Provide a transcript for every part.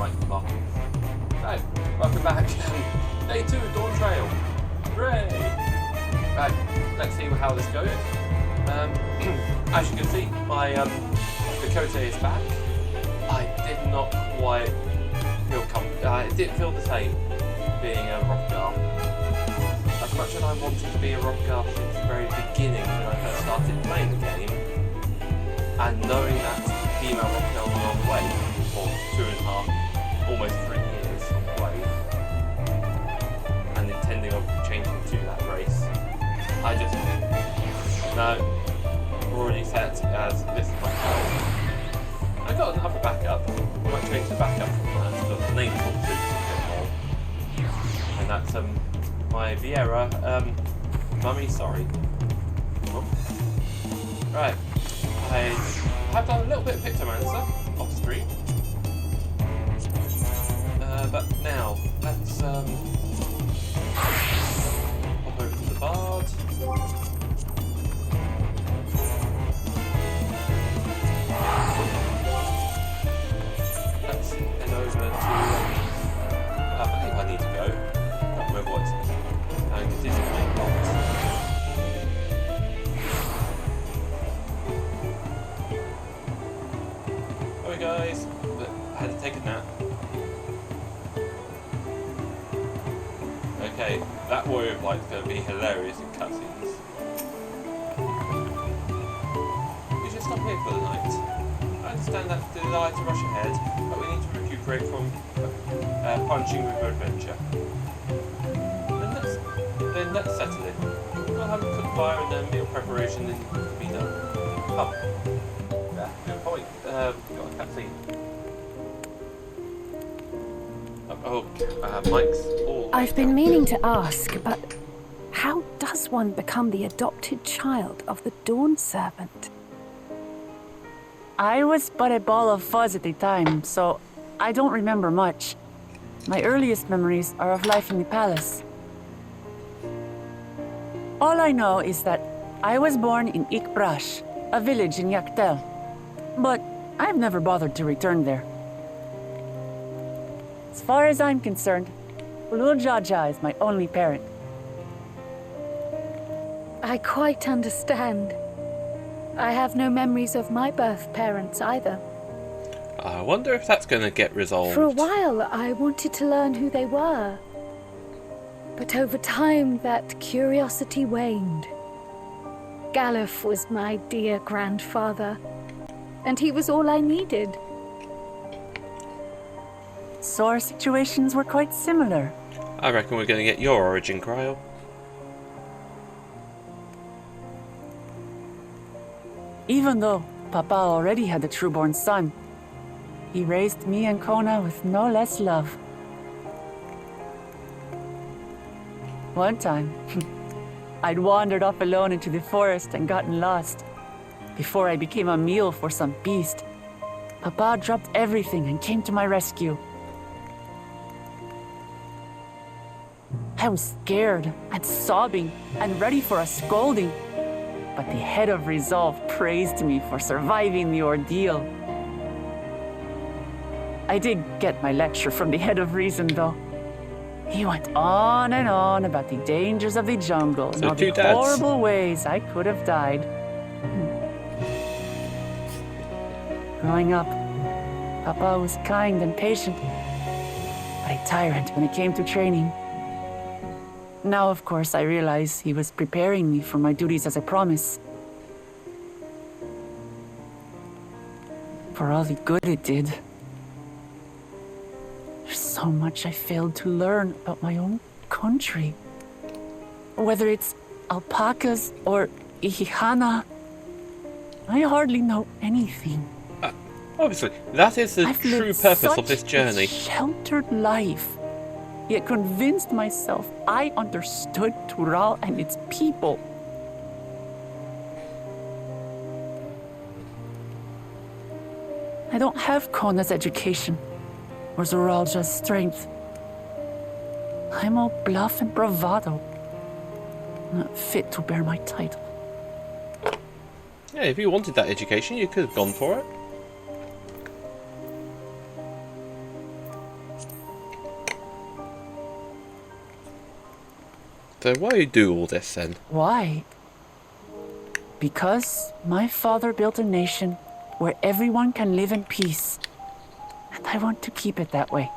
might come off. Right, welcome back. Day 2, Dawntrail. Hooray! Right, let's see how this goes. As you can see, my Dakota is back. I did not quite feel comfortable. It didn't feel the same being a Rockgar. As much as I wanted to be a Rockgar since the very beginning when I first started playing the game, and knowing that female Rockgar was on the way for 2.5, almost 3 years on the way, and intending on changing to that race, I just no. Already set as this is my card. I got another backup. I might change the backup from the name swap to a bit more. And that's my Vieira mummy, sorry. Oh. Right. I have done a little bit of Pictomancer off screen. But now let's hop over to the Bard. Let's head over to I believe I need to go. I can't remember what it is in the main box. Sorry guys, I had to take a nap. Okay, that warrior of light's going to be hilarious in cutscenes. We should stop here for the night. I understand that desire to rush ahead, but we need to recuperate from punching with adventure. Then let's settle it. We'll have a cook fire and then meal preparation and be done. Oh, yeah, good point. Got a cutscene. Mike's all. I've been meaning to ask, but how does one become the adopted child of the Dawn Servant? I was but a ball of fuzz at the time, so I don't remember much. My earliest memories are of life in the palace. All I know is that I was born in Ikbrash, a village in Yaktel. But I've never bothered to return there. As far as I'm concerned, Ulul Jaja is my only parent. I quite understand. I have no memories of my birth parents either. I wonder if that's going to get resolved. For a while, I wanted to learn who they were. But over time, that curiosity waned. Galuf was my dear grandfather, and he was all I needed. So our situations were quite similar. I reckon we're going to get your origin, Cryo. Even though Papa already had a trueborn son, he raised me and Kona with no less love. One time, I'd wandered off alone into the forest and gotten lost. Before I became a meal for some beast, Papa dropped everything and came to my rescue. I was scared and sobbing and ready for a scolding, but the head of resolve praised me for surviving the ordeal. I did get my lecture from the head of reason, though. He went on and on about the dangers of the jungle and all the horrible ways I could have died. Growing up, Papa was kind and patient, but a tyrant when it came to training. Now, of course, I realize he was preparing me for my duties as a promise. For all the good it did. There's so much I failed to learn about my own country. Whether it's alpacas or Ihihana, I hardly know anything. Obviously, that is the true purpose of this journey. I've lived such a sheltered life, yet convinced myself I understood Tural and its people. I don't have Kona's education, or Zoralja's strength. I'm all bluff and bravado, not fit to bear my title. Yeah, if you wanted that education, you could have gone for it. So why do you do all this then? Why? Because my father built a nation where everyone can live in peace. And I want to keep it that way.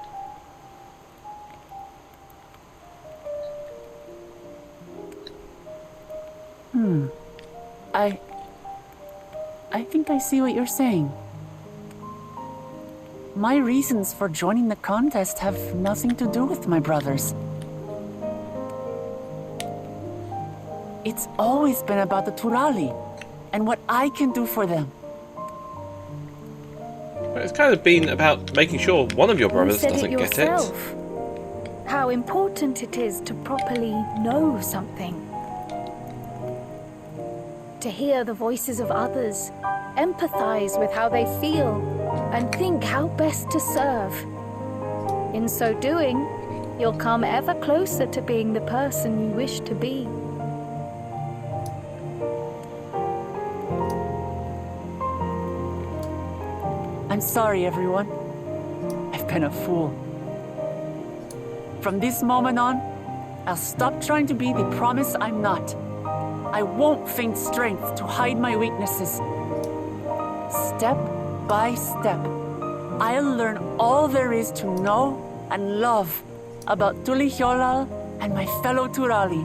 I think I see what you're saying. My reasons for joining the contest have nothing to do with my brothers. It's always been about the Turali and what I can do for them. But it's kind of been about making sure one of your brothers doesn't get it. How important it is to properly know something. To hear the voices of others, empathize with how they feel, and think how best to serve. In so doing, you'll come ever closer to being the person you wish to be. I'm sorry, everyone. I've been a fool. From this moment on, I'll stop trying to be the promise I'm not. I won't feign strength to hide my weaknesses. Step by step, I'll learn all there is to know and love about Tulihyolal and my fellow Turali.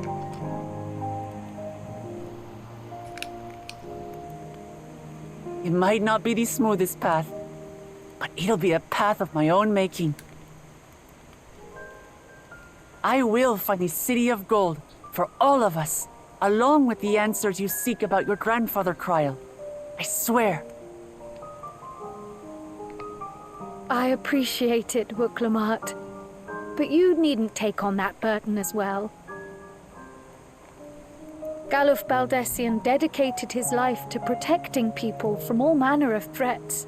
It might not be the smoothest path, but it'll be a path of my own making. I will find a city of gold for all of us, along with the answers you seek about your grandfather, Kryl. I swear. I appreciate it, Wuklamart. But you needn't take on that burden as well. Galuf Baldessian dedicated his life to protecting people from all manner of threats.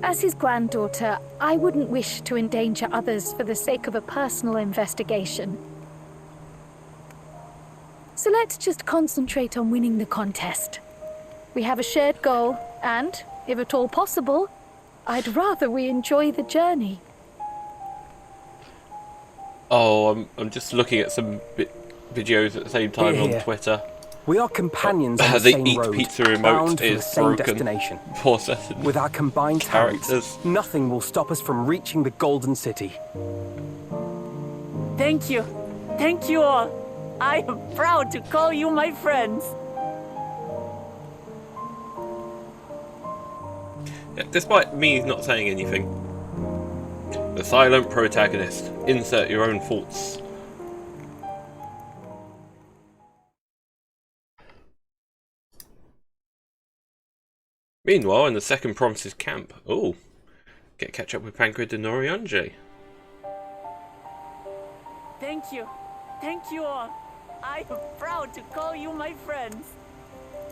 As his granddaughter, I wouldn't wish to endanger others for the sake of a personal investigation. So let's just concentrate on winning the contest. We have a shared goal, and, if at all possible, I'd rather we enjoy the journey. Oh, I'm just looking at some videos at the same time Here. on Twitter. We are companions on the The same Eat road, Pizza bound remote for the is same broken destination. for certain With our combined talents, characters. nothing will stop us from reaching the Golden City. Thank you. Thank you all. I am proud to call you my friends. Yeah, despite me not saying anything. The silent protagonist. Insert your own thoughts. Meanwhile, in the second province's camp, catch up with Pancred de Noriange. Thank you. Thank you all. I am proud to call you my friends.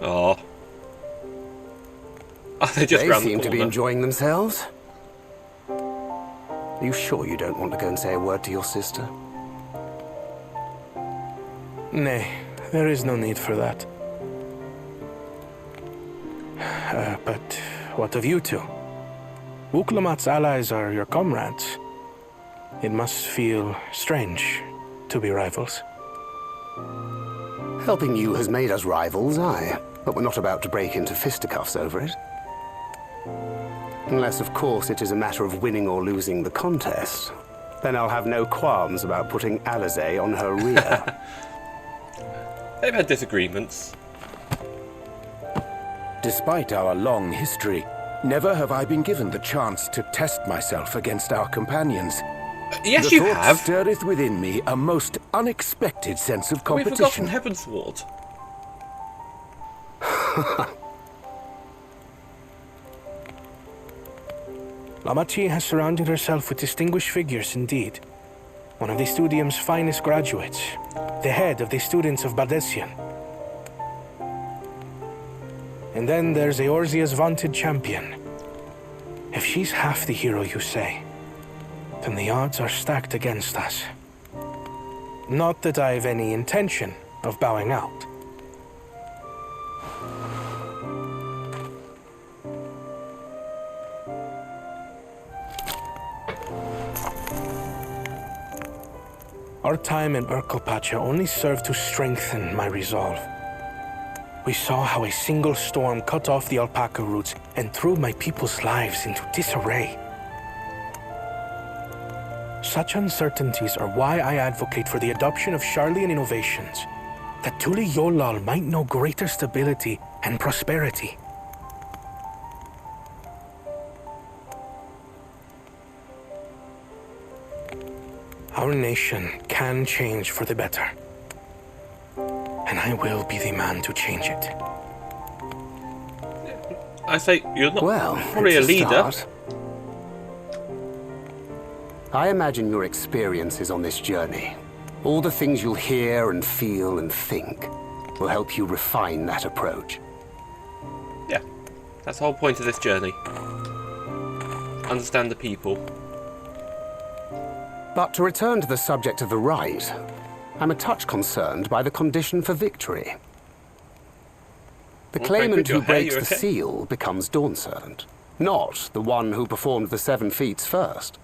Oh, they just They round the seem to be corner. enjoying themselves. Are you sure you don't want to go and say a word to your sister? Nay, there is no need for that. But what of you two? Wuklamat's allies are your comrades. It must feel strange to be rivals. Helping you has made us rivals, aye. But we're not about to break into fisticuffs over it. Unless, of course, it is a matter of winning or losing the contest. Then I'll have no qualms about putting Alizé on her rear. They've had disagreements. Despite our long history, never have I been given the chance to test myself against our companions. Yes, The you thought have. stirreth within me a most unexpected sense of We've forgotten competition. Heavensward. Lamachi has surrounded herself with distinguished figures indeed. One of the Studium's finest graduates, the head of the students of Baldessian. And then there's Eorzea's vaunted champion. If she's half the hero you say, then the odds are stacked against us. Not that I've any intention of bowing out. Our time in Urkelpacha only served to strengthen my resolve. We saw how a single storm cut off the alpaca roots and threw my people's lives into disarray. Such uncertainties are why I advocate for the adoption of Sharlayan innovations, that Tuli Yolal might know greater stability and prosperity. Our nation can change for the better. And I will be the man to change it. I say, you're not Well, probably a it's leader. start. I imagine your experiences on this journey, all the things you'll hear and feel and think, will help you refine that approach. Yeah, that's the whole point of this journey. Understand the people. But to return to the subject of the rite, I'm a touch concerned by the condition for victory. The Okay, claimant good, who your hair, breaks you the okay? seal becomes Dawn Servant, not the one who performed the 7 feats first.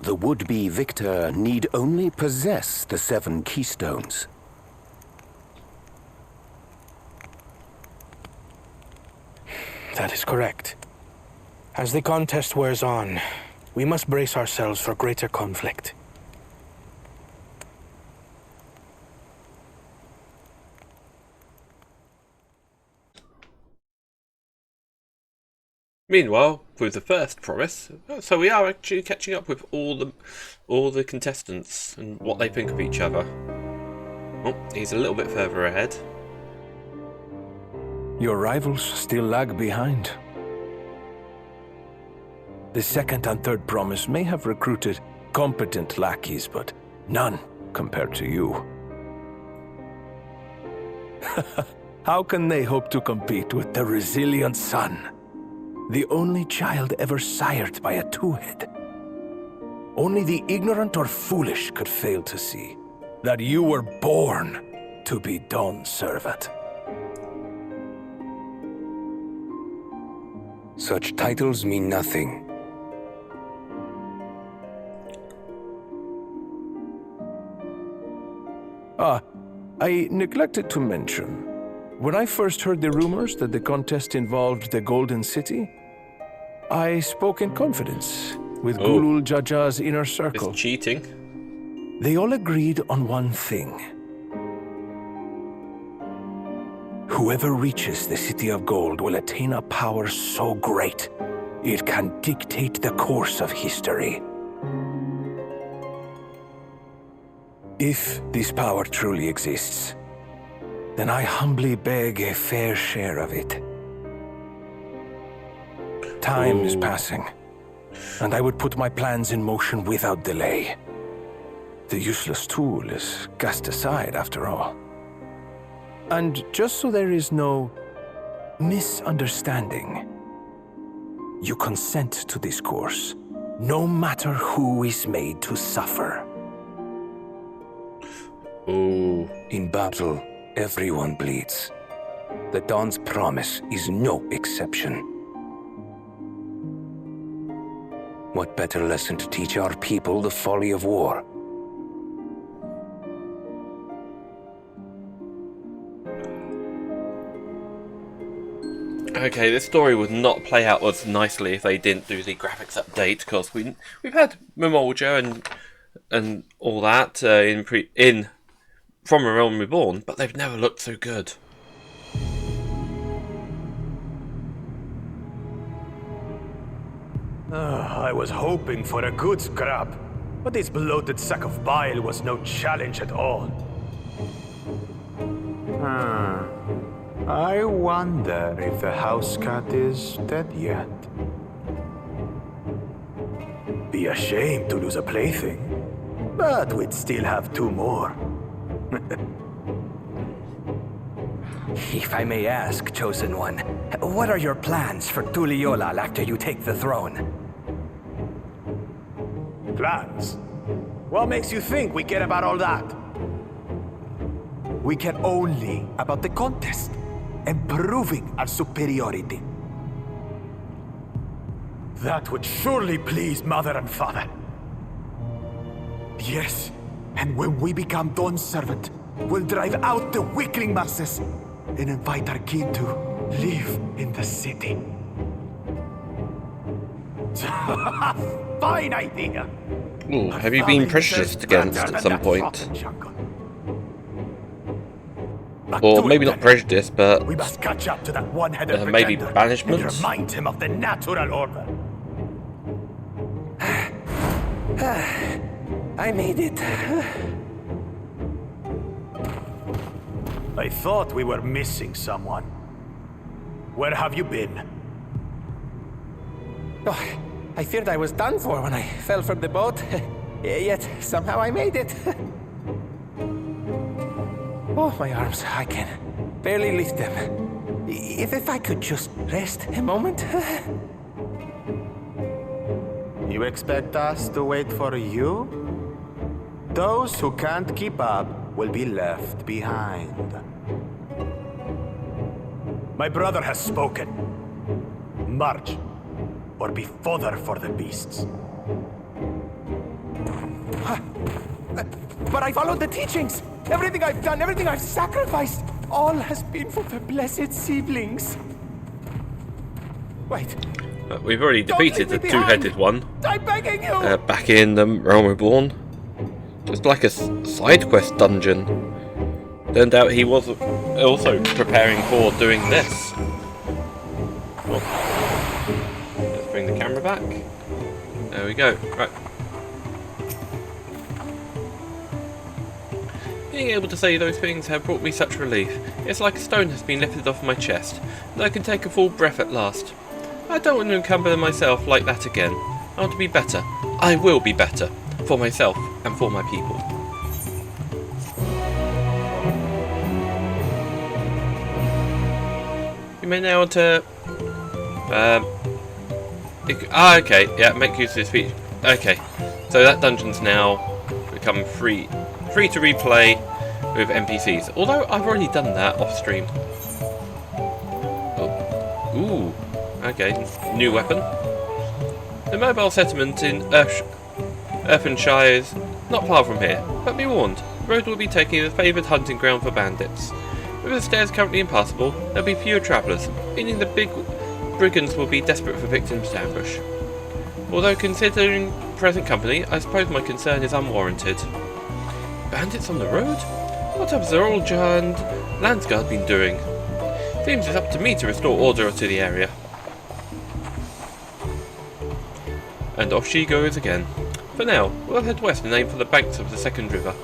The would-be victor need only possess the 7 keystones. That is correct. As the contest wears on, we must brace ourselves for greater conflict. Meanwhile, with the first promise, so we are actually catching up with all the contestants and what they think of each other. Oh, he's a little bit further ahead. Your rivals still lag behind. The second and third promise may have recruited competent lackeys, but none compared to you. How can they hope to compete with the resilient son? The only child ever sired by a two-head. Only the ignorant or foolish could fail to see that you were born to be Dawn's servant. Such titles mean nothing. I neglected to mention, when I first heard the rumors that the contest involved the Golden City, I spoke in confidence with Gulul Jaja's inner circle. It's cheating. They all agreed on one thing. Whoever reaches the City of Gold will attain a power so great, it can dictate the course of history. If this power truly exists, then I humbly beg a fair share of it. Time is passing, and I would put my plans in motion without delay. The useless tool is cast aside after all. And just so there is no misunderstanding, you consent to this course, no matter who is made to suffer. Ooh. In battle, everyone bleeds. The Dawn's promise is no exception. What better lesson to teach our people the folly of war? Okay, this story would not play out as nicely if they didn't do the graphics update, because we've had Memolja and all that in From a Realm Reborn, but they've never looked so good. I was hoping for a good scrap, but this bloated sack of bile was no challenge at all. I wonder if the house cat is dead yet. Be a shame to lose a plaything, but we'd still have 2 more. If I may ask, Chosen One, what are your plans for Tuliolal after you take the throne? Plans? What makes you think we care about all that? We care only about the contest and proving our superiority. That would surely please Mother and Father. Yes, and when we become Dawn's servant, we'll drive out the weakling masses and invite our kin to live in the city. Fine idea. Ooh, have you been prejudiced against at some point? Or maybe not prejudiced, but we must catch up to that one-headed maybe pretender banishment? and remind him of the natural order. I made it. I thought we were missing someone. Where have you been? Oh, I feared I was done for when I fell from the boat. Yet somehow I made it. Oh, my arms, I can barely lift them. If I could just rest a moment. You expect us to wait for you? Those who can't keep up will be left behind. My brother has spoken. March, or be fodder for the beasts. But I followed the teachings. Everything I've done, everything I've sacrificed, all has been for the blessed seedlings. Wait. We've already defeated the two-headed one. I'm begging you. Back in the Realm Reborn. Just like a side quest dungeon. Turned out he was also preparing for doing this. Oh. Let's bring the camera back. There we go. Right. Being able to say those things have brought me such relief. It's like a stone has been lifted off my chest, and I can take a full breath at last. I don't want to encumber myself like that again. I want to be better. I will be better. For myself and for my people. You may now want to... okay, yeah, make use of this feature. Okay, so that dungeon's now become free to replay with NPCs. Although I've already done that off stream. Oh. Ooh, okay, new weapon. The mobile settlement in Earthenshire is not far from here, but be warned, the road will be taking the favoured hunting ground for bandits. With the stairs currently impassable, there will be fewer travellers, meaning the big brigands will be desperate for victims to ambush. Although considering present company, I suppose my concern is unwarranted. Bandits on the road? What has the old giant Landsguard been doing? Seems it's up to me to restore order to the area. And off she goes again. For now, we'll head west and aim for the banks of the second river.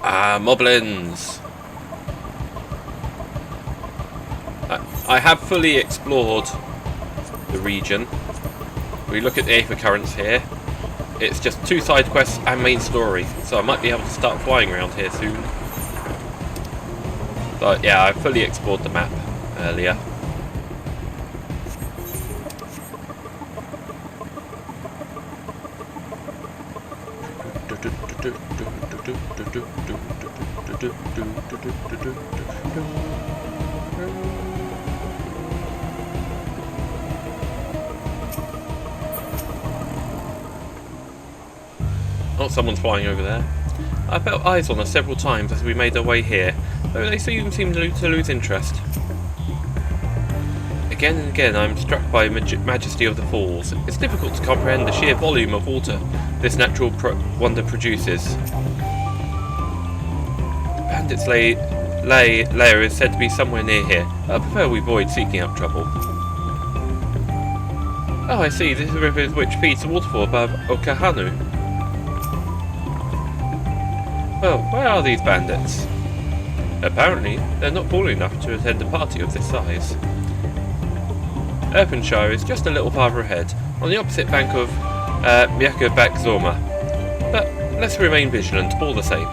Ah, moblins! I have fully explored the region. We look at the Aether Currents here. It's just 2 side quests and main story, so I might be able to start flying around here soon. But yeah, I fully explored the map earlier. Oh, someone's flying over there. I felt eyes on us several times as we made our way here, though they seem to lose interest. Again and again I am struck by the majesty of the falls. It's difficult to comprehend the sheer volume of water this natural wonder produces. The bandits' lair is said to be somewhere near here. I prefer we avoid seeking out trouble. Oh, I see, this is the river which feeds the waterfall above Okahanu. Well, where are these bandits? Apparently, they're not tall enough to attend a party of this size. Earthenshire is just a little farther ahead, on the opposite bank of Myriad. But let's remain vigilant all the same.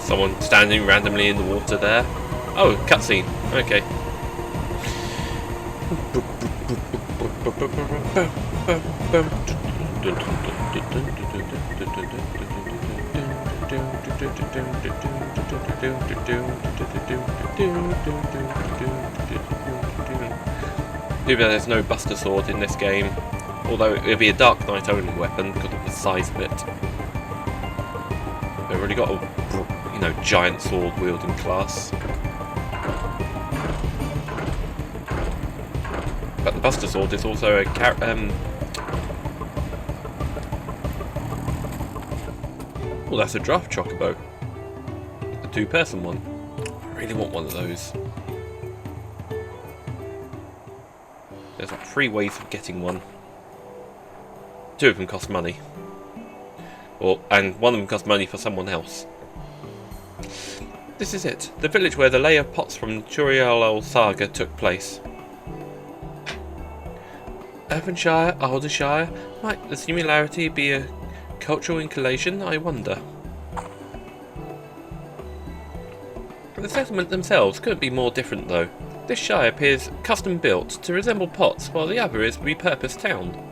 Someone standing randomly in the water there. Oh, cutscene. Okay. Too bad there's no Buster Sword in this game, although it would be a Dark Knight only weapon because of the size of it. They've already got a, you know, giant sword wielding class. But the Buster Sword is also a well, that's a draft chocobo. The 2-person one. I really want one of those. There's like 3 ways of getting one. 2 of them cost money. And one of them costs money for someone else. This is it. The village where the lay of pots from Turiel saga took place. Earthenshire, Aldershire, might the similarity be a cultural inclination, I wonder. The settlement themselves couldn't be more different though. This shire appears custom built to resemble pots, while the other is repurposed town.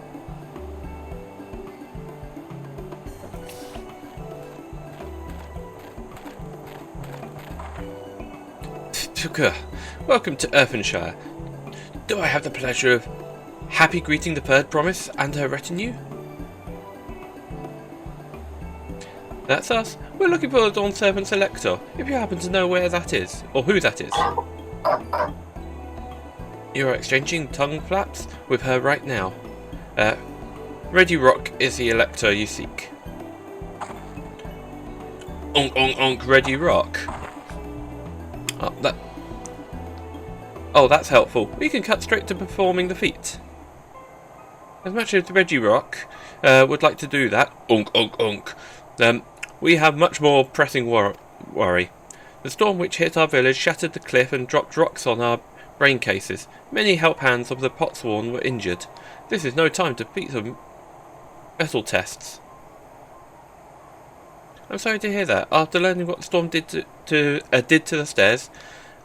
Welcome to Earthenshire. Do I have the pleasure of happy greeting the third promise and her retinue? That's us. We're looking for the Dawn Servant's Elector, if you happen to know where that is, or who that is. You're exchanging tongue flaps with her right now. Ready Rock is the Elector you seek. Onk, Ready Rock. Oh, that's helpful. We can cut straight to performing the feat. As much as Reggie Rock would like to do that, we have much more pressing worry. The storm which hit our village shattered the cliff and dropped rocks on our brain cases. Many help hands of the Potsworn were injured. This is no time to beat some metal tests. I'm sorry to hear that. After learning what the storm did to the stairs,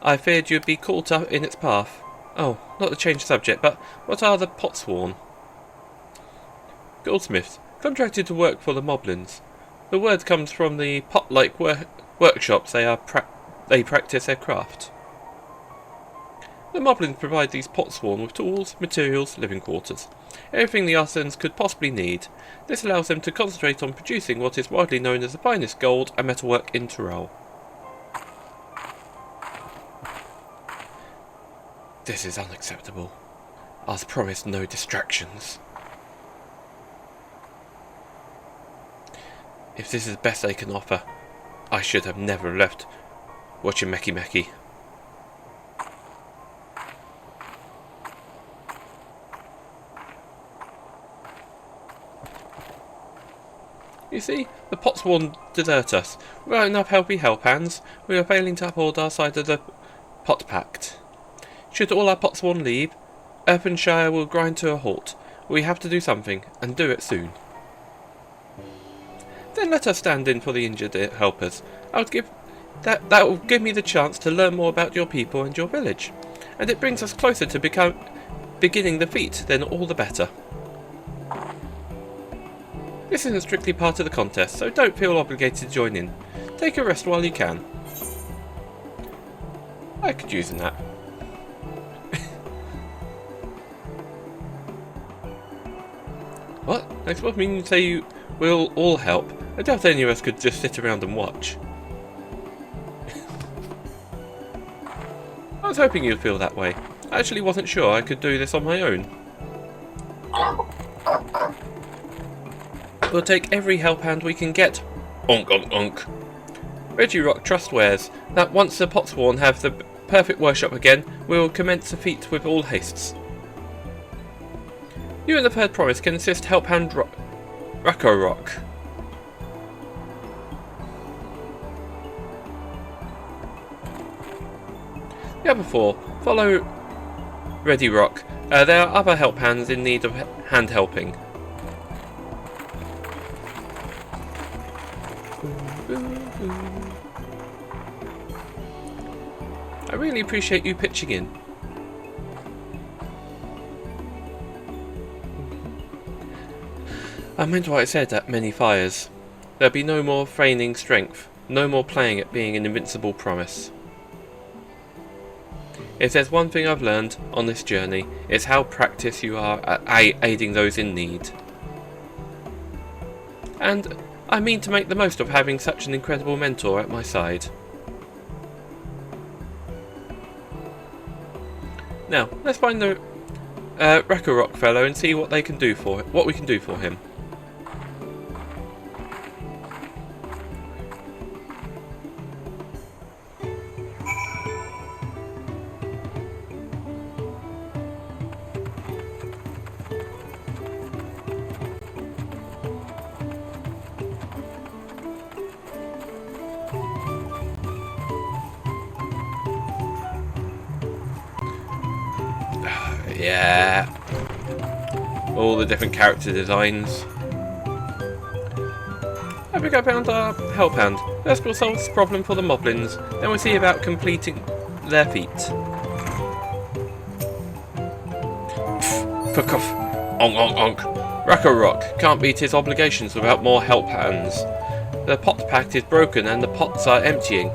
I feared you'd be caught up in its path. Oh, not to change subject, but what are the Potsworn? Goldsmiths, contracted to work for the Moblins. The word comes from the pot-like workshops they practice their craft. The Moblins provide these Potsworn with tools, materials, living quarters. Everything the artisans could possibly need. This allows them to concentrate on producing what is widely known as the finest gold and metalwork in Tyrell. This is unacceptable. I was promised no distractions. If this is the best they can offer, I should have never left watching Meki. You see, the Potsworn desert us. Without enough healthy help hands, we are failing to uphold our side of the Pot Pact. Should all our Potsworn leave, Earthenshire will grind to a halt. We have to do something, and do it soon. Then let us stand in for the injured helpers. That will give me the chance to learn more about your people and your village, and it brings us closer to beginning the feat. Then all the better. This isn't strictly part of the contest, so don't feel obligated to join in. Take a rest while you can. I could use a nap. What? I suppose mean you say you will all help. I doubt any of us could just sit around and watch. I was hoping you'd feel that way. I actually wasn't sure I could do this on my own. We'll take every help hand we can get. Onk. Reggie Rock trustwares that once the Potsworn have the perfect workshop again, we will commence the feat with all hastes. You and the third promise can assist help hand Racco Rock. The other 4 follow Ready Rock. There are other help hands in need of hand helping. I really appreciate you pitching in. I meant what I said at many fires. There'll be no more feigning strength, no more playing at being an invincible promise. If there's one thing I've learned on this journey, it's how practiced you are at aiding those in need. And I mean to make the most of having such an incredible mentor at my side. Now, let's find the Rakarok fellow and see what we can do for him. Yeah, all the different character designs. I think I found our help hand. Let's go solve this problem for the moblins, then we'll see about completing their feat. Fuck off. Onk onk onk. Rakarok can't meet his obligations without more help hands. The pot pact is broken and the pots are emptying.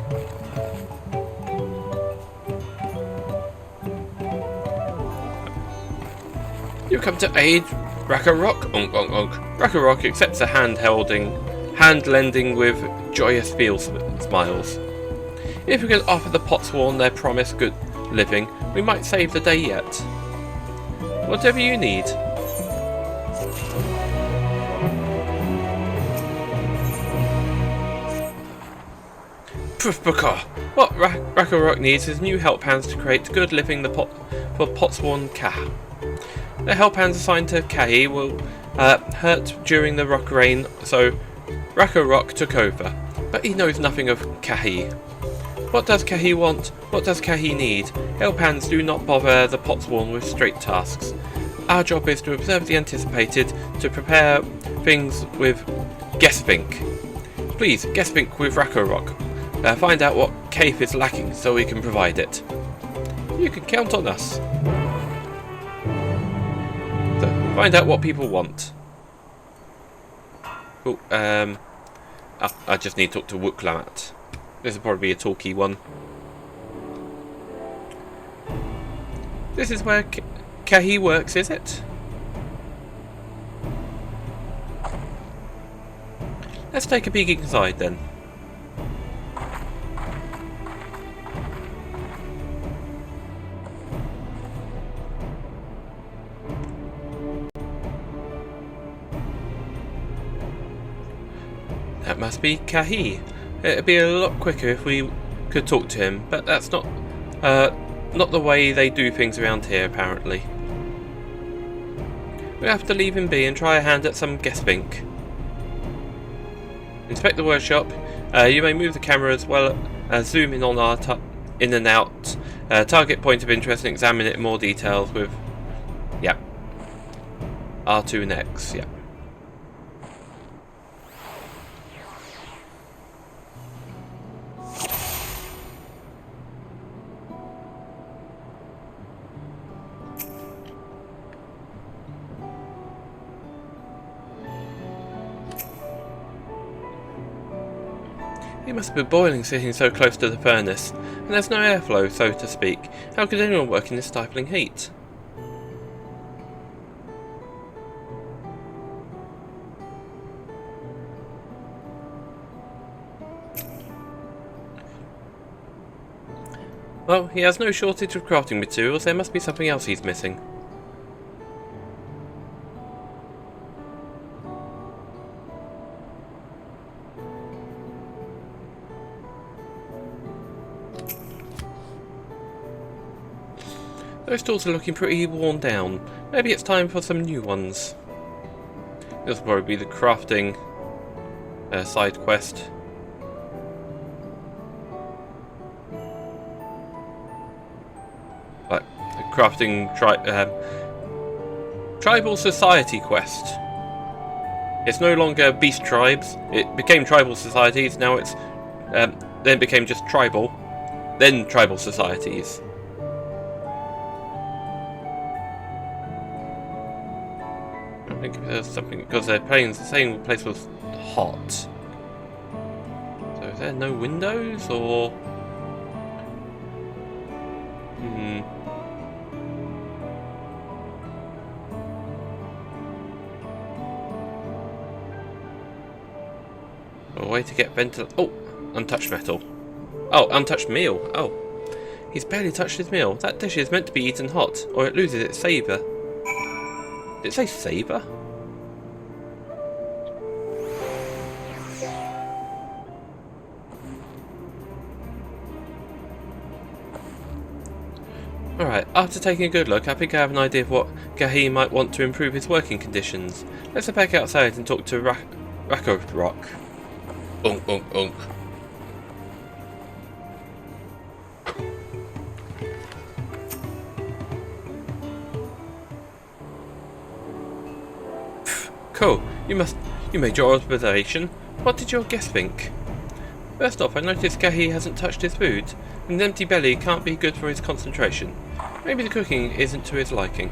You come to aid Rakarok? Onk onk onk. Rakarok accepts a hand-lending with joyous smiles. If we can offer the Potsworn their promised good living, we might save the day yet. Whatever you need. Pufbaka. What Rakarok needs is new help hands to create good living for Potsworn Ka. The help hands assigned to Kahi will hurt during the rock rain, so Rakarok took over. But he knows nothing of Kahi. What does Kahi want? What does Kahi need? Help hands do not bother the Potsworn with straight tasks. Our job is to observe the anticipated, to prepare things with Guessthink. Please, Guessthink with Rakarok. Find out what Kaif is lacking so we can provide it. You can count on us. Find out what people want. Oh, I just need to talk to Wuklamat. This will probably be a talky one. This is where Kahi works, is it? Let's take a peek inside then. That must be Kahi. It'd be a lot quicker if we could talk to him, but that's not the way they do things around here, apparently. We'll have to leave him be and try a hand at some Guessthink. Inspect the workshop. You may move the camera as well as zoom in on our in and out. Target point of interest and examine it in more details with, yep, R2 and X, yep. It must be boiling sitting so close to the furnace, and there's no airflow, so to speak. How could anyone work in this stifling heat? Well, he has no shortage of crafting materials, there must be something else he's missing. Those tools are looking pretty worn down. Maybe it's time for some new ones. This will probably be the crafting side quest. Like the crafting tribal society quest. It's no longer beast tribes. It became tribal societies. Now it's then became just tribal. then tribal societies. I think there's something because they're saying the place was hot. So is there no windows or? A way to get ventilation. Oh, untouched metal. Oh, untouched meal. Oh, he's barely touched his meal. That dish is meant to be eaten hot, or it loses its savour. Did it say savour? Alright, after taking a good look, I think I have an idea of what Gahi might want to improve his working conditions. Let's head back outside and talk to Rakarok. Unk, unk, unk. Cool. You made your observation. What did your guest think? First off, I noticed Gahi hasn't touched his food. An empty belly can't be good for his concentration. Maybe the cooking isn't to his liking.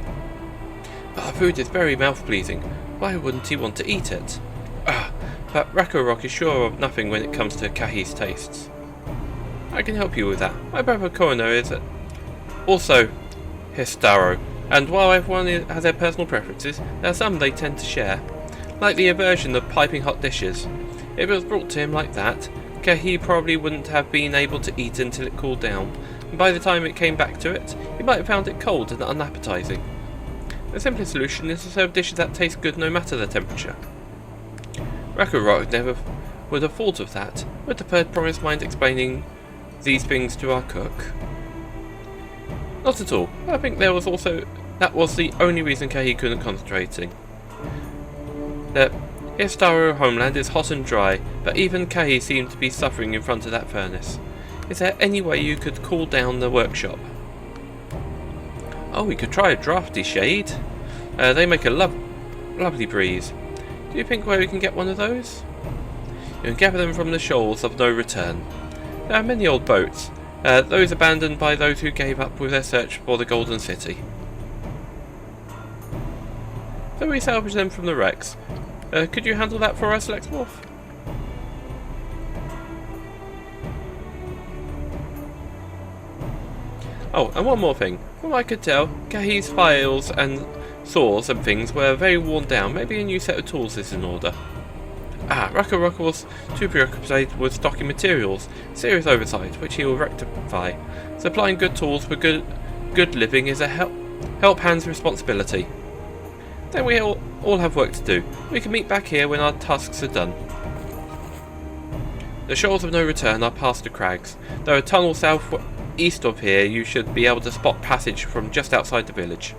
But our food is very mouth-pleasing. Why wouldn't he want to eat it? But Rakarok is sure of nothing when it comes to Gahi's tastes. I can help you with that. My brother Coroner is also Histaro, and while everyone has their personal preferences, there are some they tend to share. Like the aversion of piping hot dishes. If it was brought to him like that, Gahi probably wouldn't have been able to eat until it cooled down, and by the time it came back to it, he might have found it cold and unappetizing. The simplest solution is to serve dishes that taste good no matter the temperature. Rakarok never would have thought of that. Would the third promise mind explaining these things to our cook? Not at all. I think that was the only reason Gahi couldn't concentrating. The Histaro homeland is hot and dry, but even Gahi seemed to be suffering in front of that furnace. Is there any way you could cool down the workshop? Oh, we could try a drafty shade. They make a lovely breeze. Do you think where we can get one of those? You can gather them from the shoals of no return. There are many old boats, those abandoned by those who gave up with their search for the Golden City. So we salvage them from the wrecks. Could you handle that for us, Lexmorph? Oh, and one more thing. From what I could tell, Gahi's files and saws and things were very worn down. Maybe a new set of tools is in order. Rakarok was too preoccupied with stocking materials. Serious oversight, which he will rectify. Supplying good tools for good living is a help hand's responsibility. Then we all have work to do. We can meet back here when our tasks are done. The shoals of no return are past the crags. There are tunnels south-east of here. You should be able to spot passage from just outside the village.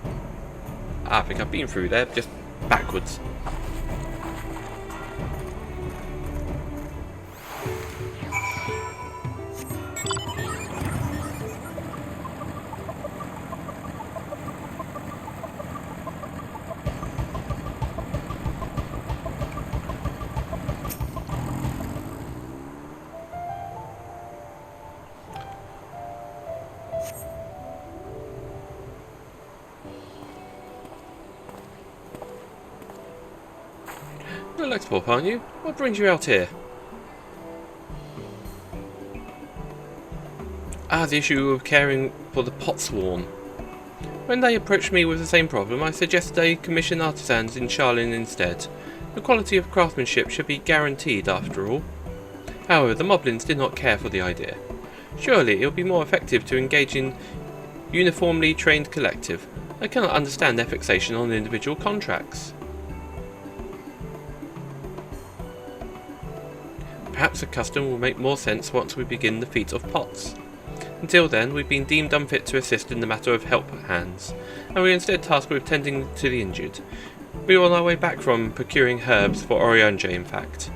I think I've been through there, just backwards. You're Lexmorph, aren't you? What brings you out here? The issue of caring for the Potsworn. When they approached me with the same problem, I suggested they commission artisans in Charlin instead. The quality of craftsmanship should be guaranteed after all. However, the Moblins did not care for the idea. Surely it would be more effective to engage in uniformly trained collective. I cannot understand their fixation on individual contracts. Perhaps a custom will make more sense once we begin the feat of pots. Until then, we've been deemed unfit to assist in the matter of help hands, and we are instead tasked with tending to the injured. We are on our way back from procuring herbs for Orionje, in fact.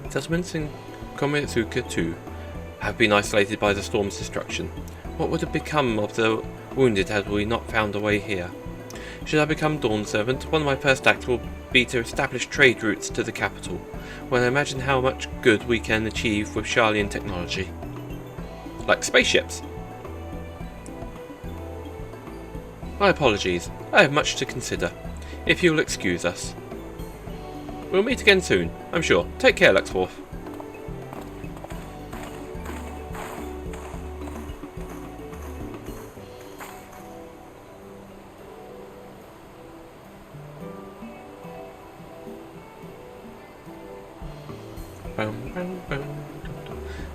Settlements in Komitsuka, too, have been isolated by the storm's destruction. What would have become of the wounded had we not found a way here? Should I become Dawn Servant, one of my first acts will be to establish trade routes to the capital, when I imagine how much good we can achieve with Charlian technology. like spaceships. My apologies, I have much to consider. If you'll excuse us. We'll meet again soon, I'm sure. Take care, Luxforth.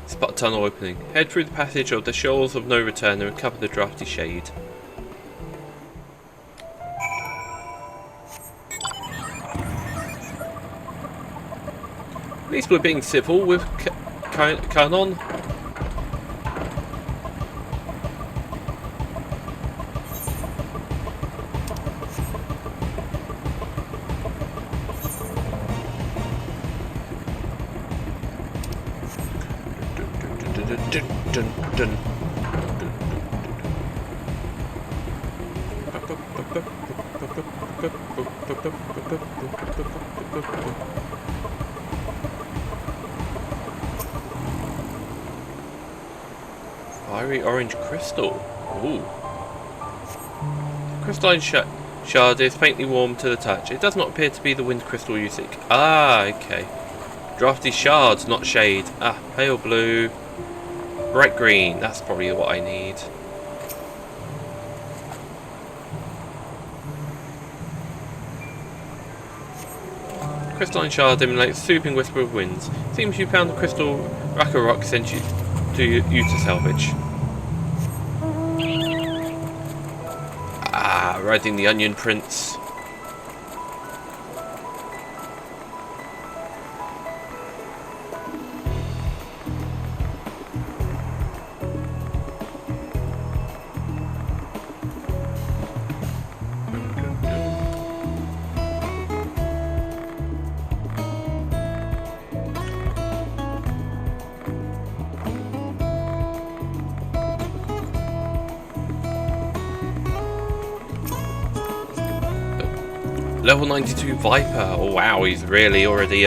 Spot a tunnel opening. Head through the passage of the shoals of no return and recover the drafty shade. At least we're being civil with Canon. Fiery orange crystal. Ooh. Crystalline shard is faintly warm to the touch. It does not appear to be the wind crystal you seek. Ah, okay. Drafty shards, not shade. Ah, pale blue. Bright green. That's probably what I need. Crystalline shard emulates soothing whisper of winds. Seems you found the crystal Rakarok sent you to salvage. Ah, riding the Onion Prince. Level 92 Viper. Oh wow, he's really already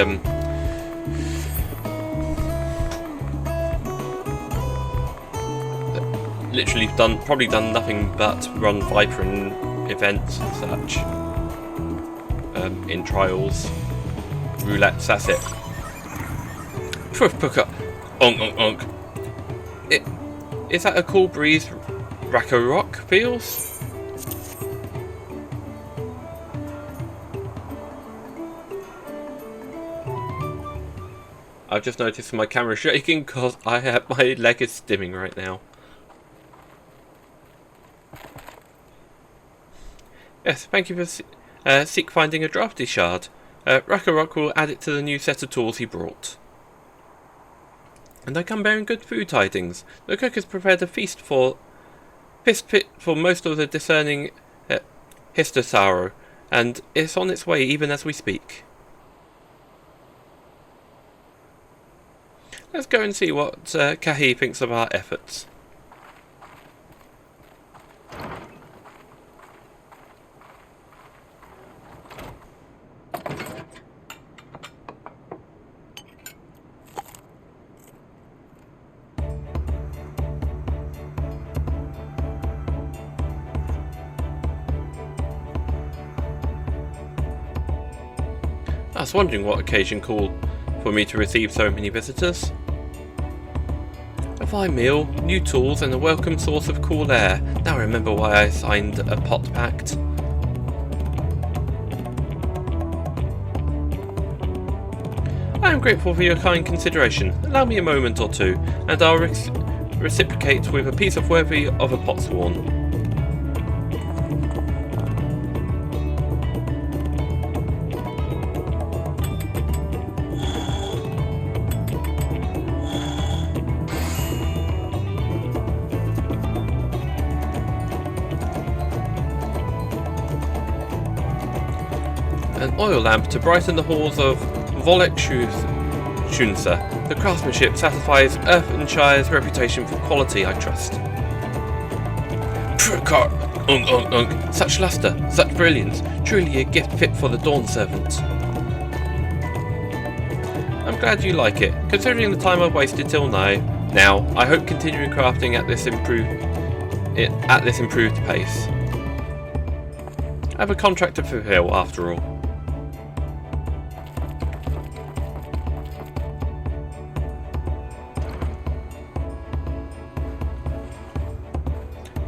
literally probably done nothing but run Viper in events and such. In trials. Roulettes, that's it. Is that a cool breeze Rakarok feels? I've just noticed my camera shaking because my leg is stimming right now. Yes, thank you for seek finding a drafty shard. Rakarok will add it to the new set of tools he brought. And I come bearing good food tidings. The cook has prepared a feast for most of the discerning Histosauro, and it's on its way even as we speak. Let's go and see what Kahi thinks of our efforts. I was wondering what occasion called for me to receive so many visitors. A fine meal, new tools, and a welcome source of cool air. Now I remember why I signed a pot pact. I am grateful for your kind consideration. Allow me a moment or two, and I'll reciprocate with a piece of worthy of a potsworn. An oil lamp to brighten the halls of Volek Shunsa. The craftsmanship satisfies Earthenshire's reputation for quality, I trust. Such luster, such brilliance, truly a gift fit for the Dawn Servant. I'm glad you like it. Considering the time I've wasted till now, Now, I hope continuing crafting at this improved pace. I have a contract to fulfill, after all.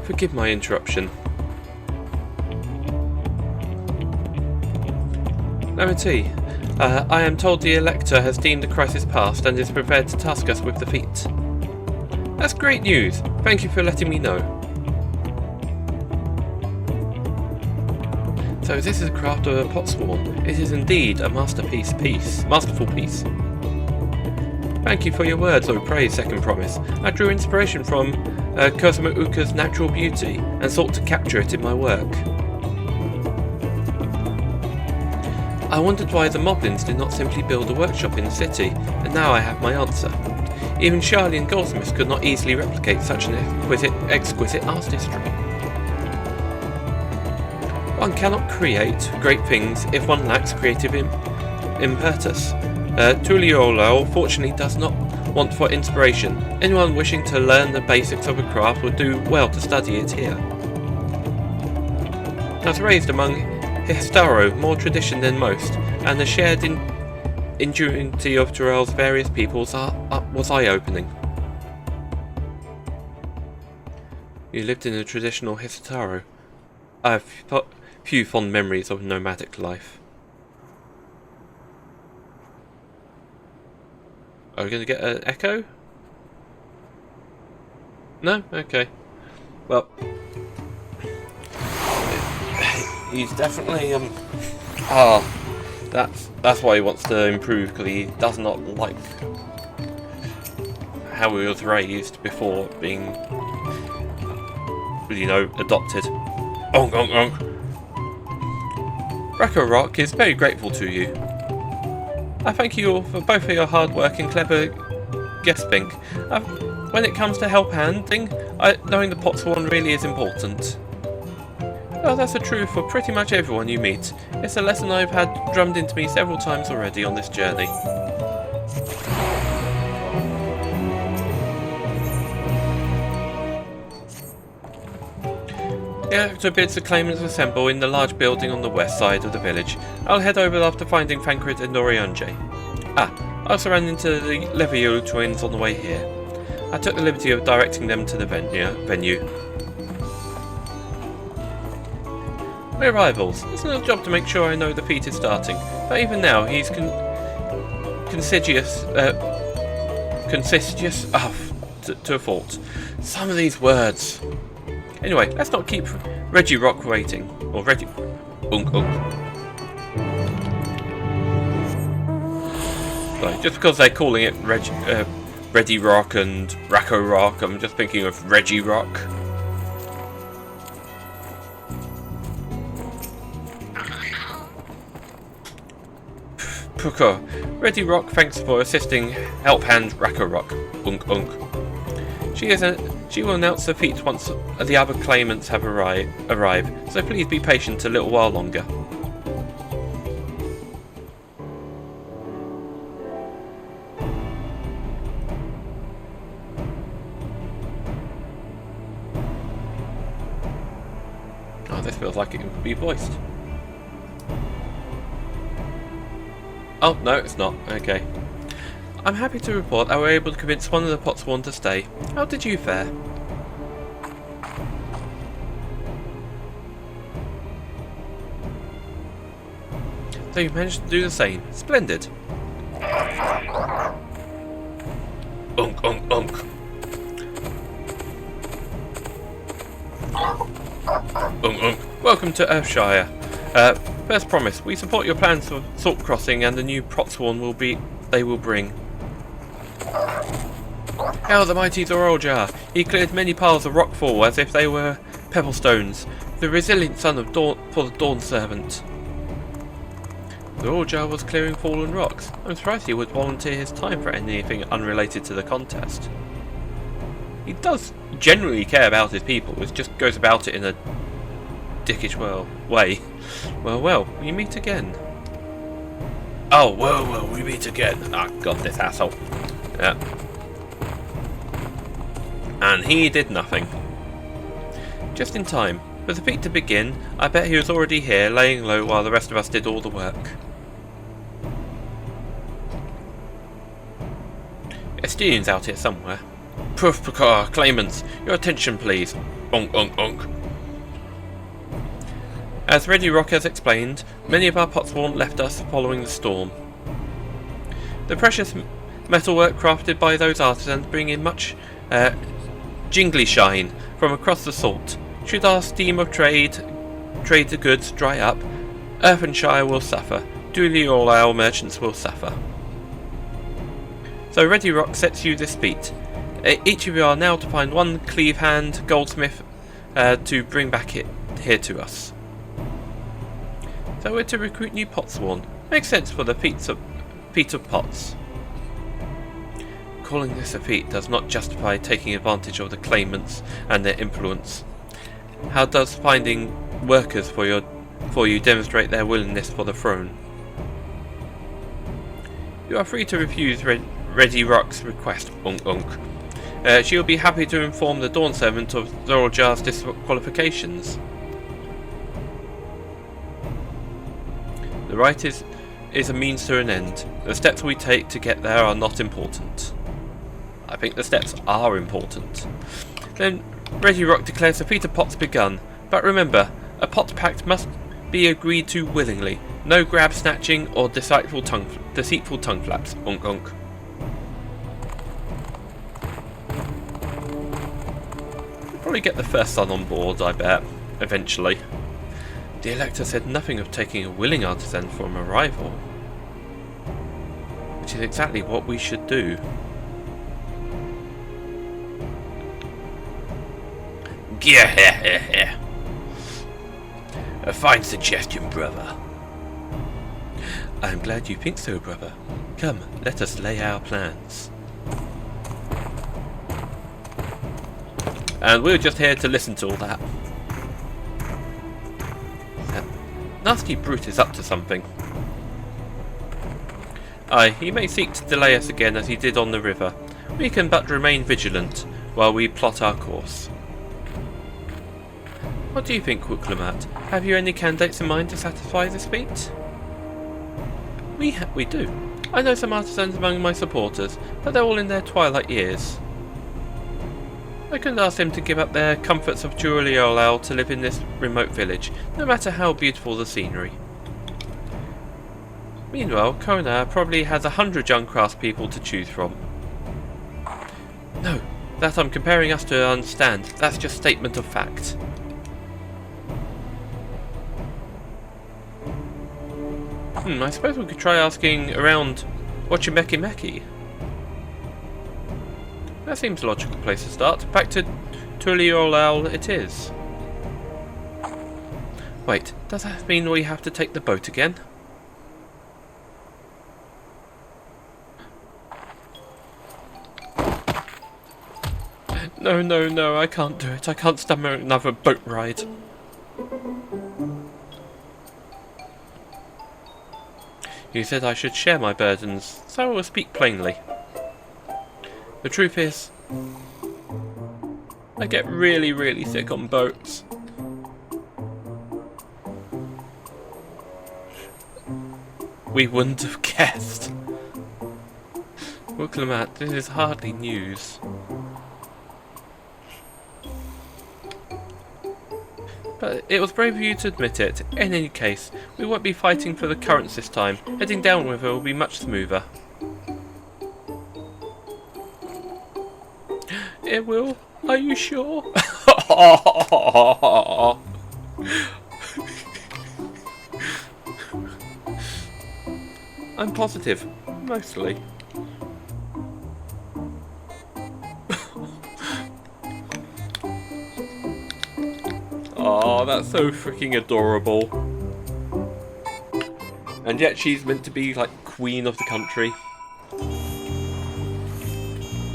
Forgive my interruption. Number 2. I am told the Elector has deemed the crisis past and is prepared to task us with the feat. That's great news. Thank you for letting me know. So this is a craft of a potsworn. It is indeed a masterful piece. Thank you for your words, O praise, second promise. I drew inspiration from Cosimo Uka's natural beauty and sought to capture it in my work. I wondered why the Moblins did not simply build a workshop in the city, and now I have my answer. Even Charlie and Goldsmiths could not easily replicate such an exquisite artistry. One cannot create great things if one lacks creative impetus. Tulliola fortunately does not want for inspiration. Anyone wishing to learn the basics of a craft would do well to study it here. I was raised among Histaro, more tradition than most, and the shared ingenuity of Jarrell's various peoples was eye-opening. You lived in a traditional Histaro. I have few fond memories of nomadic life. Are we going to get an echo? No? Okay. Well, he's definitely that's why he wants to improve, because he does not like how he was raised before being, you know, adopted. Onk, onk, onk. Racco Rock is very grateful to you. I thank you all for both of your hard work and clever guessing. When it comes to help handing, knowing the potsworn really is important. Well, that's the truth for pretty much everyone you meet. It's a lesson I've had drummed into me several times already on this journey. The Elector bids the claimants assemble in the large building on the west side of the village. I'll head over after finding Thancred and Noriange. I also ran into the Leviou twins on the way here. I took the liberty of directing them to the venue. We're rivals. It's not a job to make sure I know the feat is starting, but even now he's considious to a fault. Some of these words. Anyway, let's not keep Reggie Rock waiting. Or Reggie... Unk. Sorry, just because they're calling it Reggie Rock and Racco Rock, I'm just thinking of Reggie Rock. Puka. Reggie Rock, thanks for assisting help hand Racco Rock. Unk. She will announce the feat once the other claimants have arrived, so please be patient a little while longer. Oh, this feels like it could be voiced. Oh, no, it's not. Okay. I'm happy to report that we were able to convince one of the potsworn to stay. How did you fare? So you managed to do the same. Splendid. Unk. Welcome to Earthshire. First promise, we support your plans for Salt Crossing and the new potsworn they will bring. Hail the mighty Zoroljar! He cleared many piles of rockfall as if they were pebblestones, the resilient son of for the Dawn Servant. Zoroljar was clearing fallen rocks. I'm surprised he would volunteer his time for anything unrelated to the contest. He does generally care about his people, it just goes about it in a dickish way. Well, we meet again. Oh, well, we meet again. Ah, God, this asshole. Yeah. And he did nothing. Just in time. For the feat to begin, I bet he was already here, laying low while the rest of us did all the work. Esteen's out here somewhere. Proof Picard, claimants, your attention please. Onk, onk, onk. As Ready Rock has explained, many of our potsworn left us following the storm. The precious metalwork crafted by those artisans bring in much jingly shine from across the salt. Should our steam of trade the goods dry up, Earthenshire will suffer. Duly all our merchants will suffer. So Ready Rock sets you this feat. Each of you are now to find one cleave hand goldsmith to bring back here to us. So we're to recruit new potsworn. Makes sense for the feat of pots. Calling this a feat does not justify taking advantage of the claimants and their influence. How does finding workers for you demonstrate their willingness for the throne? You are free to refuse Ready Rock's request, Unk Unk. She will be happy to inform the Dawn Servant of Zoraljar's disqualifications. The right is a means to an end. The steps we take to get there are not important. I think the steps are important. Then Ready Rock declares the feat of pots begun. But remember, a pot pact must be agreed to willingly. No grab snatching or deceitful tongue flaps. Unk Unk. We'll probably get the first son on board, I bet, eventually. The Elector said nothing of taking a willing artisan from a rival, which is exactly what we should do. Yeah, a fine suggestion, brother. I'm glad you think so, brother. Come, let us lay our plans. And we're just here to listen to all that. That nasty brute is up to something. Aye, he may seek to delay us again as he did on the river. We can but remain vigilant while we plot our course. What do you think, Wuklemat? Have you any candidates in mind to satisfy this feat? We do. I know some artisans among my supporters, but they're all in their twilight years. I couldn't ask them to give up their comforts of Tuliolal to live in this remote village, no matter how beautiful the scenery. Meanwhile, Kona probably has 100 young craftspeople to choose from. No, that I'm comparing us to understand. That's just statement of fact. I suppose we could try asking around Wachimeki Meki. That seems a logical place to start. Back to Tuliolal it is. Wait, does that mean we have to take the boat again? No, I can't do it. I can't stomach another boat ride. You said I should share my burdens, so I will speak plainly. The truth is, I get really sick on boats. We wouldn't have guessed. Wuklemat, this is hardly news. But it was brave of you to admit it. In any case, we won't be fighting for the currents this time. Heading downriver will be much smoother. It will? Are you sure? I'm positive. Mostly. Oh, that's so freaking adorable. And yet she's meant to be like queen of the country.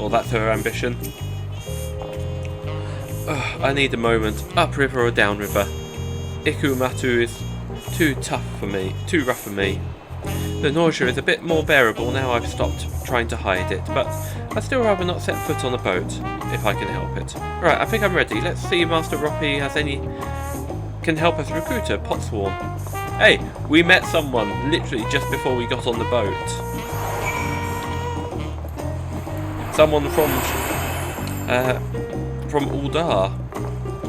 Or that's her ambition. Ugh, I need a moment. Upriver or downriver. Ikumatu is too rough for me. The nausea is a bit more bearable now I've stopped trying to hide it, but I'd still rather not set foot on a boat, if I can help it. Right, I think I'm ready. Let's see if Master Roppy can help us recruit a Potsworn. Hey, we met someone literally just before we got on the boat. Someone from Uldar.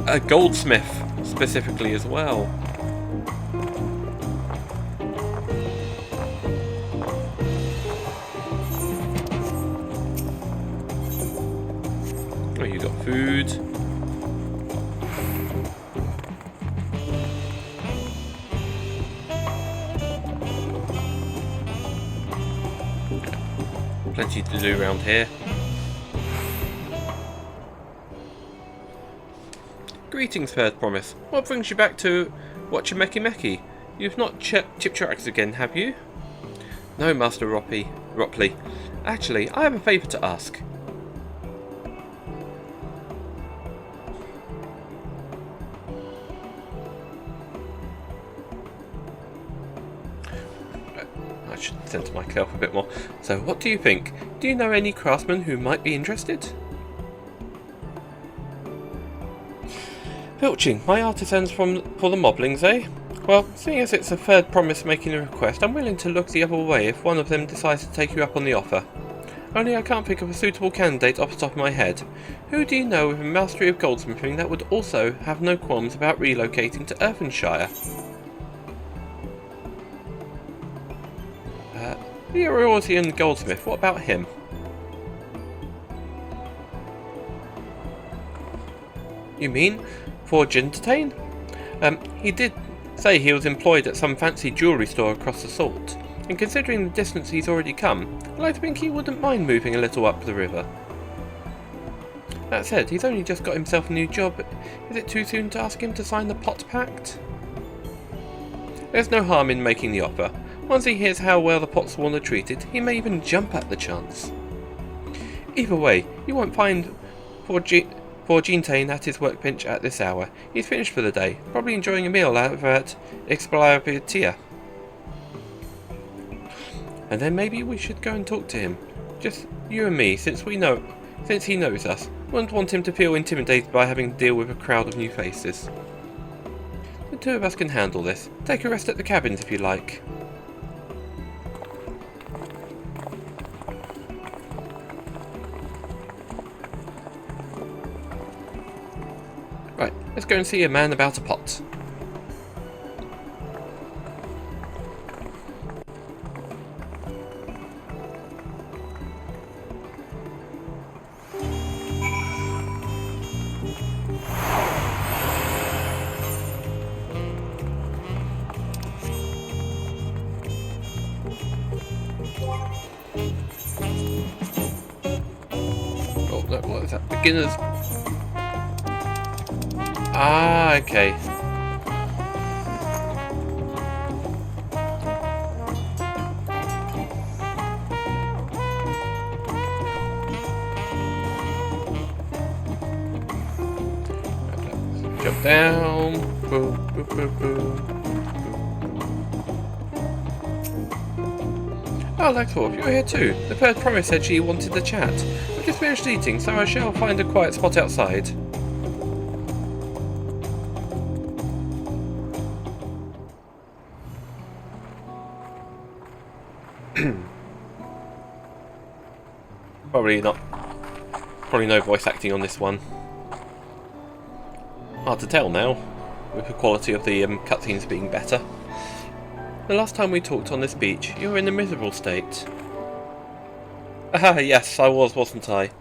A goldsmith, specifically, as well. Oh, you got food. Plenty to do around here. Greetings, Third Promise. What brings you back to Watchameki? You've not chipped tracks again, have you? No, Master Ropley. Actually, I have a favour to ask. I should center myself a bit more. So, what do you think? Do you know any craftsmen who might be interested? Filching, my artisans for the moblings, eh? Well, seeing as it's a Third Promise making a request, I'm willing to look the other way if one of them decides to take you up on the offer. Only I can't think of a suitable candidate off the top of my head. Who do you know with a mastery of goldsmithing that would also have no qualms about relocating to Earthenshire? The Aurorian goldsmith, what about him? You mean Forgentane? He did say he was employed at some fancy jewellery store across the Salt, and considering the distance he's already come, I'd like to think he wouldn't mind moving a little up the river. That said, he's only just got himself a new job. Is it too soon to ask him to sign the Pot Pact? There's no harm in making the offer. Once he hears how well the Potsworn are treated, he may even jump at the chance. Either way, you won't find Forgentane at his workbench at this hour. He's finished for the day, probably enjoying a meal out at Exploratia. And then maybe we should go and talk to him. Just you and me, since he knows us. Wouldn't want him to feel intimidated by having to deal with a crowd of new faces. The two of us can handle this. Take a rest at the cabins if you like. Right, let's go and see a man about a pot. Oh, look, what is that? Beginners. Ah, okay. Jump down. Boom, boom, boom, boom. Oh, Lexorf, you're here too. The Third Promise said she wanted to chat. I've just finished eating, so I shall find a quiet spot outside. Probably no voice acting on this one. Hard to tell now, with the quality of the cutscenes being better. The last time we talked on this beach, you were in a miserable state. Ah, yes, I was, wasn't I?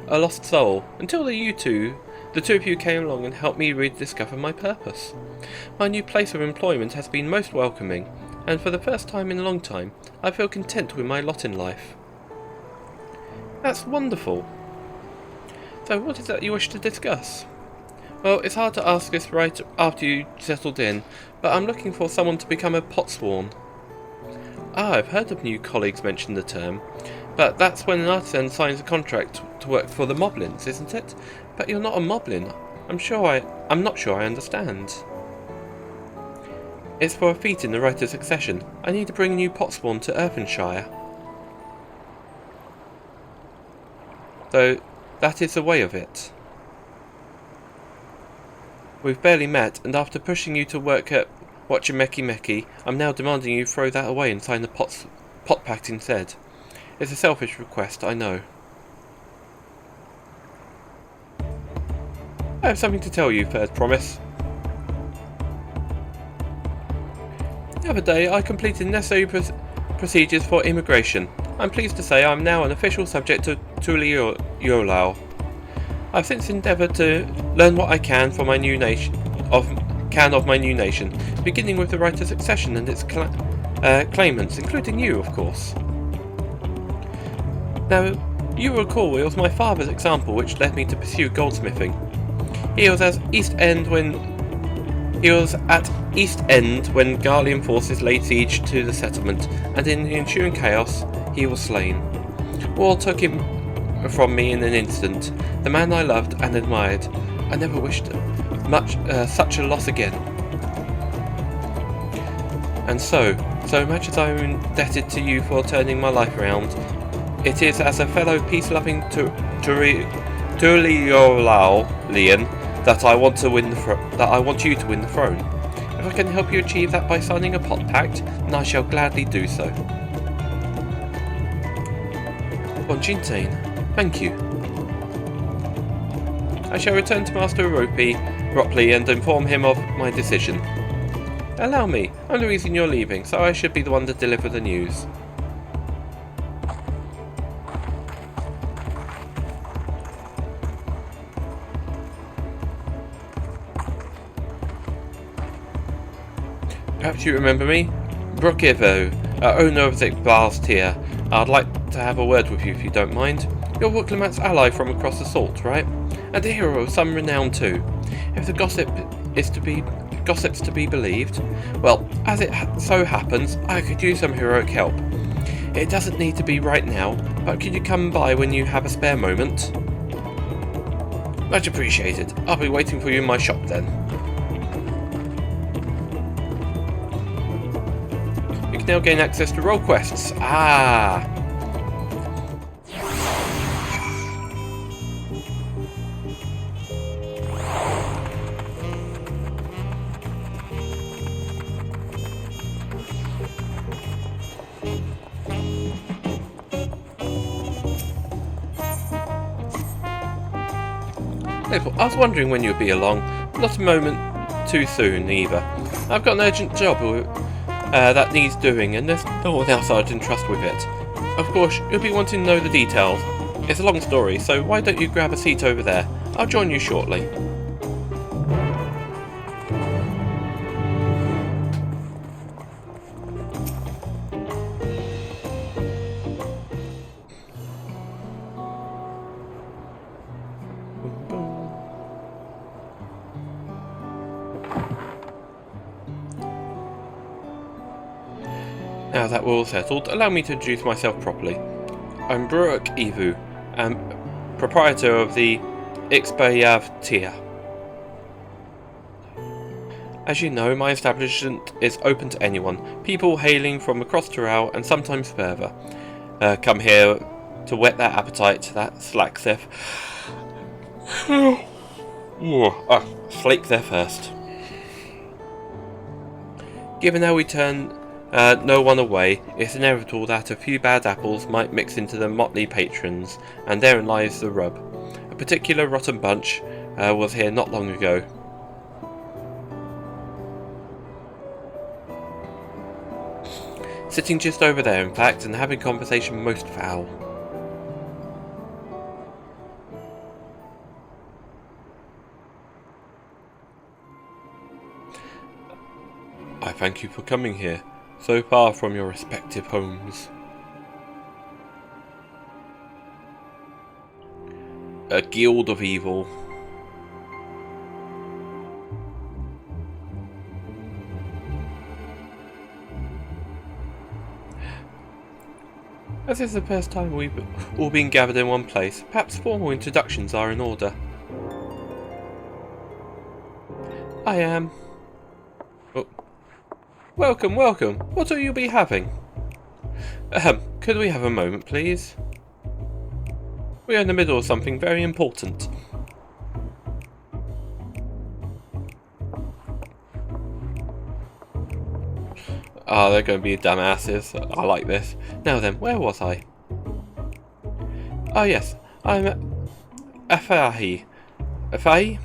A lost soul, until the two of you came along and helped me rediscover my purpose. My new place of employment has been most welcoming, and for the first time in a long time, I feel content with my lot in life. That's wonderful. So what is that you wish to discuss? Well, it's hard to ask this right after you settled in, but I'm looking for someone to become a Potsworn. Ah, I've heard of new colleagues mention the term, but that's when an artisan signs a contract to work for the Moblins, isn't it? But you're not a Moblin. I'm not sure I understand. It's for a feat in the Rite of Succession. I need to bring a new potspawn to Earthenshire. So, that is the way of it. We've barely met, and after pushing you to work at Watchameki, I'm now demanding you throw that away and sign the pot pact instead. It's a selfish request, I know. I have something to tell you, Third Promise. The other day, I completed necessary procedures for immigration. I'm pleased to say I'm now an official subject of Tuliyolau. I've since endeavoured to learn what I can for my new nation, of my new nation, beginning with the Rite of Succession and its claimants, including you, of course. Now, you will recall it was my father's example which led me to pursue goldsmithing. He was at East End when Garlean forces laid siege to the settlement, and in the ensuing chaos, he was slain. War took him from me in an instant, the man I loved and admired. I never wished such a loss again. And so much as I am indebted to you for turning my life around, it is as a fellow peace-loving Tuliolaulian that I want you to win the throne. If I can help you achieve that by signing a pot pact, then I shall gladly do so. Bonjintain, thank you. I shall return to Master Ropley and inform him of my decision. Allow me, I'm the reason you're leaving, so I should be the one to deliver the news. Perhaps you remember me? Brookivo, owner of Zikbar's Tier. I'd like to have a word with you if you don't mind. You're Wooklimat's ally from across the salt, right? And a hero of some renown too. If the gossip's to be believed, well, as it so happens, I could use some heroic help. It doesn't need to be right now, but could you come by when you have a spare moment? Much appreciated. I'll be waiting for you in my shop then. You can now gain access to role quests. Ah! I was wondering when you'd be along. Not a moment too soon, either. I've got an urgent job that needs doing, and there's no one else I'd entrust with it. Of course, you'll be wanting to know the details. It's a long story, so why don't you grab a seat over there? I'll join you shortly. Now that we're all settled, allow me to introduce myself properly. I'm Brooke Evu, proprietor of the XIV Tier. As you know, my establishment is open to anyone, people hailing from across Tyrell and sometimes further. Come here to whet their appetite to that slackthef. Slake there first. Given how we turn no one away, it's inevitable that a few bad apples might mix into the motley patrons, and therein lies the rub. A particular rotten bunch was here not long ago. Sitting just over there, in fact, and having conversation most foul. I thank you for coming here, so far from your respective homes. A guild of evil. As this is the first time we've all been gathered in one place, perhaps formal introductions are in order. I am... Oh. welcome, welcome. What will you be having? Could we have a moment, please? We are in the middle of something very important. Ah, they're going to be dumbasses. I like this. Now then, where was I? Ah, yes. I'm afar. Afar?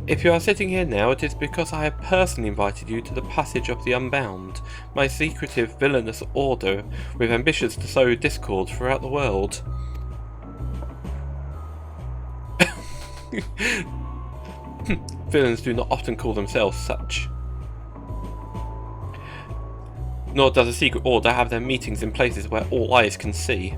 If you are sitting here now, it is because I have personally invited you to the Passage of the Unbound, my secretive, villainous order with ambitions to sow discord throughout the world. Villains do not often call themselves such. Nor does a secret order have their meetings in places where all eyes can see.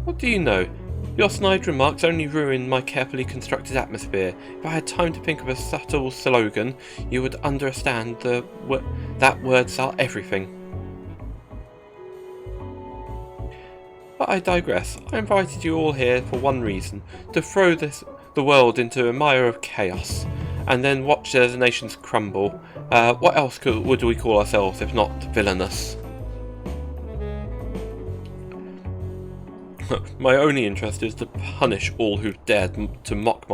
What do you know? Your snide remarks only ruin my carefully constructed atmosphere. If I had time to think of a subtle slogan, you would understand that words are everything. But I digress. I invited you all here for one reason, to throw the world into a mire of chaos, and then watch as the nations crumble. What else would we call ourselves if not villainous? My only interest is to punish all who dared to mock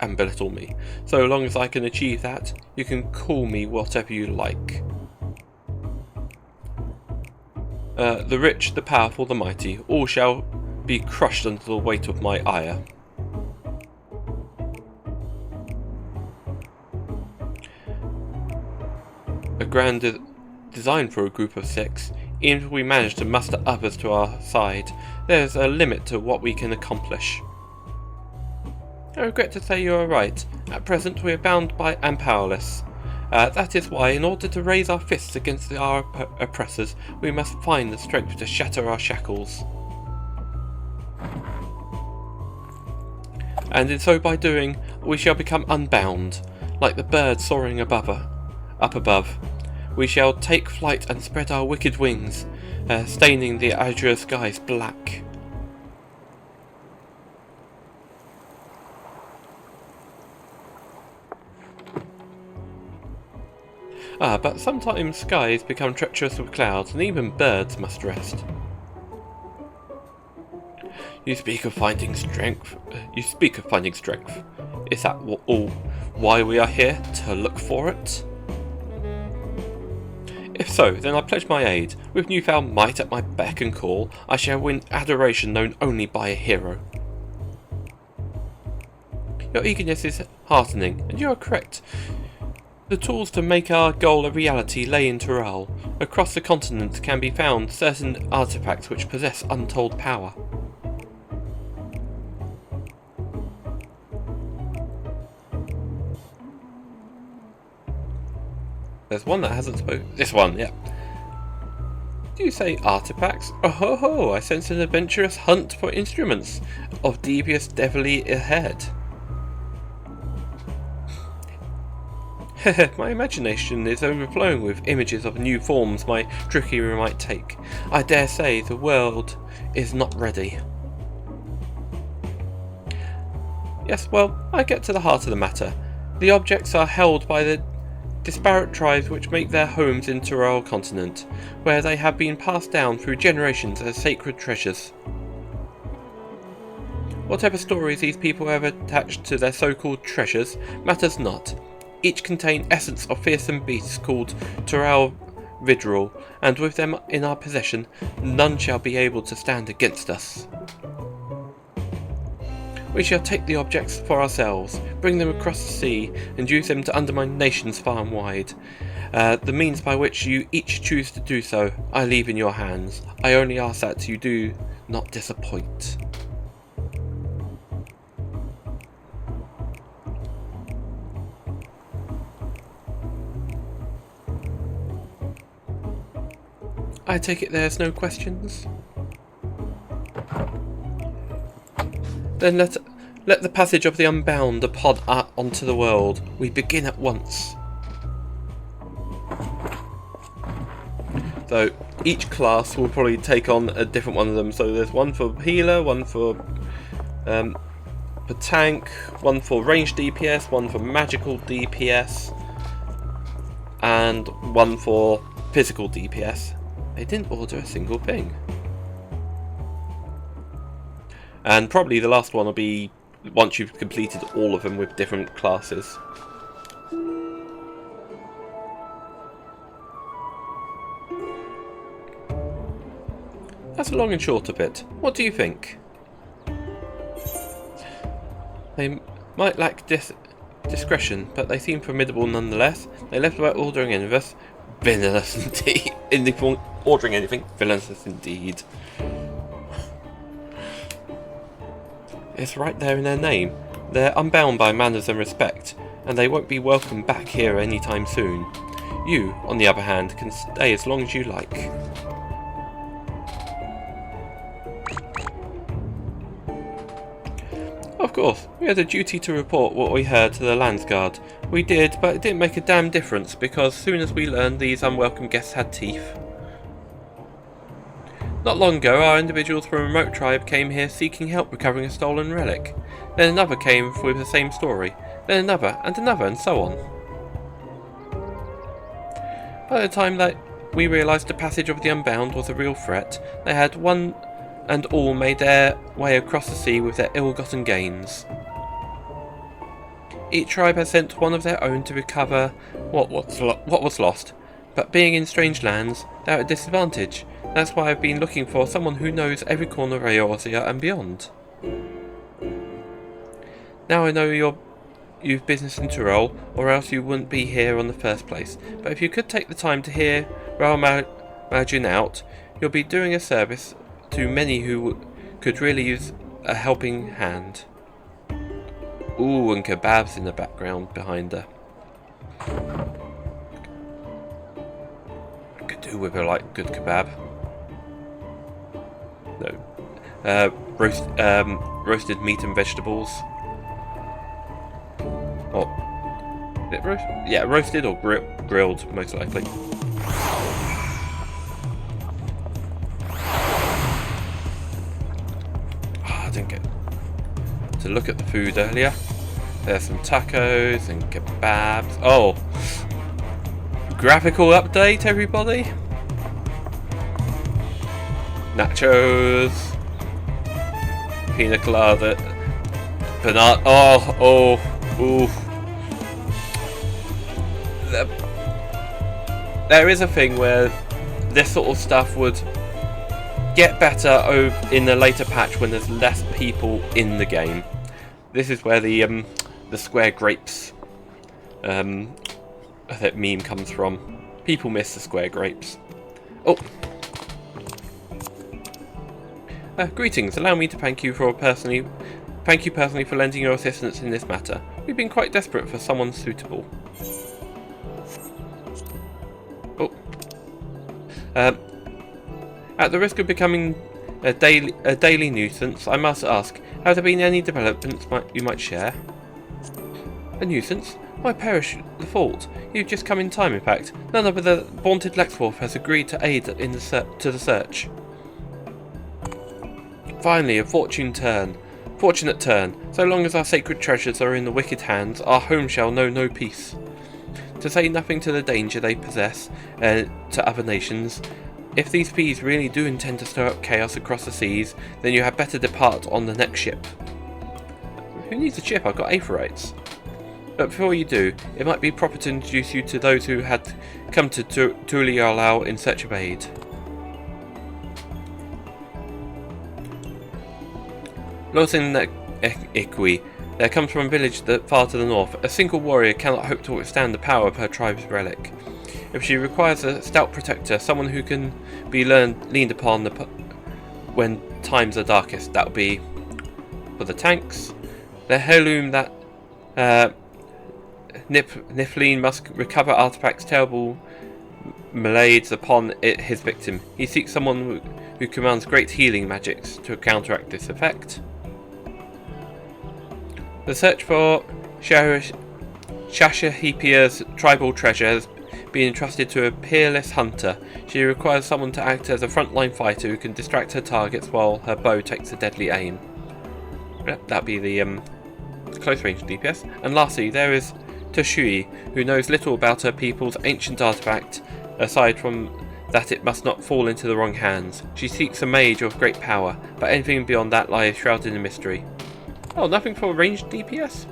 and belittle me. So long as I can achieve that, you can call me whatever you like. The rich, the powerful, the mighty, all shall be crushed under the weight of my ire. A grand design for a group of 6. Even if we manage to muster others to our side, there's a limit to what we can accomplish. I regret to say you are right. At present we are bound by and powerless. That is why, in order to raise our fists against our oppressors, we must find the strength to shatter our shackles. And in so by doing, we shall become unbound, like the bird soaring up above. We shall take flight and spread our wicked wings, staining the azure skies black. But sometimes skies become treacherous with clouds, and even birds must rest. You speak of finding strength. Is that all why we are here, to look for it? If so, then I pledge my aid. With newfound might at my beck and call, I shall win adoration known only by a hero. Your eagerness is heartening, and you are correct. The tools to make our goal a reality lay in Tural. Across the continent can be found certain artifacts which possess untold power. There's one that hasn't spoken. This one, yeah. Do you say artifacts? Oh ho ho, I sense an adventurous hunt for instruments of devious devilly ahead. My imagination is overflowing with images of new forms my trickery might take. I dare say the world is not ready. Yes, well, I get to the heart of the matter. The objects are held by the disparate tribes which make their homes in Tural continent, where they have been passed down through generations as sacred treasures. Whatever stories these people have attached to their so-called treasures matters not. Each contain essence of fearsome beasts called Tural Vidral, and with them in our possession, none shall be able to stand against us. We shall take the objects for ourselves, bring them across the sea, and use them to undermine nations far and wide. The means by which you each choose to do so, I leave in your hands. I only ask that you do not disappoint. I take it there's no questions? Then let the passage of the unbound upon onto the world. We begin at once. So each class will probably take on a different one of them. So there's one for healer, one for per tank, 1 for ranged DPS, 1 for magical DPS, and 1 for physical DPS. They didn't order a single thing. And probably the last one will be once you've completed all of them with different classes. That's the long and short of it. What do you think? They might lack discretion, but they seem formidable nonetheless. They left without ordering any of us. Villainous indeed. Ordering anything. Villainous indeed. It's right there in their name. They're unbound by manners and respect, and they won't be welcome back here anytime soon. You, on the other hand, can stay as long as you like. Of course, we had a duty to report what we heard to the Landsguard. We did, but it didn't make a damn difference, because soon as we learned these unwelcome guests had teeth. Not long ago, our individuals from a remote tribe came here seeking help recovering a stolen relic. Then another came with the same story. Then another, and so on. By the time that we realised the passage of the Unbound was a real threat, they had one and all made their way across the sea with their ill-gotten gains. Each tribe has sent one of their own to recover what was lost, but being in strange lands, they're at a disadvantage. That's why I've been looking for someone who knows every corner of Eorzea and beyond. Now I know you've business in Tyrol, or else you wouldn't be here in the first place. But if you could take the time to hear Ralmagin out, you'll be doing a service to many who could really use a helping hand. Ooh, and kebabs in the background behind her. I could do with a good kebab. No. Roasted meat and vegetables. Oh. Is it roast? Yeah, roasted or grilled, most likely. I didn't get to look at the food earlier. There's some tacos and kebabs. Oh! Graphical update, everybody! Nachos, pina colada, banana. Ooh. There is a thing where this sort of stuff would get better in the later patch when there's less people in the game. This is where the square grapes that meme comes from. People miss the square grapes. Oh. Greetings. Allow me to thank you personally for lending your assistance in this matter. We've been quite desperate for someone suitable. Oh. At the risk of becoming a daily nuisance, I must ask: have there been any developments you might share? A nuisance? Why perish the fault? You've just come in time. In fact, none other than the vaunted Lexworth has agreed to aid in the search. Finally, a fortunate turn. So long as our sacred treasures are in the wicked hands, our home shall know no peace. To say nothing to the danger they possess to other nations, if these thieves really do intend to stir up chaos across the seas, then you had better depart on the next ship. Who needs a ship? I've got aphorites. But before you do, it might be proper to introduce you to those who had come to Tuliyola in search of aid. Losin Ikwi. There comes from a village far to the north. A single warrior cannot hope to withstand the power of her tribe's relic. If she requires a stout protector, someone who can be leaned upon when times are darkest, that will be for the tanks. The heirloom that Niflin must recover artifacts terrible malades upon his victim. He seeks someone who commands great healing magics to counteract this effect. The search for Shashahipia's tribal treasure has been entrusted to a peerless hunter. She requires someone to act as a frontline fighter who can distract her targets while her bow takes a deadly aim. That'd be the close range DPS. And lastly, there is Toshui, who knows little about her people's ancient artifact, aside from that it must not fall into the wrong hands. She seeks a mage of great power, but anything beyond that lies shrouded in mystery. Oh, nothing for ranged DPS?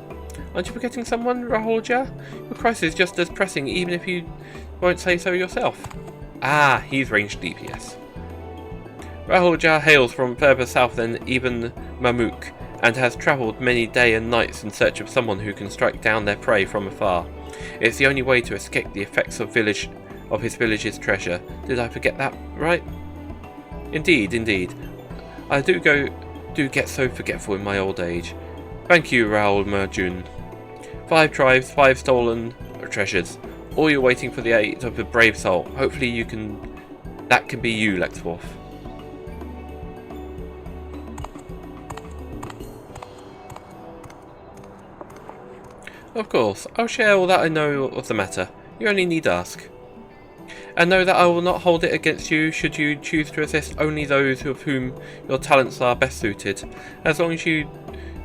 Aren't you forgetting someone, Rahulja? Your crisis is just as pressing, even if you won't say so yourself. Ah, he's ranged DPS. Rahulja hails from further south than Ibn Mamuk, and has travelled many days and nights in search of someone who can strike down their prey from afar. It's the only way to escape the effects of his village's treasure. Did I forget that right? Indeed. I do get so forgetful in my old age. Thank you, Raoul Merjun. 5 tribes, 5 stolen treasures. All you're waiting for the aid of a brave soul. Hopefully that can be you, Lexworth. Of course, I'll share all that I know of the matter. You only need ask. And know that I will not hold it against you should you choose to assist only those of whom your talents are best suited. As long as you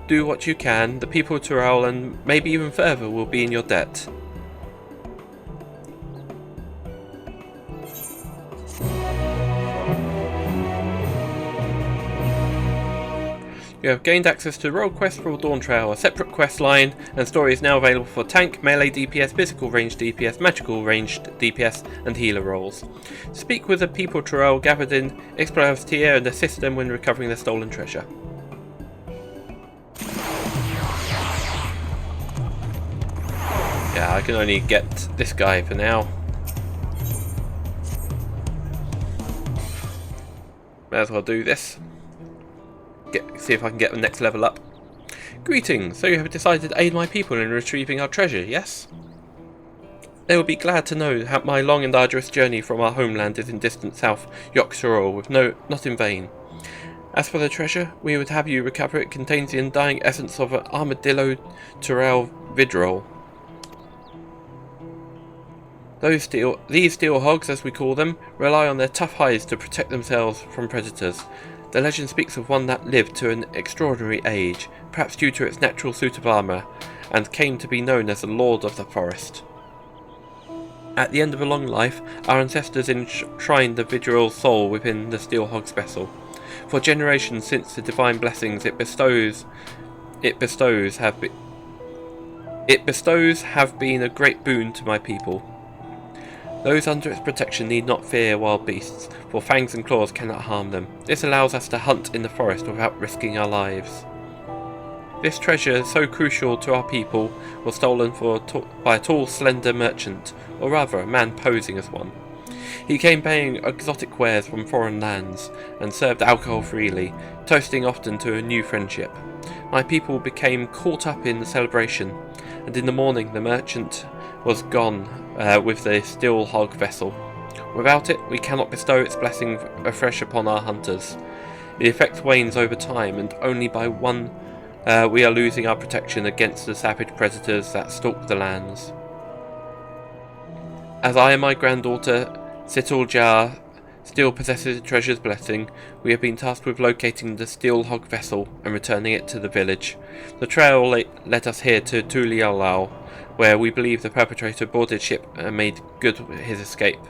do what you can, the people of Tyrell and maybe even further will be in your debt. You have gained access to Roll Quest for Dawntrail, a separate quest line, and story is now available for tank, melee DPS, physical range DPS, magical ranged DPS, and healer roles. Speak with the people of Tyrell gathered in Explorastier and assist them when recovering their stolen treasure. Yeah, I can only get this guy for now. May as well do this. See if I can get the next level up. Greetings, so you have decided to aid my people in retrieving our treasure, yes? They will be glad to know how my long and arduous journey from our homeland is in distant South Yorkshire with not in vain. As for the treasure, we would have you recover it. Contains the undying essence of an armadillo Tyrell vidrol. These steel hogs, as we call them, rely on their tough hides to protect themselves from predators. The legend speaks of one that lived to an extraordinary age, perhaps due to its natural suit of armour, and came to be known as the Lord of the Forest. At the end of a long life, our ancestors enshrined the vidrol's soul within the steel hog's vessel. For generations since, the divine blessings it bestows have been a great boon to my people. Those under its protection need not fear wild beasts, for fangs and claws cannot harm them. This allows us to hunt in the forest without risking our lives. This treasure, so crucial to our people, was stolen by a tall, slender merchant, or rather a man posing as one. He came bearing exotic wares from foreign lands, and served alcohol freely, toasting often to a new friendship. My people became caught up in the celebration, and in the morning the merchant was gone with the steel hog vessel. Without it, we cannot bestow its blessing afresh upon our hunters. The effect wanes over time, and only by one we are losing our protection against the savage predators that stalk the lands. As I and my granddaughter, Situl Jar, still possesses the treasure's blessing, we have been tasked with locating the steel hog vessel and returning it to the village. The trail led us here to Tulialau, where we believe the perpetrator boarded ship and made good his escape.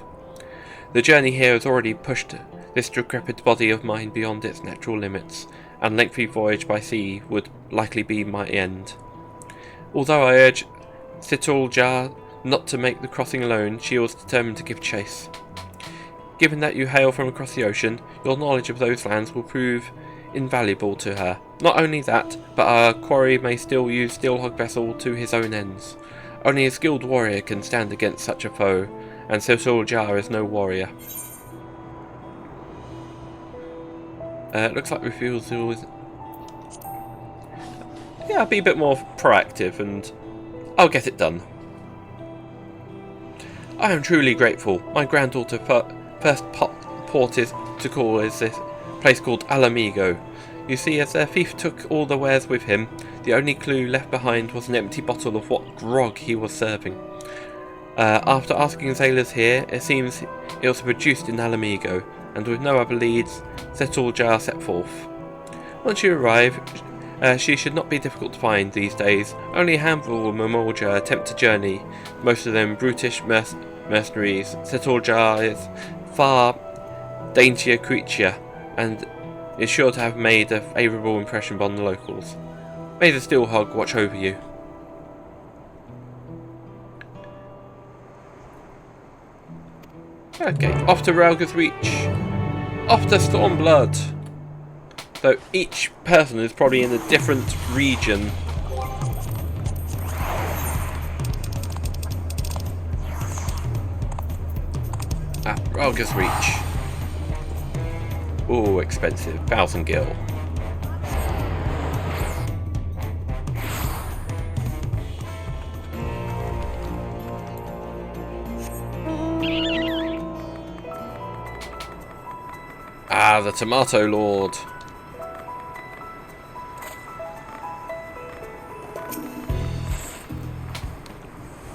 The journey here has already pushed this decrepit body of mine beyond its natural limits, and lengthy voyage by sea would likely be my end. Although I urge Situl Jar not to make the crossing alone, she was determined to give chase. Given that you hail from across the ocean, your knowledge of those lands will prove invaluable to her. Not only that, but our quarry may still use Steelhog vessel to his own ends. Only a skilled warrior can stand against such a foe, and Situl Jar is no warrior. It looks like refusal is... Yeah, I'll be a bit more proactive and I'll get it done. I am truly grateful. My granddaughter first port is to call is this place called Alamigo. You see, as their thief took all the wares with him, the only clue left behind was an empty bottle of what grog he was serving. After asking sailors here, it seems it was produced in Alamigo, and with no other leads, Situl Jar set forth. Once you arrive, She should not be difficult to find these days. Only a handful of Mamorja attempt to journey, most of them brutish mercenaries. Setolja is far daintier creature, and is sure to have made a favourable impression upon the locals. May the Steel Hog watch over you. Okay, off to Ralga's Reach. Off to Stormblood. So each person is probably in a different region. At Ralga's Reach. Ooh, expensive. 1,000 gil. Ah, the Tomato Lord.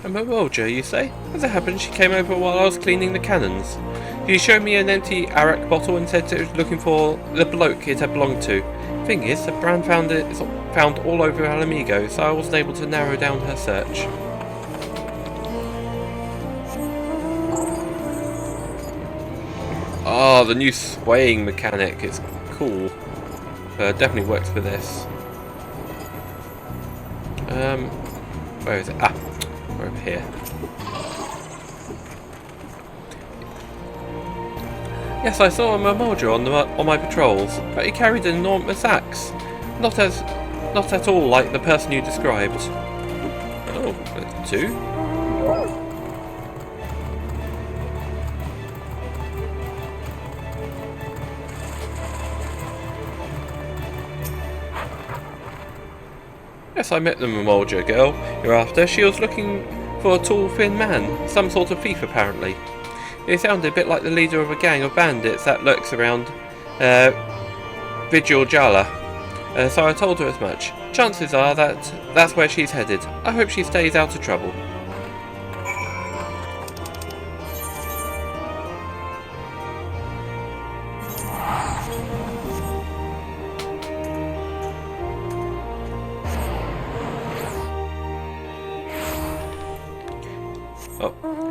A Mamorja, you say? As it happened, she came over while I was cleaning the cannons. She showed me an empty arak bottle and said it was looking for the bloke it had belonged to. Thing is, the brand found all over Alamigo, so I wasn't able to narrow down her search. Ah, the new swaying mechanic is cool. Definitely works for this. Where is it? Ah, we're over here. Yes, I saw a Mamorja on my patrols, but he carried an enormous axe. Not at all like the person you described. Oh, there's two. Yes, I met the Mamorja girl you're after. She was looking for a tall, thin man, some sort of thief apparently. He sounded a bit like the leader of a gang of bandits that lurks around Vigil Jala. So I told her as much. Chances are that that's where she's headed. I hope she stays out of trouble.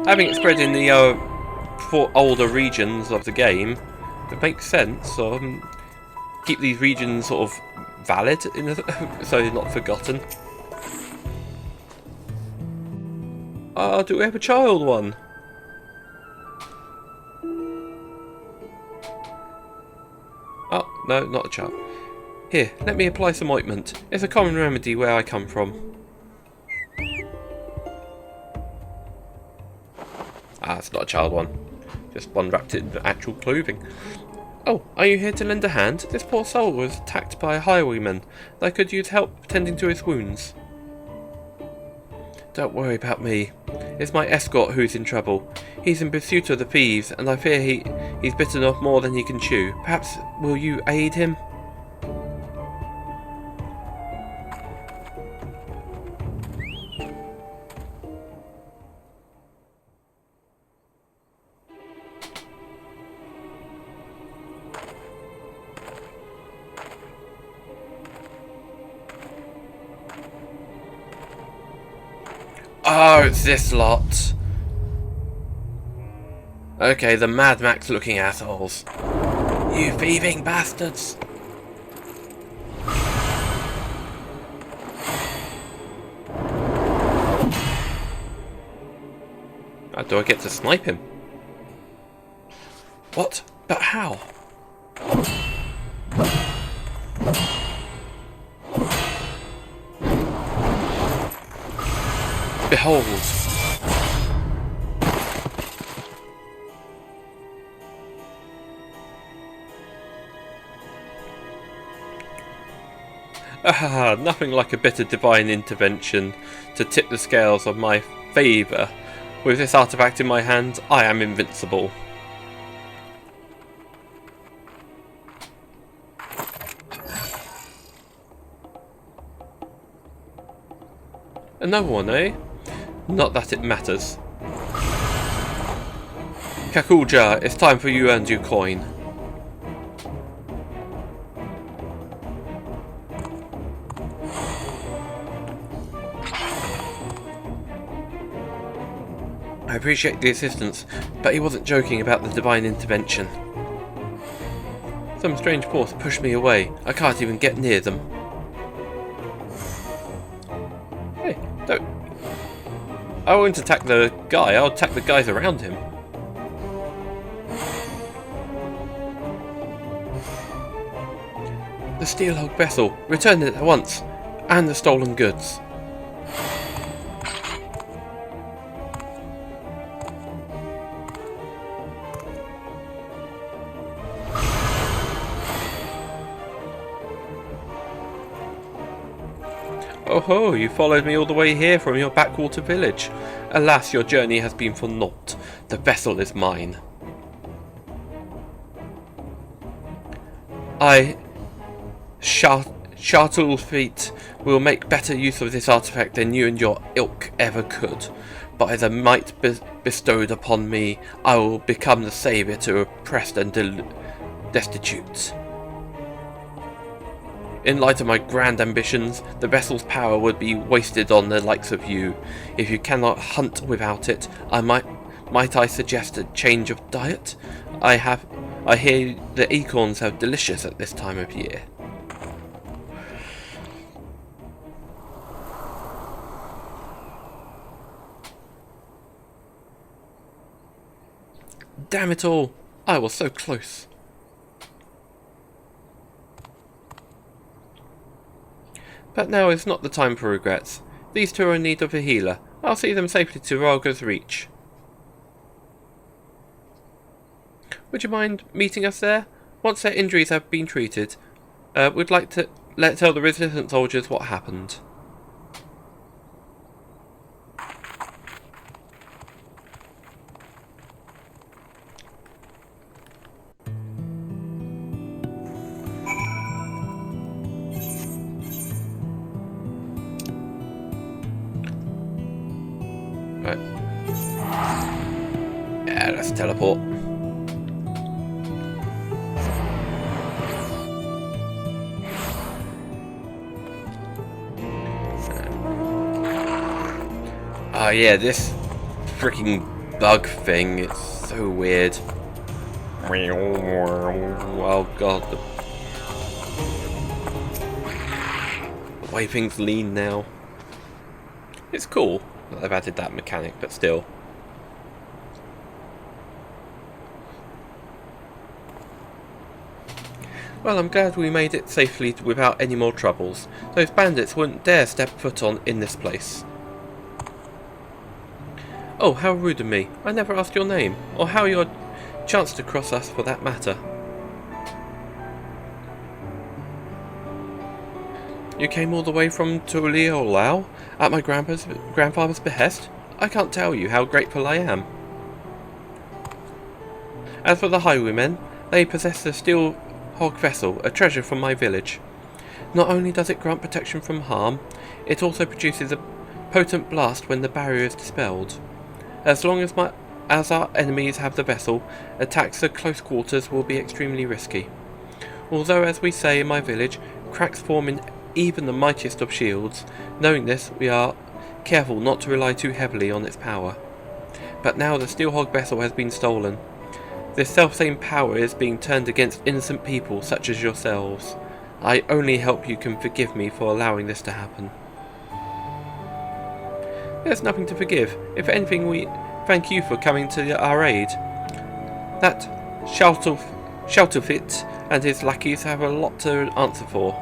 Having it spread in the for older regions of the game, it makes sense. Keep these regions sort of valid, so they're not forgotten. Do we have a child one? Oh, no, not a child. Here, let me apply some ointment. It's a common remedy where I come from. Ah, it's not a child one. Just one wrapped in actual clothing. Oh, are you here to lend a hand? This poor soul was attacked by a highwayman. I could use help tending to his wounds. Don't worry about me. It's my escort who's in trouble. He's in pursuit of the thieves, and I fear he's bitten off more than he can chew. Perhaps will you aid him? Oh, it's this lot. Okay, the Mad Max looking assholes. You thieving bastards. Do I get to snipe him? What? But how? Behold. Ah, nothing like a bit of divine intervention to tip the scales of my favour. With this artifact in my hand, I am invincible. Another one, eh? Not that it matters. Kakulja, it's time for you earned your coin. I appreciate the assistance, but he wasn't joking about the divine intervention. Some strange force pushed me away. I can't even get near them. Hey, don't... I won't attack the guy, I'll attack the guys around him. The Steelhog vessel, return it at once, and the stolen goods. Oh ho, you followed me all the way here from your backwater village. Alas, your journey has been for naught. The vessel is mine. I, Shartlefeet, will make better use of this artifact than you and your ilk ever could. By the might bestowed upon me, I will become the saviour to oppressed and destitute. In light of my grand ambitions, the vessel's power would be wasted on the likes of you. If you cannot hunt without it, might I suggest a change of diet? I hear the acorns are delicious at this time of year. Damn it all! I was so close. But now is not the time for regrets. These two are in need of a healer. I'll see them safely to Ralga's reach. Would you mind meeting us there? Once their injuries have been treated, we'd like to tell the resistant soldiers what happened. Right. Yeah, let's teleport. Oh yeah, this freaking bug thing, it's so weird. Oh god, the way things lean now. It's cool that they've added that mechanic, but still. Well, I'm glad we made it safely without any more troubles. Those bandits wouldn't dare step foot in this place. Oh, how rude of me. I never asked your name, or how you chanced to cross us for that matter. You came all the way from Tuliolao at my grandfather's behest? I can't tell you how grateful I am. As for the highwaymen, they possess the steel hog vessel, a treasure from my village. Not only does it grant protection from harm, it also produces a potent blast when the barrier is dispelled. As long as our enemies have the vessel, attacks at close quarters will be extremely risky. Although, as we say in my village, cracks form in even the mightiest of shields, knowing this, we are careful not to rely too heavily on its power. But now the Steelhog vessel has been stolen. This self-same power is being turned against innocent people such as yourselves. I only hope you can forgive me for allowing this to happen. There's nothing to forgive. If anything, we thank you for coming to our aid. That Shelterfit and his lackeys have a lot to answer for.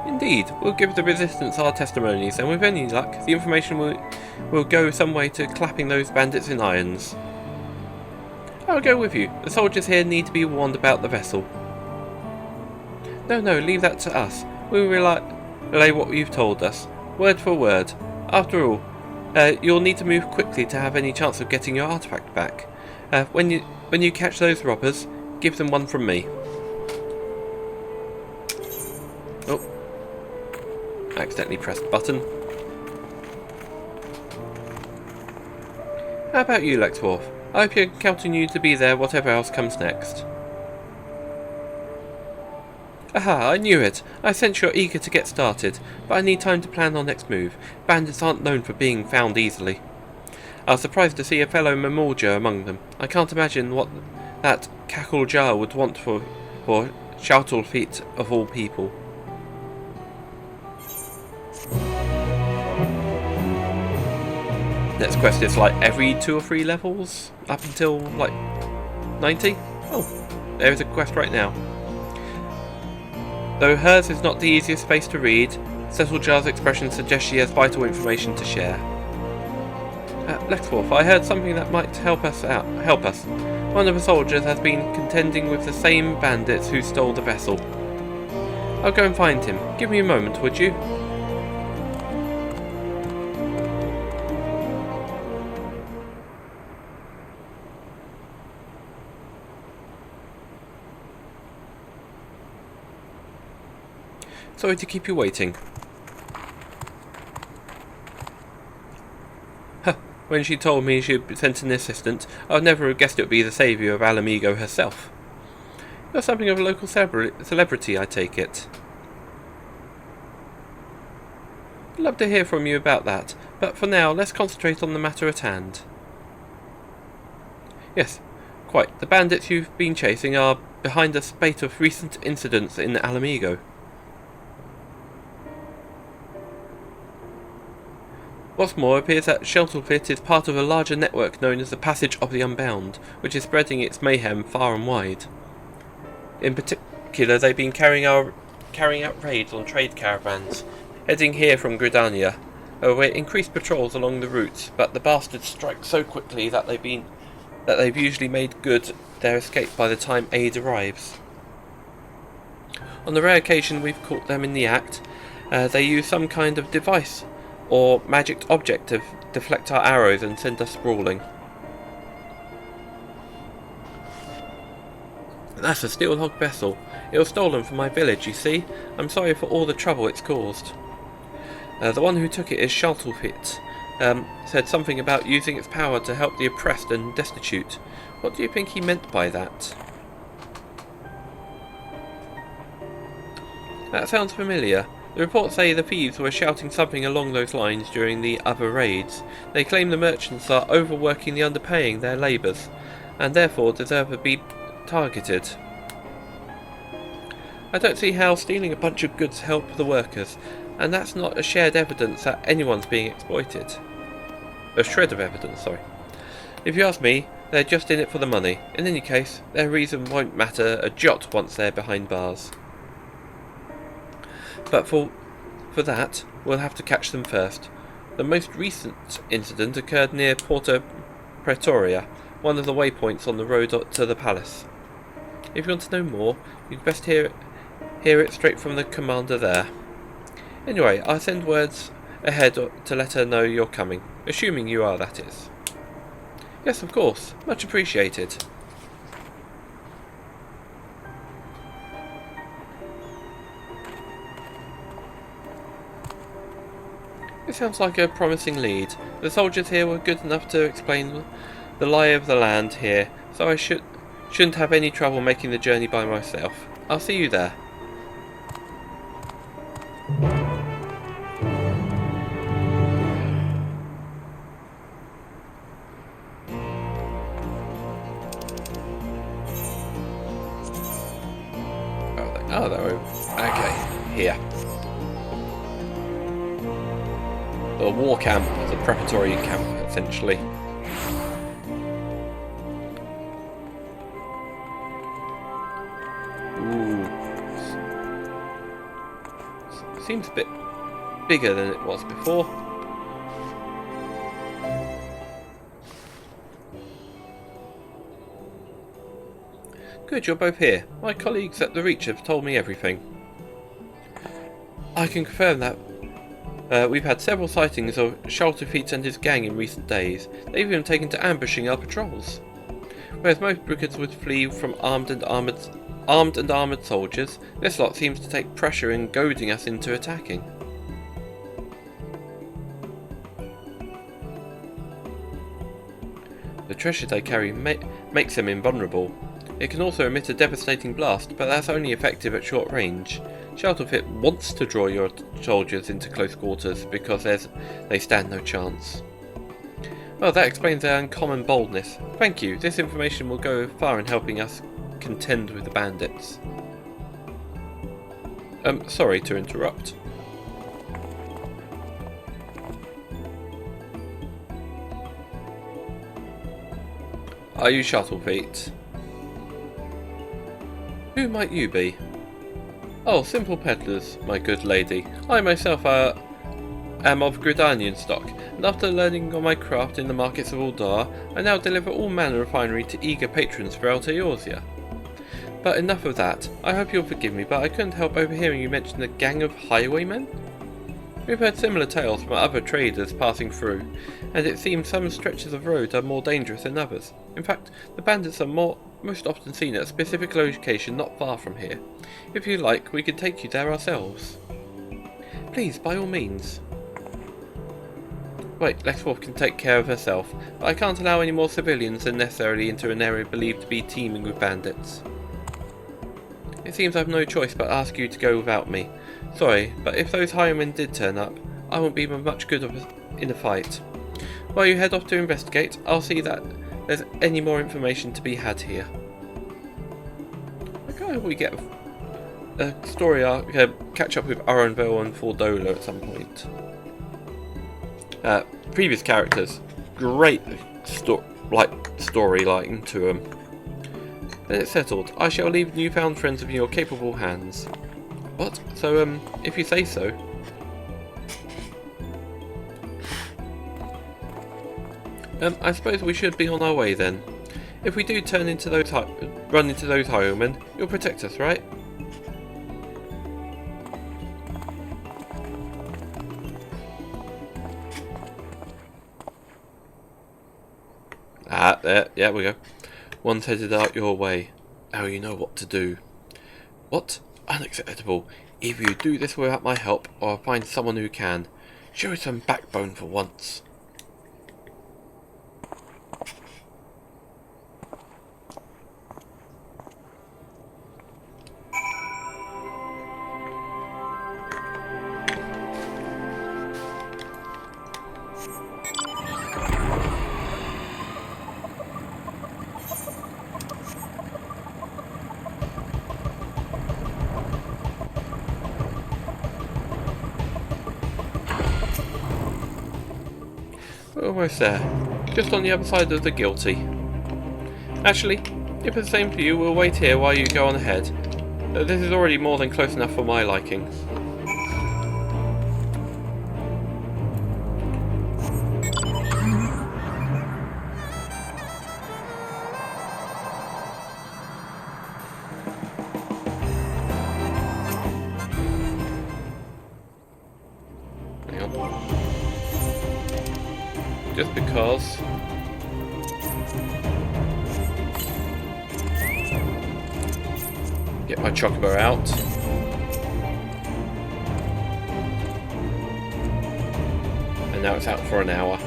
Indeed, we'll give the resistance our testimonies, and with any luck, the information will go some way to clapping those bandits in irons. I'll go with you. The soldiers here need to be warned about the vessel. No, leave that to us. We'll relay what you've told us, word for word. After all, you'll need to move quickly to have any chance of getting your artifact back. When you catch those robbers, give them one from me. Oh. Accidentally pressed the button. How about you, Lexworth? I hope you're counting you to be there whatever else comes next. Aha, I knew it. I sense you're eager to get started, but I need time to plan our next move. Bandits aren't known for being found easily. I was surprised to see a fellow Mamorja among them. I can't imagine what that Cackle Jar would want for Shoutlefeet of all people. Next quest is like every 2 or 3 levels, up until like 90. Oh, there is a quest right now. Though hers is not the easiest space to read, Cecil Jar's expression suggests she has vital information to share. Lexforth, I heard something that might help us out. One of the soldiers has been contending with the same bandits who stole the vessel. I'll go and find him. Give me a moment, would you? Sorry to keep you waiting. Huh, when she told me she'd sent an assistant, I would never have guessed it would be the saviour of Alamigo herself. You're something of a local celebrity, I take it. I'd love to hear from you about that, but for now, let's concentrate on the matter at hand. Yes, quite. The bandits you've been chasing are behind a spate of recent incidents in Alamigo. What's more, it appears that Shoutlefeet is part of a larger network known as the Passage of the Unbound, which is spreading its mayhem far and wide. In particular, they've been carrying out raids on trade caravans, heading here from Gridania. With increased patrols along the routes, but the bastards strike so quickly that they've usually made good their escape by the time aid arrives. On the rare occasion we've caught them in the act, they use some kind of device or magic object to deflect our arrows and send us sprawling. That's a Steelhog vessel. It was stolen from my village, you see. I'm sorry for all the trouble it's caused. The one who took it is Shoutlefeet. Said something about using its power to help the oppressed and destitute. What do you think he meant by that? That sounds familiar. The reports say the thieves were shouting something along those lines during the other raids. They claim the merchants are overworking the underpaying their labours, and therefore deserve to be targeted. I don't see how stealing a bunch of goods help the workers, and that's not a shared evidence that anyone's being exploited. A shred of evidence, sorry. If you ask me, they're just in it for the money. In any case, their reason won't matter a jot once they're behind bars. But for that, we'll have to catch them first. The most recent incident occurred near Porta Pretoria, one of the waypoints on the road to the palace. If you want to know more, you'd best hear it straight from the commander there. Anyway, I'll send words ahead to let her know you're coming, assuming you are, that is. Yes, of course. Much appreciated. It sounds like a promising lead. The soldiers here were good enough to explain the lie of the land here, so I shouldn't have any trouble making the journey by myself. I'll see you there. Oh, there we go. Okay, here. A war camp, the preparatory camp, essentially. Ooh. Seems a bit bigger than it was before. Good, you're both here. My colleagues at the Reach have told me everything. I can confirm that we've had several sightings of Shoutlefeet and his gang in recent days. They've even taken to ambushing our patrols. Whereas most brigades would flee from armed and armoured soldiers, this lot seems to take pressure in goading us into attacking. The treasure they carry makes them invulnerable. It can also emit a devastating blast, but that's only effective at short range. Shelterfit wants to draw your soldiers into close quarters because they stand no chance. Well, that explains their uncommon boldness. Thank you, this information will go far in helping us contend with the bandits. Sorry to interrupt. Are you Shuttlefeet? Who might you be? Oh, simple peddlers, my good lady. I myself am of Gridanian stock, and after learning on my craft in the markets of Uldar, I now deliver all manner of finery to eager patrons throughout Eorzea. But enough of that. I hope you'll forgive me, but I couldn't help overhearing you mention a gang of highwaymen? We've heard similar tales from other traders passing through, and it seems some stretches of road are more dangerous than others. In fact, the bandits are most often seen at a specific location not far from here. If you like, we could take you there ourselves. Please, by all means. Wait, Lexforth can take care of herself, but I can't allow any more civilians than necessarily into an area believed to be teeming with bandits. It seems I've no choice but ask you to go without me. Sorry, but if those highwaymen did turn up, I won't be much good in a fight. While you head off to investigate, I'll see that there's any more information to be had here. Okay, we get a story arc, catch up with Aranvel and Fordola at some point. Previous characters, great storyline to them. Then it's settled. I shall leave newfound friends in your capable hands. What? So, if you say so. I suppose we should be on our way then. If we do run into those highwaymen, you'll protect us, right? Ah, there we go. One's headed out your way. Now you know what to do. What? Unacceptable. Either you do this without my help, or I'll find someone who can. Show some backbone for once. We're almost there. Just on the other side of the guilty. Actually, if it's the same for you, we'll wait here while you go on ahead. This is already more than close enough for my liking. Hang on. Just because. Get my chocobo out. And now it's out for an hour.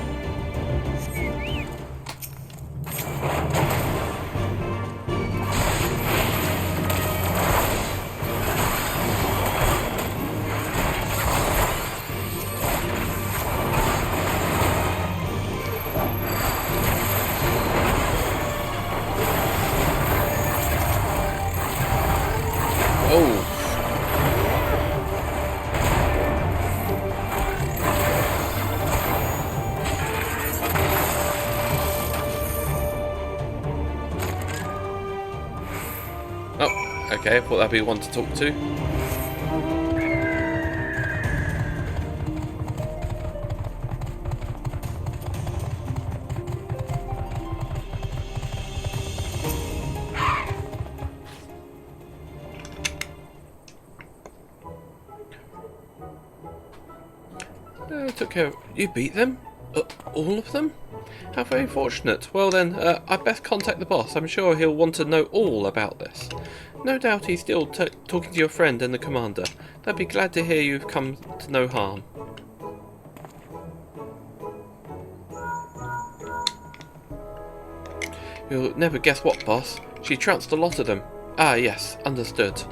Okay, I thought that'd be one to talk to. Took care of... You beat them? All of them? How very fortunate. Well then, I'd best contact the boss. I'm sure he'll want to know all about this. No doubt he's still talking to your friend and the commander. They'd be glad to hear you've come to no harm. You'll never guess what, boss. She trounced a lot of them. Ah, yes, understood.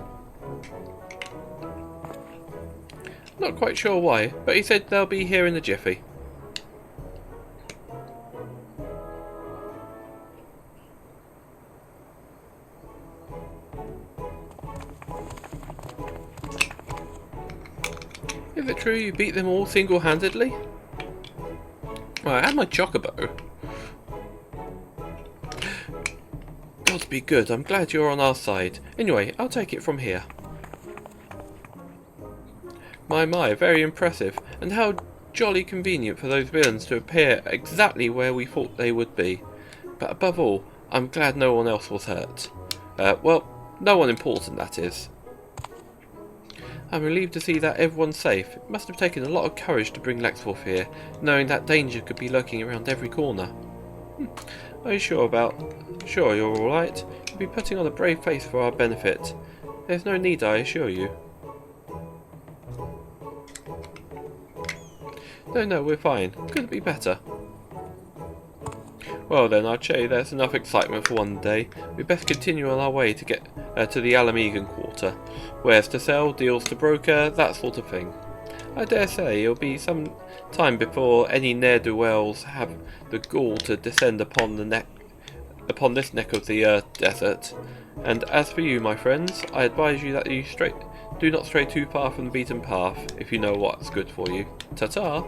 Not quite sure why, but he said they'll be here in a jiffy. Is it true you beat them all single-handedly? Well, I had my chocobo. Gods be good, I'm glad you're on our side. Anyway, I'll take it from here. My, very impressive. And how jolly convenient for those villains to appear exactly where we thought they would be. But above all, I'm glad no one else was hurt. Well, no one important, that is. I'm relieved to see that everyone's safe. It must have taken a lot of courage to bring Lexforth here, knowing that danger could be lurking around every corner. Are you sure you're alright? You'll be putting on a brave face for our benefit. There's no need, I assure you. No, we're fine. Couldn't be better. Well then, I'd say there's enough excitement for one day. We'd best continue on our way to get to the Alamegan quarter. Wares to sell, deals to broker, that sort of thing. I dare say it'll be some time before any ne'er-do-wells have the gall to descend upon this neck of the earth desert. And as for you, my friends, I advise you that you do not stray too far from the beaten path, if you know what's good for you. Ta-ta!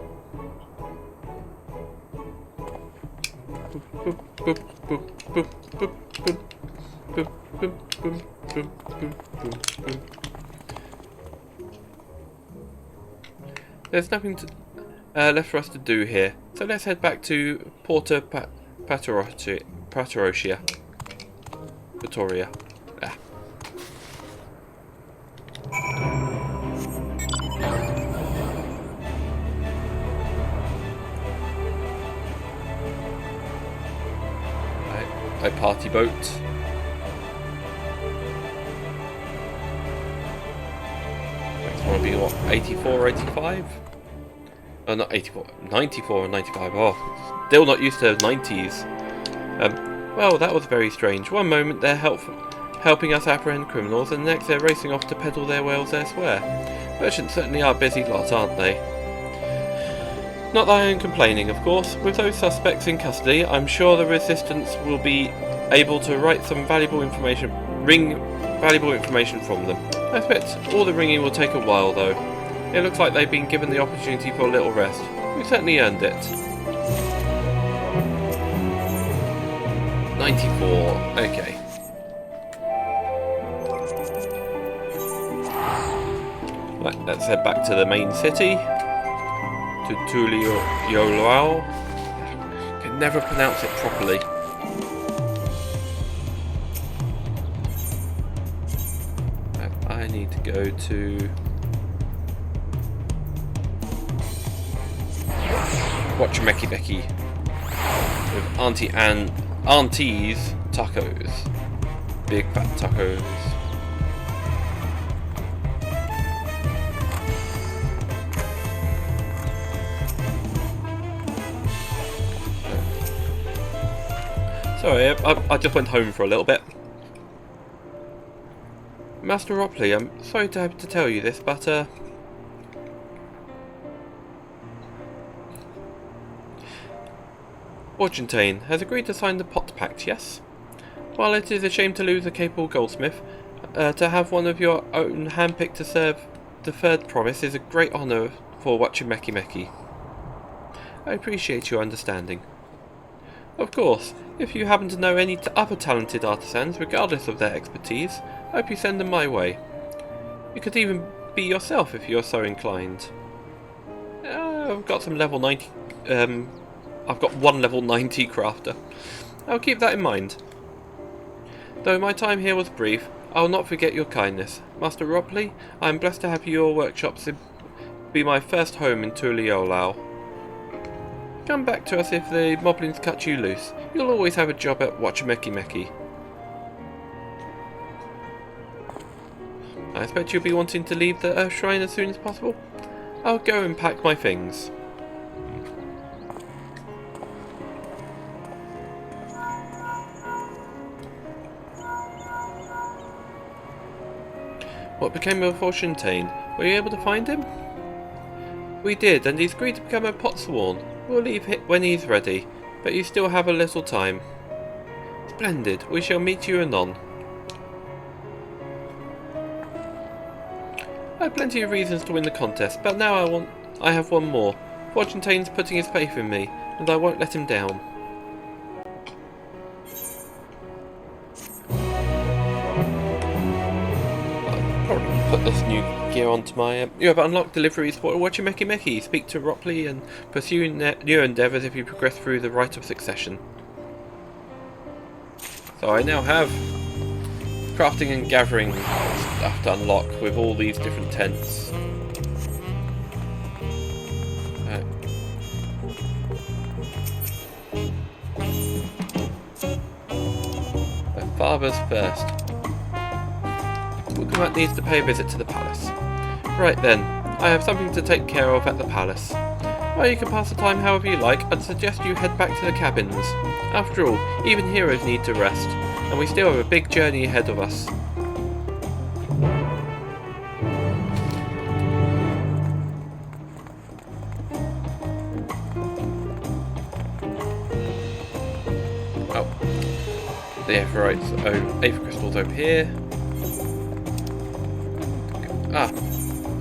There's nothing left for us to do here, so let's head back to Porta Pretoria. Ah. Right, party boat. Next one will be what, 84, 85? Oh, not 84, 94 and 95. Oh, still not used to 90s. Well, that was very strange. One moment they're helping us apprehend criminals, and the next they're racing off to peddle their wares elsewhere. Merchants certainly are a busy lot, aren't they? Not that I am complaining, of course. With those suspects in custody, I'm sure the Resistance will be able to wring valuable information from them. I expect all the ringing will take a while, though. It looks like they've been given the opportunity for a little rest. We've certainly earned it. 94. Okay. Right, let's head back to the main city. To Tuliyolau. Can never pronounce it properly. I need to go to Watchamekibecky with Auntie's tacos. Big fat tacos. Sorry, I just went home for a little bit. Master Ropley, I'm sorry to have to tell you this, but Argentine has agreed to sign the Pot Pact, yes? While it is a shame to lose a capable goldsmith, to have one of your own handpicked to serve the third promise is a great honour for Watchamekibecky. I appreciate your understanding. Of course, if you happen to know any other talented artisans, regardless of their expertise, I hope you send them my way. You could even be yourself if you're so inclined. I've got some level 90... I've got one level 90 crafter. I'll keep that in mind. Though my time here was brief, I will not forget your kindness. Master Ropley, I am blessed to have your workshops be my first home in Tuliyolau. Come back to us if the moblins cut you loose. You'll always have a job at Watchamekibecky. I expect you'll be wanting to leave the Earth Shrine as soon as possible. I'll go and pack my things. What became of Fortunatain? Were you able to find him? We did, and he's agreed to become a potsworn. We'll leave when he's ready, but you still have a little time. Splendid. We shall meet you anon. I had plenty of reasons to win the contest, but now I have one more. Fortunatain's putting his faith in me, and I won't let him down. I'll probably put this new gear onto my... you have unlocked deliveries for Wachimeki. Speak to Ropley and pursue new endeavours if you progress through the rite of succession. So I now have crafting and gathering stuff to unlock with all these different tents. My father's first. Wilkamat needs to pay a visit to the palace. Right then, I have something to take care of at the palace. Well, you can pass the time however you like, I'd suggest you head back to the cabins. After all, even heroes need to rest, and we still have a big journey ahead of us. Oh, the Aether crystals over here. Ah,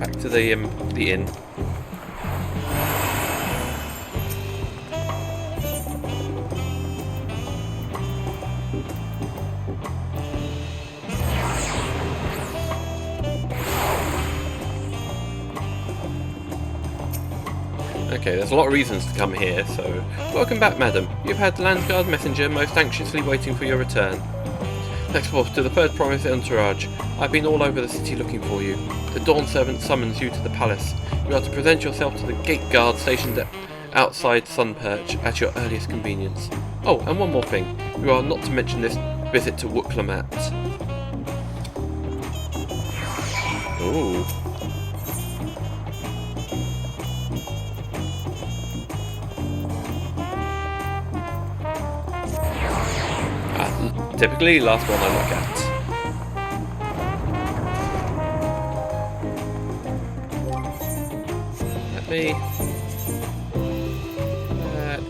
back to the inn. Okay, there's a lot of reasons to come here, so... Welcome back, madam. You've had the Landsguard messenger most anxiously waiting for your return. Next forth to the third promised entourage. I've been all over the city looking for you. The Dawn Servant summons you to the palace. You are to present yourself to the gate guard stationed outside Sunperch at your earliest convenience. Oh, and one more thing. You are not to mention this visit to Wilkamat. Ooh. Typically, last one I look at. Let me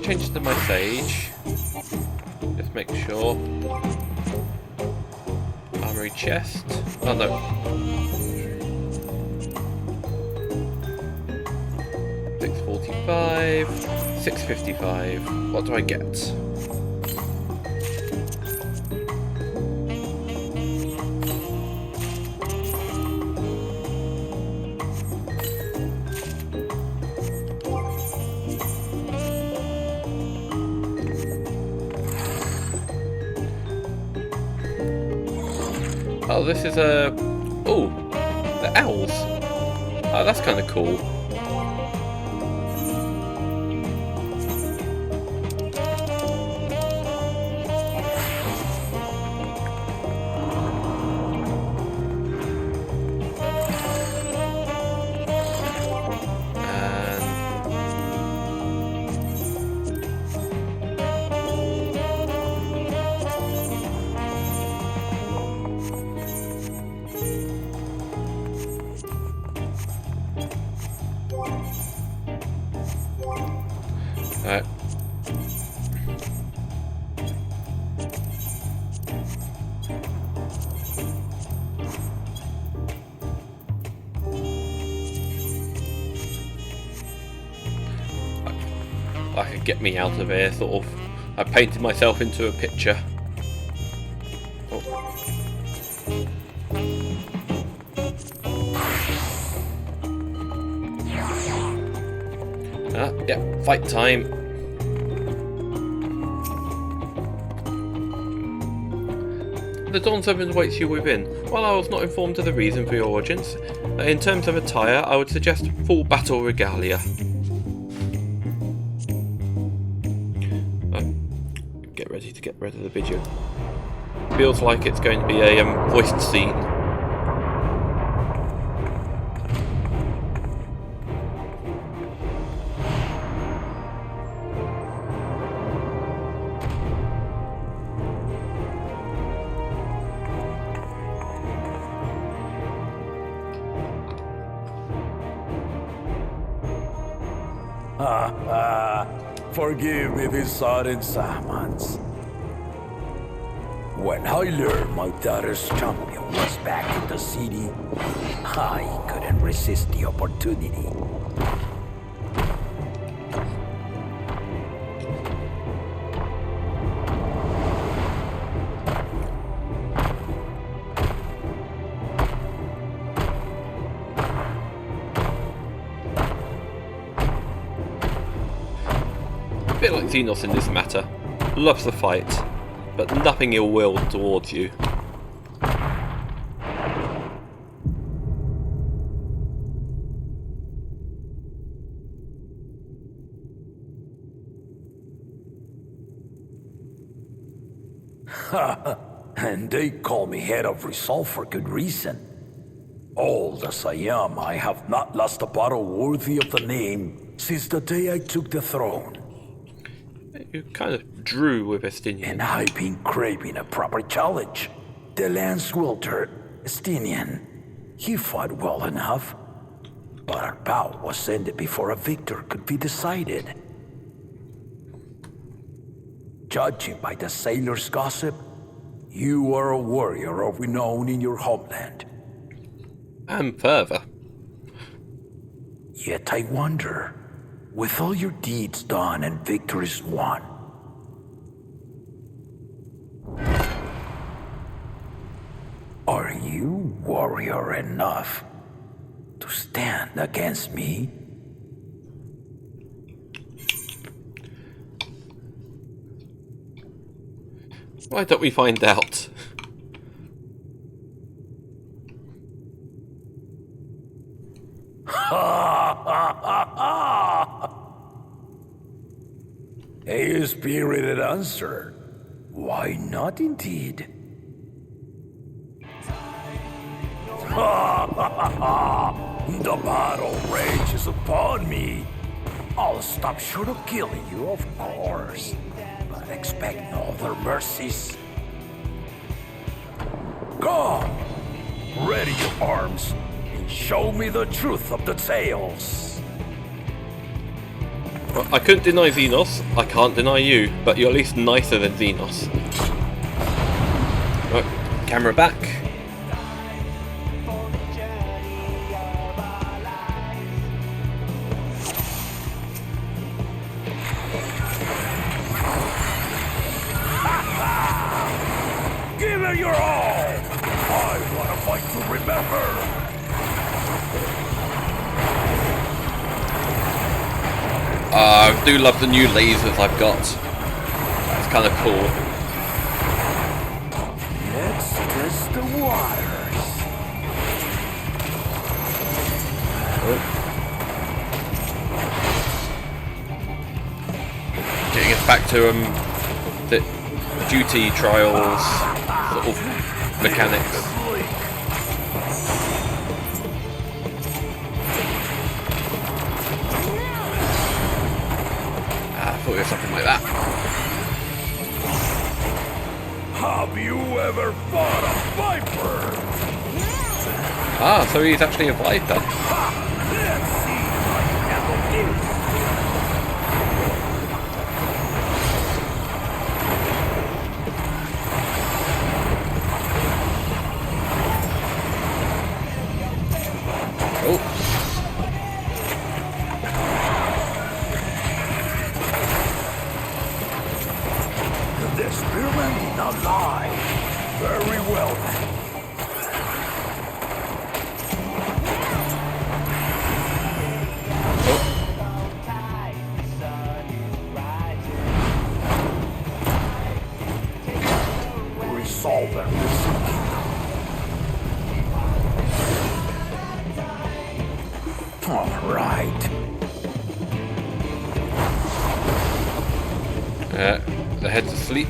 change to my sage. Just make sure. Armory chest. Oh no. 645. 655. What do I get? Oh, this is a... Oh, the owls. Oh, that's kind of cool. I could get me out of here, sort of. I painted myself into a picture. Oh. Yeah, fight time. The Dawn Servant awaits you within. While I was not informed of the reason for your audience, in terms of attire, I would suggest full battle regalia. Get rid of the video. Feels like it's going to be a voiced scene. Forgive me this sudden summons. When I learned my daughter's champion was back in the city, I couldn't resist the opportunity. A bit like Xenos in this matter. Loves the fight, but nothing ill will towards you. And they call me head of resolve for good reason. Old as I am, I have not lost a battle worthy of the name since the day I took the throne. You kind of drew with Estinian. And I've been craving a proper challenge. The lance wielder, Estinian, he fought well enough, but our bout was ended before a victor could be decided. Judging by the sailors' gossip, you are a warrior of renown in your homeland. And further. Yet I wonder, with all your deeds done and victories won, are you warrior enough to stand against me? Why don't we find out? A spirited answer. Why not indeed? The battle rages upon me. I'll stop short of killing you, of course, but expect no other mercies. Come, ready your arms, and show me the truth of the tales. Well, I couldn't deny Xenos, I can't deny you, but you're at least nicer than Xenos. Right, camera back. Give it your all! I want to fight to remember! I do love the new lasers I've got. That's kind of cool. Let's test the waters. Getting us back to the duty trials sort of mechanics. I thought it was something like that. Have you ever fought a viper? Ah, so he's actually a viper. Let's see how you handle this. Oh. The experiment did not lie. Very well then. Resolve and listen. All right. The head's asleep.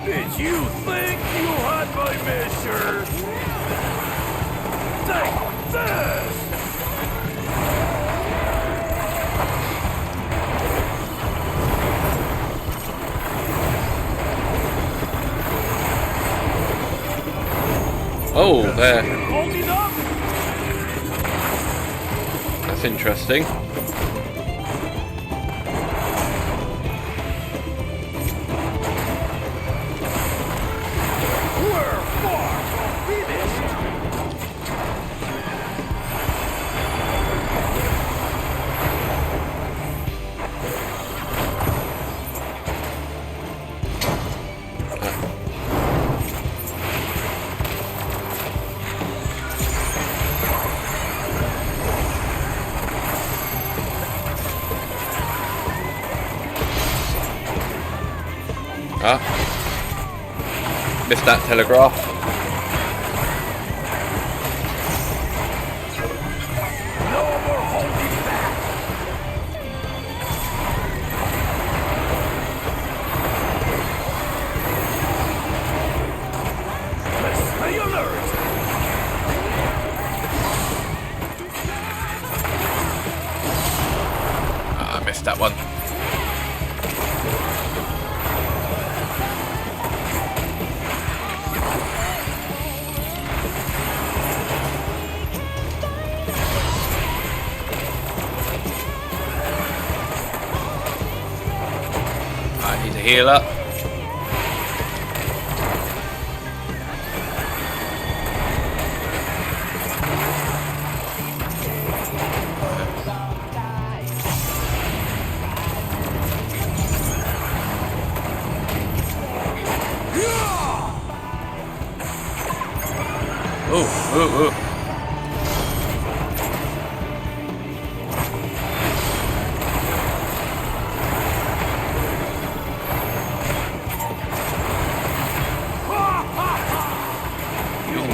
Did you think you had my measure? Oh, there. That's interesting. Ah, missed that telegraph. No more holding back. Let's stay alert. Ah, I missed that one. Heal up. Oh.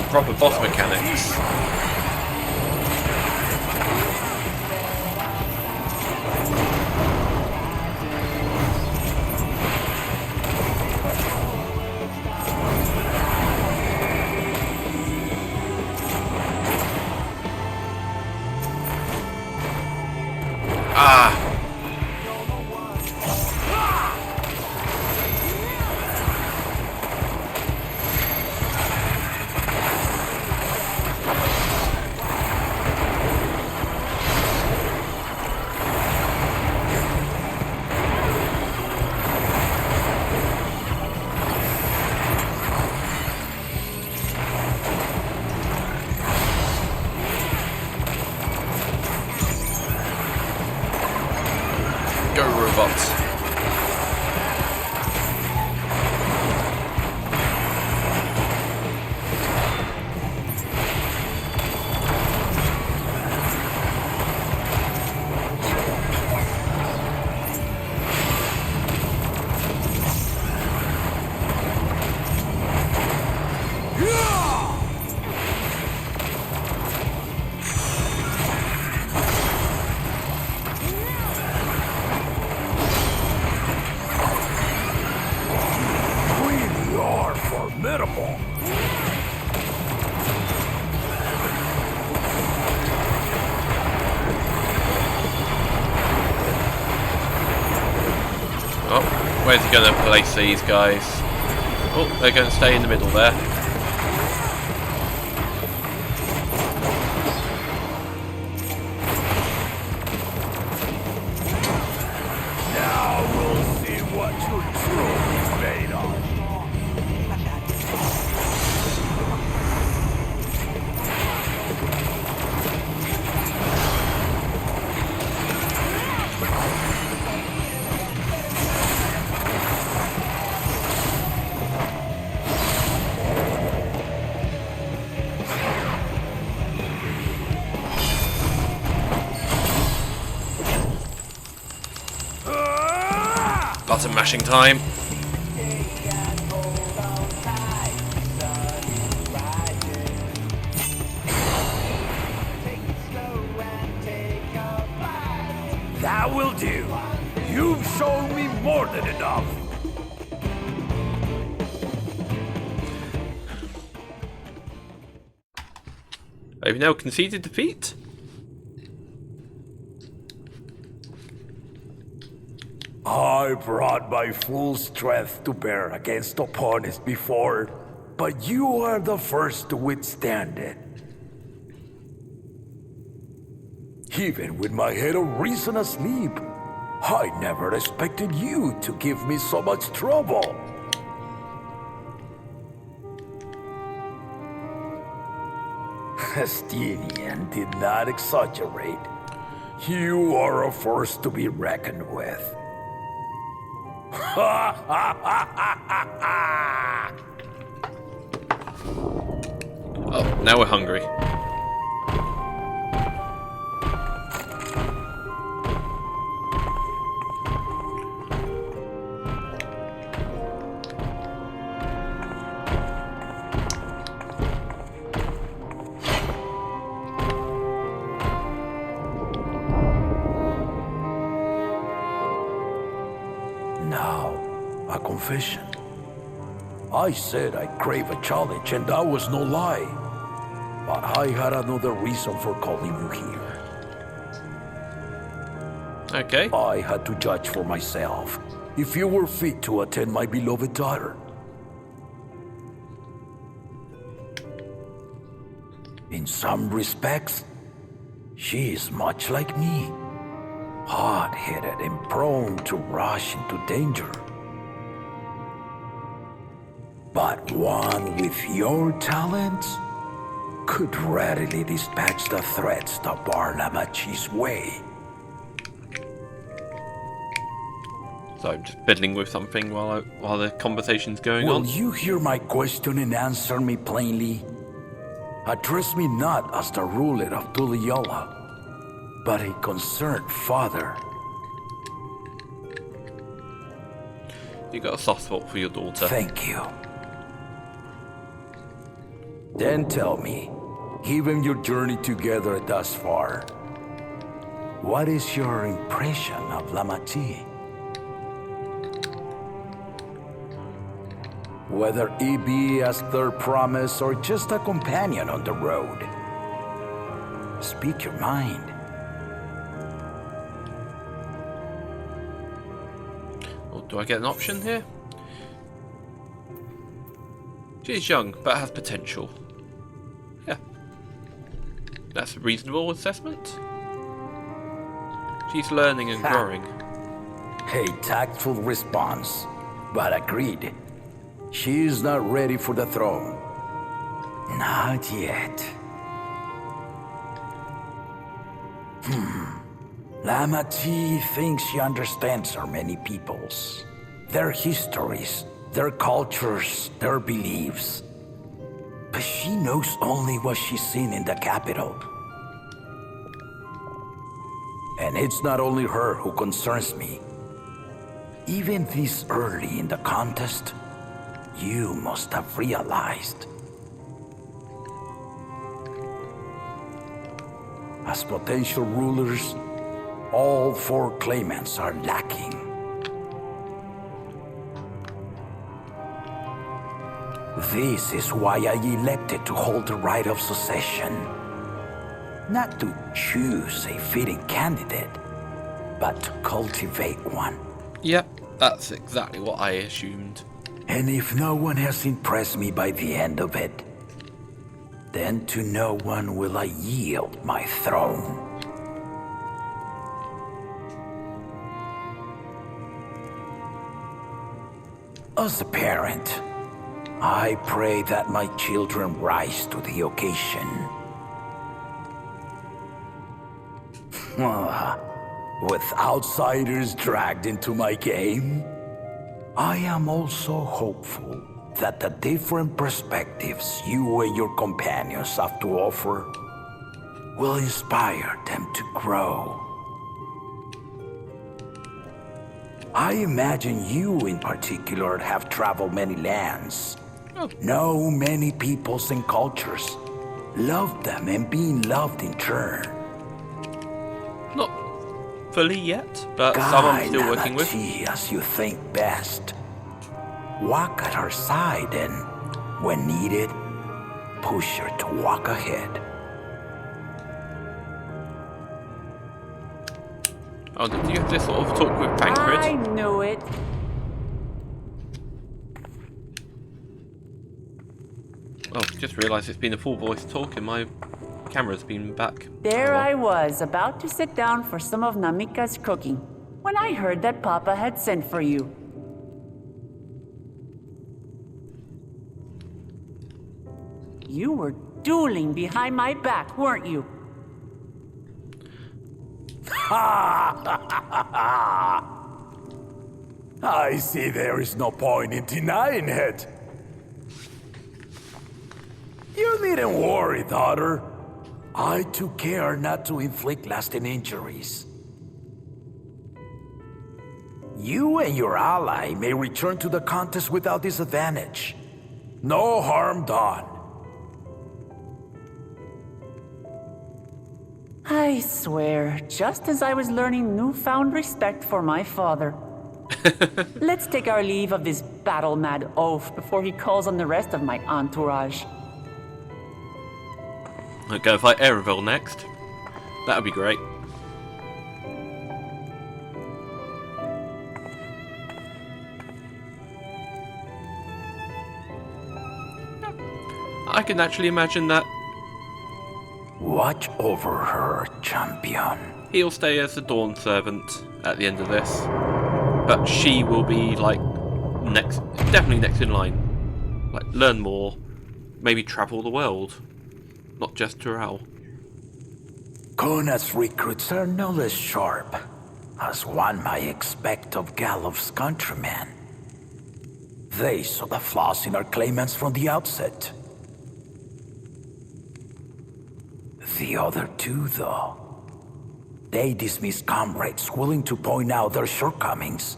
Proper boss mechanics. Ah. Go robots. Formidable. Oh, where's he going to place these guys? Oh, they're going to stay in the middle there. Now we'll see what you're truly made of. Button mashing time. That will do. You've shown me more than enough. I've now conceded defeat. I brought my full strength to bear against opponents before, but you are the first to withstand it. Even with my head of reason asleep, I never expected you to give me so much trouble. Estinian did not exaggerate. You are a force to be reckoned with. Oh, now we're hungry. Now, a confession. I said I crave a challenge, and that was no lie. But I had another reason for calling you here. Okay. I had to judge for myself if you were fit to attend my beloved daughter. In some respects, she is much like me. Hot-headed and prone to rush into danger. But one with your talents could readily dispatch the threats that bar Lamachi's way. So I'm just fiddling with something while the conversation's going on. Will you hear my question and answer me plainly? Address me not as the ruler of Tuliyola, but a concerned father. You got a soft spot for your daughter. Thank you. Then tell me, given your journey together thus far, what is your impression of Lamachi? Whether it be as their promise or just a companion on the road. Speak your mind. Well, do I get an option here? She is young, but has potential. Yeah. That's a reasonable assessment. She's learning and growing. A tactful response, but agreed. She is not ready for the throne. Not yet. Lamachi thinks she understands our many peoples, their histories, their cultures, their beliefs. But she knows only what she's seen in the capital. And it's not only her who concerns me. Even this early in the contest, you must have realized. As potential rulers, all four claimants are lacking. This is why I elected to hold the right of succession. Not to choose a fitting candidate, but to cultivate one. Yep, that's exactly what I assumed. And if no one has impressed me by the end of it, then to no one will I yield my throne. As a parent, I pray that my children rise to the occasion. With outsiders dragged into my game, I am also hopeful that the different perspectives you and your companions have to offer will inspire them to grow. I imagine you in particular have traveled many lands, know many peoples and cultures, loved them and being loved in turn. Not fully yet, but some I'm still working with. As you think best. Walk at her side and, when needed, push her to walk ahead. Oh, do you have to sort of talk with Tancred? I knew it. Oh, just realised it's been a full voice talk and my camera's been back. There I was, about to sit down for some of Namika's cooking, when I heard that Papa had sent for you. You were dueling behind my back, weren't you? I see there is no point in denying it. You needn't worry, daughter. I took care not to inflict lasting injuries. You and your ally may return to the contest without disadvantage. No harm done. I swear, just as I was learning newfound respect for my father. Let's take our leave of this battle-mad oaf before he calls on the rest of my entourage. I'll go fight Erebel next. That would be great. I can actually imagine that. Watch over her, champion. He'll stay as the Dawn Servant at the end of this. But she will be, like, definitely next in line. Like, learn more. Maybe travel the world. Not just Tural. Kona's recruits are no less sharp, as one might expect of Galof's countrymen. They saw the flaws in our claimants from the outset. The other two, though, they dismiss comrades willing to point out their shortcomings,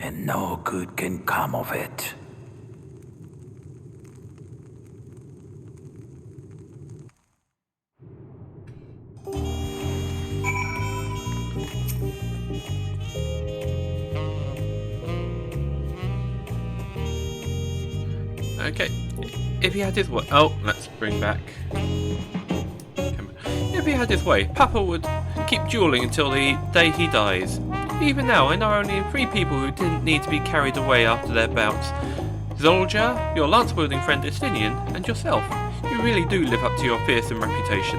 and no good can come of it. Okay, if he had his way... Oh, let's bring back... If he had his way, Papa would keep dueling until the day he dies. Even now, I know only 3 people who didn't need to be carried away after their bouts. Zolja, your lance-wielding friend Estinian, and yourself. You really do live up to your fearsome reputation.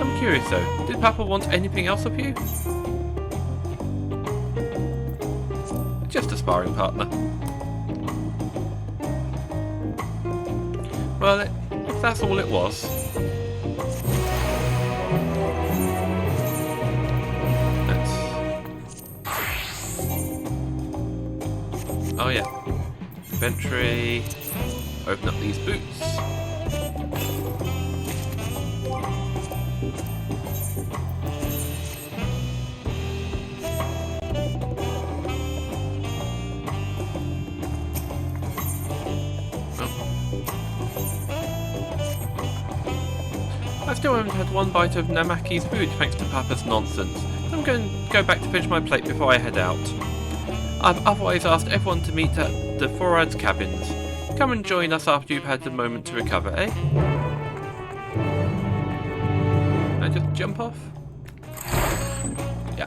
I'm curious though, did Papa want anything else of you? Just a sparring partner. Well, if that's all it was... Oh yeah, inventory, open up these boots. I still haven't had one bite of Namaki's food thanks to Papa's nonsense. I'm going to go back to finish my plate before I head out. I've otherwise asked everyone to meet at the Forad's cabins. Come and join us after you've had a moment to recover, eh? Can I just jump off? Yeah.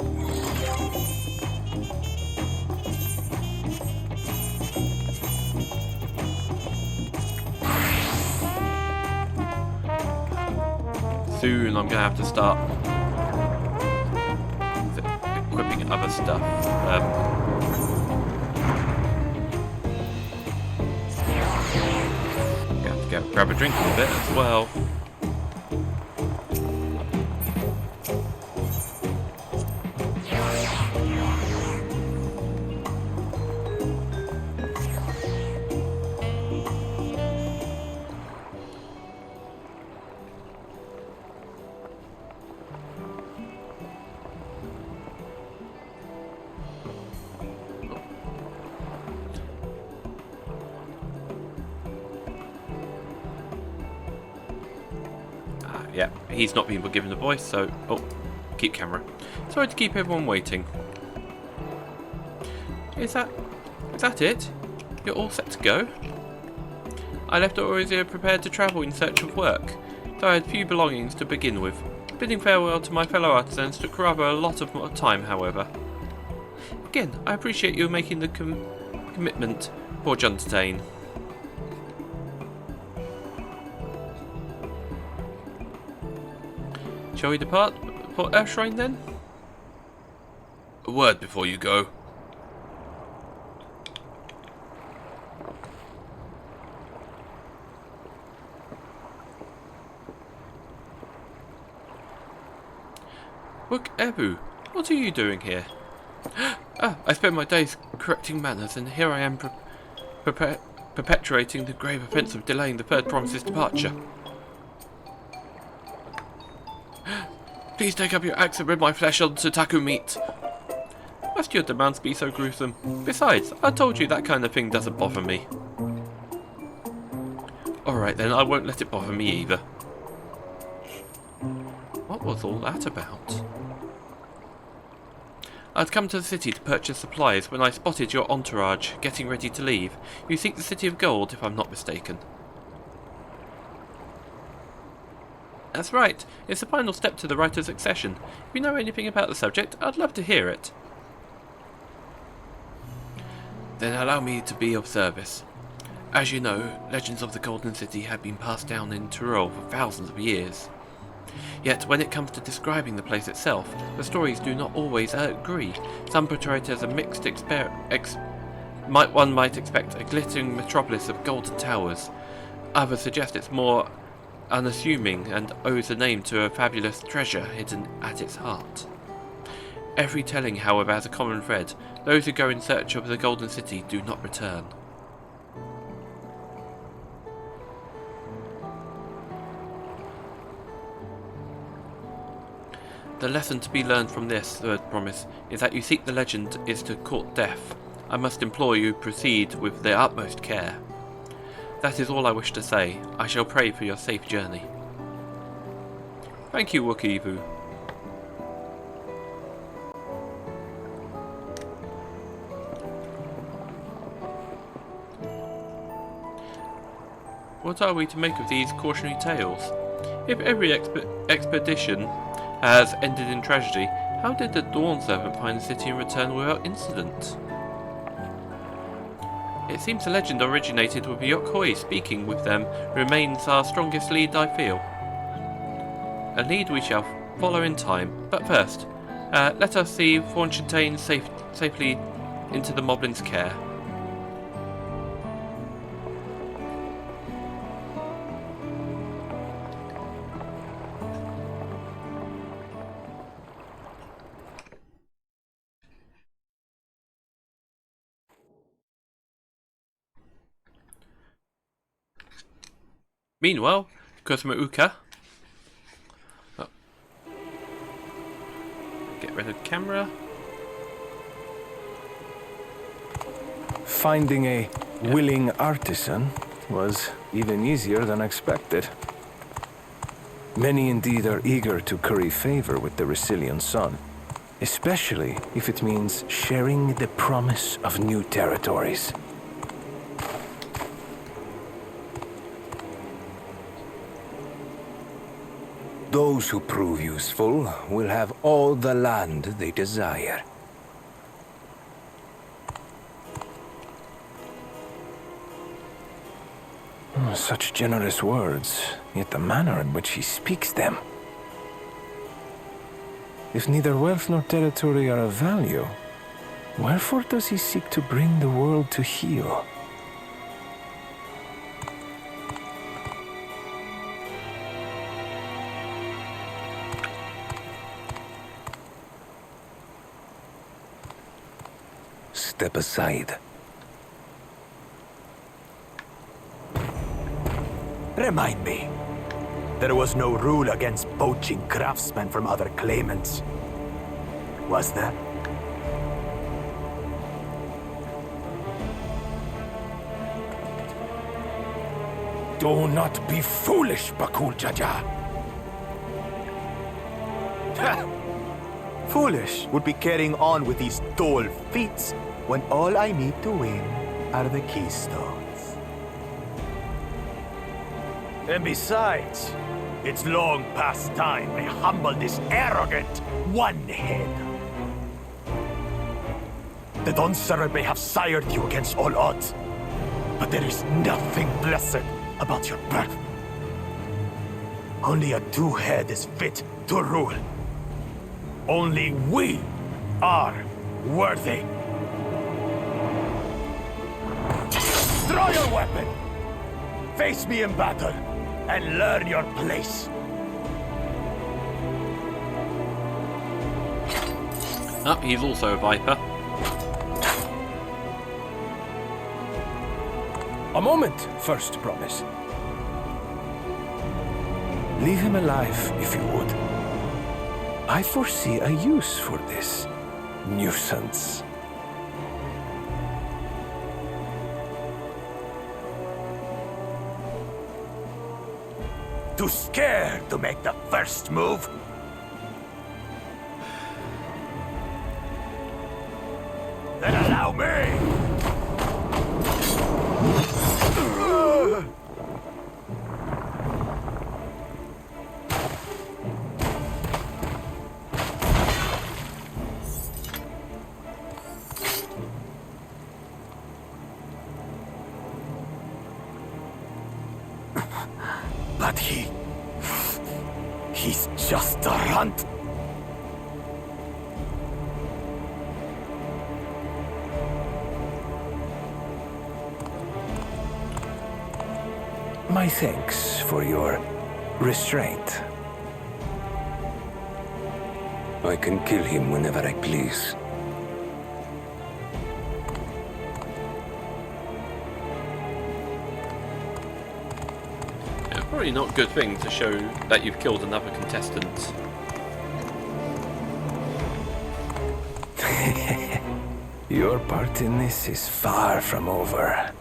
Soon I'm going to have to start equipping other stuff. Grab a drink in a bit as well. Yeah, he's not been given a voice, so... Oh, keep camera. Sorry to keep everyone waiting. Is that it? You're all set to go? I left Orizia prepared to travel in search of work, though I had few belongings to begin with. Bidding farewell to my fellow artisans took rather a lot of time, however. Again, I appreciate you making the commitment, poor Juntain. Shall we depart for Earthshrine then? A word before you go. Look, Ebu, what are you doing here? I spend my days correcting manners, and here I am perpetuating the grave offence of delaying the third promise's departure. Please take up your axe and rip my flesh onto taku meat. Must your demands be so gruesome? Besides, I told you that kind of thing doesn't bother me. Alright then, I won't let it bother me either. What was all that about? I'd come to the city to purchase supplies when I spotted your entourage getting ready to leave. You seek the City of Gold, if I'm not mistaken. That's right. It's the final step to the rite of succession. If you know anything about the subject, I'd love to hear it. Then allow me to be of service. As you know, legends of the Golden City have been passed down in Tyrol for thousands of years. Yet when it comes to describing the place itself, the stories do not always agree. Some portray it as a mixed one might expect a glittering metropolis of golden towers. Others suggest it's more unassuming and owes a name to a fabulous treasure hidden at its heart. Every telling, however, has a common thread. Those who go in search of the Golden City do not return. The lesson to be learned from this third promise is that you seek the legend is to court death. I must implore you proceed with the utmost care. That is all I wish to say. I shall pray for your safe journey. Thank you, Wookieevu. What are we to make of these cautionary tales? If every expedition has ended in tragedy, how did the Dawn Servant find the city and return without incident? It seems the legend originated with Yokhoi. Speaking with them remains our strongest lead, I feel. A lead we shall follow in time, but first, let us see Fontaine safely into the Moblin's care. Meanwhile, Cosmo Uka. Oh. Get rid of the camera. Finding a willing artisan was even easier than expected. Many indeed are eager to curry favor with the Resilient Sun, especially if it means sharing the promise of new territories. Those who prove useful will have all the land they desire. Such generous words, yet the manner in which he speaks them. If neither wealth nor territory are of value, wherefore does he seek to bring the world to heel? Step aside. Remind me. There was no rule against poaching craftsmen from other claimants. Was there? Do not be foolish, Bakul Jaja. Foolish would be carrying on with these dull feats when all I need to win are the keystones. And besides, It's long past time I humble this arrogant one-head. The Dawn Servant may have sired you against all odds, but there is nothing blessed about your birth. Only a two-head is fit to rule. Only we are worthy. Draw your weapon! Face me in battle, and learn your place. Oh, he's also a Viper. A moment, first promise. Leave him alive, if you would. I foresee a use for this nuisance. Too scared to make the first move? Then allow me! But he's just a runt. My thanks for your restraint. I can kill him whenever I please. Probably not a good thing to show that you've killed another contestant. Your part in this is far from over.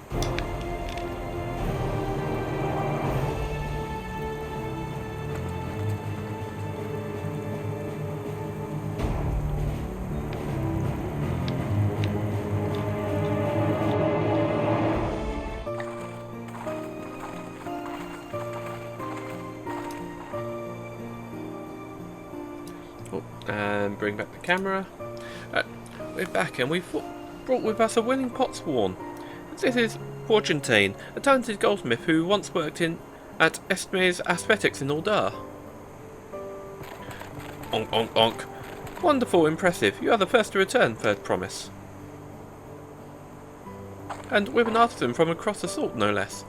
And bring back the camera. We're back and we've brought with us a willing potsworn. This is Fortuntane, a talented goldsmith who once worked at Esme's Aesthetics in Aldar. Onk, onk, onk. Wonderful, impressive. You are the first to return, third promise. And with an artisan from across the salt, no less.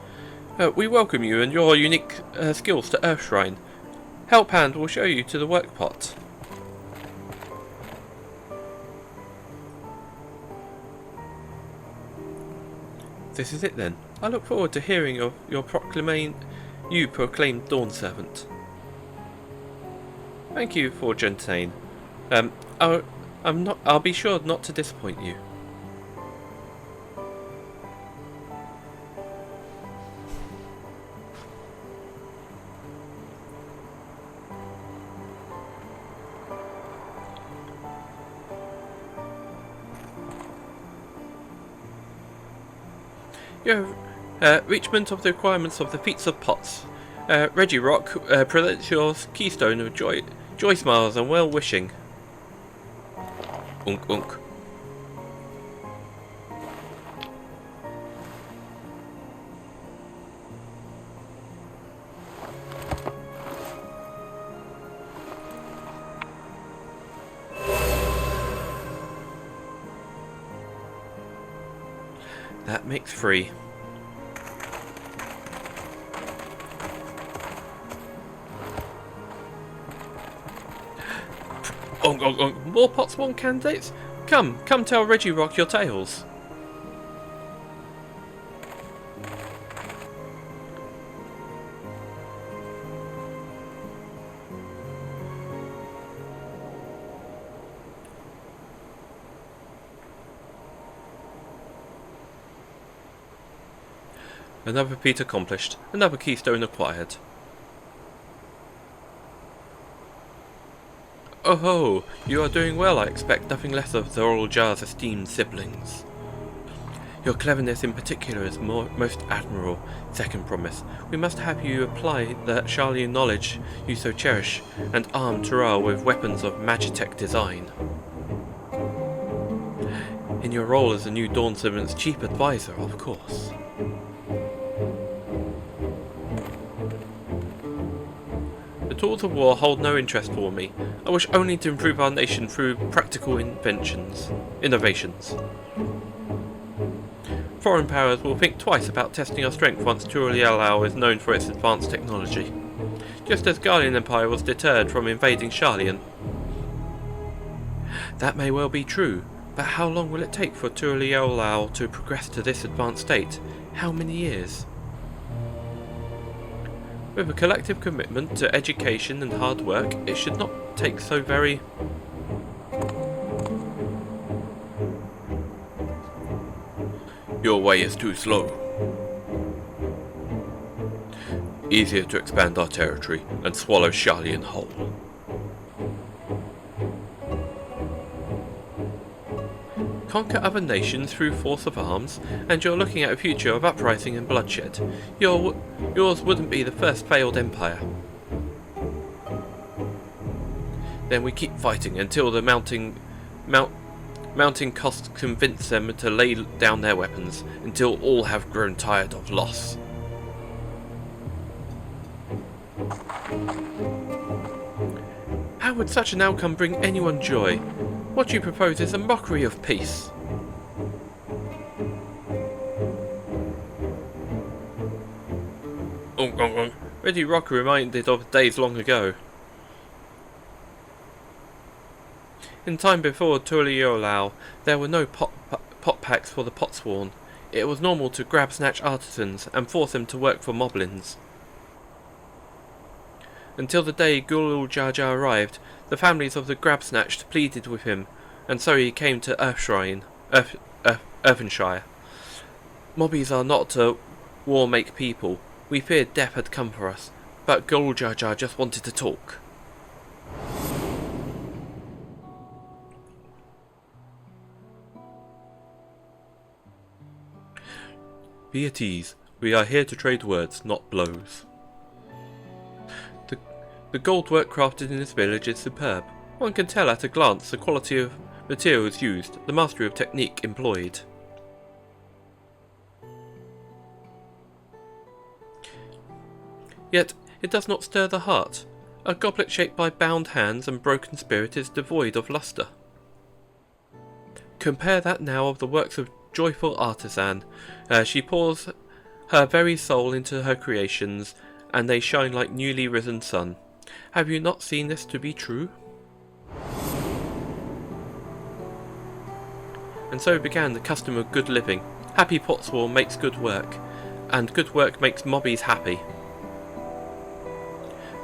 We welcome you and your unique skills to Earthshrine. Help Hand will show you to the workpot. This is it then. I look forward to hearing of your proclaimed Dawn Servant. Thank you, Fortuntane. I'll be sure not to disappoint you. Reachment of the requirements of the Feats of Pots. Reggie Rock presents your keystone of joy smiles and well-wishing. Unk unk. That makes 3. More Potsworn candidates? Come tell Reggie Rock your tales. Another feat accomplished, another keystone acquired. Oh ho, you are doing well, I expect nothing less of Zoral Jar's esteemed siblings. Your cleverness in particular is most admirable. Second promise. We must have you apply the Sharlayan knowledge you so cherish, and arm Tural with weapons of magitech design. In your role as the new Dawn Servant's chief advisor, of course. The tools of war hold no interest for me. I wish only to improve our nation through practical innovations. Foreign powers will think twice about testing our strength once Tural is known for its advanced technology. Just as Guardian Empire was deterred from invading Sharlayan. That may well be true, but how long will it take for Tural to progress to this advanced state? How many years? With a collective commitment to education and hard work, it should not take so very... Your way is too slow. Easier to expand our territory and swallow Sharlayan whole. Conquer other nations through force of arms, and you're looking at a future of uprising and bloodshed. Yours wouldn't be the first failed empire. Then we keep fighting until the mounting costs convince them to lay down their weapons, until all have grown tired of loss. How would such an outcome bring anyone joy? What you propose is a mockery of peace. Ready Rocker reminded of days long ago. In time before Tural, there were no pot packs for the potsworn. It was normal to grab snatch artisans and force them to work for moblins. Until the day Gulul Jar Jar arrived, the families of the grab-snatched pleaded with him, and so he came to Earthshire. Mobbies are not to war-make people. We feared death had come for us, but Gulul Jar Jar just wanted to talk. Be at ease. We are here to trade words, not blows. The gold work crafted in this village is superb. One can tell at a glance the quality of materials used, the mastery of technique employed. Yet it does not stir the heart. A goblet shaped by bound hands and broken spirit is devoid of lustre. Compare that now of the works of joyful artisan. She pours her very soul into her creations, and they shine like newly risen sun. Have you not seen this to be true? And so began the custom of good living. Happy potsworn makes good work, and good work makes mobbies happy.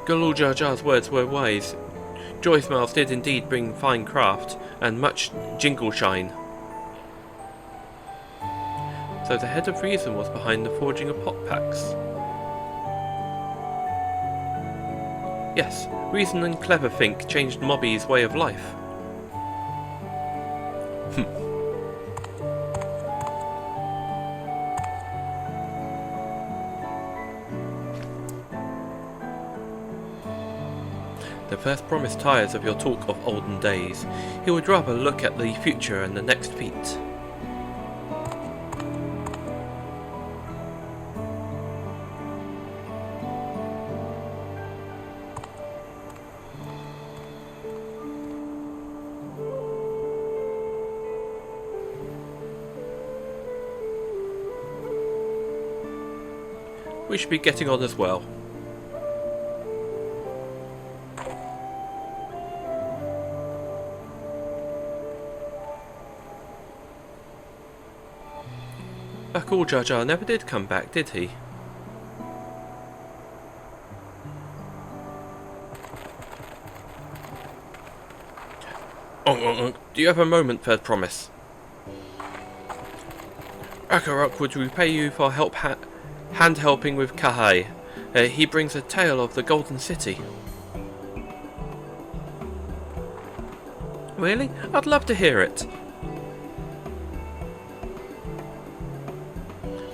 Gulul Jar Jar's words were wise. Joy smiles did indeed bring fine craft, and much jingle shine. So the head of reason was behind the forging of pot packs. Yes, reason and clever think changed Mobby's way of life. The first promise tires of your talk of olden days. He would rather look at the future and the next feat. We should be getting on as well. Gulul Jar Jar never did come back, did he? Do you have a moment, third promise? Akarok would repay you for hand helping with Kahai. He brings a tale of the Golden City. Really? I'd love to hear it.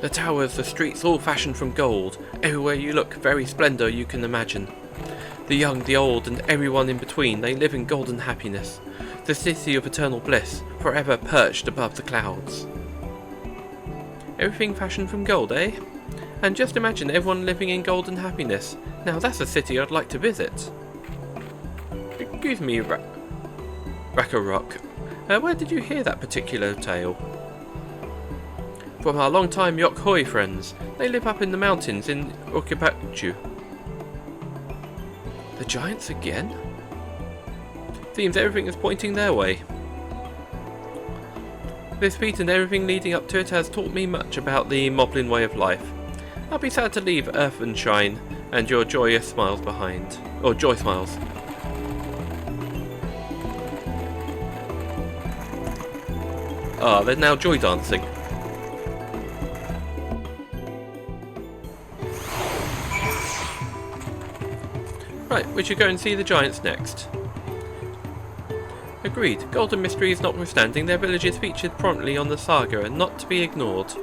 The towers, the streets, all fashioned from gold. Everywhere you look, very splendour you can imagine. The young, the old, and everyone in between, they live in golden happiness. The city of eternal bliss, forever perched above the clouds. Everything fashioned from gold, eh? And just imagine everyone living in golden happiness. Now that's a city I'd like to visit. Excuse me, Rakarok. Where did you hear that particular tale? From our long-time Yokhoi friends. They live up in the mountains in Ukipachu. The giants again? Seems everything is pointing their way. This feat and everything leading up to it has taught me much about the Moblin way of life. I'll be sad to leave Earth and Shine and your joyous smiles behind. Or joy smiles. Ah, they're now joy dancing. Right, we should go and see the giants next. Agreed. Golden mysteries notwithstanding, their village is featured prominently on the saga and not to be ignored.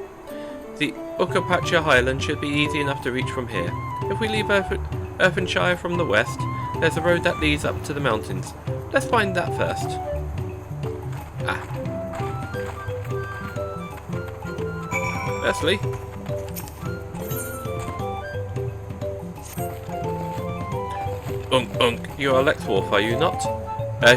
The Ukapacha Highland should be easy enough to reach from here. If we leave Earthenshire from the west, there's a road that leads up to the mountains. Let's find that first. Ah. Firstly, you are Lexworth, are you not?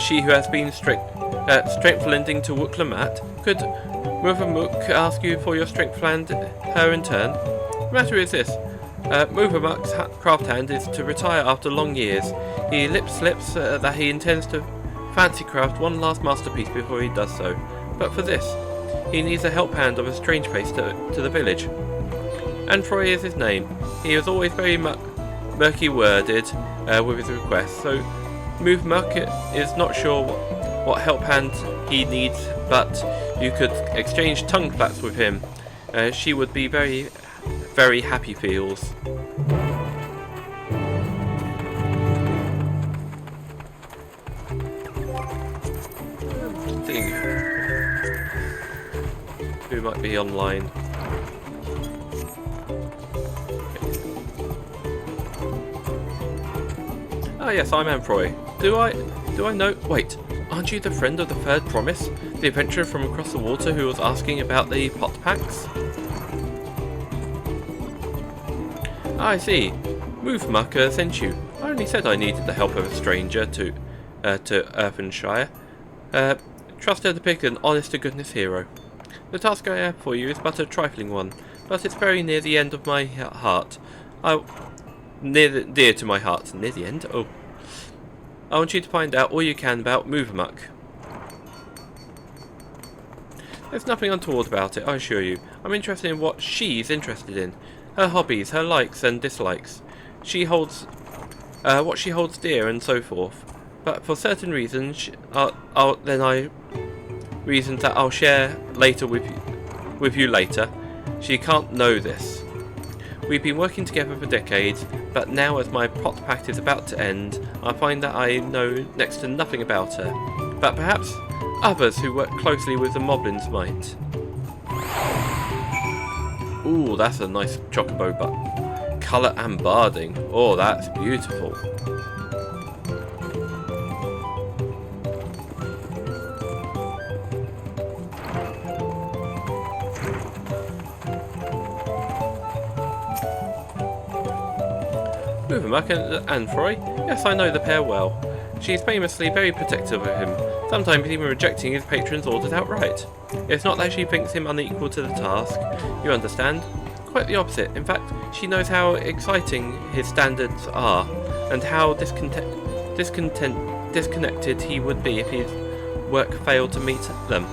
She who has been strength-lending to Wuklamat. Could Muvamuk ask you for your strength-land her in turn? The matter is this. Muvamuk's craft hand is to retire after long years. He lip-slips that he intends to fancy craft one last masterpiece before he does so. But for this, he needs a help hand of a strange face to the village. Anfroy is his name. He is always very murky-worded with his requests, so Muvamuk is not sure what help hand he needs, but you could exchange tongue flaps with him. She would be very, very happy feels. See who might be online. Ah yes, I'm Anfroy. Do I know? Wait, aren't you the friend of the third promise? The adventurer from across the water who was asking about the pot packs? Ah, I see. Muvamuk sent you. I only said I needed the help of a stranger to Earthenshire. Trust her to pick an honest-to-goodness hero. The task I have for you is but a trifling one, but it's very near the end of my heart. Dear to my heart. Near the end? Oh. I want you to find out all you can about Muvamuk. There's nothing untoward about it, I assure you. I'm interested in what she's interested in. Her hobbies, her likes and dislikes. What she holds dear and so forth. But for certain reasons, reasons that I'll share later with you later, she can't know this. We've been working together for decades, but now as my pot pact is about to end, I find that I know next to nothing about her. But perhaps others who work closely with the Moblins might. Ooh, that's a nice chocobo butt. Colour and barding. Oh, that's beautiful. Muvamuk and Anfroy? Yes, I know the pair well. She's famously very protective of him, sometimes even rejecting his patron's orders outright. It's not that she thinks him unequal to the task, you understand? Quite the opposite. In fact, she knows how exciting his standards are, and how disconnected he would be if his work failed to meet them.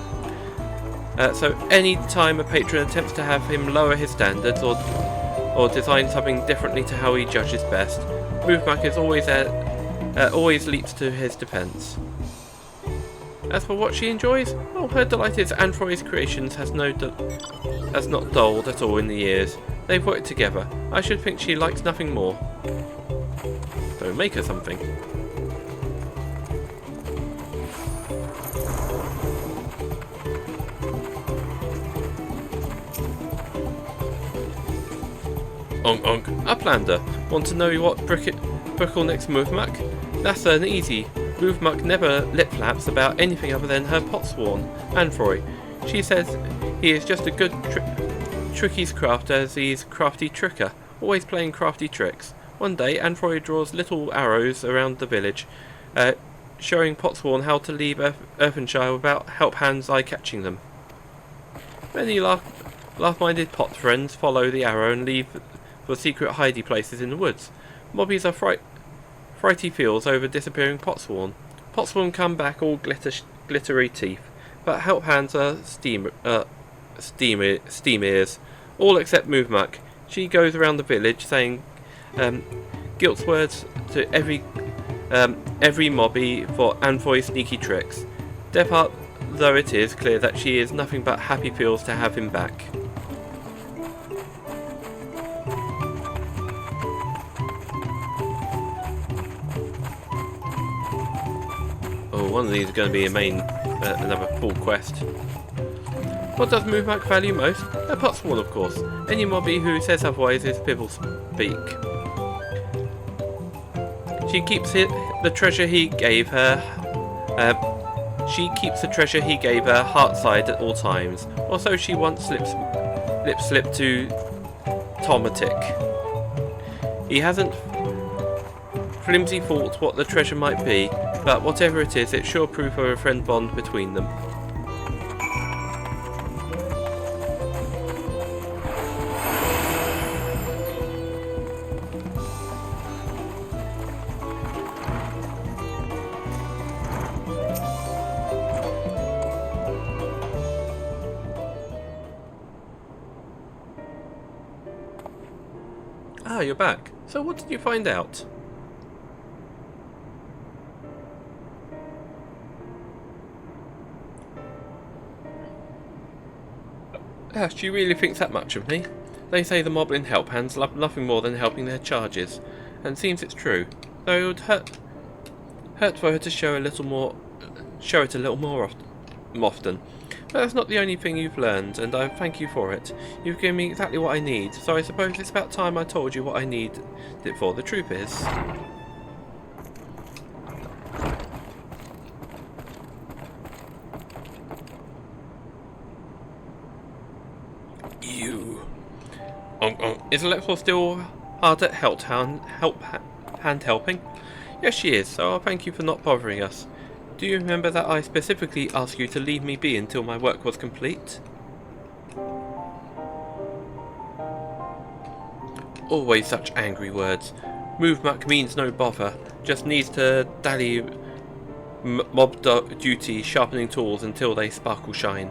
So any time a patron attempts to have him lower his standards or design something differently to how he judges best, Muvamuk is always leaps to his defence. As for what she enjoys, well, her delight is Anfroy's creations has not dulled at all in the years. They've worked together. I should think she likes nothing more. So make her something. I planned her. Want to know what Brickle next Movmuck? That's an easy. Movmuck never lip flaps about anything other than her potsworn, Anfroy. She says he is just a good tricky's craft as he's crafty tricker, always playing crafty tricks. One day, Anfroy draws little arrows around the village, showing Potsworn how to leave Earthenshire without help hands eye-catching them. Many laugh-minded pot friends follow the arrow and leave for secret hidey places in the woods. Mobbies are frighty feels over disappearing Potsworn. Potsworn come back all glittery teeth, but help hands are steam ears, all except Movmuck. She goes around the village saying guilt words to every mobby for Anfoy's sneaky tricks. Depart though it is clear that she is nothing but happy feels to have him back. Oh, one of these is going to be a main, another full quest. What does Movmuck value most? A Potsworn, of course. Any mobby who says otherwise is piffle speak. She keeps the treasure he gave her. She keeps the treasure he gave her heartside at all times. Or so she once lip slipped to Tomatic. He hasn't flimsy thought what the treasure might be, but whatever it is, it's sure proof of a friend bond between them. Ah, you're back. So what did you find out? She really thinks that much of me. They say the moblin help hands love nothing more than helping their charges, and seems it's true. Though it would hurt for her to show it a little more often. But that's not the only thing you've learned, and I thank you for it. You've given me exactly what I need, so I suppose it's about time I told you what I need it for. The truth is, you. Is Alexor still hard at hand helping? Yes, she is, so I'll thank you for not bothering us. Do you remember that I specifically asked you to leave me be until my work was complete? Always such angry words. Movmuck means no bother, just needs to dally mob duty sharpening tools until they sparkle shine.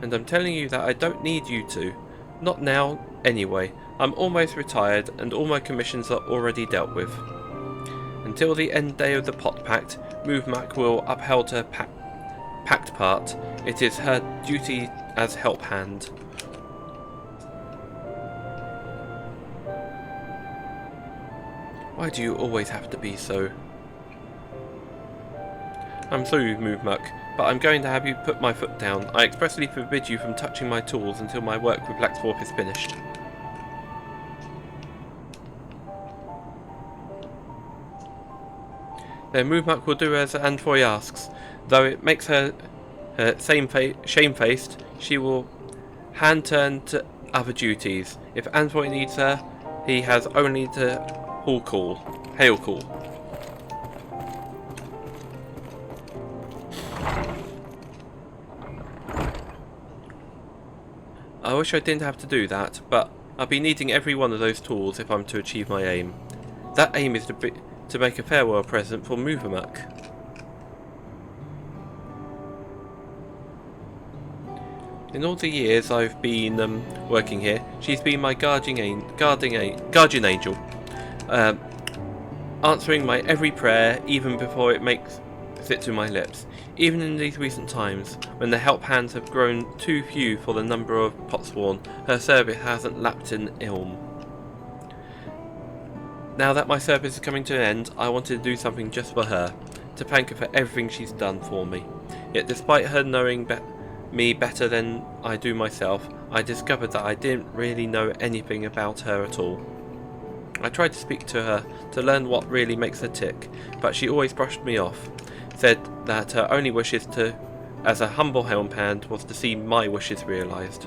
And I'm telling you that I don't need you to. Not now, anyway. I'm almost retired and all my commissions are already dealt with. Until the end day of the Pot Pact, Movmuck will uphold her pact part. It is her duty as help hand. Why do you always have to be so? I'm sorry, Movmuck, but I'm going to have you put my foot down. I expressly forbid you from touching my tools until my work with Blackswarp is finished. Then Movmuck will do as Anfoy asks. Though it makes her shamefaced, she will hand turn to other duties. If Anfoy needs her, he has only to hail call. I wish I didn't have to do that, but I'll be needing every one of those tools if I'm to achieve my aim. That aim is to make a farewell present for Movmuck. In all the years I've been working here, she's been my guardian angel, answering my every prayer even before it makes it to my lips. Even in these recent times, when the help hands have grown too few for the number of Potsworn, her service hasn't lapped an ilm. Now that my service is coming to an end, I wanted to do something just for her, to thank her for everything she's done for me. Yet despite her knowing me better than I do myself, I discovered that I didn't really know anything about her at all. I tried to speak to her to learn what really makes her tick, but she always brushed me off, said that her only wishes as a humble helm hand was to see my wishes realised.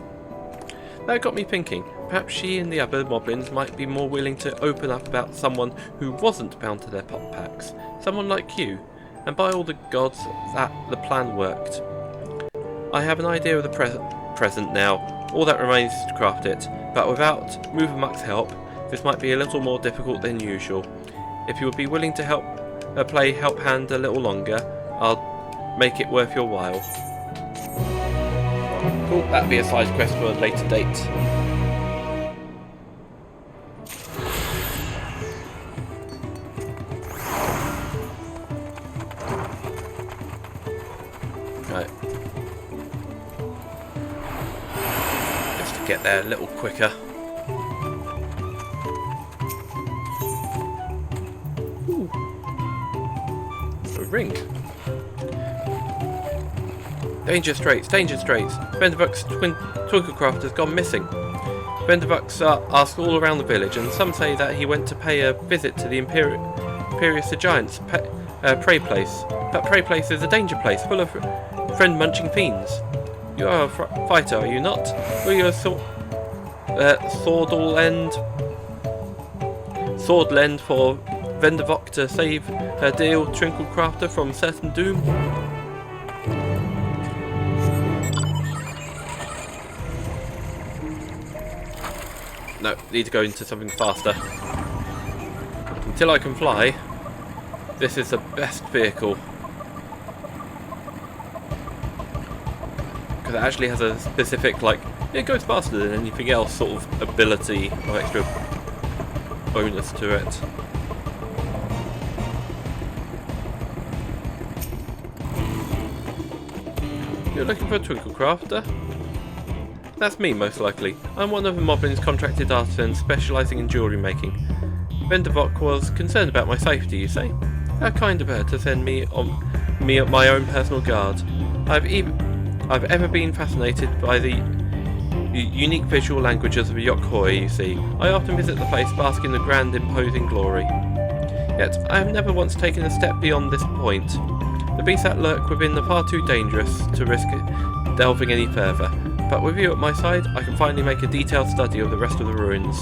That got me thinking, perhaps she and the other moblins might be more willing to open up about someone who wasn't bound to their pop packs, someone like you, and by all the gods that the plan worked. I have an idea of the present now, all that remains is to craft it, but without Move Amok's help, this might be a little more difficult than usual. If you would be willing to help play help hand a little longer, I'll make it worth your while. Cool, that'll be a side quest for a later date. Right. Just to get there a little quicker. Ooh. A ring. Danger straits, danger straits. Venderbuck's Twinklecraft has gone missing. Venderbuck's asked all around the village, and some say that he went to pay a visit to the Imperious the Giant's prey place. That prey place is a danger place, full of friend-munching fiends. You are a fighter, are you not? Will your sword lend for Venderbuck to save her dear Twinklecrafter from certain doom? No, need to go into something faster. Until I can fly, this is the best vehicle. Because it actually has a specific, like, it goes faster than anything else sort of ability or extra bonus to it. You're looking for a Twinklecrafter? That's me, most likely. I'm one of the Moblin's contracted artisans specialising in jewellery making. Venderbuck was concerned about my safety, you say? How kind of her to send me my own personal guard. I've ever been fascinated by the unique visual languages of Yokhoi, you see. I often visit the place, bask in the grand, imposing glory. Yet, I have never once taken a step beyond this point. The beasts that lurk within are far too dangerous to risk delving any further. But with you at my side, I can finally make a detailed study of the rest of the ruins.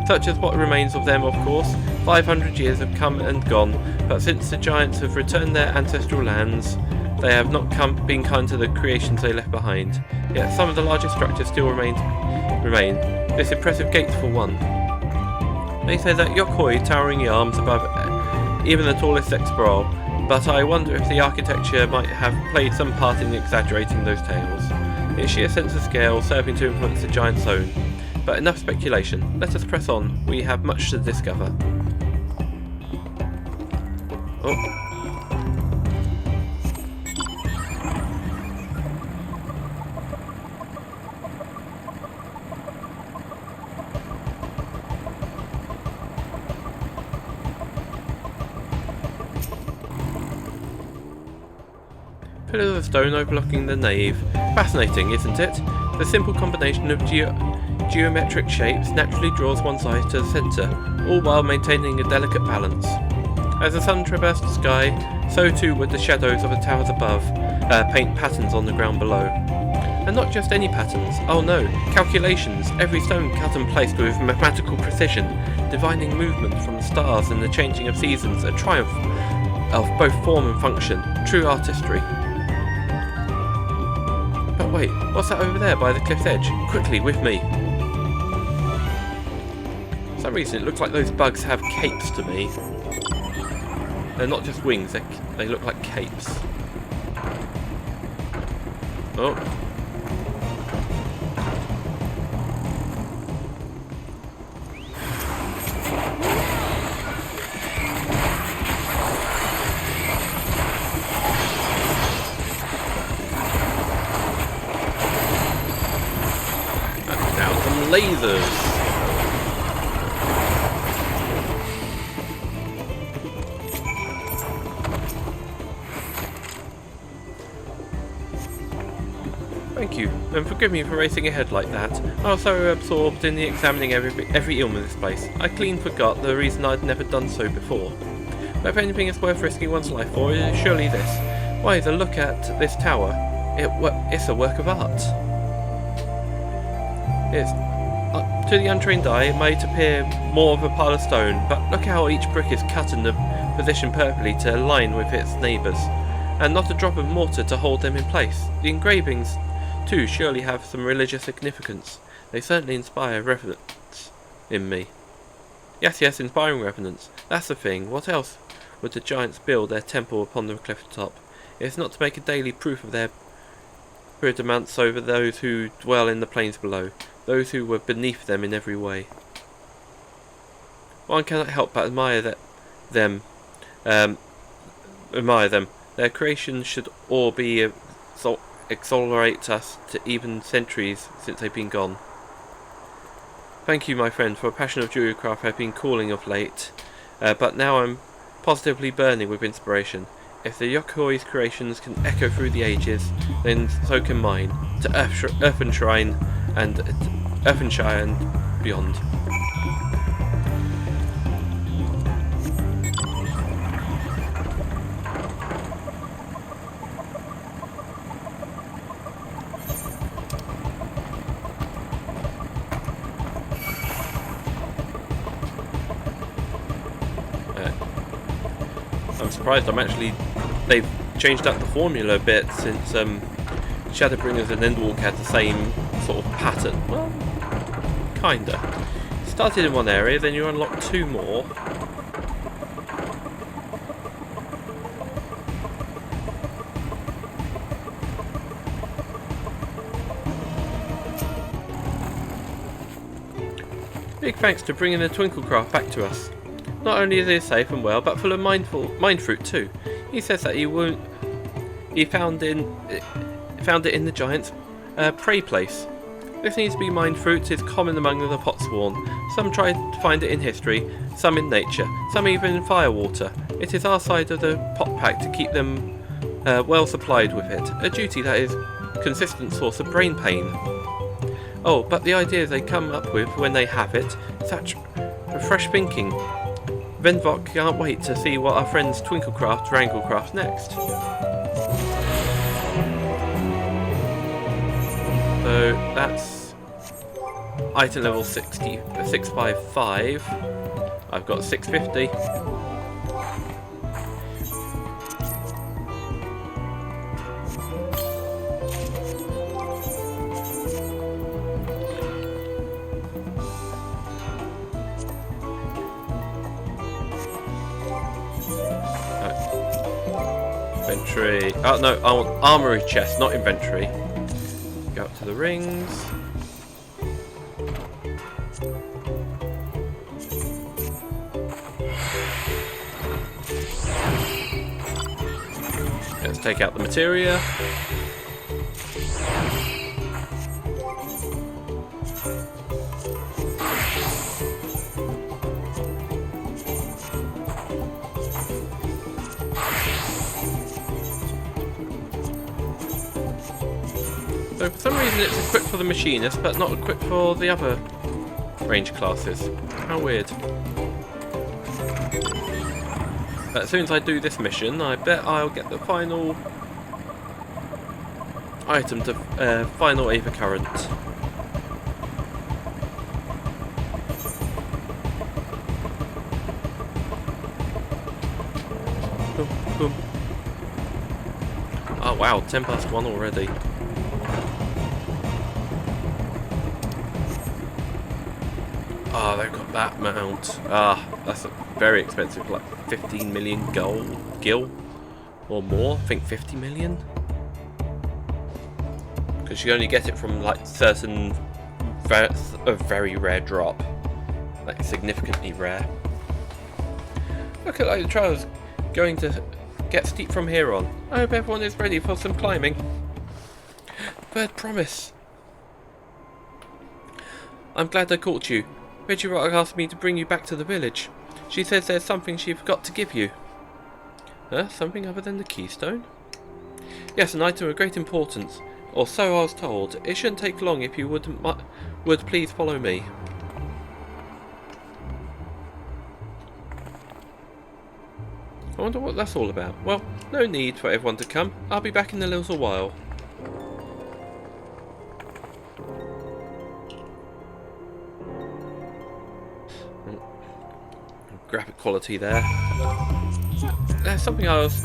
Such as what remains of them, of course. 500 years have come and gone, but since the giants have returned their ancestral lands, they have not been kind to the creations they left behind. Yet some of the largest structures still remain. This impressive gate for one. They say that Yokhoi towering arms above even the tallest Exparol, but I wonder if the architecture might have played some part in exaggerating those tales. Its sheer sense of scale serving to influence the giant's own. But enough speculation. Let us press on. We have much to discover. Oh. Pillars of stone overlooking the nave. Fascinating, isn't it? The simple combination of geometric shapes naturally draws one's eyes to the centre, all while maintaining a delicate balance. As the sun traversed the sky, so too would the shadows of the towers above paint patterns on the ground below. And not just any patterns, oh no, calculations, every stone cut and placed with mathematical precision, divining movement from the stars and the changing of seasons, a triumph of both form and function, true artistry. But wait, what's that over there by the cliff's edge? Quickly, with me. For some reason it looks like those bugs have capes to me. They're not just wings, they look like capes. Oh. Lasers. And forgive me for racing ahead like that. I was so absorbed in examining every ilm in this place, I clean forgot the reason I'd never done so before. But if anything is worth risking one's life for, it is surely this. Why, the look at this tower. It's a work of art. It's, to the untrained eye, it might appear more of a pile of stone, but look how each brick is cut in the position perfectly to align with its neighbours, and not a drop of mortar to hold them in place. The engravings, too, surely have some religious significance. They certainly inspire reverence in me. Yes, inspiring reverence. That's the thing. What else would the giants build their temple upon the cliff top? It's not to make a daily proof of their predominance over those who dwell in the plains below, those who were beneath them in every way. One cannot help but admire them. Their creations should all be exhilarate us to even centuries since they've been gone. Thank you, my friend, for a passion of jewelrycraft I've been cooling of late, but now I'm positively burning with inspiration. If the Yokoi's creations can echo through the ages, then so can mine, to Earthenshire and beyond. I'm surprised. They've changed up the formula a bit since Shadowbringers and Endwalk had the same sort of pattern. Well, kinda. You started in one area, then you unlock two more. Big thanks to bringing the Twinklecraft back to us. Not only is it safe and well, but full of mind fruit too. He says that he found it in the giant's prey place. This needs to be mind fruit is common among the potsworn. Some try to find it in history, some in nature, some even in firewater. It is our side of the pot pack to keep them well supplied with it. A duty that is a consistent source of brain pain. Oh, but the ideas they come up with when they have it, such fresh thinking. Venvok can't wait to see what our friends Twinklecraft Wranglecraft next. So that's item level 655. I've got 650. Inventory. Oh no, I want armory chest, not inventory. Go up to the rings. Let's take out the materia. So for some reason it's equipped for the Machinist, but not equipped for the other range classes. How weird. But as soon as I do this mission, I bet I'll get the final item to final Aether Current. Boom, boom. Oh wow, 10+1 already. Ah, they've got that mount. Ah, that's very expensive, like 15 million gil or more. I think 50 million. Because you only get it from like certain a very rare drop, like significantly rare. Look at like the trail's going to get steep from here on. I hope everyone is ready for some climbing. Bird promise. I'm glad I caught you. Reggie Rock asked me to bring you back to the village. She says there's something she forgot to give you. Something other than the keystone? Yes, an item of great importance. Or so I was told. It shouldn't take long if you would please follow me. I wonder what that's all about. Well, no need for everyone to come. I'll be back in a little while. Graphic quality there. There's something I was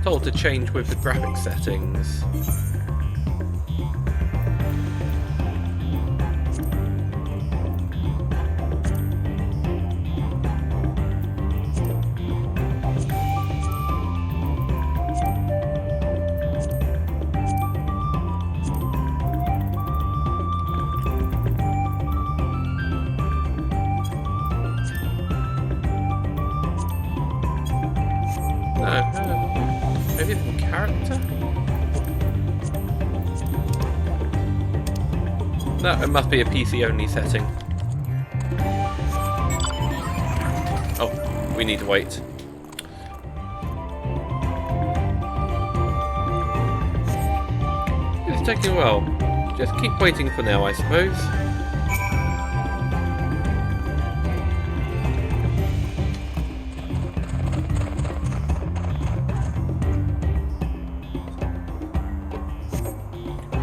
told to change with the graphic settings. Maybe it's character? No, it must be a PC only setting. Oh, we need to wait. It's taking a while. Just keep waiting for now, I suppose.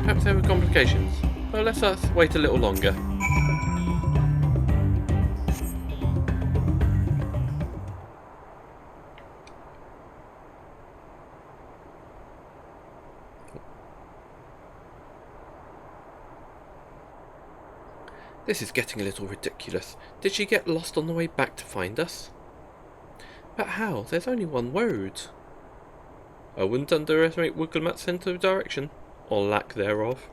Perhaps there were complications. Well, let us wait a little longer. This is getting a little ridiculous. Did she get lost on the way back to find us? But how? There's only one road. I wouldn't underestimate Wigglemat's sense of direction. Or lack thereof.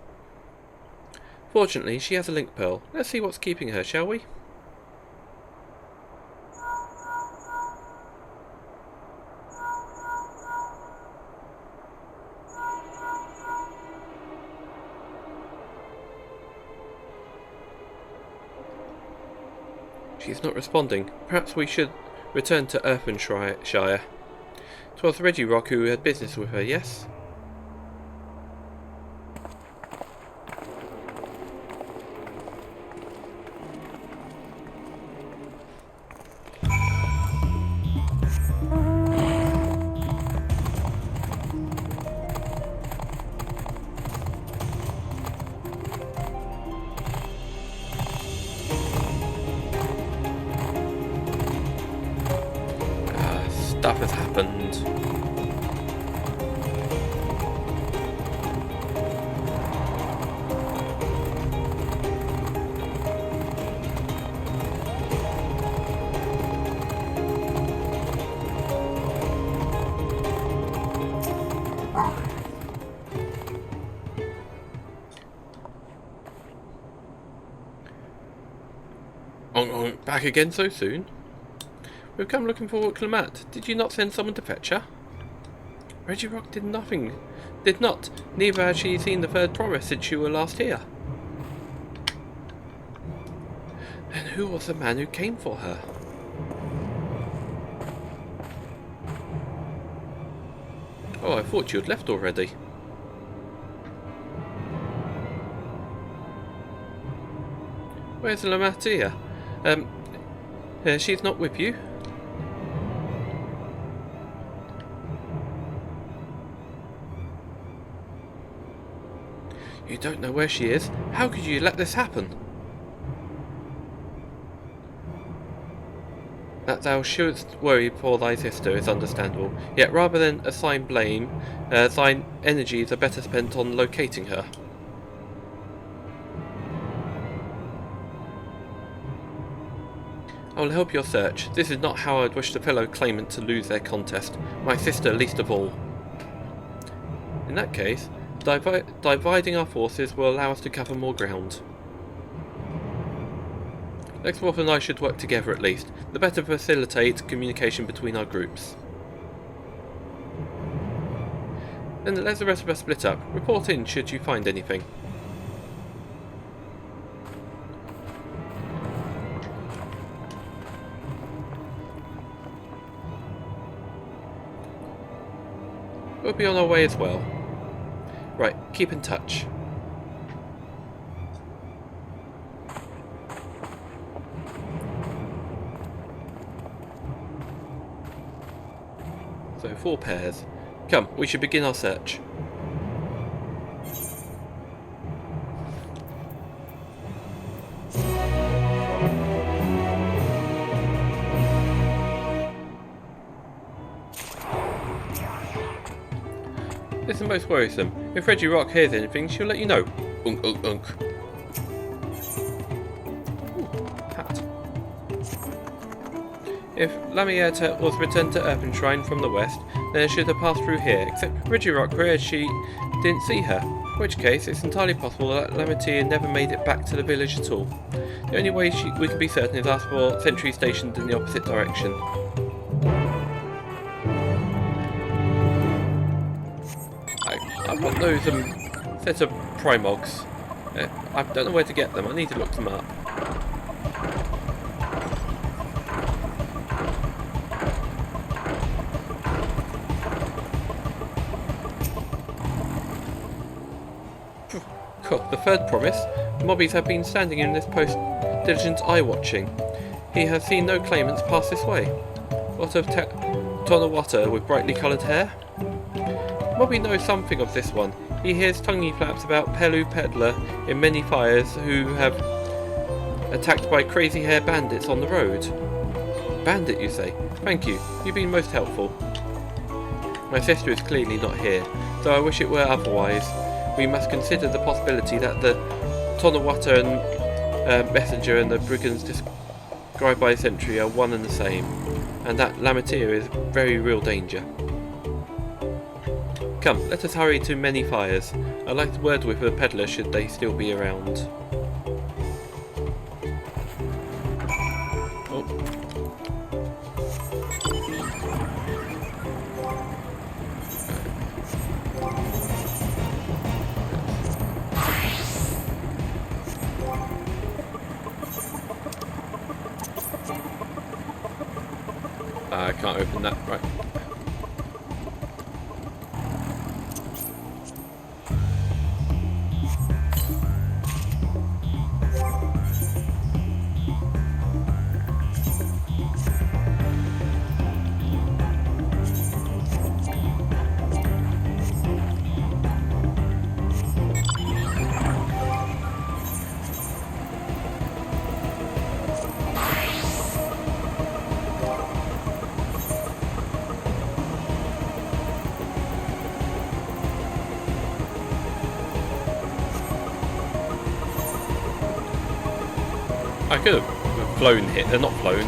Fortunately, she has a link pearl. Let's see what's keeping her, shall we? She's not responding. Perhaps we should return to Earthenshire. 'Twas Reggie Rock who had business with her, yes? Stuff has happened. Back again so soon? We've come looking for Wigglemat. Did you not send someone to fetch her? Reggie Rock did nothing. Did not. Neither has she seen the third promise since you were last here. Then who was the man who came for her? Oh, I thought you had left already. Where's Lamatia? She's not with you? You don't know where she is? How could you let this happen? That thou shouldst worry for thy sister is understandable, yet rather than assign blame, thine energies are better spent on locating her. I will help your search. This is not how I'd wish the fellow claimant to lose their contest, my sister least of all. In that case, dividing our forces will allow us to cover more ground. Lexworth and I should work together at least, the better facilitate communication between our groups. Then let the rest of us split up. Report in should you find anything. We'll be on our way as well. Right, keep in touch. So 4 pairs. Come, we should begin our search. This is most worrisome. If Reggie Rock hears anything, she'll let you know. Unk, unk, unk. Ooh, hat. If Lamietta was returned to Erpenshrine from the west, then it should have passed through here, except Reggie Rock feared she didn't see her, in which case it's entirely possible that Lamietta never made it back to the village at all. The only way we can be certain is ask for sentries stationed in the opposite direction. I've got those set of Primogs. I don't know where to get them, I need to look them up. The third promise. The mobbies have been standing in this post diligent eye-watching. He has seen no claimants pass this way. What of Tonawata with brightly coloured hair? Mobby knows something of this one. He hears tonguey flaps about Pelu Peddler in many fires who have attacked by crazy hair bandits on the road. Bandit, you say? Thank you. You've been most helpful. My sister is clearly not here, though I wish it were otherwise. We must consider the possibility that the Tonawata and messenger and the brigands described by the sentry are one and the same, and that Lamietta is very real danger. Come, let us hurry to Many Fires. I'd like to word with the peddler should they still be around. Oh. I can't open that, right. I could have flown here, not flown,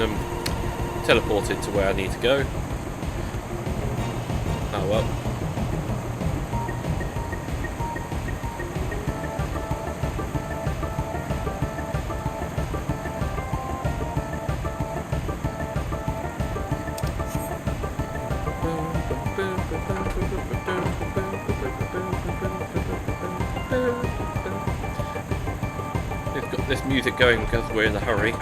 teleported to where I need to go. Oh well. This music going because we're in a hurry.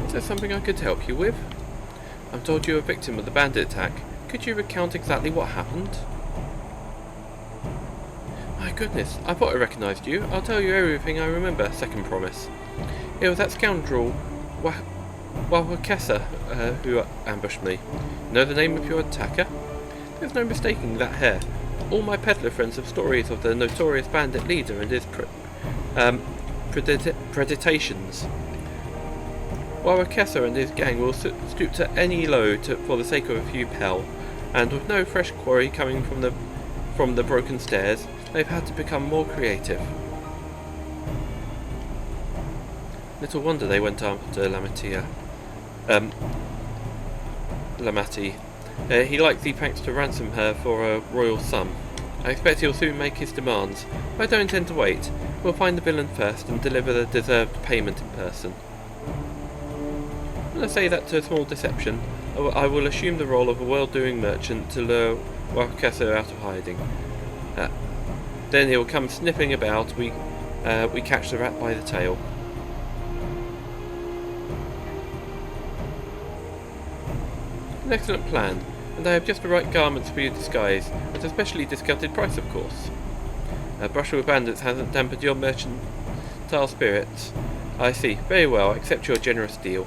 Is there something I could help you with? I'm told you were a victim of the bandit attack. Could you recount exactly what happened? My goodness, I thought I recognised you. I'll tell you everything I remember, second promise. It was that scoundrel Wawakesa who ambushed me. Know the name of your attacker? There's no mistaking that hair. All my peddler friends have stories of the notorious bandit leader and his predations. Wawakesa and his gang will stoop to any load for the sake of a few pel, and with no fresh quarry coming from the broken stairs, they've had to become more creative. Little wonder they went after Lamati. He likely thanks to ransom her for a royal sum. I expect he'll soon make his demands, but I don't intend to wait. We'll find the villain first and deliver the deserved payment in person. When I say that to a small deception, I will assume the role of a well-doing merchant to lure Wakaso out of hiding. Then he'll come sniffing about. We catch the rat by the tail. An excellent plan, and I have just the right garments for your disguise, at a specially discounted price, of course. Brushing with bandits hasn't dampened your mercantile spirits. I see. Very well, I accept your generous deal.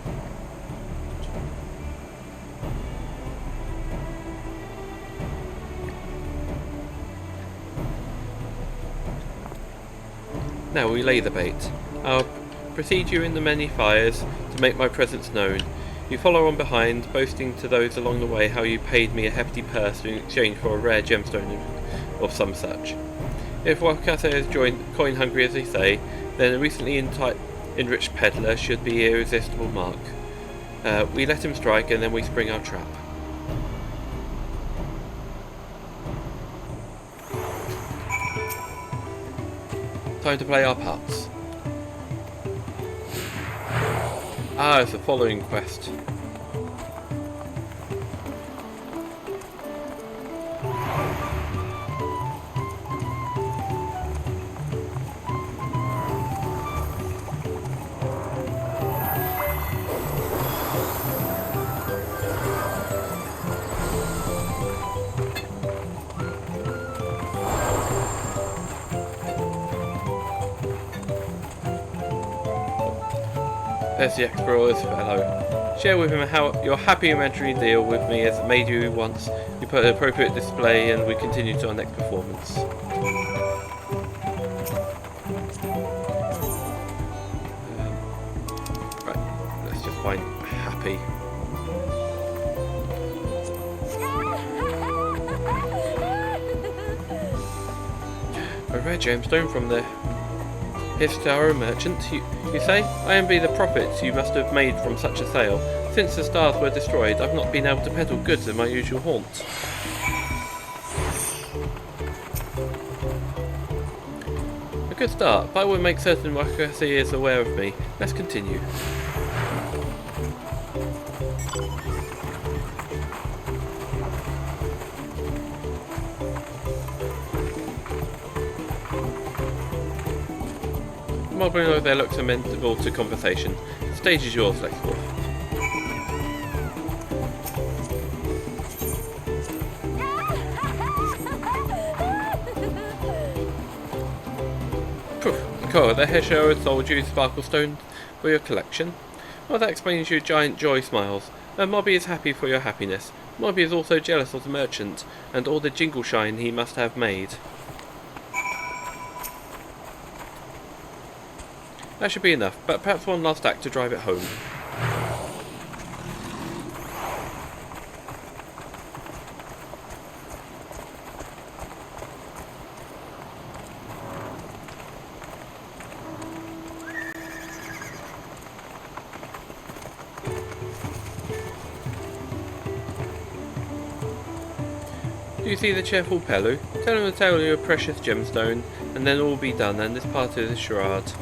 Now we lay the bait. I'll precede you in the many fires to make my presence known. You follow on behind, boasting to those along the way how you paid me a hefty purse in exchange for a rare gemstone or some such. If Wakaso is coin hungry as they say, then a recently enriched peddler should be an irresistible mark. We let him strike and then we spring our trap. Time to play our parts. It's the following quest. There's the explorer's fellow. Share with him how your happy imaginary deal with me has made you once. You put an appropriate display and we continue to our next performance. Right, let's just find happy. A rare gemstone from the Ishgard merchant, you say? I envy the profits you must have made from such a sale. Since the stars were destroyed, I've not been able to peddle goods in my usual haunts. A good start, but I will make certain Wakaso is aware of me. Let's continue. Mobbing over there looks amenable to conversation. The stage is yours, Lexwolf. Poof! Cool, the Hesher has sold you sparkle stone for your collection. Well, that explains your giant joy smiles. Mobby is happy for your happiness. Mobby is also jealous of the merchant and all the jingle shine he must have made. That should be enough, but perhaps one last act to drive it home. Do you see the cheerful Pelu? Tell him to tell you a precious gemstone, and then all will be done, and this part of the charade.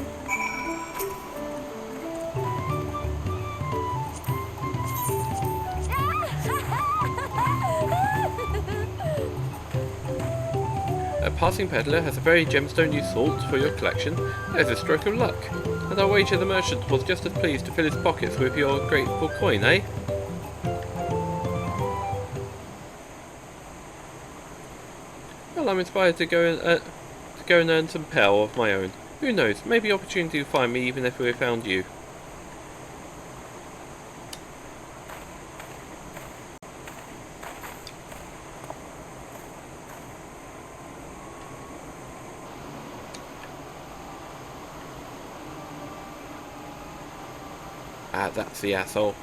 A passing peddler has a very gemstone you sought for your collection. There's a stroke of luck. And I'll wager the merchant was just as pleased to fill his pockets with your grateful coin, eh? Well, I'm inspired to go and earn some pel of my own. Who knows, maybe opportunity will find me even if we found you. Ah, that's the asshole.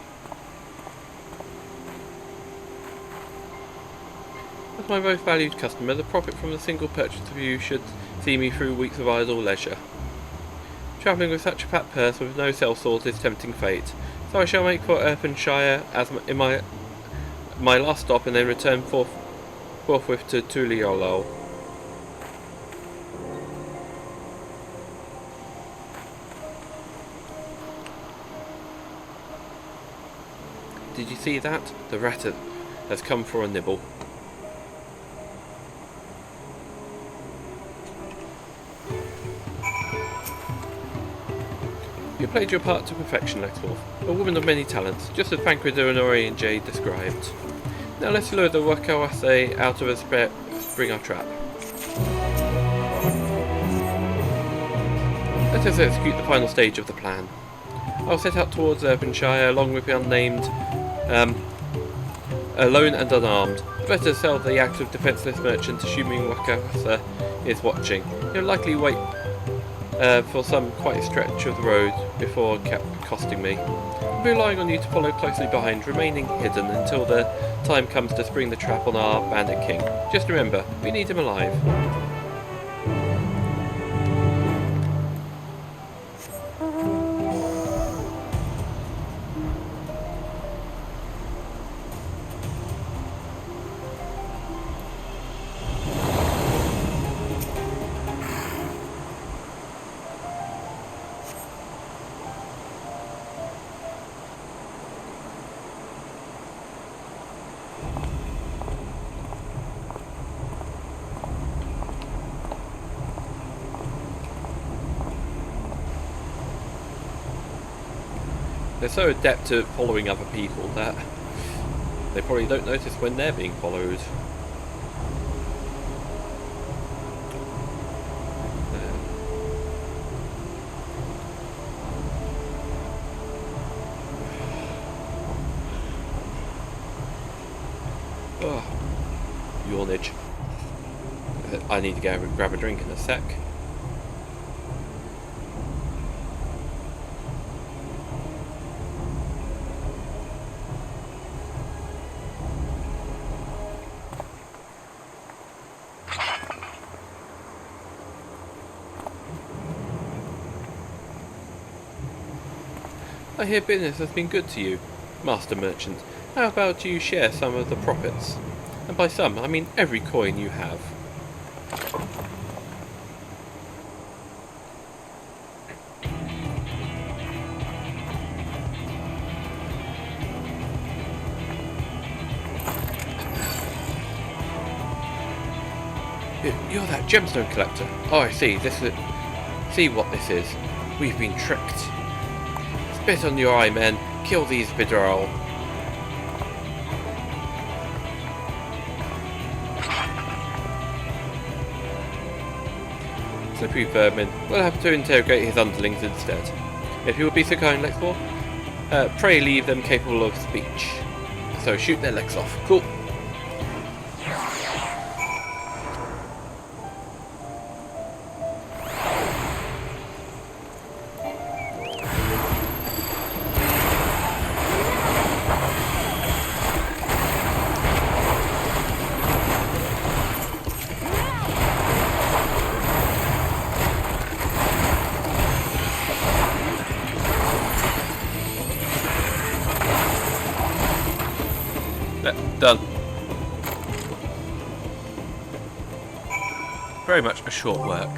As my most valued customer, the profit from a single purchase of you should see me through weeks of idle leisure. Travelling with such a fat purse with no sellsword is tempting fate, so I shall make for Earthenshire as in my last stop and then return forthwith to Tuliolo. you see that? The rat has come for a nibble. You played your part to perfection, Lexforth. A woman of many talents, just as Banquet Honore and Jade described. Now let's lure the Wakawase out of a spring our trap. Let us execute the final stage of the plan. I'll set out towards Urbanshire along with the unnamed, alone and unarmed. Better sell the active defenceless merchant assuming Wakawase is watching. He'll likely wait for some quite a stretch of the road before accosting me. I'm relying on you to follow closely behind, remaining hidden until the time comes to spring the trap on our bandit king. Just remember, we need him alive. They're so adept at following other people that they probably don't notice when they're being followed. Yawnage. I need to go grab a drink in a sec. I hear business has been good to you, Master Merchant. How about you share some of the profits? And by some, I mean every coin you have. You're that gemstone collector. Oh, I see. See what this is. We've been tricked. Spit on your eye, men. Kill these Bidral. Slippery vermin. We'll have to interrogate his underlings instead. If you would be so kind, Lexforth, pray leave them capable of speech. So shoot their legs off. Cool. Done. Very much a short work.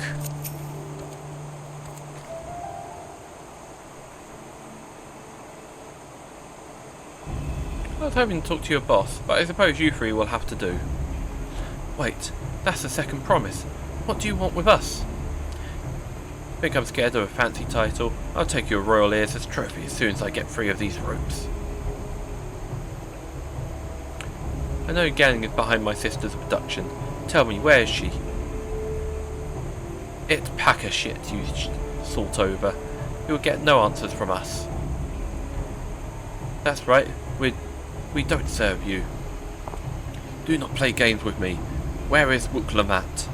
I was hoping to talk to your boss, but I suppose you three will have to do. Wait, that's the second promise. What do you want with us? Think I'm scared of a fancy title? I'll take your royal ears as trophy as soon as I get free of these ropes. I know Gang is behind my sister's abduction. Tell me, where is she? It's packer shit, you salt over. You'll get no answers from us. That's right, we don't serve you. Do not play games with me. Where is Wuklamat?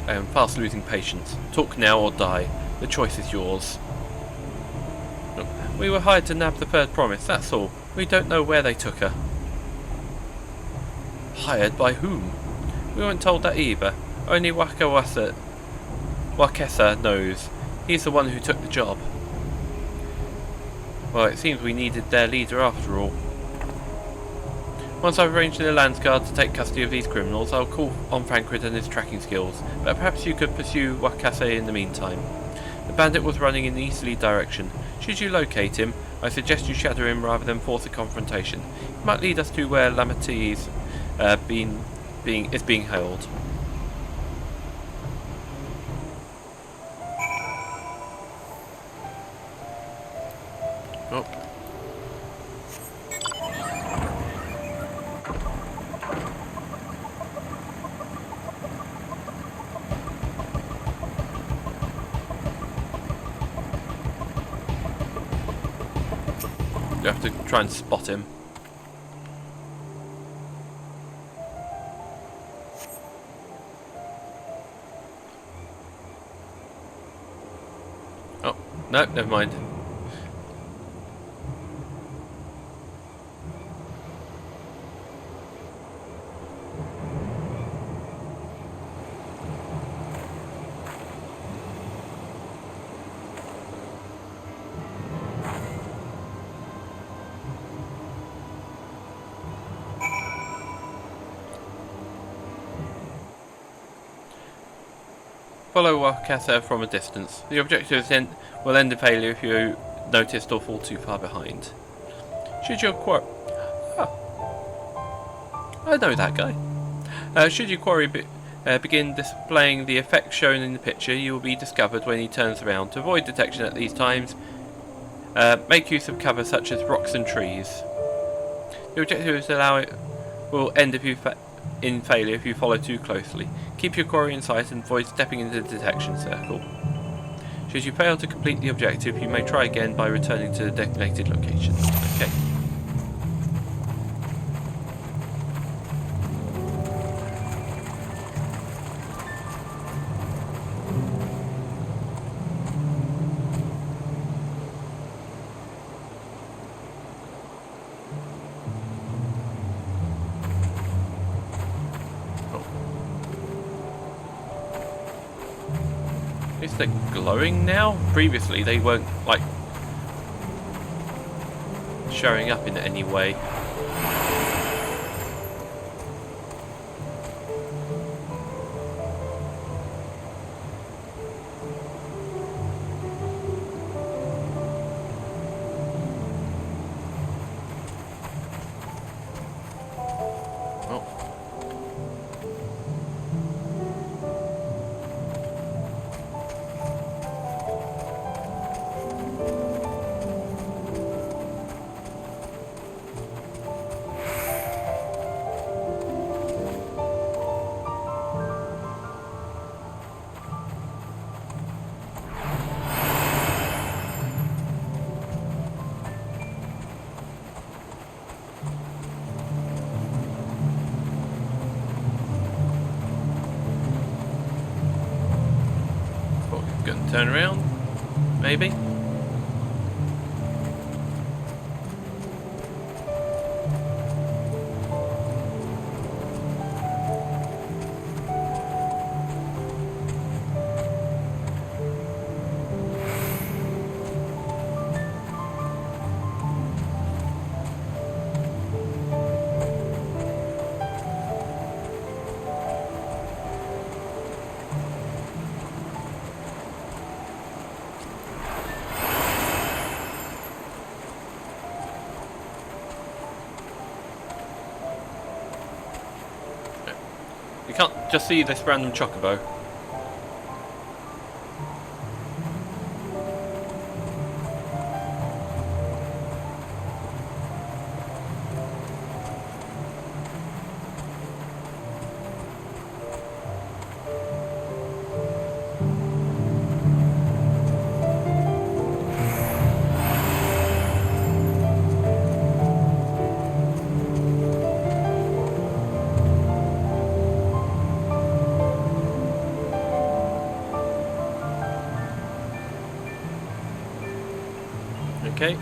I am fast losing patience. Talk now or die. The choice is yours. Look, we were hired to nab the third promise, that's all. We don't know where they took her. Hired by whom? We weren't told that either. Only Wakesa knows. He's the one who took the job. Well, it seems we needed their leader after all. Once I've arranged in the Landsguard to take custody of these criminals, I'll call on Frankrid and his tracking skills, but perhaps you could pursue Wakase in the meantime. The bandit was running in the easterly direction. Should you locate him, I suggest you shadow him rather than force a confrontation. It might lead us to where Lamati is being held. Oh. You have to try and spot him. Oh, no, never mind. Follow Wakasa from a distance. The objective will end in failure if you noticed or fall too far behind. Should your quarry... Oh. I know that guy. Should your quarry begin displaying the effects shown in the picture, you will be discovered when he turns around. To avoid detection at these times, make use of cover such as rocks and trees. The objective is will end if you in failure if you follow too closely. Keep your quarry in sight and avoid stepping into the detection circle. Should you fail to complete the objective, you may try again by returning to the designated location. Okay. Is they glowing now? Previously they weren't, like, showing up in any way. Turn around, maybe. You can't just see this random chocobo. Okay.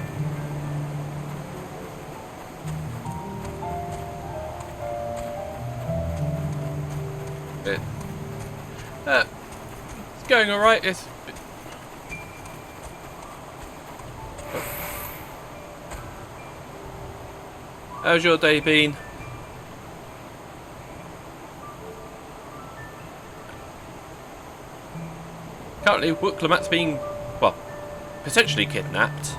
It's going alright. It's... How's your day been? Apparently Wooklamat's being, well, potentially kidnapped.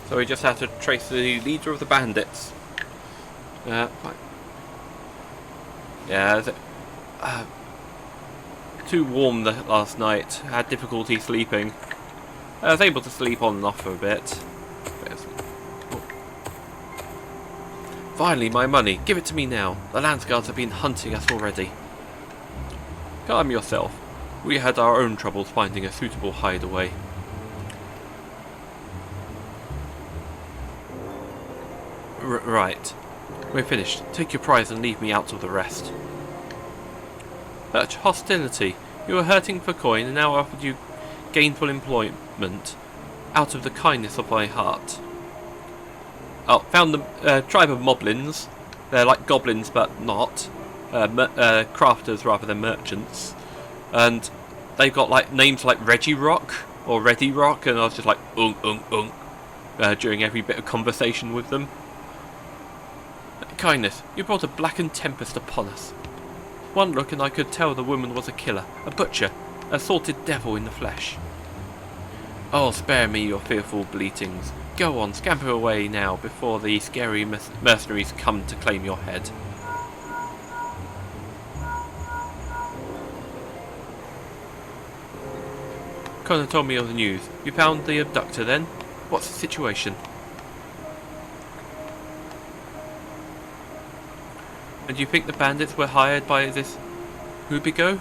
So we just have to trace the leader of the bandits. Yeah, too warm last night. Had difficulty sleeping. I was able to sleep on and off for a bit. Finally, my money. Give it to me now. The Landsguards have been hunting us already. Calm yourself. We had our own troubles finding a suitable hideaway. Right. We're finished. Take your prize and leave me out of the rest. Such hostility. You were hurting for coin and now I offered you gainful employment out of the kindness of my heart. Oh, found the tribe of moblins. They're like goblins but not. Crafters rather than merchants. And they've got like names like Reggie Rock or Reddy Rock, and I was just like during every bit of conversation with them. Kindness, you brought a blackened tempest upon us. One look and I could tell the woman was a killer, a butcher, a salted devil in the flesh. Oh, spare me your fearful bleatings. Go on, scamper away now before the scary mercenaries come to claim your head. Connor told me of the news. You found the abductor then? What's the situation? And you think the bandits were hired by this Hubigo?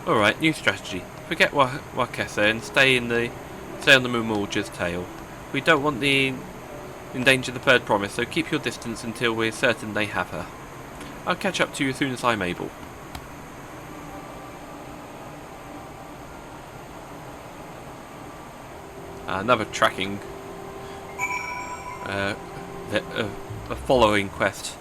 Alright, new strategy. Forget Wakessa and stay on the Mumulja's tail. We don't want to endanger the third promise, so keep your distance until we're certain they have her. I'll catch up to you as soon as I'm able. Another tracking. A following quest.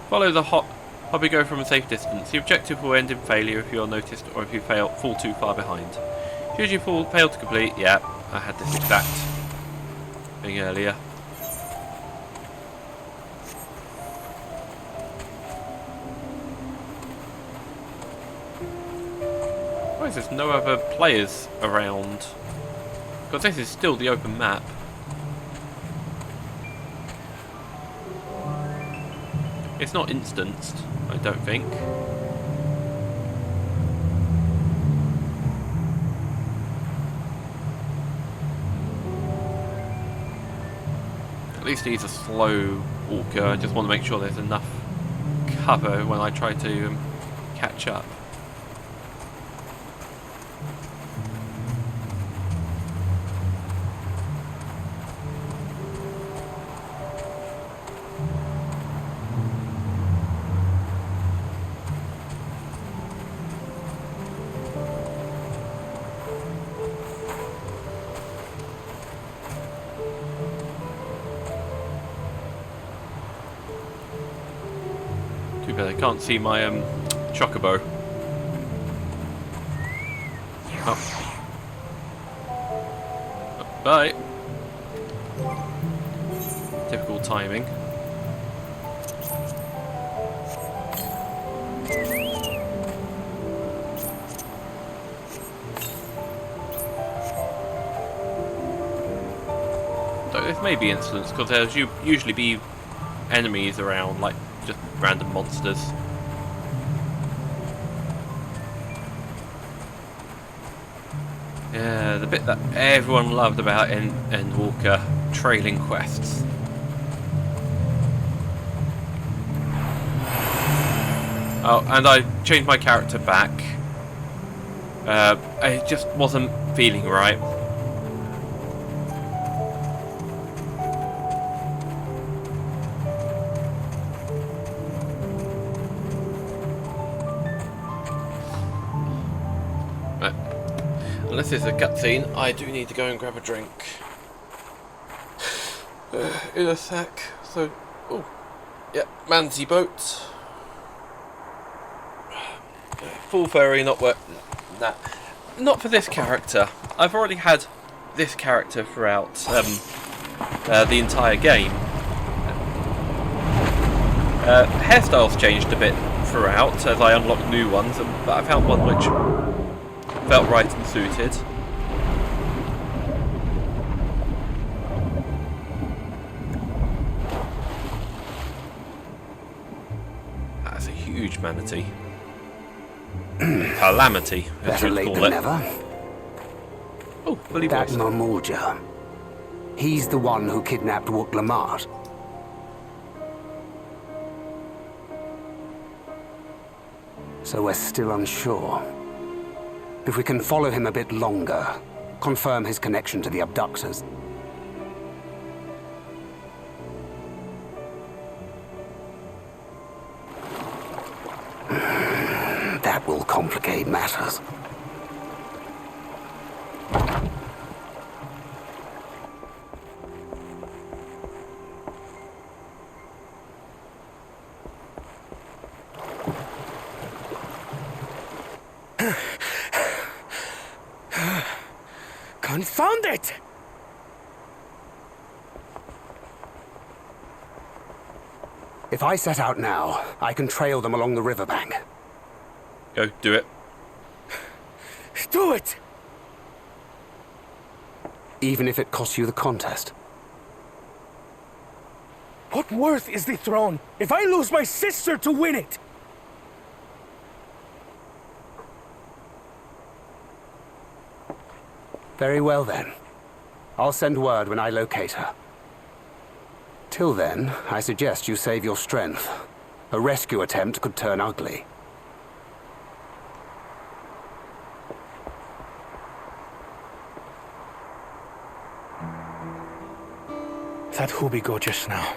Follow the Hobbigo from a safe distance. The objective will end in failure if you are noticed or if you fall too far behind. Should you fail to complete, yeah, I had this exact thing earlier. Why is there no other players around? Because this is still the open map. It's not instanced, I don't think. At least he's a slow walker. I just want to make sure there's enough cover when I try to catch up. Too bad I can't see my chocobo. Oh. Bye. Typical timing. So this may be incidents because there's usually be enemies around, like just random monsters. Yeah, the bit that everyone loved about Endwalker, trailing quests. Oh, and I changed my character back. I just wasn't feeling right. Unless it's a cutscene, I do need to go and grab a drink. In a sec. So, oh, yeah, Manzy boat. Full furry, not for this character. I've already had this character throughout the entire game. Hairstyles changed a bit throughout as I unlocked new ones, but I found one which felt right and suited. That's a huge manatee. Calamity, as Better you'd late call than it. never. Oh, fully That voiced. Marmorja. He's the one who kidnapped Wook Lamart. So we're still unsure. If we can follow him a bit longer, confirm his connection to the abductors. That will complicate matters. Confound it! If I set out now, I can trail them along the riverbank. Go, do it. Do it! Even if it costs you the contest. What worth is the throne if I lose my sister to win it? Very well then. I'll send word when I locate her. Till then, I suggest you save your strength. A rescue attempt could turn ugly. That Hubigo just now.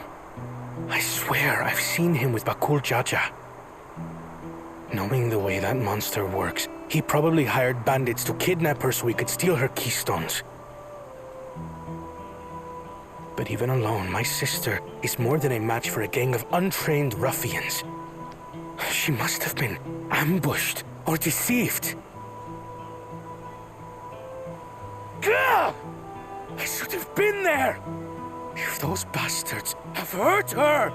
I swear I've seen him with Bakul Jaja. Knowing the way that monster works, he probably hired bandits to kidnap her so he could steal her keystones. But even alone, my sister is more than a match for a gang of untrained ruffians. She must have been ambushed or deceived. Gah! I should have been there! If those bastards have hurt her!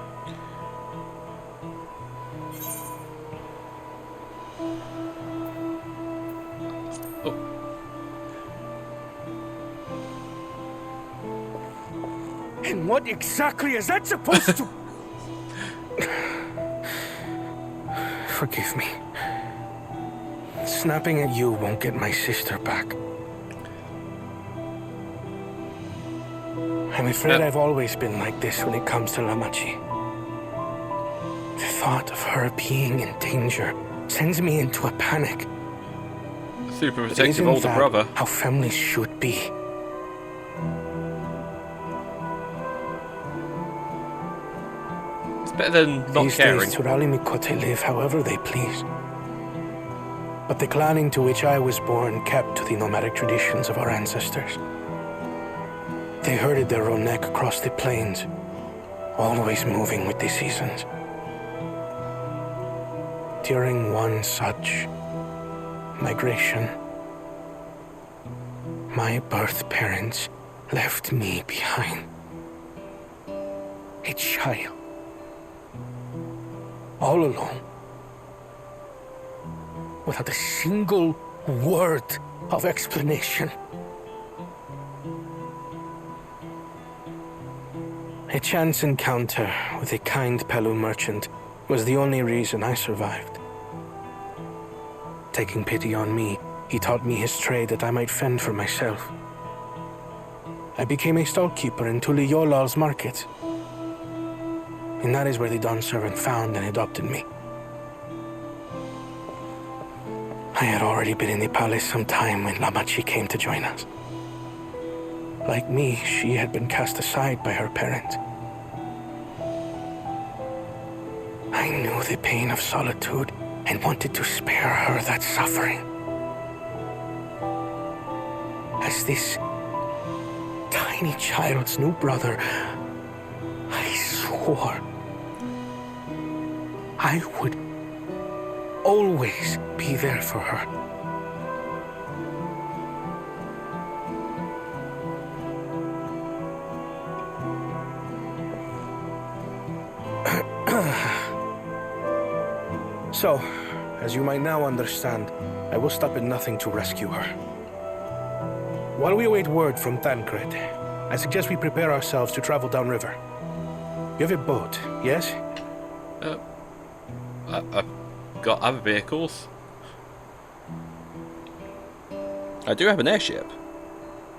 And what exactly is that supposed to... Forgive me. Snapping at you won't get my sister back. I'm afraid I've always been like this when it comes to Lamachi. The thought of her being in danger sends me into a panic. Super But protective isn't older that brother. how families should be? It's better than not These caring. days, Turali Mikote live however they please. But the clan into which I was born kept to the nomadic traditions of our ancestors. They herded their own neck across the plains, always moving with the seasons. During one such migration, my birth parents left me behind. A child. All alone. Without a single word of explanation. A chance encounter with a kind Pelu merchant was the only reason I survived. Taking pity on me, he taught me his trade that I might fend for myself. I became a stallkeeper in Tuliyolal's market. And that is where the Dawn servant found and adopted me. I had already been in the palace some time when Lamachi came to join us. Like me, she had been cast aside by her parents. I knew the pain of solitude and wanted to spare her that suffering. As this tiny child's new brother, I swore I would always be there for her. So, as you might now understand, I will stop at nothing to rescue her. While we await word from Thancred, I suggest we prepare ourselves to travel downriver. You have a boat, yes? I've got other vehicles. I do have an airship.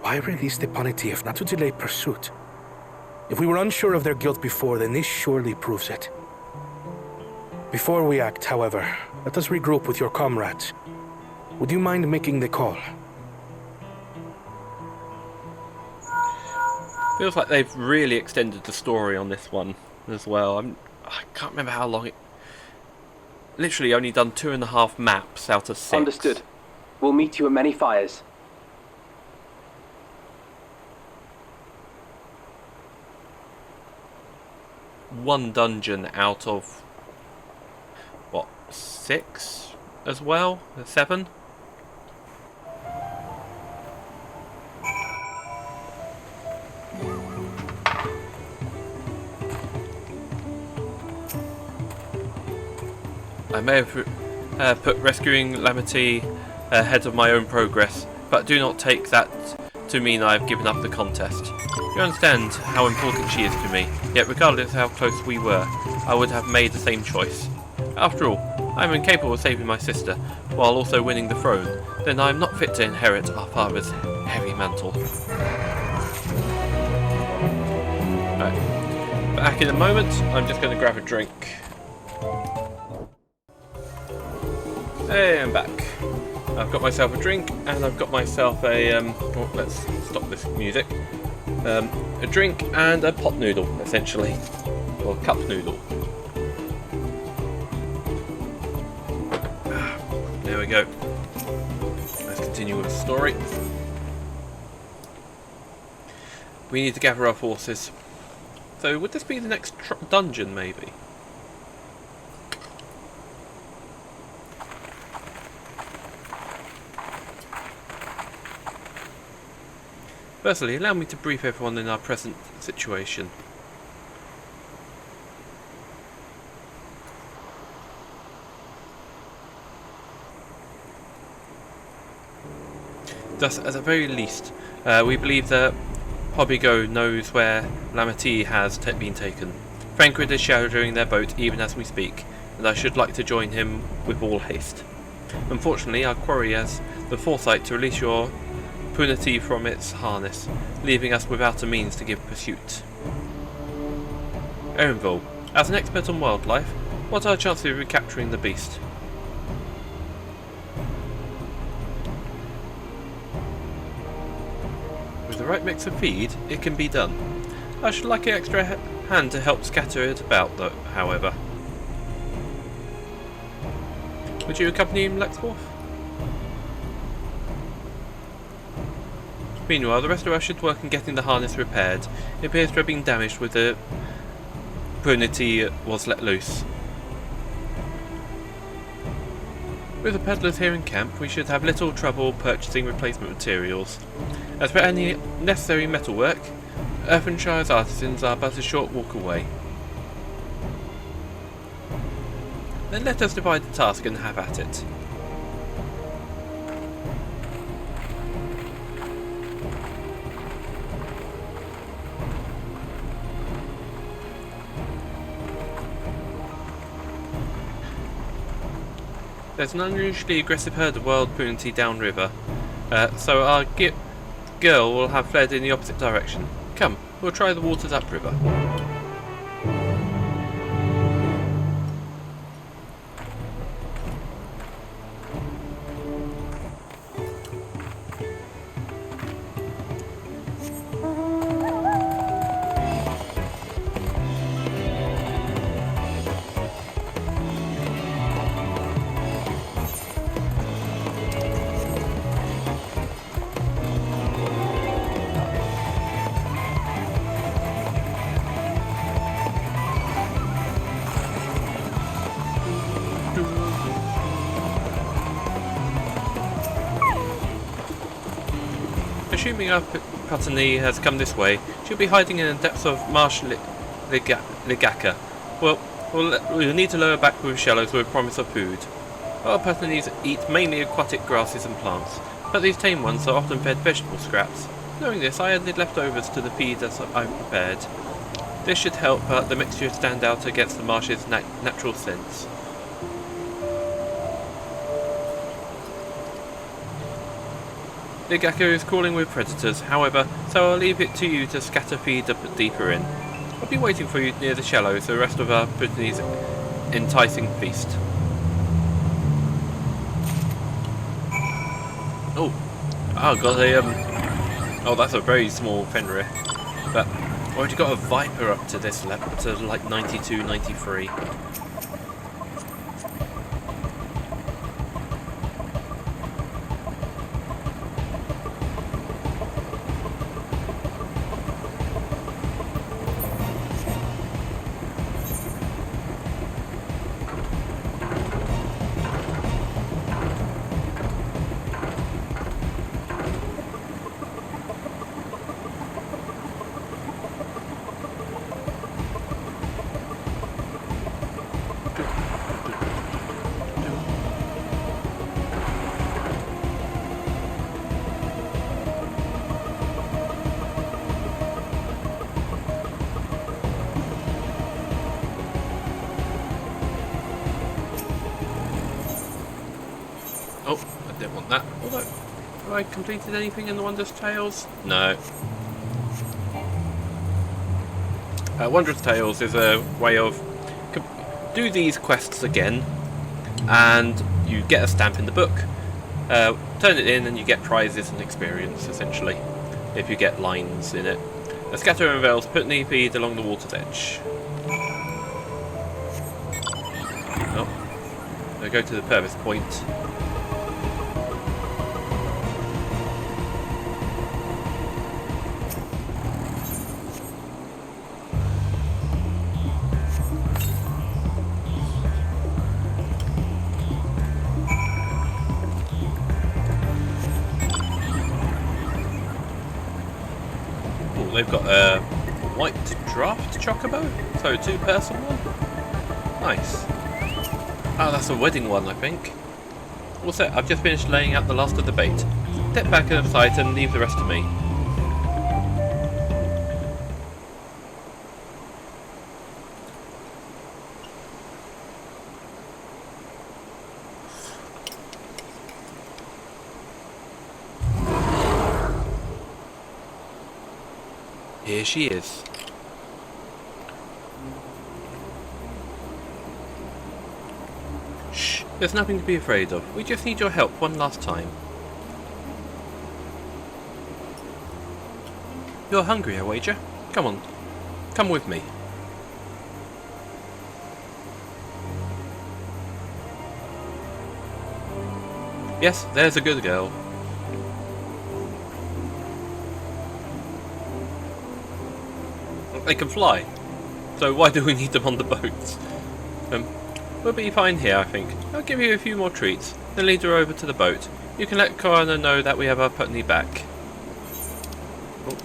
Why release the Ponity if not to delay pursuit? If we were unsure of their guilt before, then this surely proves it. Before we act, however, let us regroup with your comrades. Would you mind making the call? Feels like they've really extended the story on this one as well. I can't remember how long it... Literally only done 2.5 maps out of 6. Understood. We'll meet you at many fires. One dungeon out of... what, 6 as well? 7? I may have put rescuing Lamity ahead of my own progress, but do not take that to mean I have given up the contest. You understand how important she is to me, yet regardless of how close we were, I would have made the same choice. After all, I am incapable of saving my sister, while also winning the throne, then I am not fit to inherit our father's heavy mantle. Right. Back in a moment, I'm just going to grab a drink. Hey, I'm back. I've got myself a drink, and I've got myself a, oh, let's stop this music. A drink and a pot noodle, essentially. Or cup noodle. There we go. Let's continue with the story. We need to gather our forces. So, would this be the next dungeon, maybe? Firstly, allow me to brief everyone in our present situation. Thus, at the very least, we believe that Hobbigo knows where Lamity has been taken. Thancred is shadowing their boat even as we speak, and I should like to join him with all haste. Unfortunately, our quarry has the foresight to release your Punity from its harness, leaving us without a means to give pursuit. Erinville, as an expert on wildlife, what are our chances of recapturing the beast? With the right mix of feed, it can be done. I should like an extra hand to help scatter it about, though, however. Would you accompany him, Lexforth? Meanwhile, the rest of us should work on getting the harness repaired. It appears to have been damaged when the Punity was let loose. With the peddlers here in camp, we should have little trouble purchasing replacement materials. As for any necessary metalwork, Earthenshire's artisans are but a short walk away. Then let us divide the task and have at it. There's an unusually aggressive herd of wild Punity downriver, so our girl will have fled in the opposite direction. Come, we'll try the waters upriver. Assuming our Putney has come this way, she'll be hiding in the depths of Marsh Ligaka. Well, We'll need to lower back with shallows with promise of food. Our Putneys eat mainly aquatic grasses and plants, but these tame ones are often fed vegetable scraps. Knowing this, I added leftovers to the feed as I've prepared. This should help the mixture stand out against the marsh's natural scents. The gecko is crawling with predators, however, so I'll leave it to you to scatter feed a bit deeper in. I'll be waiting for you near the shallows for the rest of our Putney's enticing feast. Oh, got a oh, that's a very small Fenrir, but I've already got a Viper up to this level, to like 92, 93. Oh, I didn't want that. Although, have I completed anything in the Wondrous Tales? No. Wondrous Tales is a way of do these quests again, and you get a stamp in the book. Turn it in, and you get prizes and experience, essentially, if you get lines in it. A scatter unveils Putney feed along the water's edge. Oh, I go to the furthest point. They've got a white draft chocobo, so 2-person one. Nice. Oh, that's a wedding one, I think. Also, I've just finished laying out the last of the bait. Step back to the side and leave the rest to me. Here she is. Shh, there's nothing to be afraid of. We just need your help one last time. You're hungry, I wager? Come on, come with me. Yes, there's a good girl. They can fly, so why do we need them on the boats? We'll be fine here, I think. I'll give you a few more treats, then lead her over to the boat. You can let Coroner know that we have our Putney back. Oh.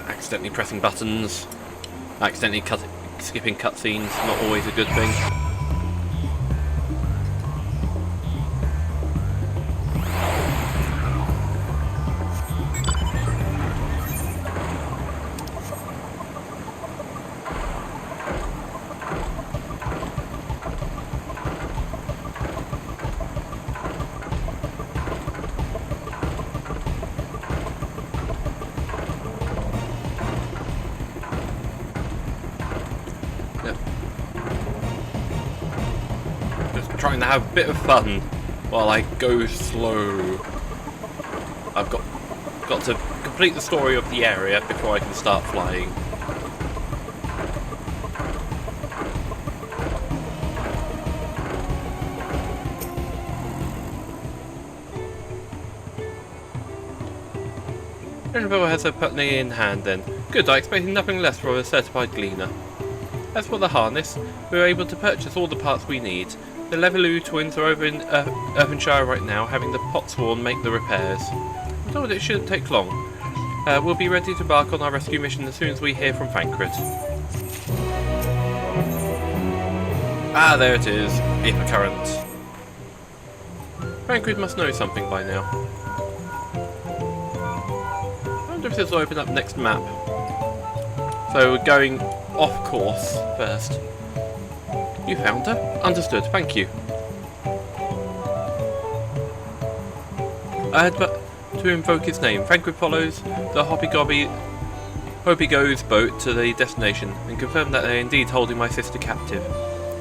Accidentally pressing buttons, accidentally skipping cutscenes, not always a good thing. Trying to have a bit of fun while I go slow. I've got to complete the story of the area before I can start flying. Renville has a Putney in hand then. Good, I expected nothing less from a certified gleaner. As for the harness, we were able to purchase all the parts we need. The Leveloo twins are over in Irvinshire right now, having the Potsworn make the repairs. I'm told it shouldn't take long. We'll be ready to embark on our rescue mission as soon as we hear from Thancred. Ah, there it is. Aether current. Frankrid must know something by now. I wonder if this will open up next map. So we're going off course first. You found her? Understood, thank you. I had but to invoke his name. Frankrid follows the Hoppy-Go's boat to the destination and confirmed that they are indeed holding my sister captive.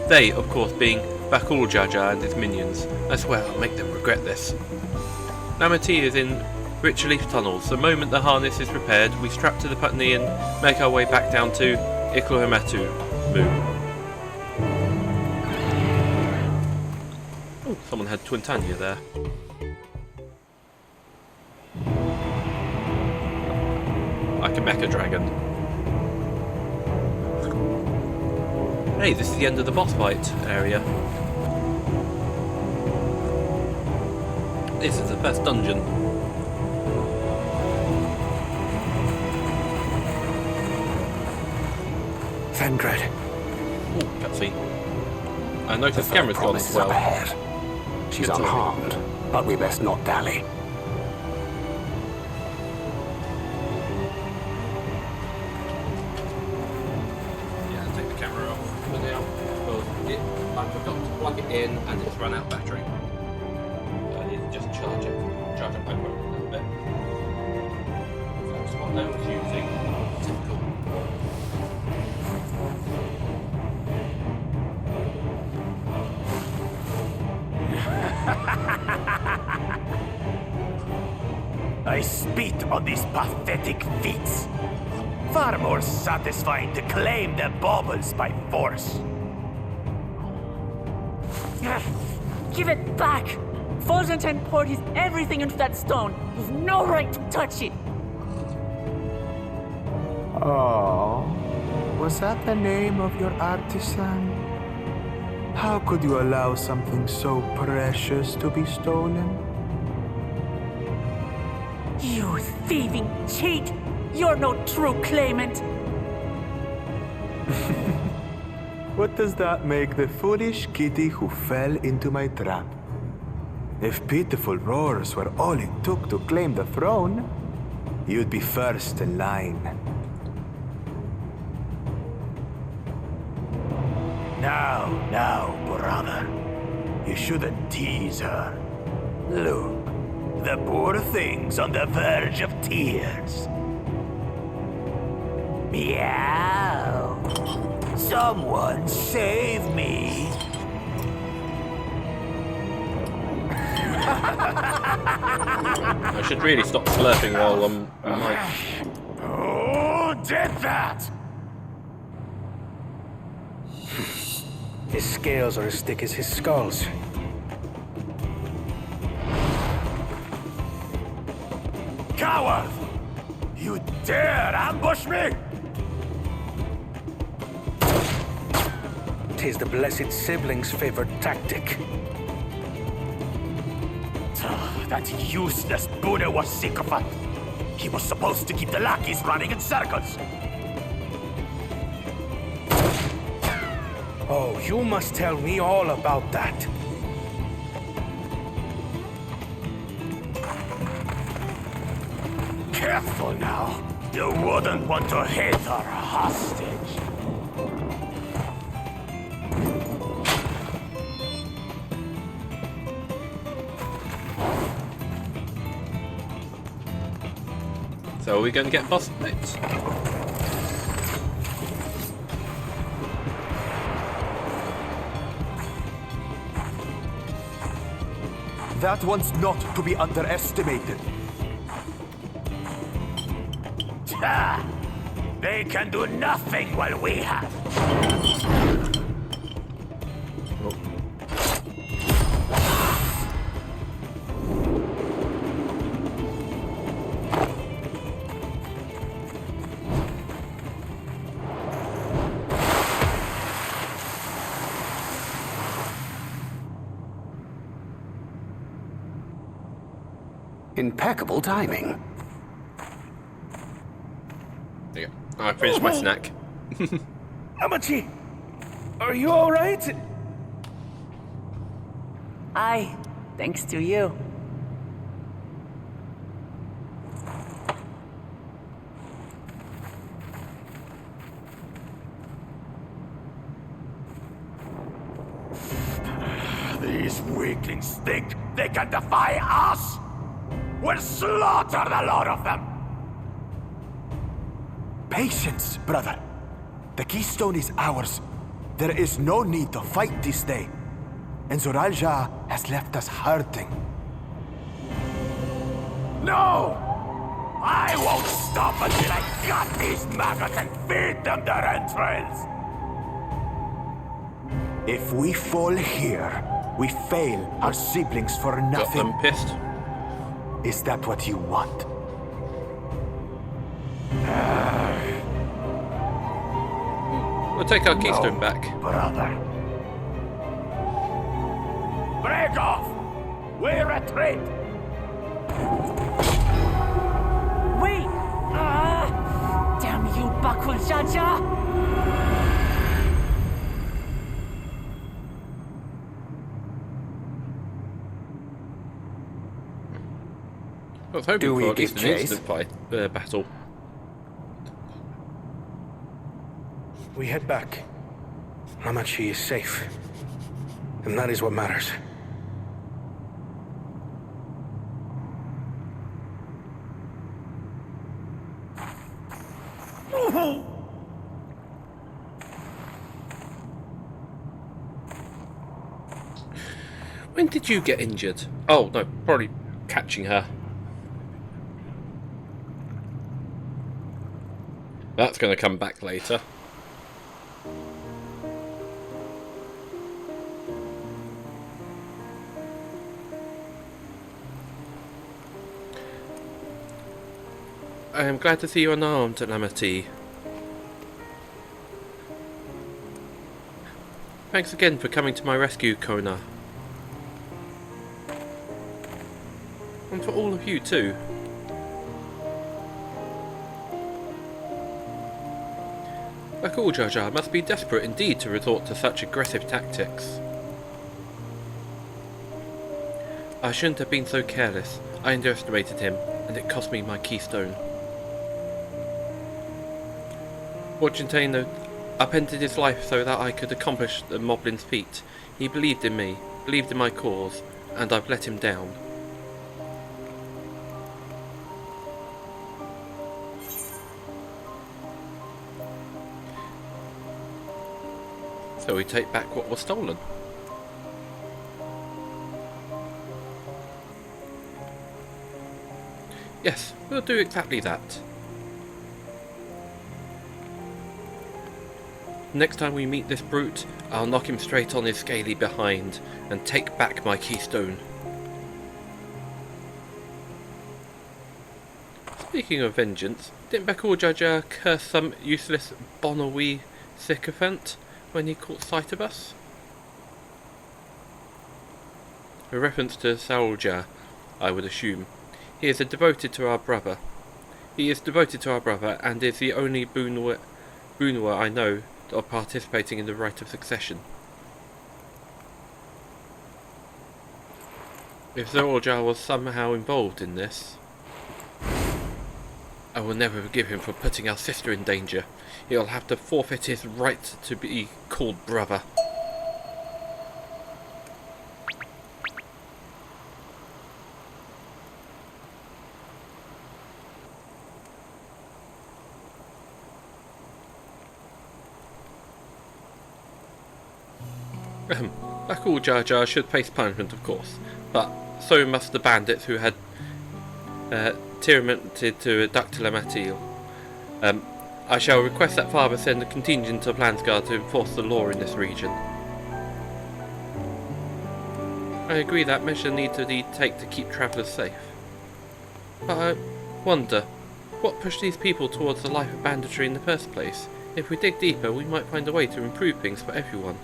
They, of course, being Bakul Jaja and his minions. I swear I'll make them regret this. Namati is in Rich Leaf Tunnels. The moment the harness is prepared, we strap to the Putney and make our way back down to Ikluhamatu. Oh, someone had Twintania there. Like a mecha dragon. Hey, this is the end of the boss fight area. This is the best dungeon. Fengred. Oh, cutscene. I noticed the camera's gone as well. Ahead. She's unharmed, but we best not dally. I forgot to plug it in and it's run out battery. So I need to just charge it back up a little bit. That's what I was using. Typical. I spit on these pathetic feats. Far more satisfying to claim their baubles by force. Give it back! Fulgenton poured his everything into that stone. You've no right to touch it! Oh, was that the name of your artisan? How could you allow something so precious to be stolen? You thieving cheat! You're no true claimant! What does that make the foolish kitty who fell into my trap? If pitiful roars were all it took to claim the throne, you'd be first in line. Now, brother. You shouldn't tease her. Look, the poor thing's on the verge of tears. Meow. Someone save me! I should really stop slurping while I'm like. Who did that? His scales are as thick as his skulls. Coward! You dare ambush me? 'Tis the blessed sibling's favorite tactic. That useless Buddha was sycophant. He was supposed to keep the lackeys running in circles. Oh, you must tell me all about that. Careful now. You wouldn't want to hit her hostage. So are we going to get boss fights? That one's not to be underestimated. They can do nothing while we have. Impeccable timing. There you go. I finished my snack. Amachi, are you all right? Aye, thanks to you. These weaklings think they can defy us? We'll slaughter the lot of them! Patience, brother. The keystone is ours. There is no need to fight this day. And Zoralja has left us hurting. No! I won't stop until I gut these maggots and feed them their entrails! If we fall here, we fail our siblings for Got nothing. them pissed. Is that what you want? We'll take our keystone back. Brother. Break off! We retreat! Wait! Damn you, Bakul Jaja! I was hoping Do we for at least give an chase? instant battle. We head back. Namachi is safe. And that is what matters. When did you get injured? Oh, no, probably catching her. That's going to come back later. I am glad to see you unarmed, Namati. Thanks again for coming to my rescue, Kona. And for all of you too. Bakul Jaja must be desperate indeed to resort to such aggressive tactics. I shouldn't have been so careless. I underestimated him, and it cost me my keystone. Fortunately, upended his life so that I could accomplish the Moblin's feat. He believed in me, believed in my cause, and I've let him down. So we take back what was stolen. Yes, we'll do exactly that. Next time we meet this brute, I'll knock him straight on his scaly behind and take back my keystone. Speaking of vengeance, didn't Bakul Jaja curse some useless Bonawi sycophant when he caught sight of us? A reference to Saulja, I would assume. He is devoted to our brother. He is devoted to our brother and is the only Boonwa I know of participating in the rite of succession. If Saulja was somehow involved in this, I will never forgive him for putting our sister in danger. He'll have to forfeit his right to be called brother. Bakul Jaja should face punishment, of course, but so must the bandits who had tyramented to Dr. Matil. I shall request that Father send a contingent of Landsguard to enforce the law in this region. I agree that measures need to be taken to keep travellers safe. But I wonder, what pushed these people towards the life of banditry in the first place? If we dig deeper, we might find a way to improve things for everyone.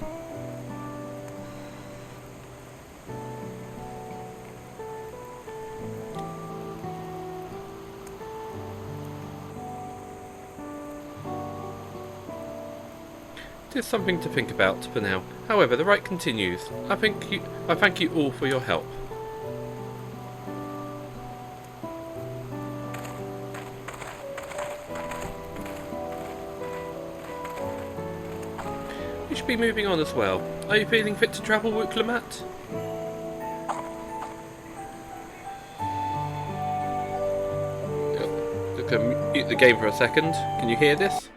It is something to think about for now. However, the rite continues. I thank you all for your help. We should be moving on as well. Are you feeling fit to travel, Wuklemat? Mute the game for a second. Can you hear this?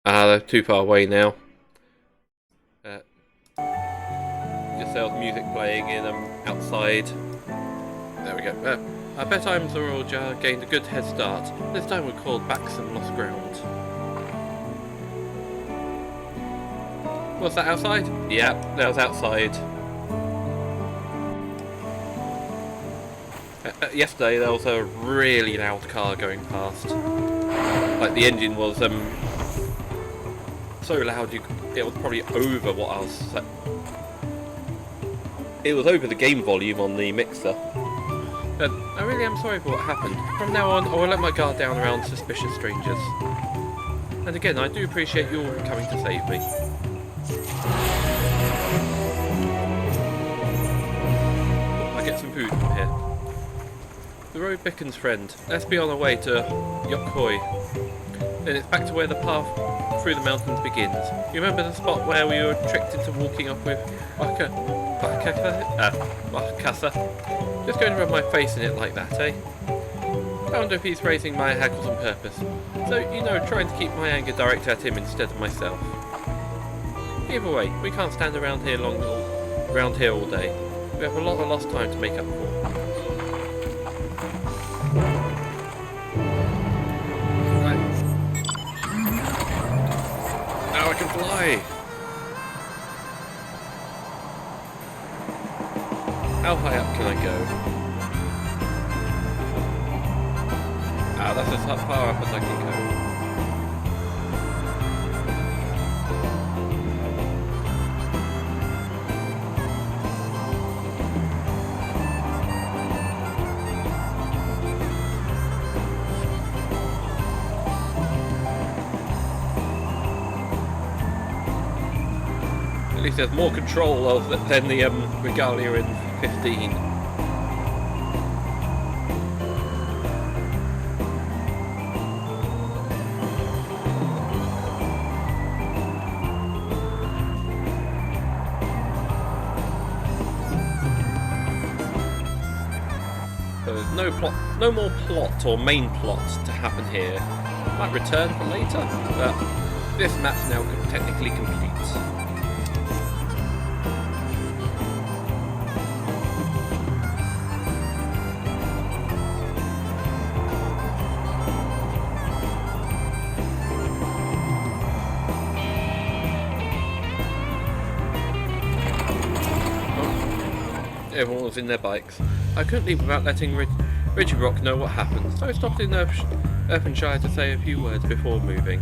They're too far away now. Just there was music playing in outside. There we go. Our bedtimes are all gained a good head start. This time we're called back some lost ground. What's that outside? Yeah, that was outside. Yesterday there was a really loud car going past. Like the engine was so loud it was probably over what I was. It was over the game volume on the mixer. I really am sorry for what happened. From now on, I will let my guard down around suspicious strangers. And again, I do appreciate you all coming to save me. I get some food from here. The road beckons, friend. Let's be on our way to Yokhoi. Then it's back to where the path through the mountains begins. You remember the spot where we were tricked into walking off with Bakasa? Just going to rub my face in it like that, eh? I wonder if he's raising my hackles on purpose. So, you know, trying to keep my anger directed at him instead of myself. Either way, we can't stand around here all day. We have a lot of lost time to make up for. Now I can fly! How high up can I go? That's as far up as I can go. At least there's more control than the Regalia in 15. So there's no more plot or main plot to happen here. Might return for later, but this map's now technically complete. Everyone was in their bikes. I couldn't leave without letting Regirock know what happened, so I stopped in Earthenshire to say a few words before moving.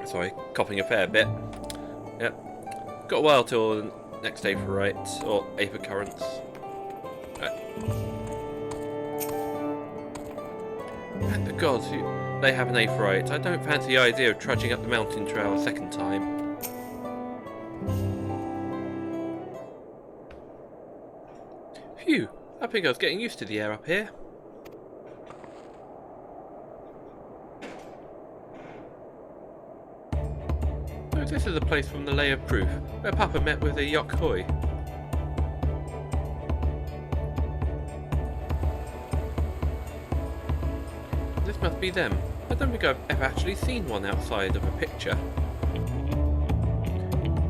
Sorry, coughing a fair bit. Yep. Got a while till the next aephorite, or aether currents. And the gods, they have an aephorite. I don't fancy the idea of trudging up the mountain trail a second time. Phew, I think I was getting used to the air up here. So this is a place from the Lay of Proof, where Papa met with a Yokhoi. This must be them. I don't think I've ever actually seen one outside of a picture.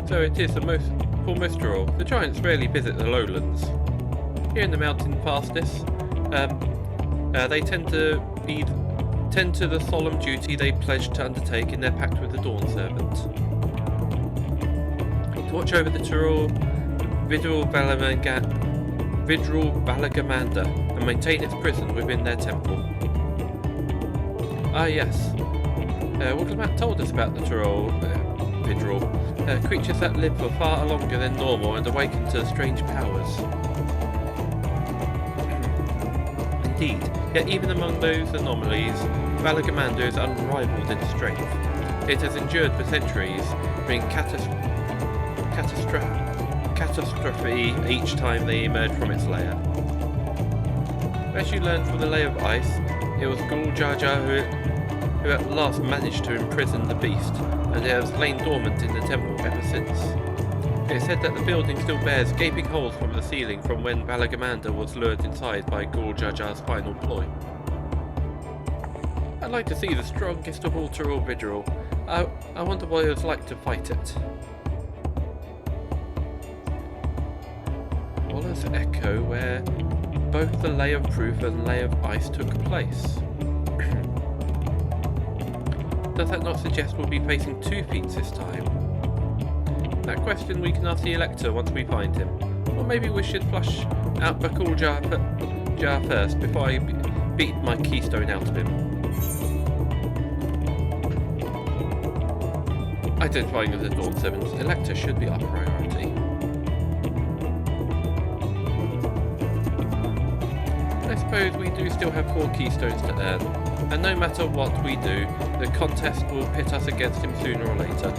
So it is for most rural. The giants rarely visit the lowlands. Here in the mountain fastness, they tend to the solemn duty they pledged to undertake in their pact with the Dawn Servant. To watch over the Vidral Valagamanda and maintain its prison within their temple. Ah yes, Woodlamat told us about the Vidral, creatures that live for far longer than normal and awaken to strange powers. Indeed, yet even among those anomalies, Valagamanda is unrivaled in strength. It has endured for centuries, bringing catastrophe each time they emerge from its lair. As you learned from the Lay of Ice, it was Gul Jaja who at last managed to imprison the beast, and it has lain dormant in the temple ever since. It is said that the building still bears gaping holes from the ceiling from when Valagamanda was lured inside by Gul Jaja's final ploy. I'd like to see the strongest of all Tyrol Vidral. I wonder what it was like to fight it. Waller's Echo, where both the Lay of Proof and Lay of Ice took place. Does that not suggest we'll be facing 2 feats this time? That question we can ask the Elector once we find him. Or maybe we should flush out Bakul Jar first before I beat my keystone out of him. Identifying with the Dawn Servant's Elector should be our priority. I suppose we do still have 4 keystones to earn, and no matter what we do, the contest will pit us against him sooner or later.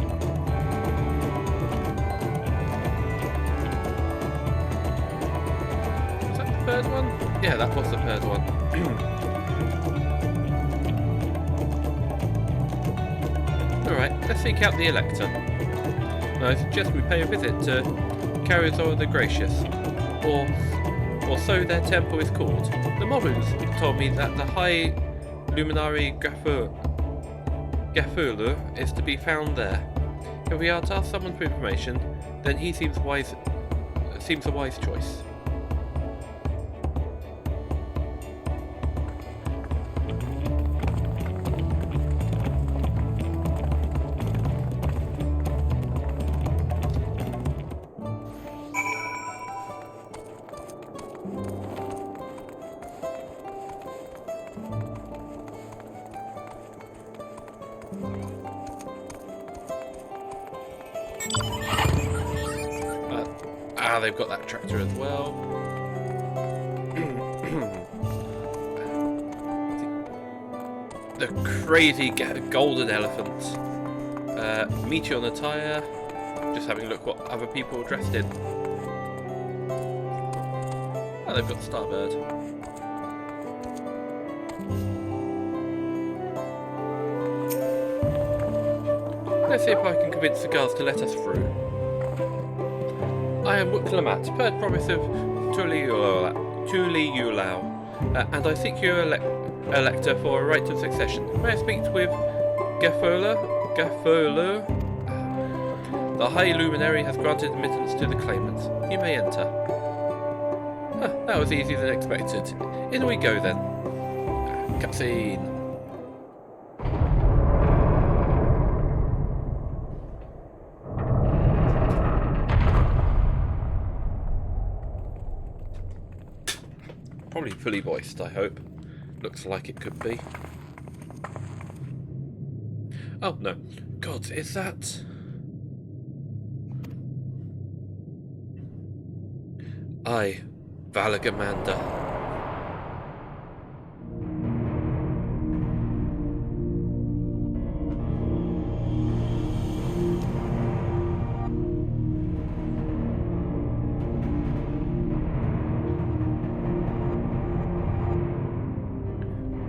Was that the 3rd one? Yeah, that was the 3rd one. Alright, let's seek out the Elector. I suggest we pay a visit to Carizor the Gracious, or so their temple is called. The Mobuns told me that the High Luminary Gafulu is to be found there. If we are to ask someone for information, then he seems a wise choice. They've got that tractor as well. The crazy golden elephant. Meteor on a tyre. Just having a look what other people are dressed in. Oh, they've got the Starbird. Let's see if I can convince the guards to let us through. I am Woodlamat, third promise of Tuliulau, and I seek your elector for a right of succession. May I speak with Gafola? The High Luminary has granted admittance to the claimants. You may enter. That was easier than expected. In we go then. Cutscene. Probably fully voiced, I hope. Looks like it could be. Oh, no. God, is that... I, Valagamander.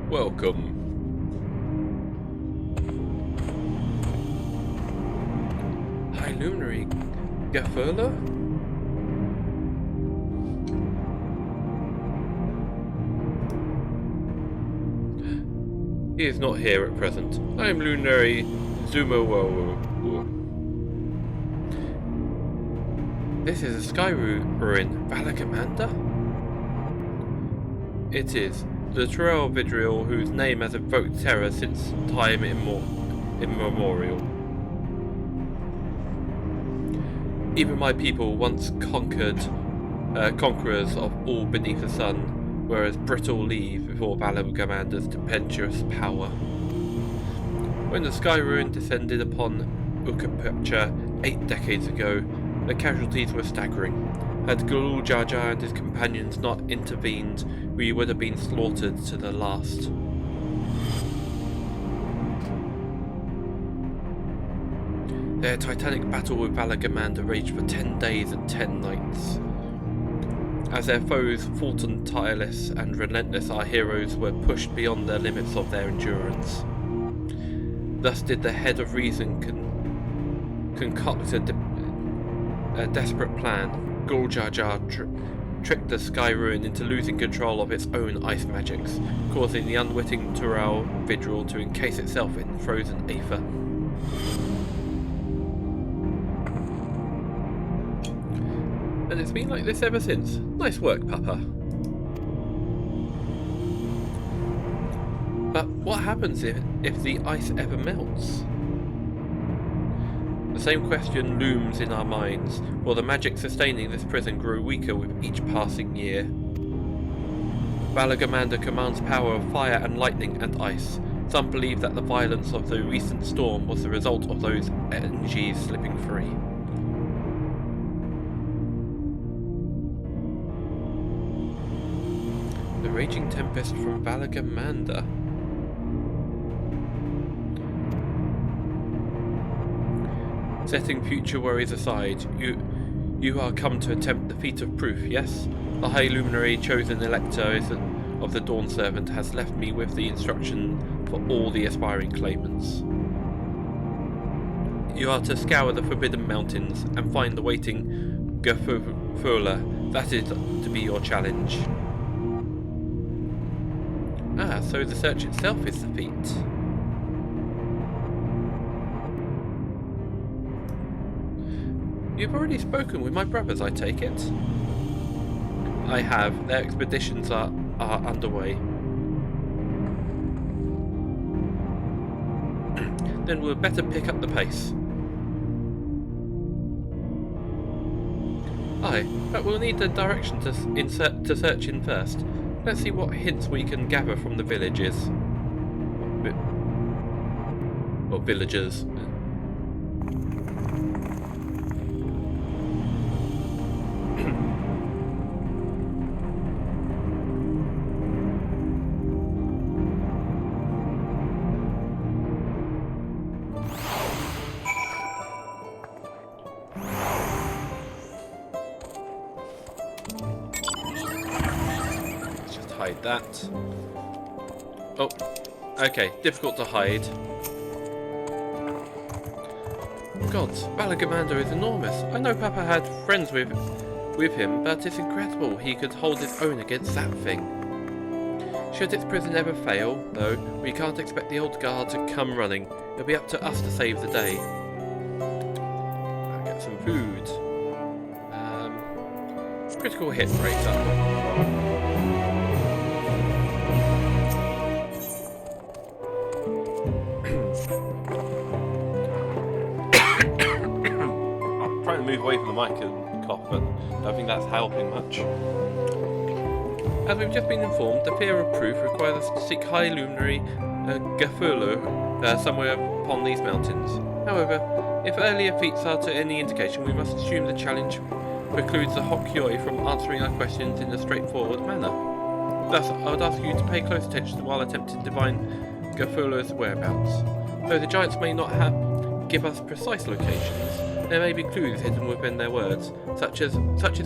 Welcome. High Luminary Gafurla? He is not here at present. I am Luminary Zumawowo. This is a sky ruin, Valagamander? It is. The Trail Vidriel, whose name has evoked terror since time immemorial. Even my people, once conquerors of all beneath the sun, were as brittle leaves before Valagamander's tempestuous power. When the Sky Ruin descended upon Ukapacha 8 decades ago, the casualties were staggering. Had Gulul Jaja and his companions not intervened, we would have been slaughtered to the last. Their titanic battle with Valagamander raged for 10 days and 10 nights. As their foes fought on tireless and relentless, our heroes were pushed beyond the limits of their endurance. Thus did the head of reason concoct a desperate plan. Guljajar tricked the Sky Ruin into losing control of its own ice magics, causing the unwitting Tural Vidriel to encase itself in frozen aether. And it's been like this ever since. Nice work, Papa. But what happens if the ice ever melts? The same question looms in our minds, for the magic sustaining this prison grew weaker with each passing year. Valagamander commands power of fire and lightning and ice. Some believe that the violence of the recent storm was the result of those energies slipping free. The raging tempest from Valagamander. Setting future worries aside, you are come to attempt the feat of proof, yes? The High Luminary chosen elector of the Dawn Servant has left me with the instruction for all the aspiring claimants. You are to scour the Forbidden Mountains and find the waiting Gafurla. That is to be your challenge. Ah, so the search itself is the feat. You've already spoken with my brothers, I take it? I have. Their expeditions are underway. Then we'll better pick up the pace. Aye, but we'll need the direction to search in first. Let's see what hints we can gather from the villages. Or villagers. Hide that. Oh, okay, difficult to hide. God, Valagamander is enormous. I know Papa had friends with him, but it's incredible he could hold his own against that thing. Should its prison ever fail, though, we can't expect the old guard to come running. It'll be up to us to save the day. I'll get some food. Critical hit rate up. Move away from the mic and cough, but I don't think that's helping much. As we've just been informed, the fear of proof requires us to seek High Luminary Gafurla somewhere upon these mountains. However, if earlier feats are to any indication, we must assume the challenge precludes the Hokyoi from answering our questions in a straightforward manner. Thus, I would ask you to pay close attention while attempting to divine Gafula's whereabouts. Though the giants may not give us precise locations, there may be clues hidden within their words, such is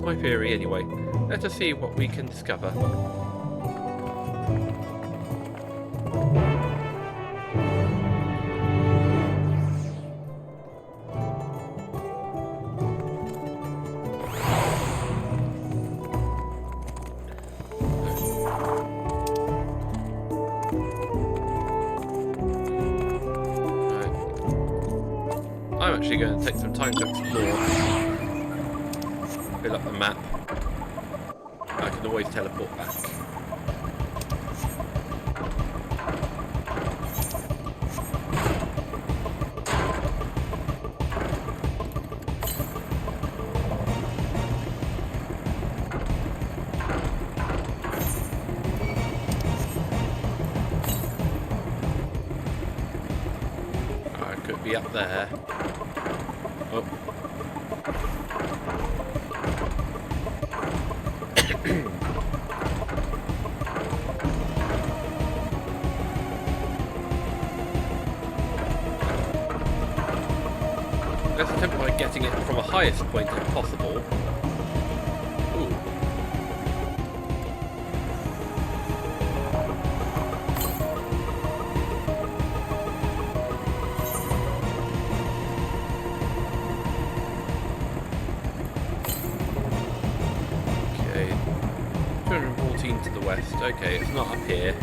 my theory anyway. Let us see what we can discover. I'm actually going to take some time to explore. Fill up the map. I can always teleport back. I could be up there. Oh. Let's attempt by getting it from a highest point if possible. Ooh. Okay. 214 to the west. Okay, it's not up here.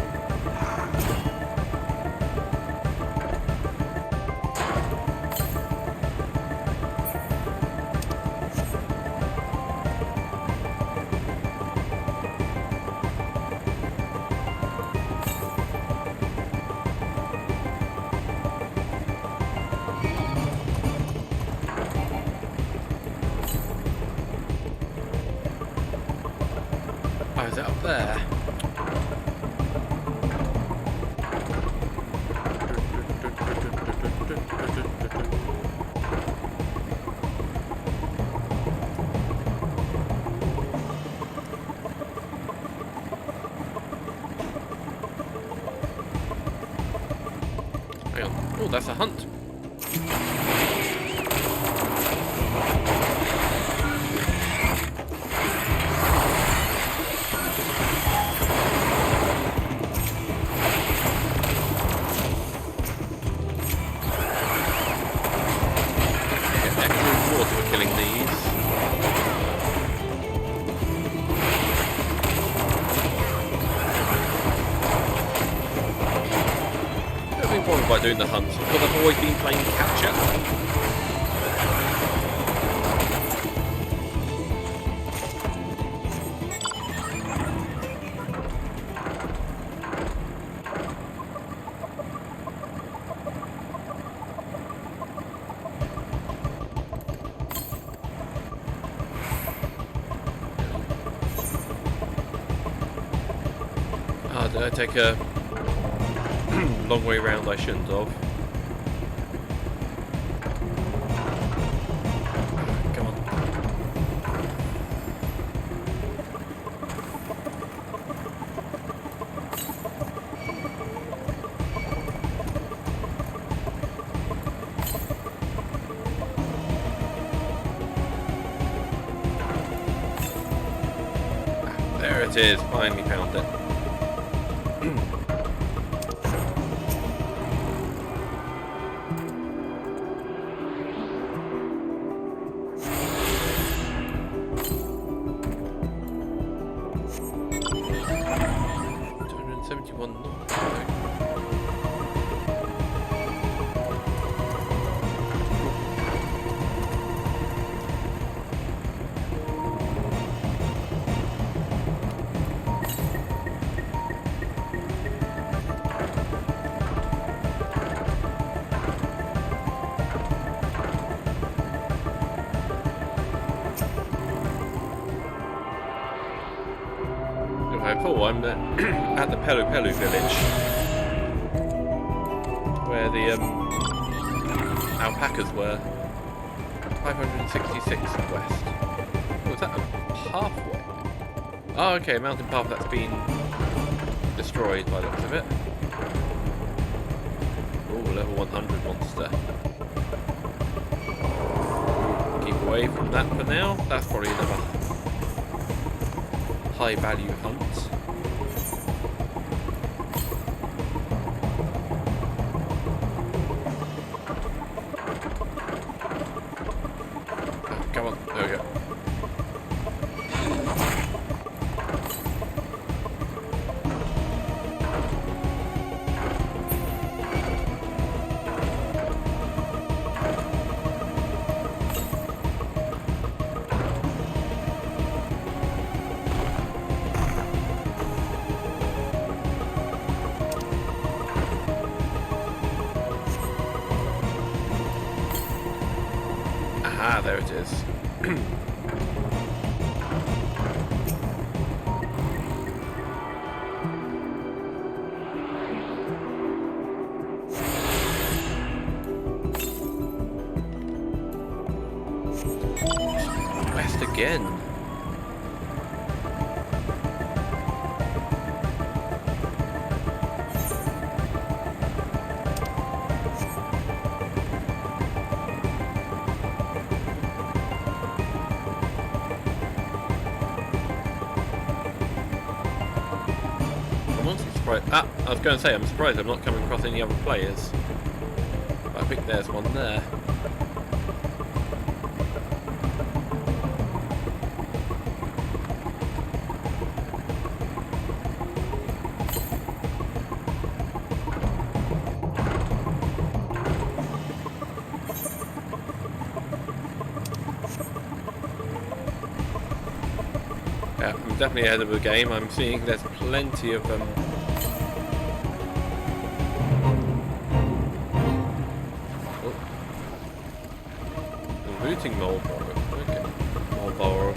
Oh, is it up there? Hang on. Oh, that's a hunt. By doing the hunts because I've always been playing capture. Did I take a long way round? I shouldn't have. Come on. There it is. Finally found it. I'm at the Pelu Pelu village, where the alpacas were. 566 west. Was that a pathway? Oh, okay, a mountain path that's been destroyed by the looks of it. Oh, level 100 monster. Keep away from that for now. That's probably another high value hunt. Come on, there we go. Ah, there it is. West again. Ah, I was going to say, I'm surprised I'm not coming across any other players. But I think there's one there. Yeah, I'm definitely ahead of the game. I'm seeing there's plenty of Rooting Marlborough. Okay. Marlborough.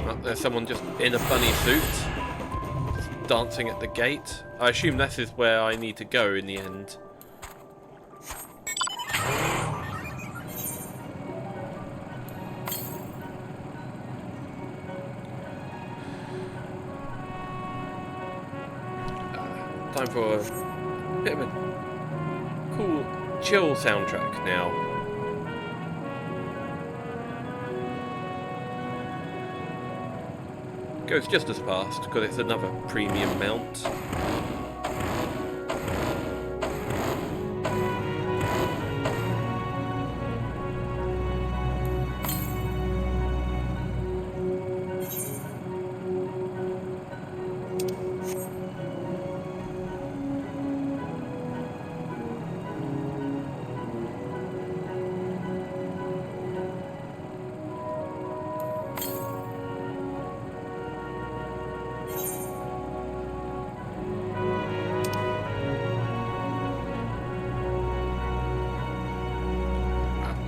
Oh, there's someone just in a bunny suit, just dancing at the gate. I assume this is where I need to go in the end. Time for a bit of a cool, chill soundtrack now. Goes just as fast because it's another premium mount.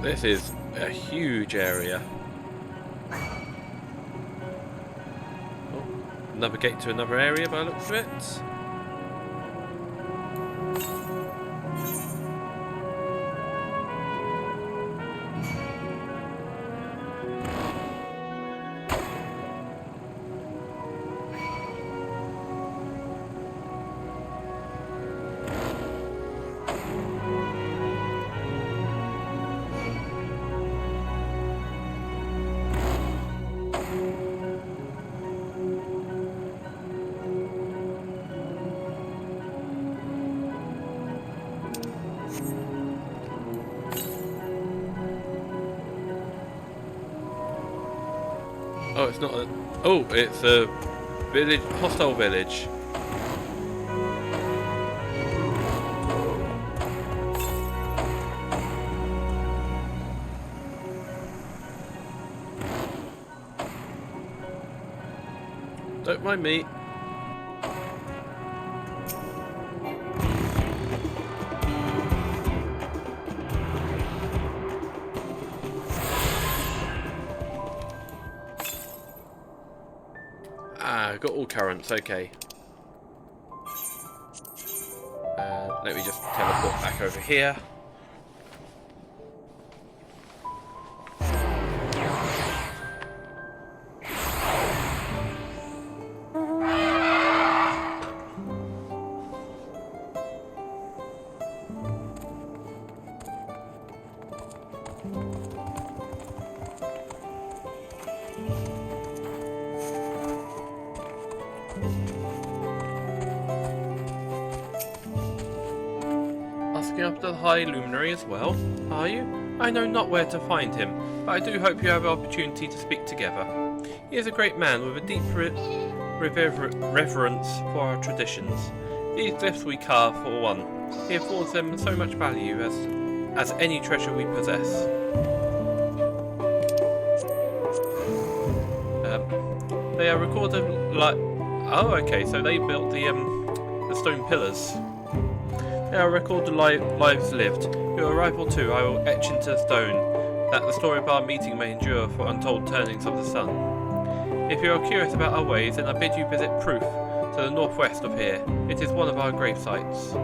This is a huge area. Oh, another gate to another area by the looks of it. Oh, it's not a... Oh, it's a village, hostile village. Don't mind me. got all currents, okay. Let me just teleport back over here. After the High Luminary as well, are you? I know not where to find him, but I do hope you have an opportunity to speak together. He is a great man with a deep reverence for our traditions. These glyphs we carve, for one. He affords them so much value as any treasure we possess. They are recorded like... Oh, okay, so they built the stone pillars. They are recorded lives lived. Your arrival too I will etch into stone, that the story of our meeting may endure for untold turnings of the sun. If you are curious about our ways, then I bid you visit Proof, to the northwest of here. It is one of our grave sites.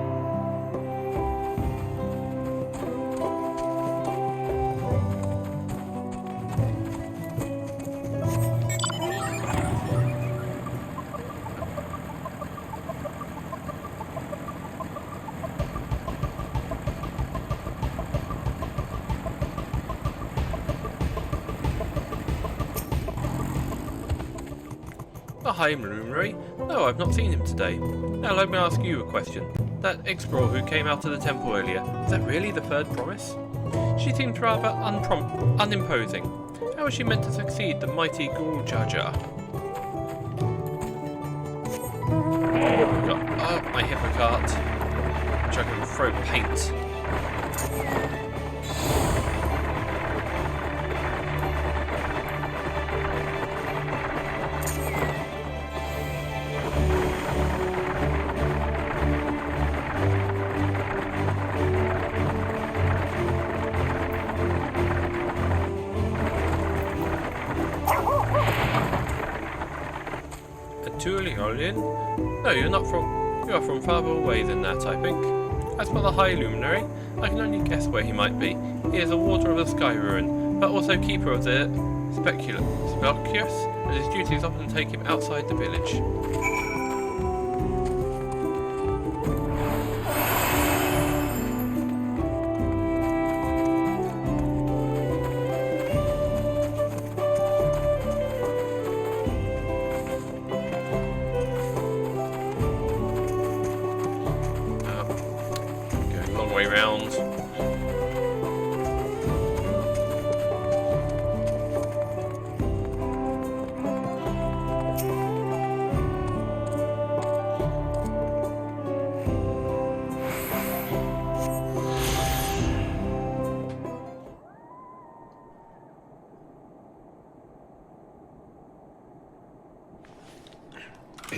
The High Luminary? No, I've not seen him today. Now let me ask you a question. That explorer who came out of the temple earlier, is that really the third promise? She seemed rather unimposing. How is she meant to succeed the mighty Ghoul Judger? Got my hippocart, which I can throw paint. No, you're not from... You are from farther away than that, I think. As for the High Luminary, I can only guess where he might be. He is a warder of the Sky Ruin, but also keeper of the Speculus, and his duties often take him outside the village.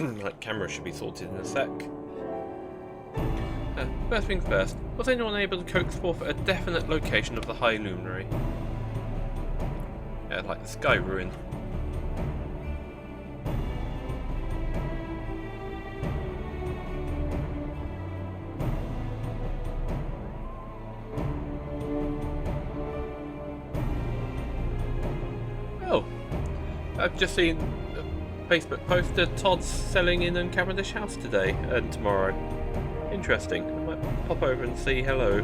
My camera should be sorted in a sec. First things first, was anyone able to coax forth a definite location of the High Luminary? Yeah, like the Sky Ruin. Oh, I've just seen Facebook poster Todd's selling in Cavendish House today and tomorrow. Interesting. I might pop over and say hello.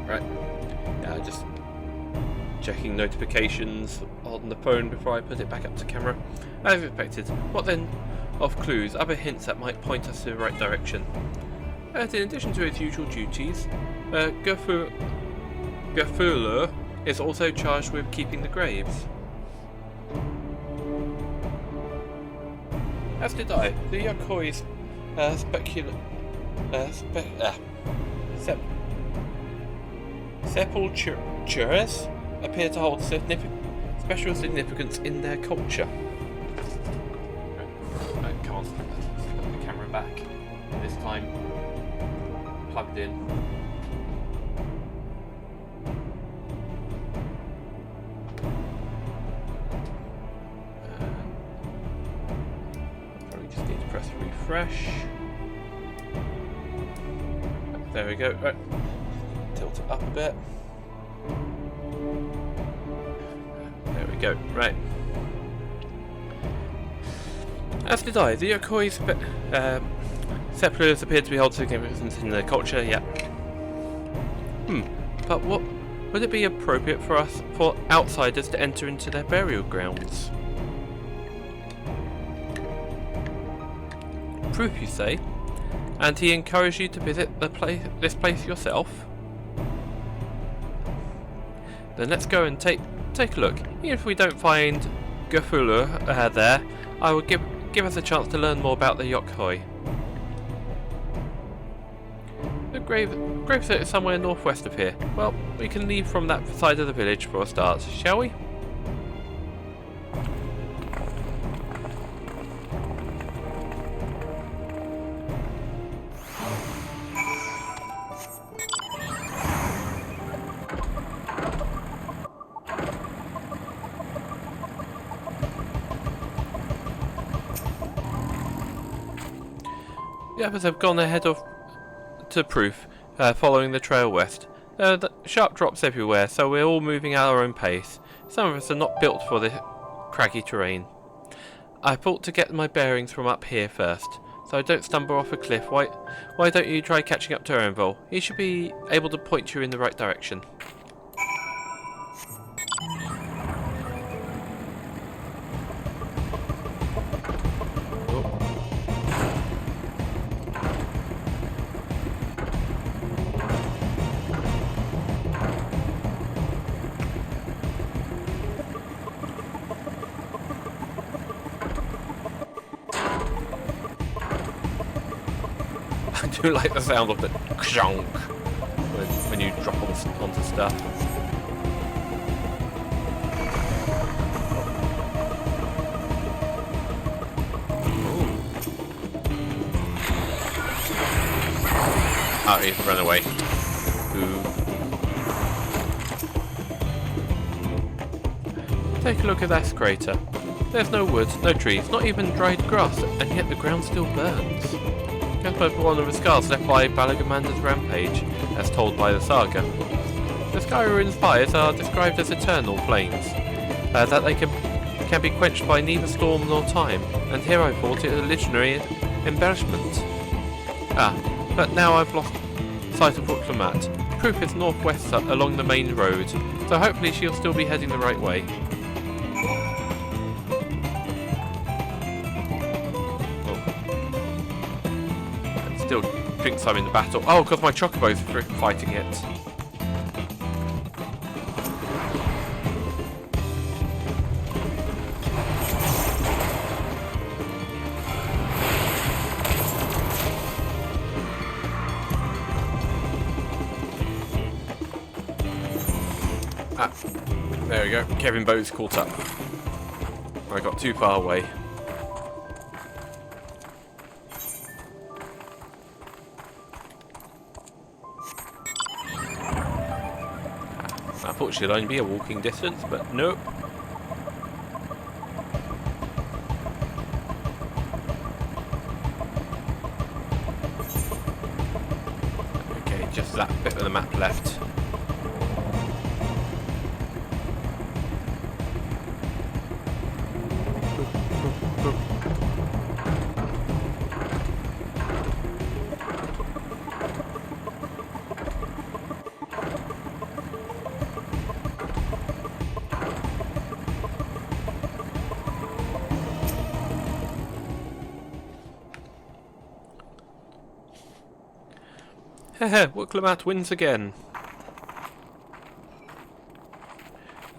Right. Yeah, just checking notifications on the phone before I put it back up to camera. As expected. What then of clues, other hints that might point us in the right direction? In addition to his usual duties, Gafurler is also charged with keeping the graves. As did I. The Yokoi's sepultures appear to hold special significance in their culture. Right, come on, let's put the camera back. This time, plugged in. press refresh. There we go. Right. Tilt it up a bit. There we go. Right. As did I. The Yokoi's settlers appear to be holding significance in their culture. Yeah. But what would it be appropriate for outsiders to enter into their burial grounds? Proof, you say? And he encouraged you to visit this place yourself? Then let's go and take a look. Even if we don't find Gufulu there, I will give us a chance to learn more about the Yokoi. The gravesite is somewhere northwest of here. Well, we can leave from that side of the village for a start, shall we? The others have gone ahead to Proof, following the trail west. There are sharp drops everywhere, so we're all moving at our own pace. Some of us are not built for this craggy terrain. I thought to get my bearings from up here first, so I don't stumble off a cliff. Why don't you try catching up to Ernvol? He should be able to point you in the right direction. I do like the sound of the kshonk when you drop onto stuff. Oh, he ran away. Ooh. Take a look at that crater. There's no woods, no trees, not even dried grass, and yet the ground still burns. Just like one of the scars left by Balagamander's rampage, as told by the saga. The Skyruin's fires are described as eternal flames, that they can be quenched by neither storm nor time, and here I thought it a legendary embellishment. But now I've lost sight of Reclumat. Proof is northwest along the main road, so hopefully she'll still be heading the right way. Still thinks I'm in the battle. Oh, because my chocobo's fighting it. There we go. Kevin Bo's caught up. I got too far away. I thought she'd only be a walking distance, but nope. Okay, just that bit of the map left. Heh, Reclumat wins again.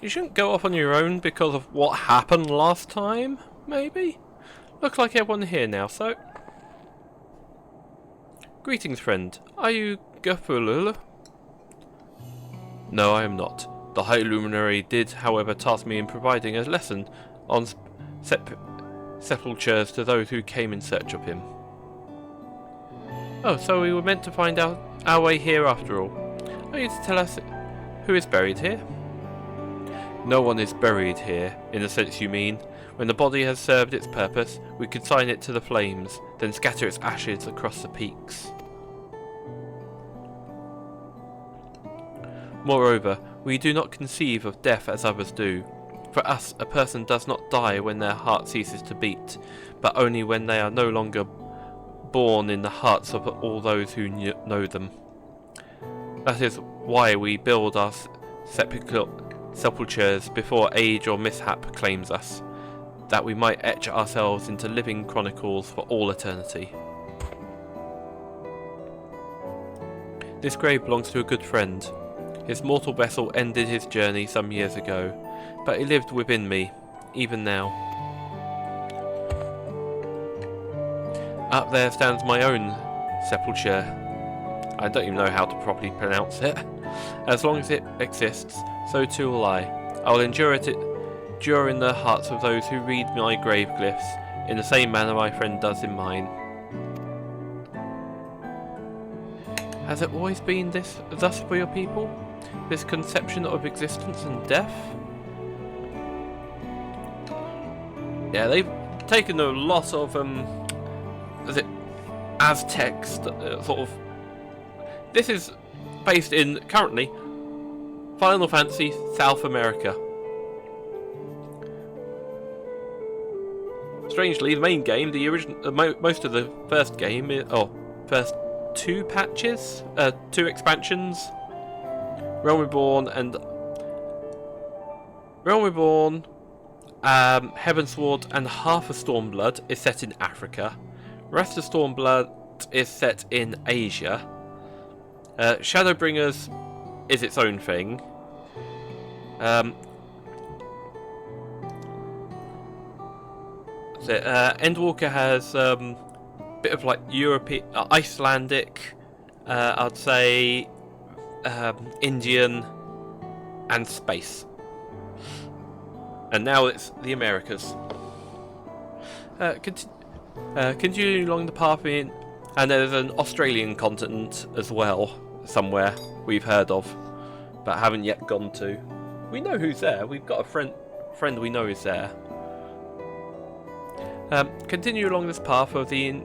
You shouldn't go off on your own because of what happened last time, maybe? Looks like everyone here now, so... Greetings, friend. Are you Gufulu? No, I am not. The High Luminary did, however, task me in providing a lesson on sepultures to those who came in search of him. Oh, so we were meant to find out our way here after all. Are you to tell us who is buried here? No one is buried here, in the sense you mean. When the body has served its purpose, we consign it to the flames. then scatter its ashes across the peaks. Moreover, we do not conceive of death as others do. For us, a person does not die when their heart ceases to beat, but only when they are no longer born in the hearts of all those who know them. That is why we build our sepulchres before age or mishap claims us, that we might etch ourselves into living chronicles for all eternity. This grave belongs to a good friend. His mortal vessel ended his journey some years ago, but he lived within me, even now. Up there stands my own sepulchre. I don't even know how to properly pronounce it. As long as it exists, so too will I. I will endure in the hearts of those who read my grave glyphs, in the same manner my friend does in mine. Has it always been thus for your people? This conception of existence and death? Yeah, they've taken a lot of Aztec sort of. This is based in currently Final Fantasy South America. Strangely, the main game, the original, most of the first game, first two patches, two expansions, Realm Reborn, Heavensward, and half of Stormblood is set in Africa. The rest of Stormblood is set in Asia. Shadowbringers is its own thing. Endwalker has a bit of like European, Icelandic, I'd say Indian, and space. And now it's the Americas. Continuing along the path in, and there's an Australian continent as well, somewhere we've heard of, but haven't yet gone to. We know who's there. We've got a friend we know is there. Continue along this path of the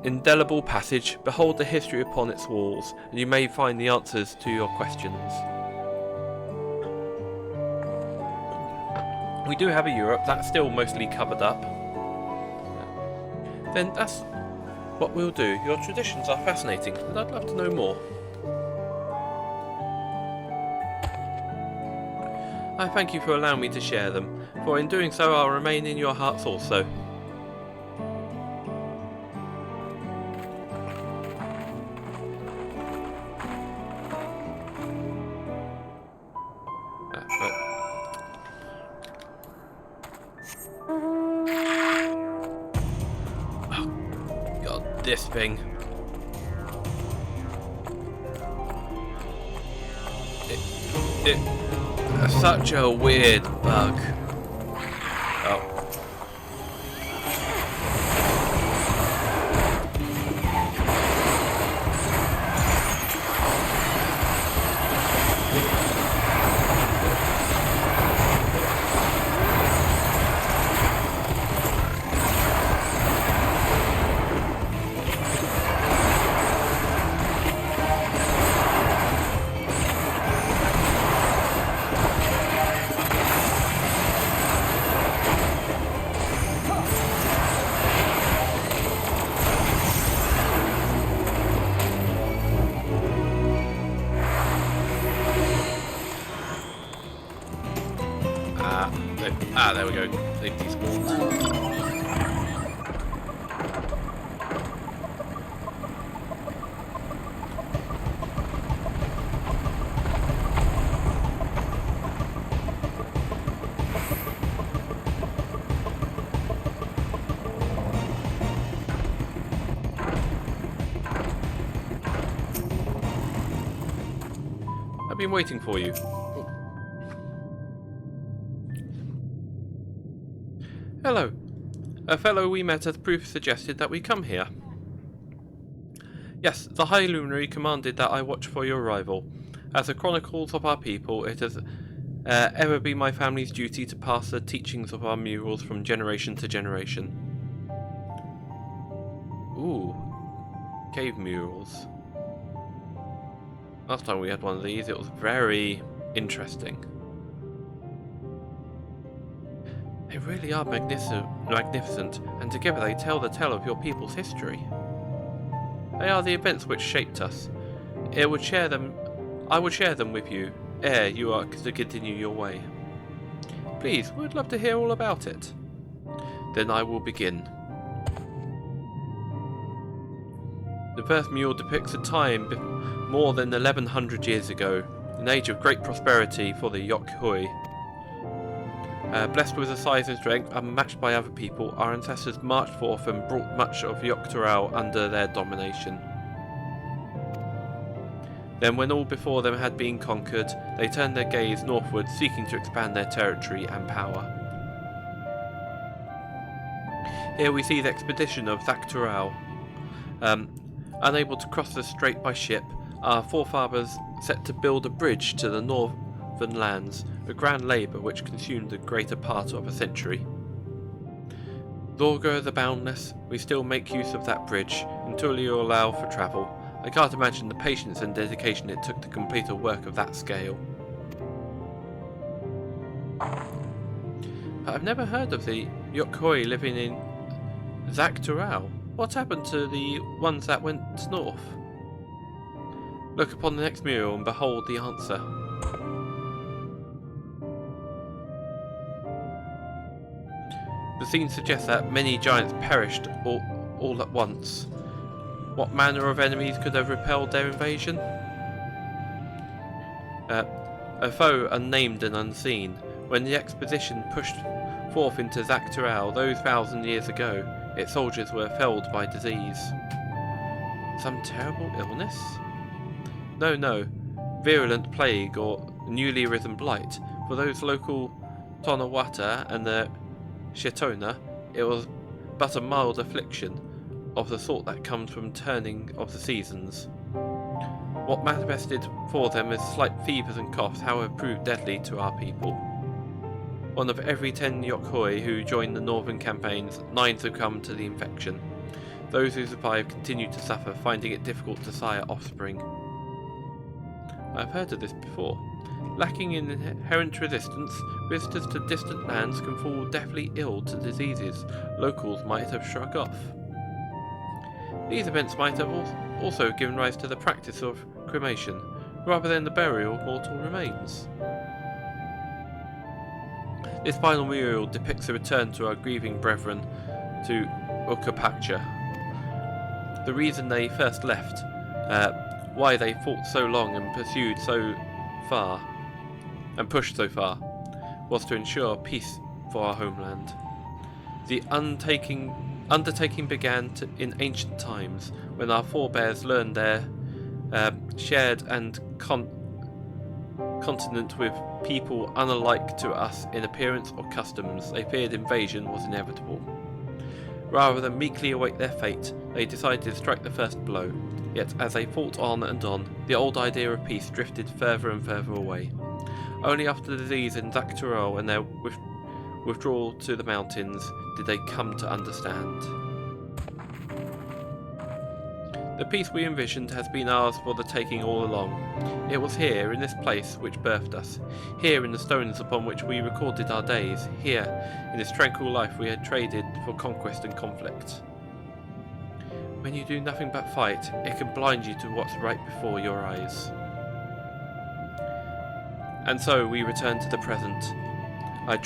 indelible passage. Behold the history upon its walls, and you may find the answers to your questions. We do have a Europe that's still mostly covered up. Then that's what we'll do. Your traditions are fascinating, and I'd love to know more. I thank you for allowing me to share them, for in doing so I'll remain in your hearts also. This thing. It's such a weird bug. Oh. There we go. They've despawned. I've been waiting for you. Hello. A fellow we met as proof suggested that we come here. Yes, the High Luminary commanded that I watch for your arrival. As the chronicles of our people, it has ever been my family's duty to pass the teachings of our murals from generation to generation. Ooh. Cave murals. Last time we had one of these, it was very interesting. They really are magnificent, and together they tell the tale of your people's history. They are the events which shaped us. I would share them with you, ere you are to continue your way. Please, we'd love to hear all about it. Then I will begin. The first mural depicts a time more than 1100 years ago, an age of great prosperity for the Yokhui. Blessed with a size and strength unmatched by other people, our ancestors marched forth and brought much of Yoktural under their domination. Then, when all before them had been conquered, they turned their gaze northward, seeking to expand their territory and power. Here we see the expedition of Zaktural. Unable to cross the strait by ship, our forefathers set to build a bridge to the northern lands, a grand labour which consumed the greater part of a century. Lorga the Boundless, we still make use of that bridge until you allow for travel. I can't imagine the patience and dedication it took to complete a work of that scale. But I've never heard of the Yokoi living in Zaktural. What happened to the ones that went north? Look upon the next mural and behold the answer. The scene suggests that many giants perished all at once. What manner of enemies could have repelled their invasion? A foe unnamed and unseen. When the expedition pushed forth into Zaktural those 1,000 years ago, its soldiers were felled by disease. Some terrible illness? No. Virulent plague or newly arisen blight. For those local Tonawata and the Shetona, it was but a mild affliction of the sort that comes from turning of the seasons. What manifested for them as slight fevers and coughs, however, proved deadly to our people. One of every 10 Yokhoi who joined the northern campaigns, 9 succumbed to the infection. Those who survived continued to suffer, finding it difficult to sire offspring. I've heard of this before. Lacking in inherent resistance, visitors to distant lands can fall deathly ill to diseases locals might have shrugged off. These events might have also given rise to the practice of cremation, rather than the burial of mortal remains. This final mural depicts a return to our grieving brethren to Ukapacha. The reason they first left, why they fought so long and pursued so far, and pushed so far, was to ensure peace for our homeland. The undertaking began in ancient times, when our forebears learned their shared and continent with people unalike to us in appearance or customs. They feared invasion was inevitable. Rather than meekly await their fate, they decided to strike the first blow. Yet as they fought on and on, the old idea of peace drifted further and further away. Only after the disease in Zaktural and their withdrawal to the mountains did they come to understand. The peace we envisioned has been ours for the taking all along. It was here, in this place, which birthed us. Here, in the stones upon which we recorded our days. Here, in this tranquil life we had traded for conquest and conflict. When you do nothing but fight, it can blind you to what's right before your eyes. And so we return to the present. I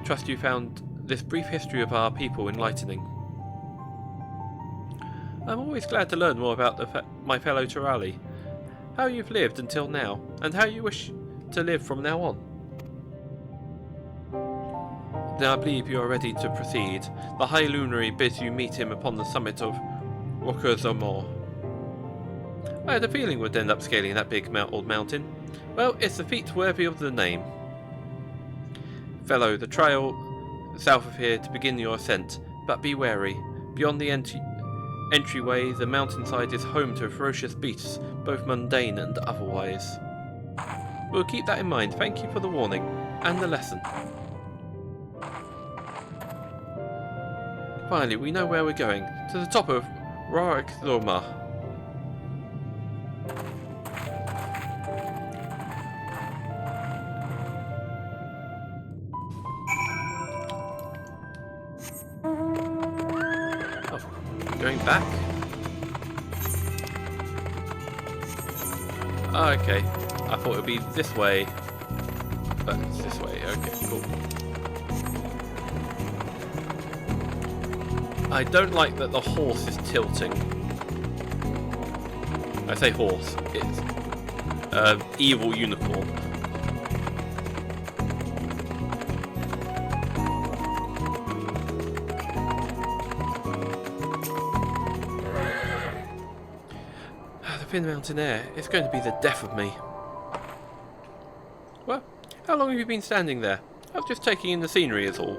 trust you found this brief history of our people enlightening. I'm always glad to learn more about my fellow Turali, how you've lived until now, and how you wish to live from now on. Then I believe you are ready to proceed. The High Lunary bids you meet him upon the summit of Rokuzomor. I had a feeling we'd end up scaling that big old mountain. Well, it's a feat worthy of the name. Fellow, the trail south of here to begin your ascent, but be wary. Beyond the entryway, the mountainside is home to ferocious beasts, both mundane and otherwise. We'll keep that in mind. Thank you for the warning, and the lesson. Finally, we know where we're going. To the top of Rorik Thoma. Oh, going back? Oh, okay. I thought it would be this way. But it's this way. Okay, cool. I don't like that the horse is tilting. I say horse, it's evil unicorn. The Thin Mountain Air, it's going to be the death of me. Well, how long have you been standing there? I was just taking in the scenery is all.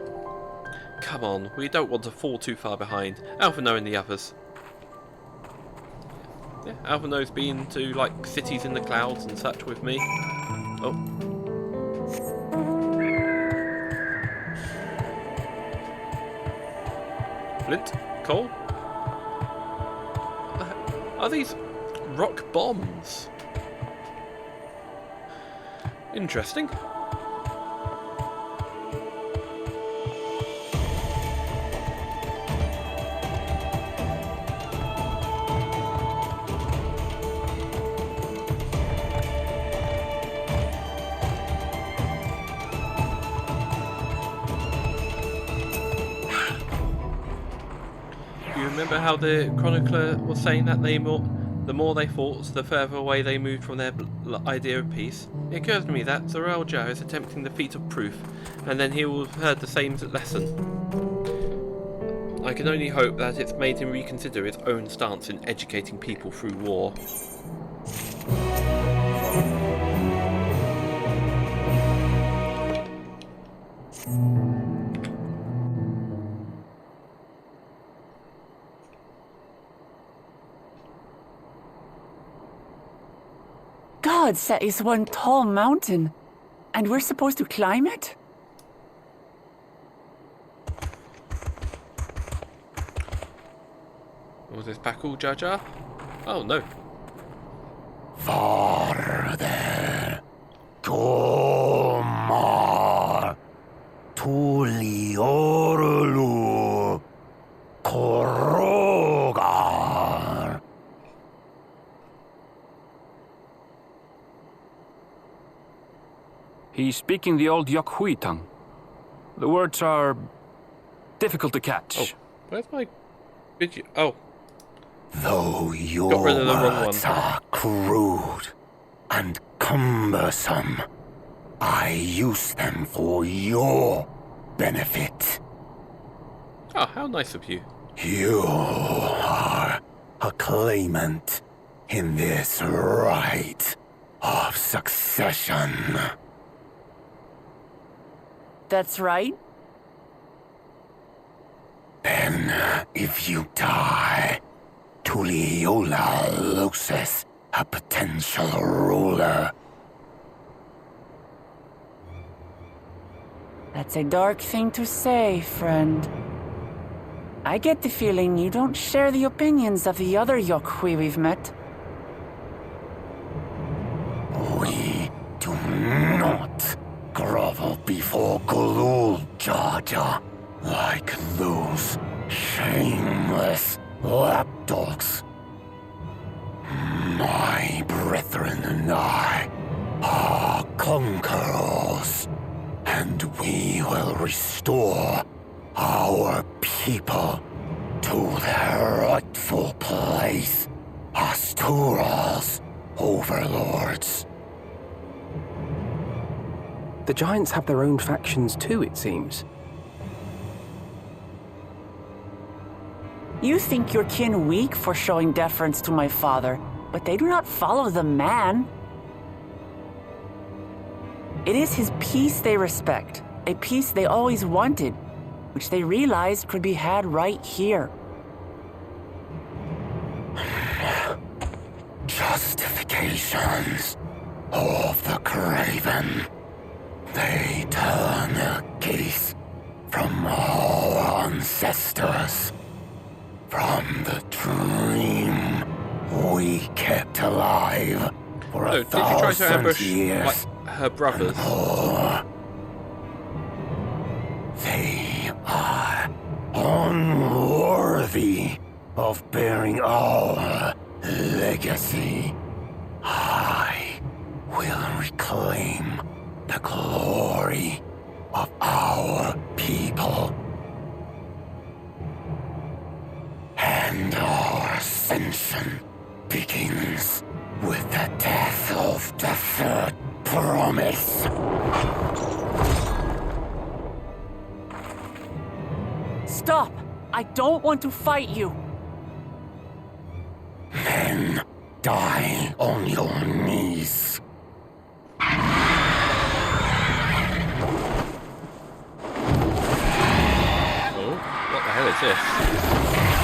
Come on, we don't want to fall too far behind. Alphino and the others. Yeah, Alphino's been to, like, cities in the clouds and such with me. Oh. Flint? Coal? Are these rock bombs? Interesting. Remember how the chronicler was saying that the more they fought, the further away they moved from their idea of peace? It occurs to me that Zorelja is attempting the feat of proof, and then he will have heard the same lesson. I can only hope that it's made him reconsider his own stance in educating people through war. God, that is one tall mountain. And we're supposed to climb it? Was this Bakul Jar Jar? Oh no. Farther. Tomar. Tuliorlu. Korogar. He's speaking the old Yokhui tongue. The words are difficult to catch. Oh, where's my video? Oh. Though your words are crude and cumbersome, I use them for your benefit. Oh, how nice of you. You are a claimant in this right of succession. That's right. Then, if you die, Tuliyola loses a potential ruler. That's a dark thing to say, friend. I get the feeling you don't share the opinions of the other Yokhui we've met. We do not grovel before Gulul Jaja like those shameless lapdogs. My brethren and I are conquerors, and we will restore our people to their rightful place as Tural's overlords. The Giants have their own factions too, it seems. You think your kin weak for showing deference to my father, but they do not follow the man. It is his peace they respect, a peace they always wanted, which they realized could be had right here. Justifications of the craven. They turn their gaze from our ancestors, From the dream we kept alive for Oh, a did you try to thousand ambush years. like her brothers? More. They are unworthy of bearing our legacy. I will reclaim the glory of our people. And our ascension begins with the death of the third promise. Stop! I don't want to fight you. Then die on your knees. Oh, what the hell is this?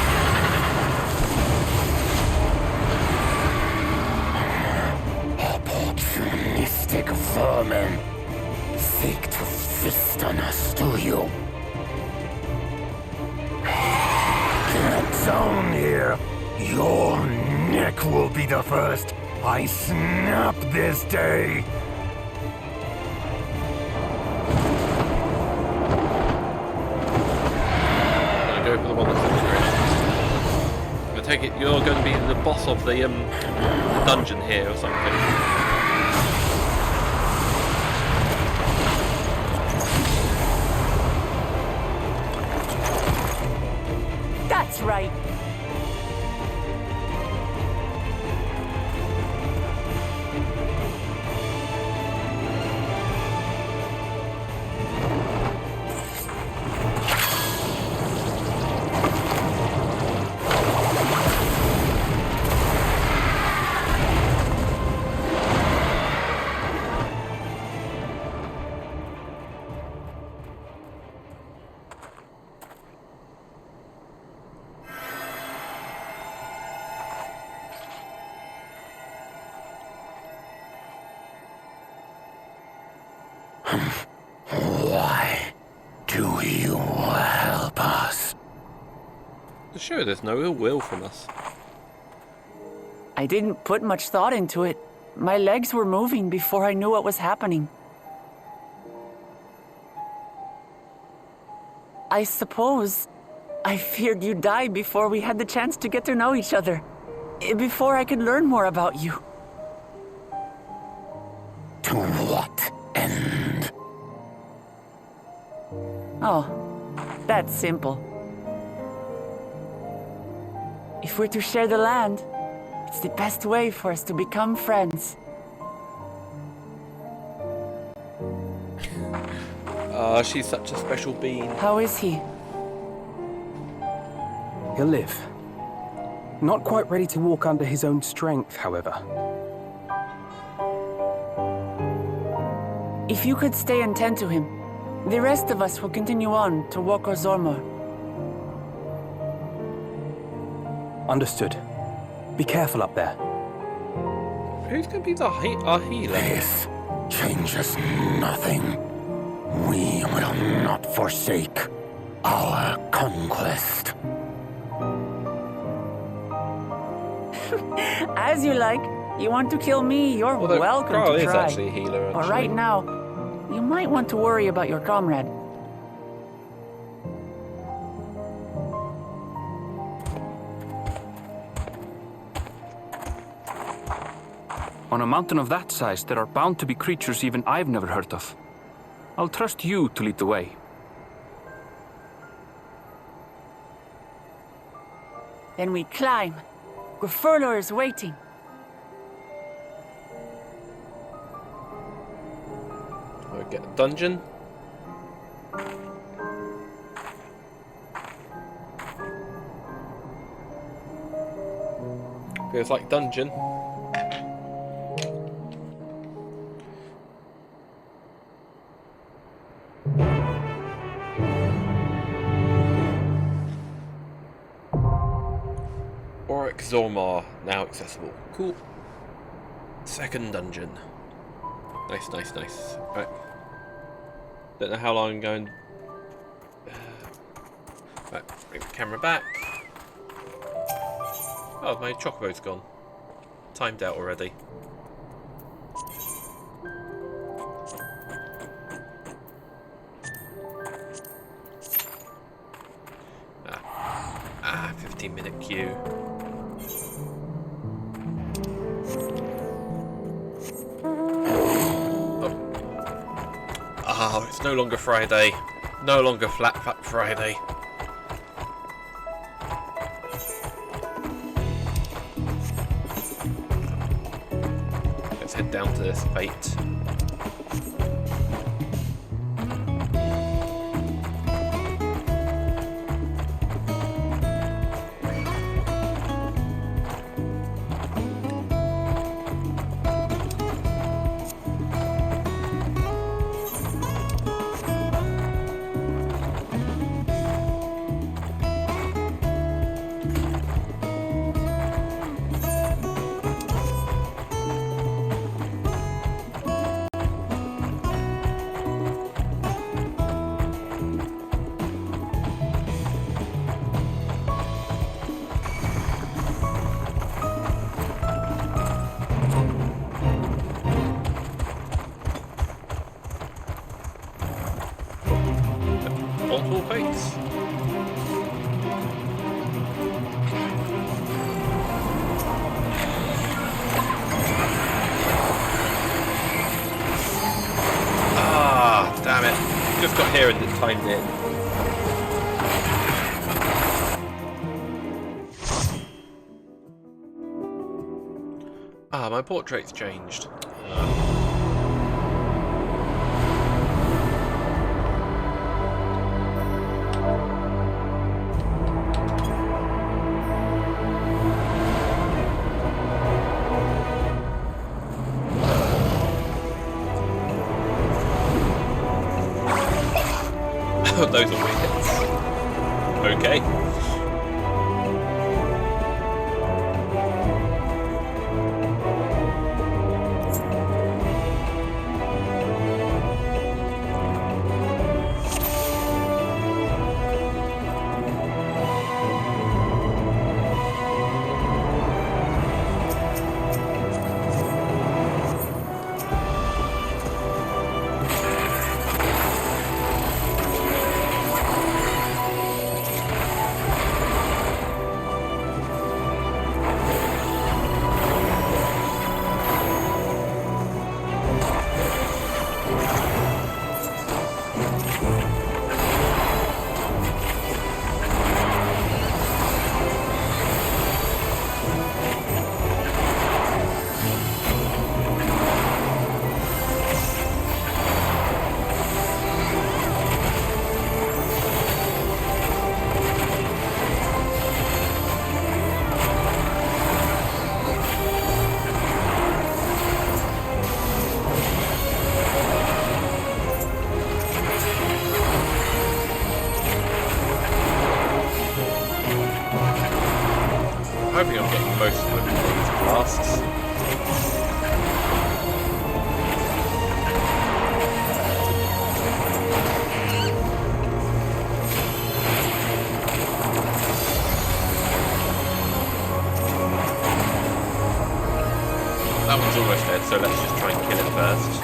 Opportunistic vermin seek to feast on us, do you? Get down here. Your neck will be the first I snap this day. I'm gonna go for the one that's I'm gonna take it you're going to be the boss of the dungeon here or something. That's right. Why do you help us? Sure, there's no ill will from us. I didn't put much thought into it. My legs were moving before I knew what was happening. I suppose I feared you'd die before we had the chance to get to know each other. Before I could learn more about you. To what end? Oh, that's simple. If we're to share the land, it's the best way for us to become friends. She's such a special being. How is he? He'll live. Not quite ready to walk under his own strength, however. If you could stay and tend to him, the rest of us will continue on to Wok Zormor. Understood. Be careful up there. Who's going to be our healer? This changes nothing. We will not forsake our conquest. As you like. You want to kill me, you're Although welcome Carl to is try. actually a healer, But actually. right now, you might want to worry about your comrade. On a mountain of that size, there are bound to be creatures even I've never heard of. I'll trust you to lead the way. Then we climb. Grufurlor is waiting. I'll get a dungeon. Feels like dungeon. Zormar now accessible. Cool. Second dungeon. Nice, nice, nice. Right. Don't know how long I'm going. Right, bring the camera back. Oh, my chocobo's gone. Timed out already. Ah, 15-minute queue. Oh, it's no longer Friday. No longer Flat Friday. Let's head down to this fate. Multiple fates. Ah, damn it. Just got here and it timed it. Ah, my portrait's changed. Those are wickets. Okay. Hoping I'm getting most of them in these blasts. That one's almost dead, so let's just try and kill it first.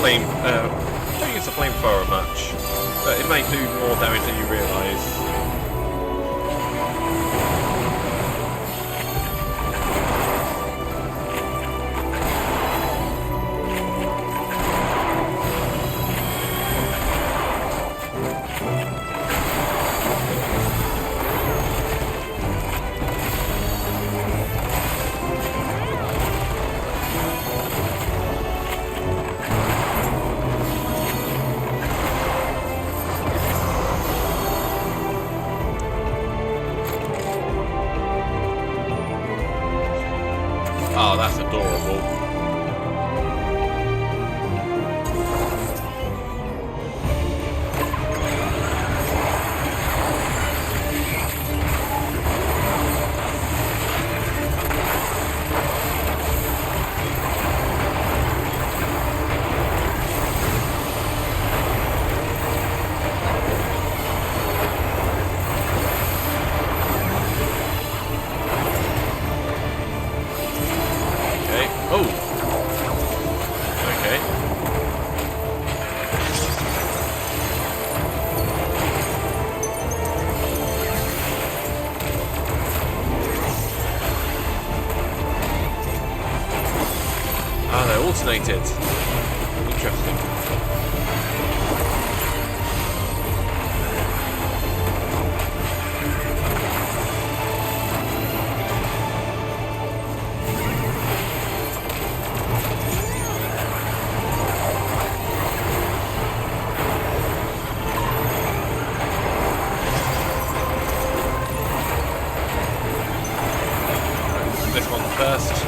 Don't use the flamethrower much, but it may do more damage than you realise. assassinated. Interesting. This one first.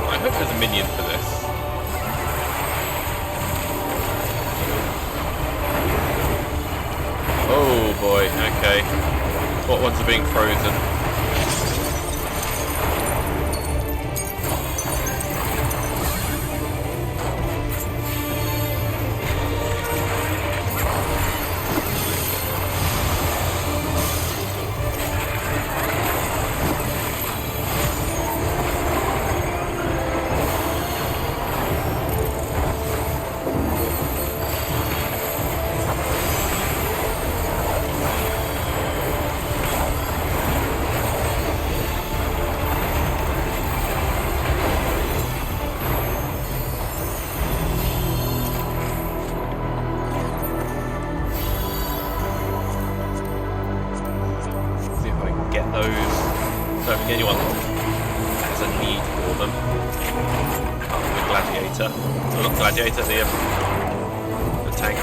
I hope there's a minion for this. Oh boy, okay. What ones are being frozen? Anyone has a need for them. The gladiator. Oh, not gladiator, the tank.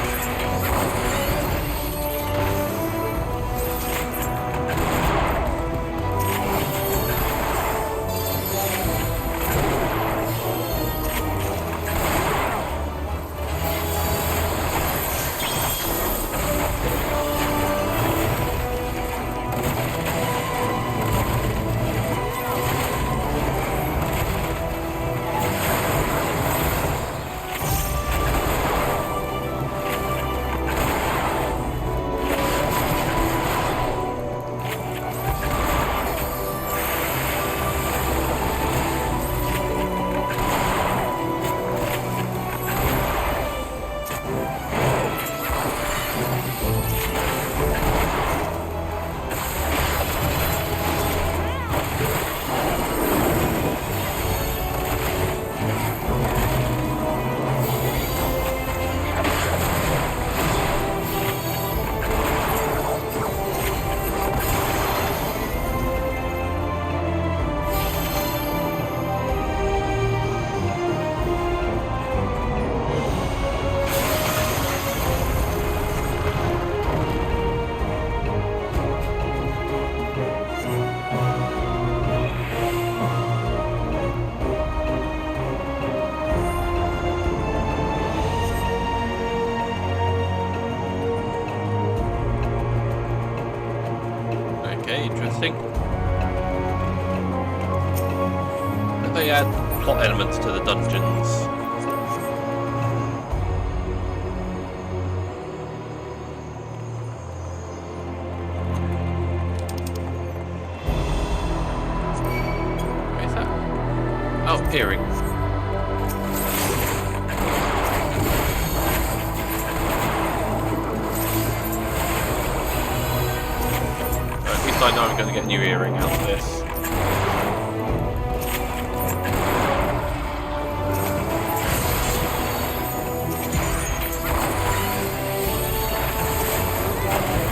Interesting. They add plot elements to the dungeons. What is that? Oh, earrings. I know I'm going to get a new earring out of this.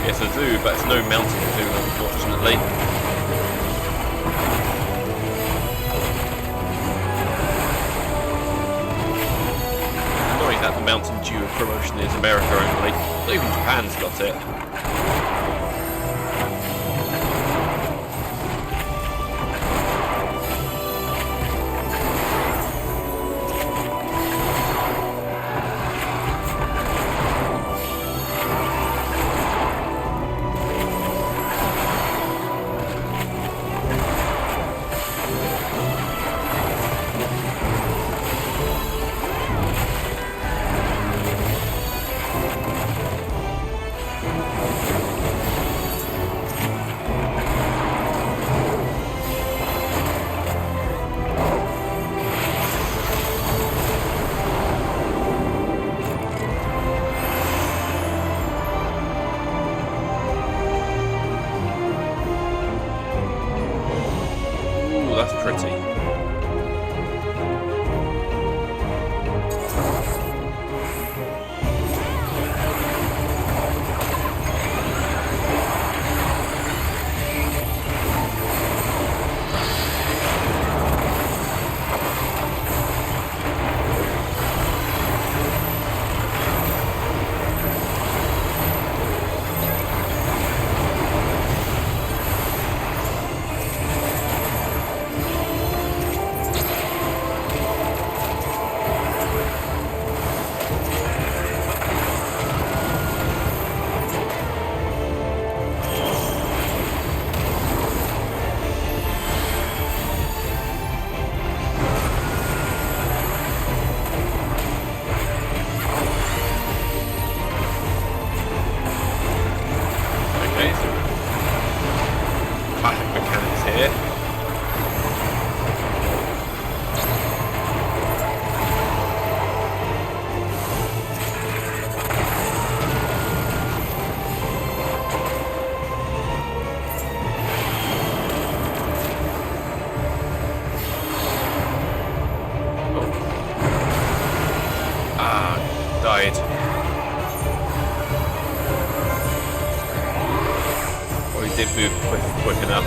It's a zoo, but it's no mountain zoo, unfortunately. Annoying that the Mountain Dew promotion is America only. Not even Japan's got it. Oh, that's pretty. Died. Or he did move quick enough.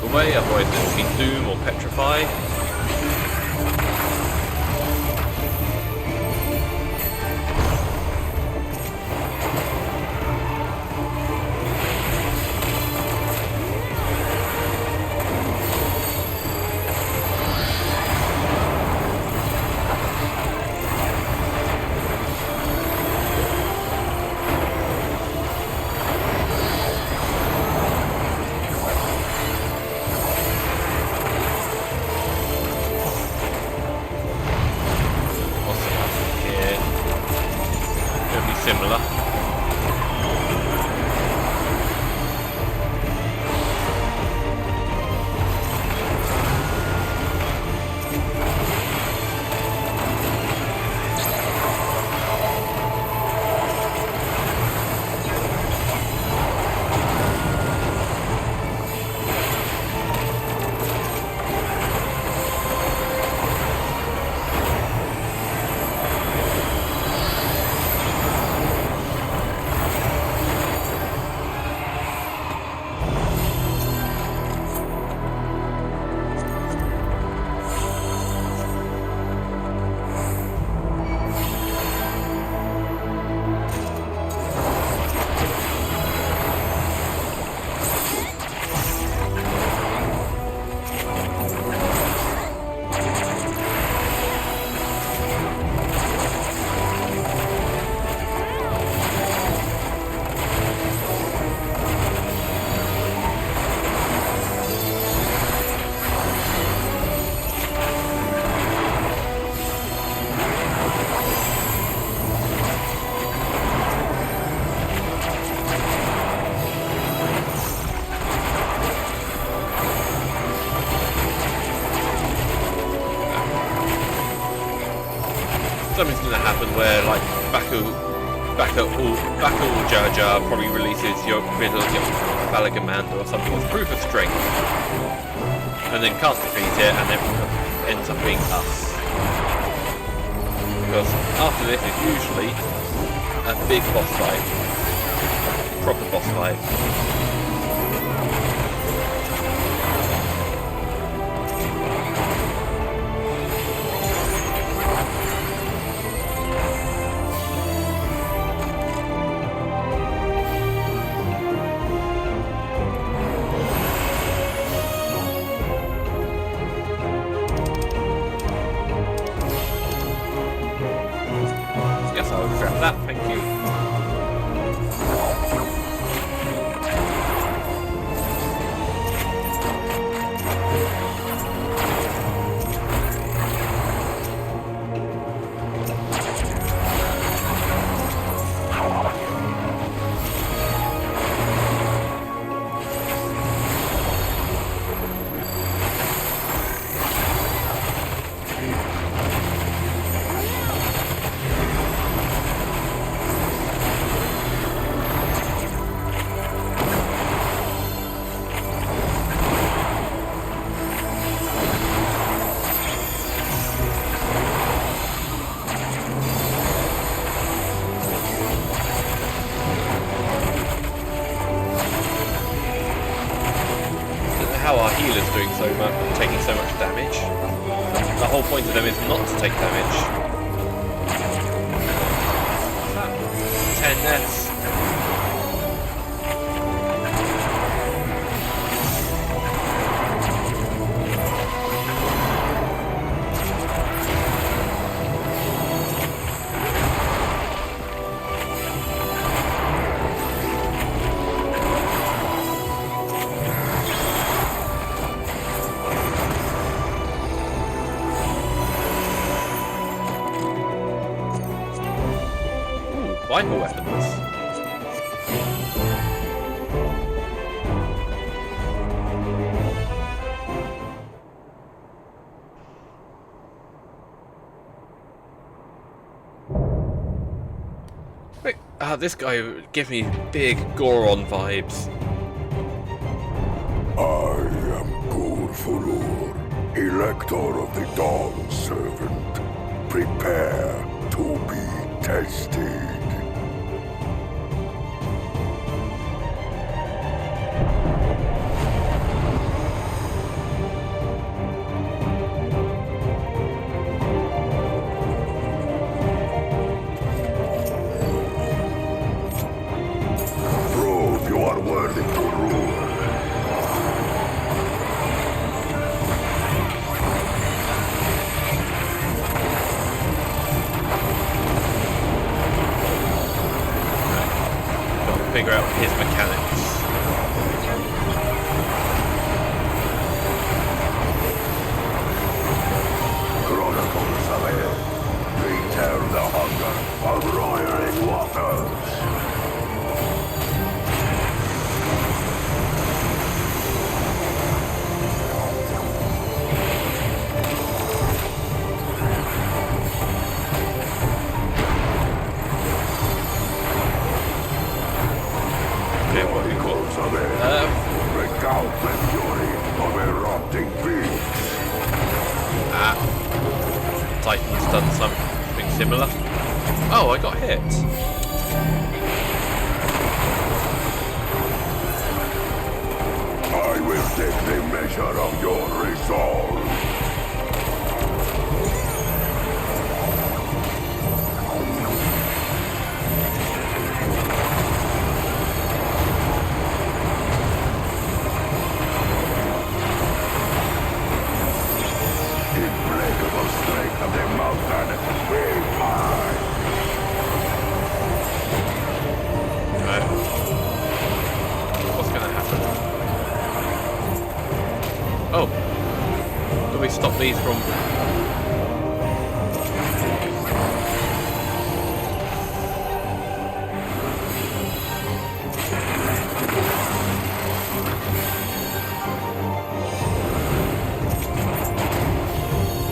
Away, otherwise it will be doom or petrify. Similar. Something's going to happen where, like, back at Jar Jar probably releases your Valagaman or something with proof of strength, and then can't defeat it, and then ends up being us. Because after this is usually a big boss fight, proper boss fight. Yes, I would grab that, thank you. healers doing so much, taking so much damage. The whole point of them is not to take damage. 10 deaths. Viper weapons. Wait, this guy would give me big Goron vibes. I am Gulfulur, Elector of the Dawn Servant. Prepare to be tested. Figure out his mechanics. Chronicles of it. Return the hunger of roiling waters. Recount the fury of erupting beasts. Titan's done something similar. Oh, I got hit. I will take the measure of your resolve. What's going to happen? Oh, do we stop these from?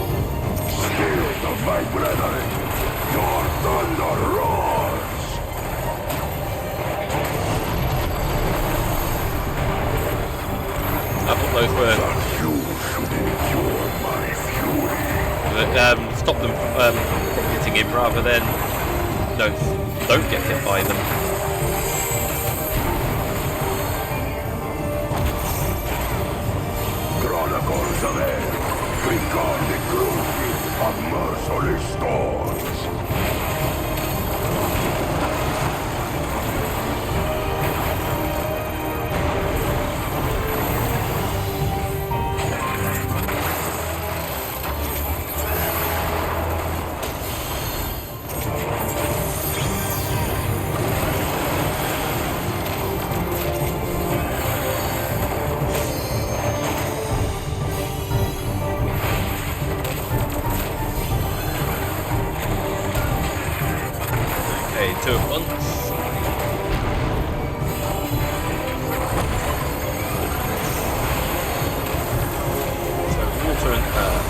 Shield of my brethren, your thunder roars. I thought those were. You should endure my fury. Stop them from hitting him rather than no, don't get hit by them. Chronicles of it. Recall the cruelty of merciless storms. Okay, 2 at once. So water and earth.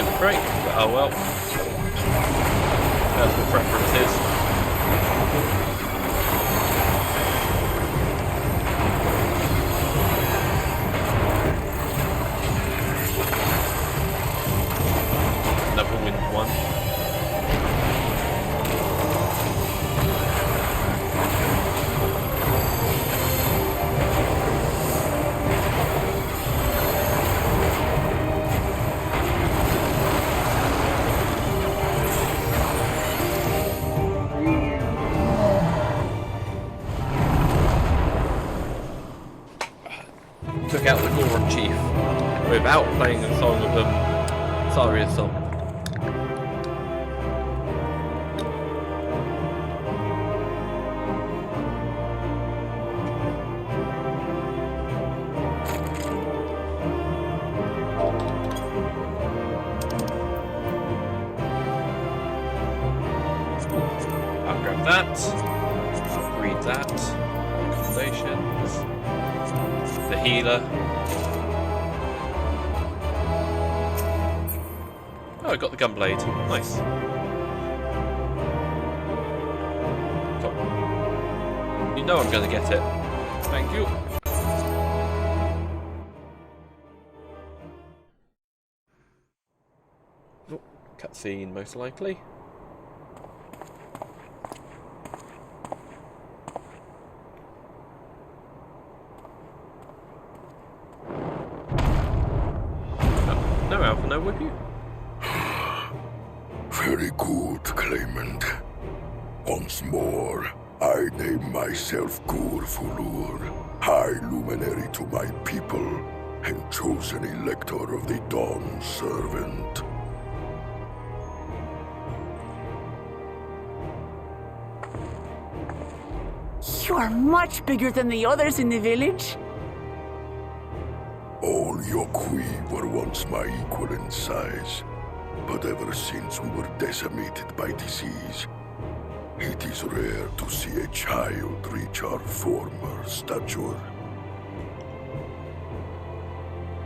limit break, but oh well. Personal preferences. Another wind one. Took out the Goron Chief without playing a song of Saria's song. I'll grab that. Read that. Recommendations. The healer. Oh, I got the gunblade. Nice. Cool. You know I'm going to get it. Thank you. Oh, cutscene, most likely. No Alpha, no with you. Very good, claimant. Once more, I name myself Gur-Fulur, High Luminary to my people, and chosen Elector of the Dawn Servant. You are much bigger than the others in the village. All Yokui were once my equal in size, but ever since we were decimated by disease, it is rare to see a child reach our former stature.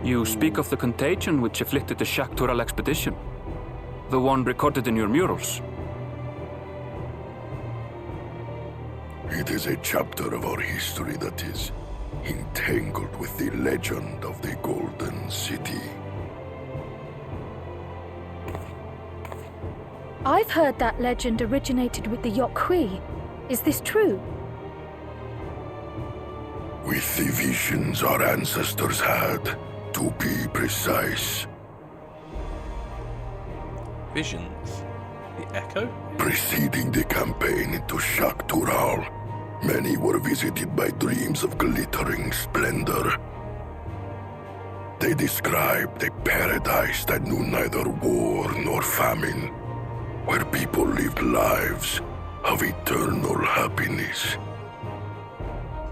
You speak of the contagion which afflicted the Shaktural expedition, the one recorded in your murals. It is a chapter of our history that is entangled with the legend of the Golden City. I've heard that legend originated with the Yokui. Is this true? With the visions our ancestors had, to be precise. Visions? The Echo? Preceding the campaign into Shaktural, many were visited by dreams of glittering splendor. They described a paradise that knew neither war nor famine, where people lived lives of eternal happiness.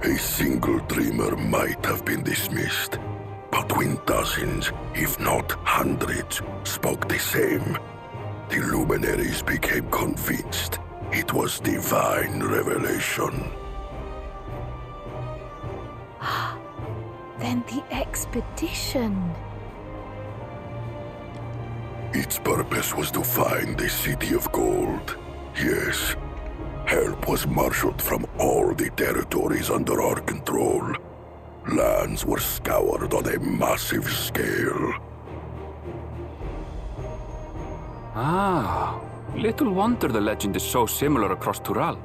A single dreamer might have been dismissed, but when dozens, if not hundreds, spoke the same, the luminaries became convinced it was divine revelation. Then the expedition. Its purpose was to find the City of Gold. Yes, help was marshaled from all the territories under our control. Lands were scoured on a massive scale. Ah, little wonder the legend is so similar across Tural.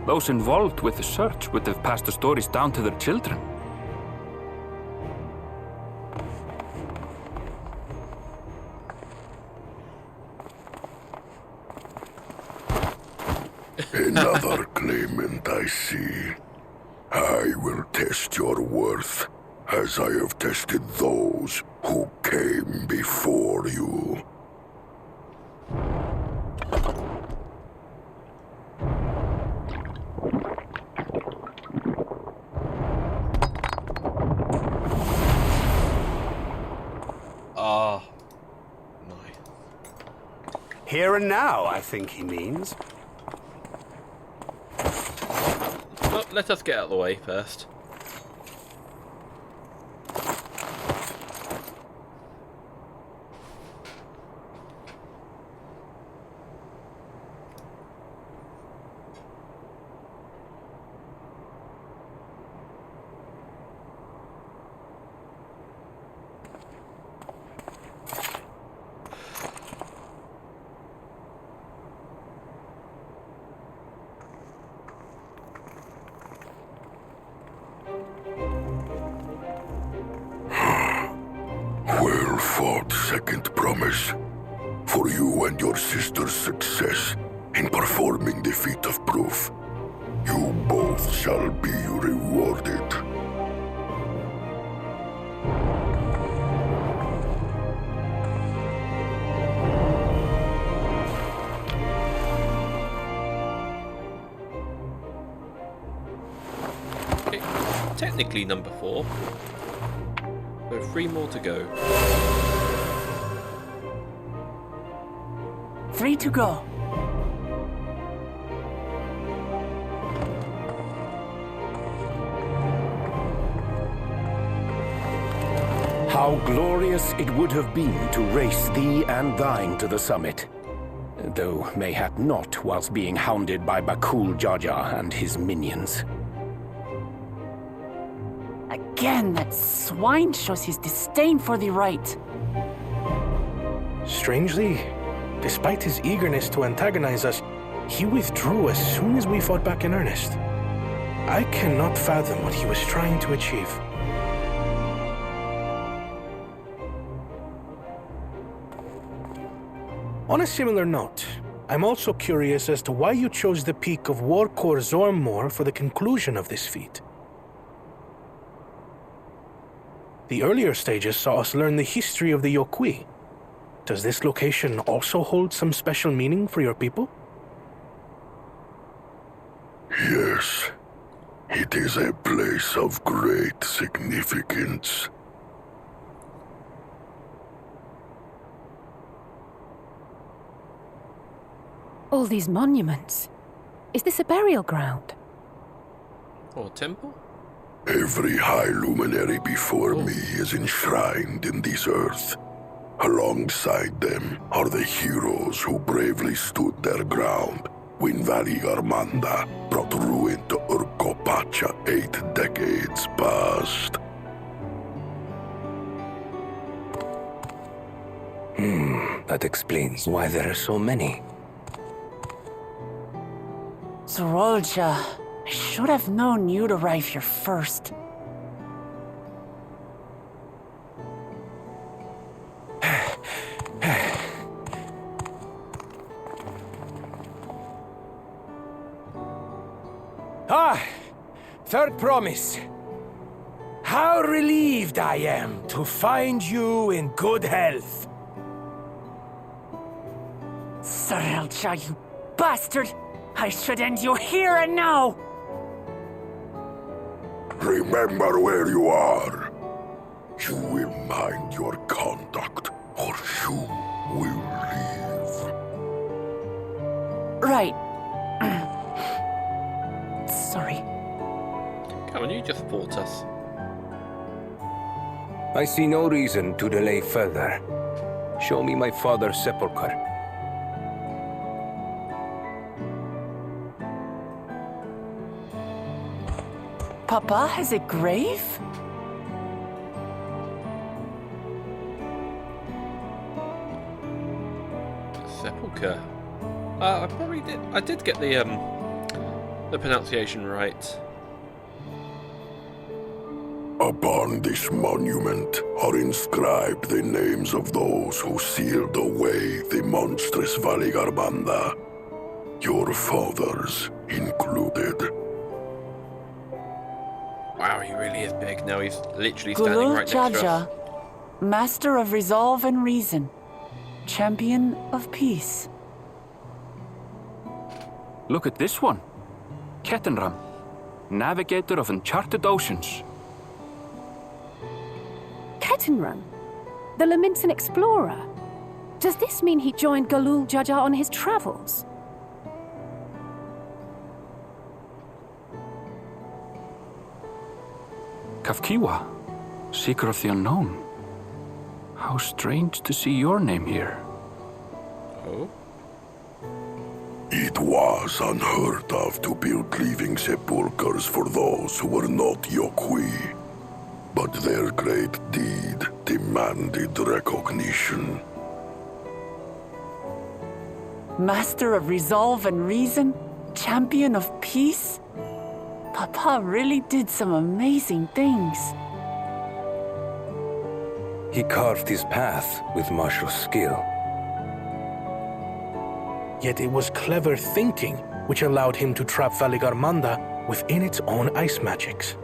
Those involved with the search would have passed the stories down to their children. Another claimant, I see. I will test your worth, as I have tested those who came before you. Ah, nice. Here and now, I think he means. Well, let us get out of the way first. fourth second promise. For you and your sister's success in performing the feat of proof. You both shall be rewarded. Okay, technically number 4. There are 3 more to go. 3 to go. How glorious it would have been to race thee and thine to the summit. Though mayhap not whilst being hounded by Bakul Jaja and his minions. Again, that swine shows his disdain for the right. Strangely, despite his eagerness to antagonize us, he withdrew as soon as we fought back in earnest. I cannot fathom what he was trying to achieve. On a similar note, I'm also curious as to why you chose the peak of Warkor Zormor for the conclusion of this feat. The earlier stages saw us learn the history of the Yokui. Does this location also hold some special meaning for your people? Yes, it is a place of great significance. All these monuments. Is this a burial ground? Or temple? Every high luminary before me is enshrined in this earth. Alongside them are the heroes who bravely stood their ground when Valigarmanda brought ruin to Urkopacha 8 decades past. That explains why there are so many. Zorolja, I should have known you'd arrive here first. Third promise. How relieved I am to find you in good health. Zorolja, you bastard! I should end you here and now! Remember where you are. You will mind your conduct, or you will leave. Right. Sorry. Come on, you just fought us. I see no reason to delay further. Show me my father's sepulchre. Papa has a grave? Sepulchre. I probably did. I did get the pronunciation right. Upon this monument are inscribed the names of those who sealed away the monstrous Valigarmanda, your fathers included. Wow, he really is big. Now he's literally standing right next to us. Jaja, Master of Resolve and Reason, Champion of Peace. Look at this one. Kettenram, Navigator of Uncharted Oceans. Kettenrun? The Laminsan explorer? Does this mean he joined Galul Jaja on his travels? Kafkiwa, Seeker of the Unknown. How strange to see your name here. Oh? It was unheard of to build living sepulchres for those who were not Yokui. But their great deed demanded recognition. Master of Resolve and Reason, Champion of Peace? Papa really did some amazing things. He carved his path with martial skill. Yet it was clever thinking which allowed him to trap Valigarmanda within its own ice magics.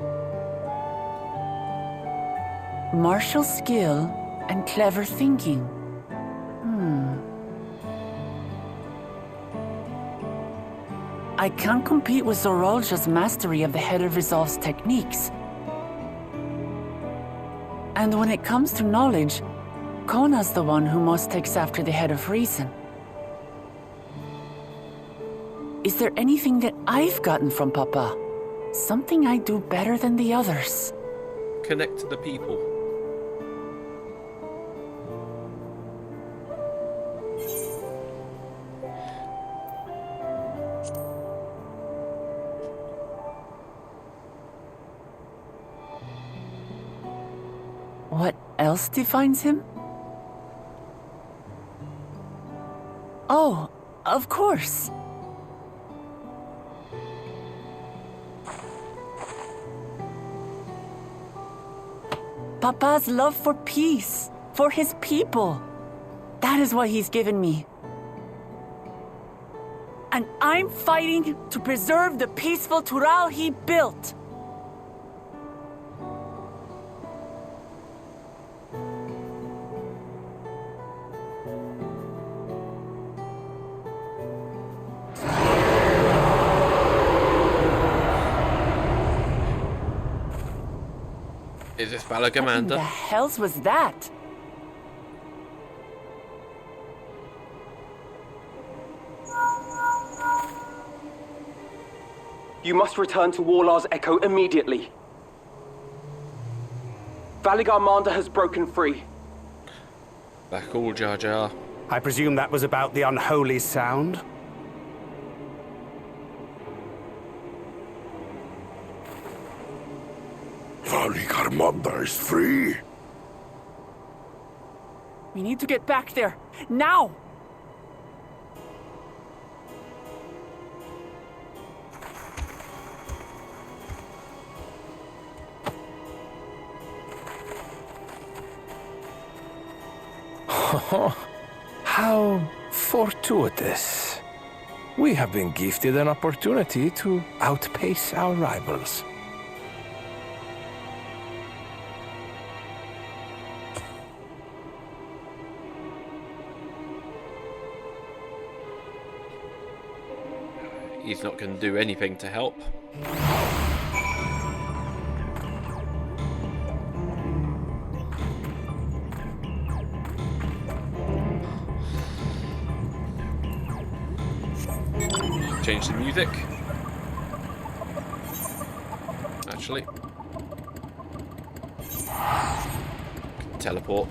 Martial skill and clever thinking. I can't compete with Zorolja's mastery of the Head of Resolve's techniques. And when it comes to knowledge, Kona's the one who most takes after the Head of Reason. Is there anything that I've gotten from Papa? Something I do better than the others? Connect to the people. What else defines him? Oh, of course. Papa's love for peace, for his people. That is what he's given me. And I'm fighting to preserve the peaceful Tural he built. Is this What the Valigarmanda? hells was that? You must return to Warlar's Echo immediately. Valigarmanda has broken free. Back all Jar Jar. I presume that was about the unholy sound? Valigarmanda is free. We need to get back there, now! How fortuitous. We have been gifted an opportunity to outpace our rivals. He's not going to do anything to help. Change the music. Actually. Teleport.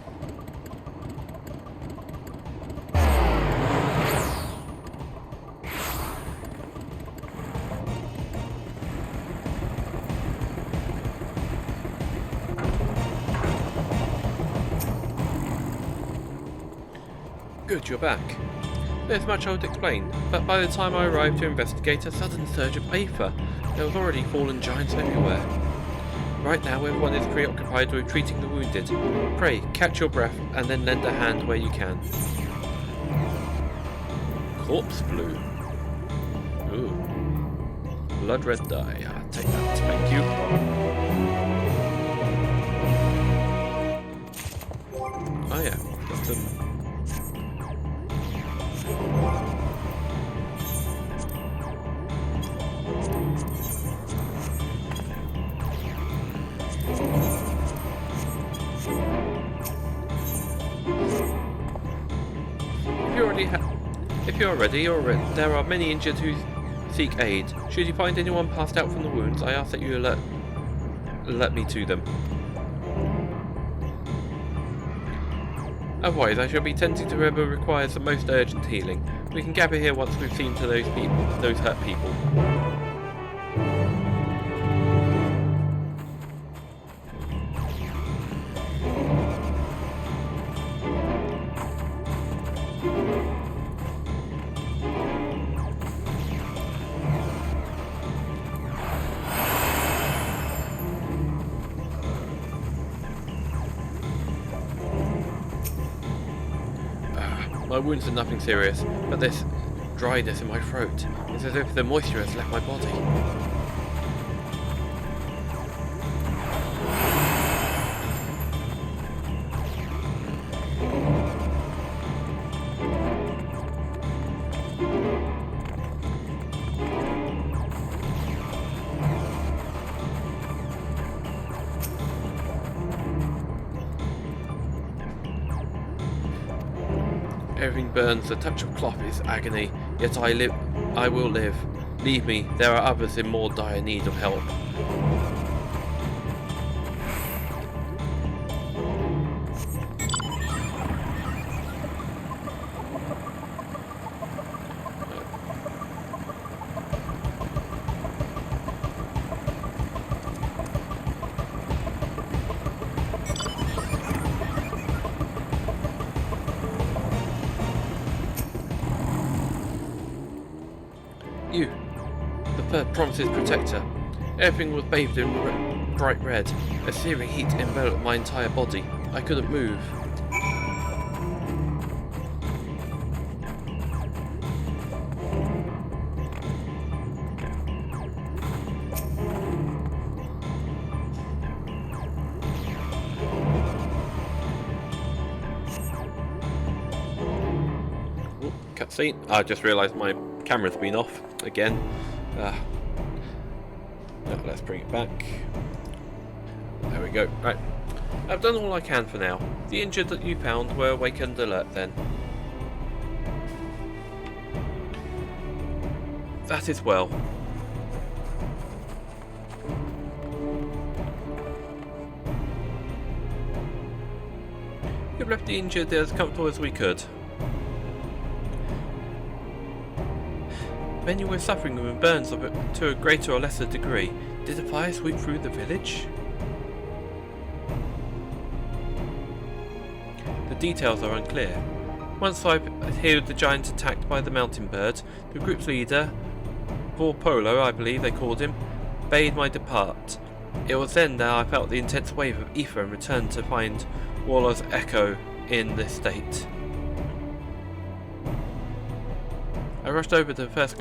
Good, you're back. There's much I would explain, but by the time I arrived to investigate a sudden surge of Aether, there was already fallen giants everywhere. Right now everyone is preoccupied with treating the wounded. Pray, catch your breath, and then lend a hand where you can. Corpse blue. Ooh. Blood red dye. I'll take that, thank you. Oh yeah, got some... If you're ready, there are many injured who seek aid. Should you find anyone passed out from the wounds, I ask that you alert me to them. Otherwise, I shall be tending to whoever requires the most urgent healing. We can gather here once we've seen to those hurt people. My wounds are nothing serious, but this dryness in my throat is as if the moisture has left my body. Everything burns, the touch of cloth is agony, yet I will live. Leave me, there are others in more dire need of help. You, the Promise's protector. Everything was bathed in bright red. A searing heat enveloped my entire body. I couldn't move. Ooh, cutscene. I just realised my camera's been off again. Let's bring it back. There we go. Right. I've done all I can for now. The injured that you found were awakened alert then. That is well. We've left the injured as comfortable as we could. Many were suffering with burns to a greater or lesser degree. Did the fire sweep through the village? The details are unclear. Once I heard the giant attacked by the mountain bird, the group's leader, Polo, I believe they called him, bade my depart. It was then that I felt the intense wave of ether and returned to find Waller's echo in this state. I rushed over to the first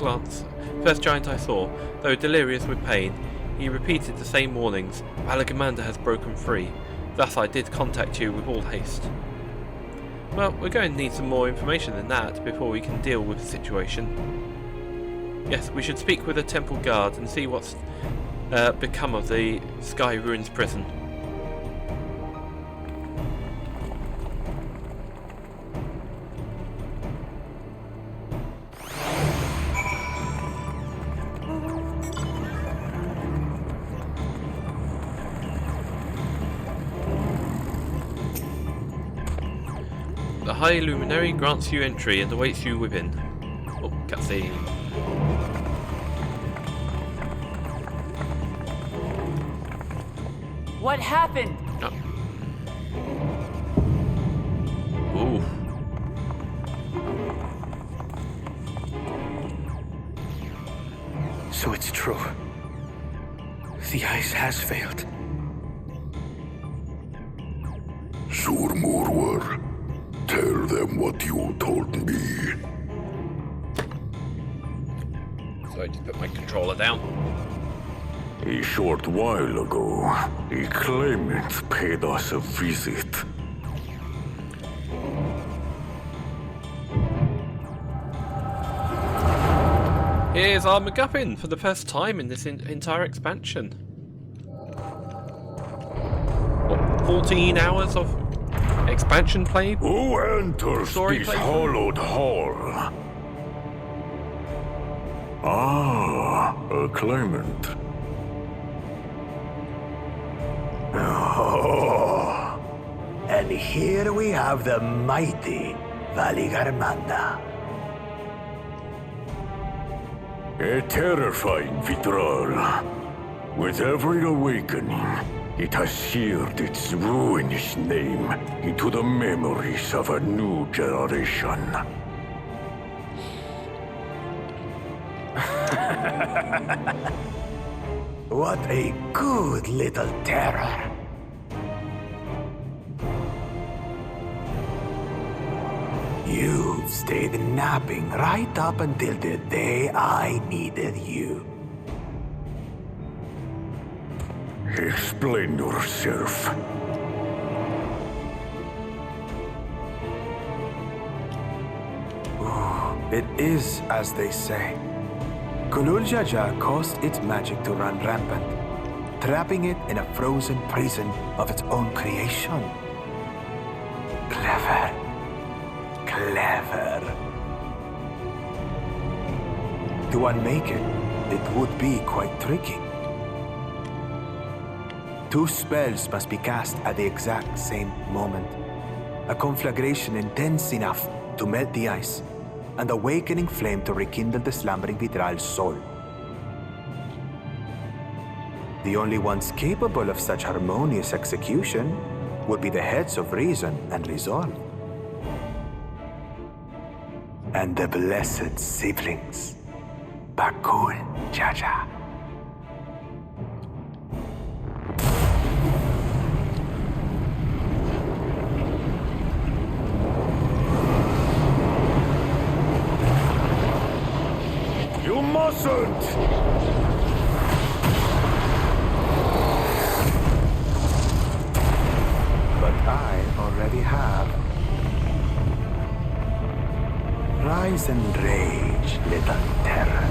giant I saw. Though delirious with pain, he repeated the same warnings. Valagamandah has broken free. Thus I did contact you with all haste. Well, we're going to need some more information than that before we can deal with the situation. Yes, we should speak with the temple guard and see what's become of the Sky Ruins prison. The High Luminary grants you entry and awaits you within. Oh, cutscene. What happened? Oh. Ooh. So it's true. The ice has failed. Surmurwar, tell them what you told me. So I just put my controller down. A short while ago, a claimant paid us a visit. Here's our MacGuffin for the first time in this entire expansion. What, 14 hours of expansion play? Who enters this hallowed hall? Ah, a claimant. Oh, and here we have the mighty Valagamandah. A terrifying Vitral. With every awakening, it has seared its ruinous name into the memories of a new generation. What a good little terror. You've stayed napping right up until the day I needed you. Explain yourself. It is as they say. Gulul Jaja caused its magic to run rampant, trapping it in a frozen prison of its own creation. Clever. Clever. To unmake it, it would be quite tricky. 2 spells must be cast at the exact same moment. A conflagration intense enough to melt the ice, and awakening flame to rekindle the slumbering Vitral's soul. The only ones capable of such harmonious execution would be the heads of reason and resolve. And the blessed siblings, Bakul Jaja. You mustn't! But I already have. Rise and rage, little terror.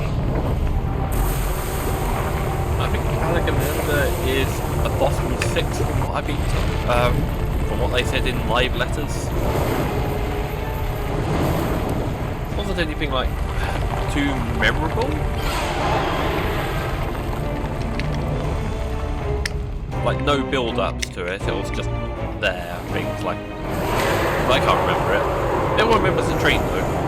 I think Alakamander is a boss from 6 from what I beat, from what they said in live letters. Wasn't anything like too memorable. Like no build-ups to it. It was just there. Things like I can't remember it. Everyone remembers the dream though.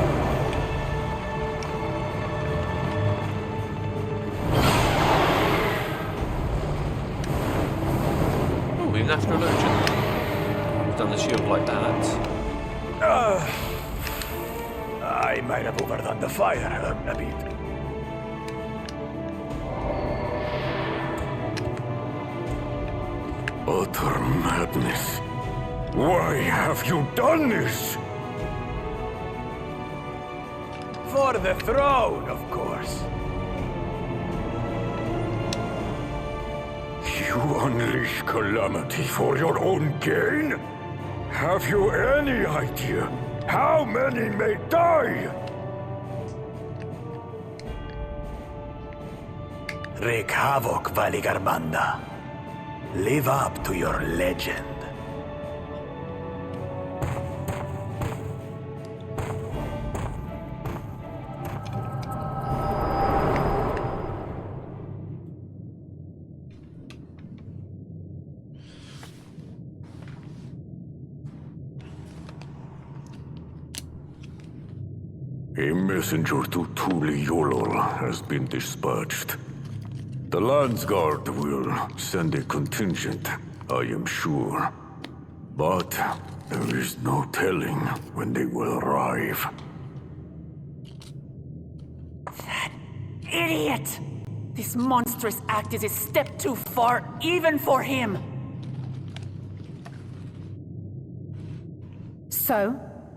Oh, even Astrologian. We've done the shield like that. I might have overdone the fire a bit. Utter madness. Why have you done this? For the throne, of course. You unleash calamity for your own gain? Have you any idea how many may die? Wreak havoc, Valigarmanda. Live up to your legend. A messenger to Tuliolol has been dispatched. The Landsguard will send a contingent, I am sure. But there is no telling when they will arrive. Idiot! This monstrous act is a step too far, even for him! So,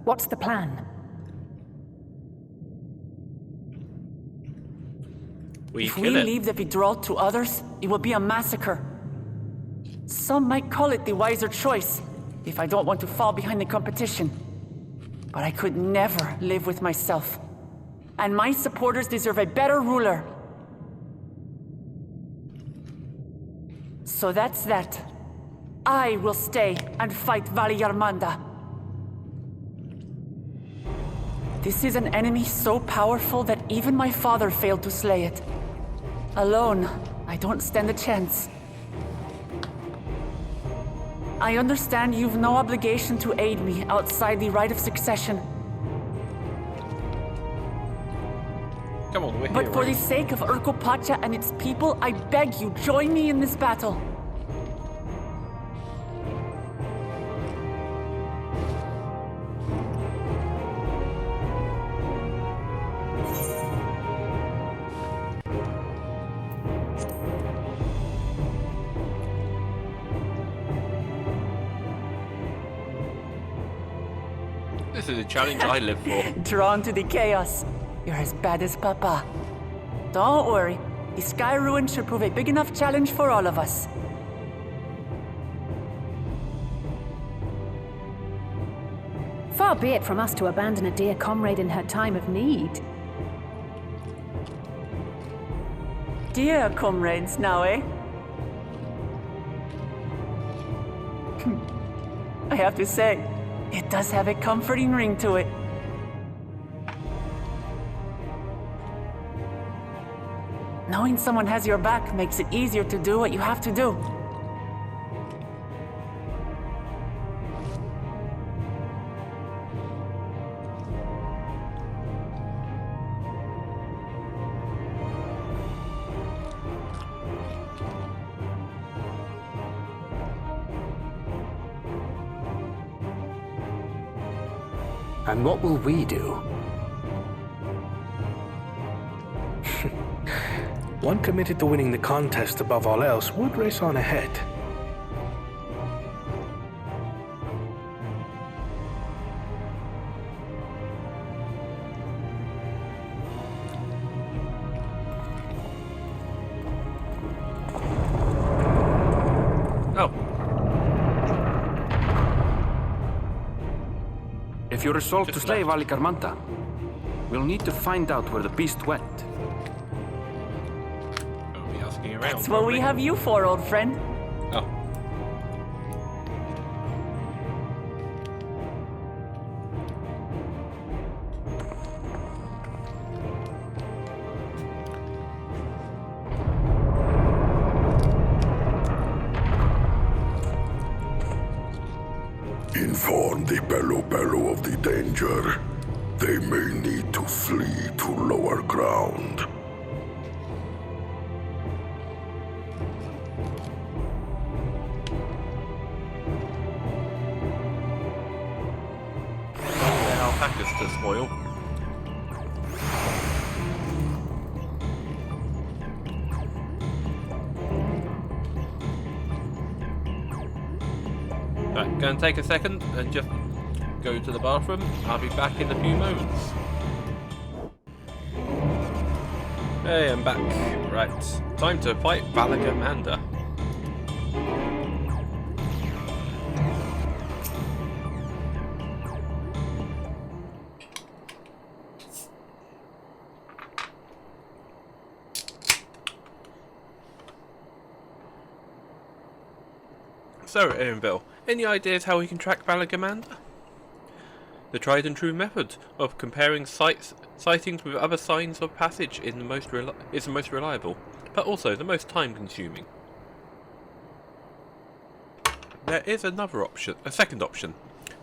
what's the plan? If we leave the withdrawal to others, it will be a massacre. Some might call it the wiser choice, if I don't want to fall behind the competition. But I could never live with myself. And my supporters deserve a better ruler. So that's that. I will stay and fight Valigarmanda. This is an enemy so powerful that even my father failed to slay it. Alone, I don't stand a chance. I understand you've no obligation to aid me outside the right of succession. Come on, we're here, But for right? the sake of Urkopacha and its people, I beg you, join me in this battle. This is a challenge I live for. Drawn to the chaos. You're as bad as Papa. Don't worry. The Sky Ruin should prove a big enough challenge for all of us. Far be it from us to abandon a dear comrade in her time of need. Dear comrades now, eh? I have to say, it does have a comforting ring to it. Knowing someone has your back makes it easier to do what you have to do. And what will we do? One committed to winning the contest above all else would race on ahead. If you're resolved to slay Valigarmanta, we'll need to find out where the beast went. I'll be asking around. That's what we have you for, old friend. Oh. Inform the Bello of the danger. They may need to flee to lower ground. Their alpacas to spoil. Right, go and take a second and just go to the bathroom. I'll be back in a few moments. Hey, I'm back. Right, time to fight Valigarmanda. So, Aaronville, any ideas how we can track Valigarmanda? The tried and true method of comparing sightings with other signs of passage is the most reliable, but also the most time-consuming. There is another option, a second option.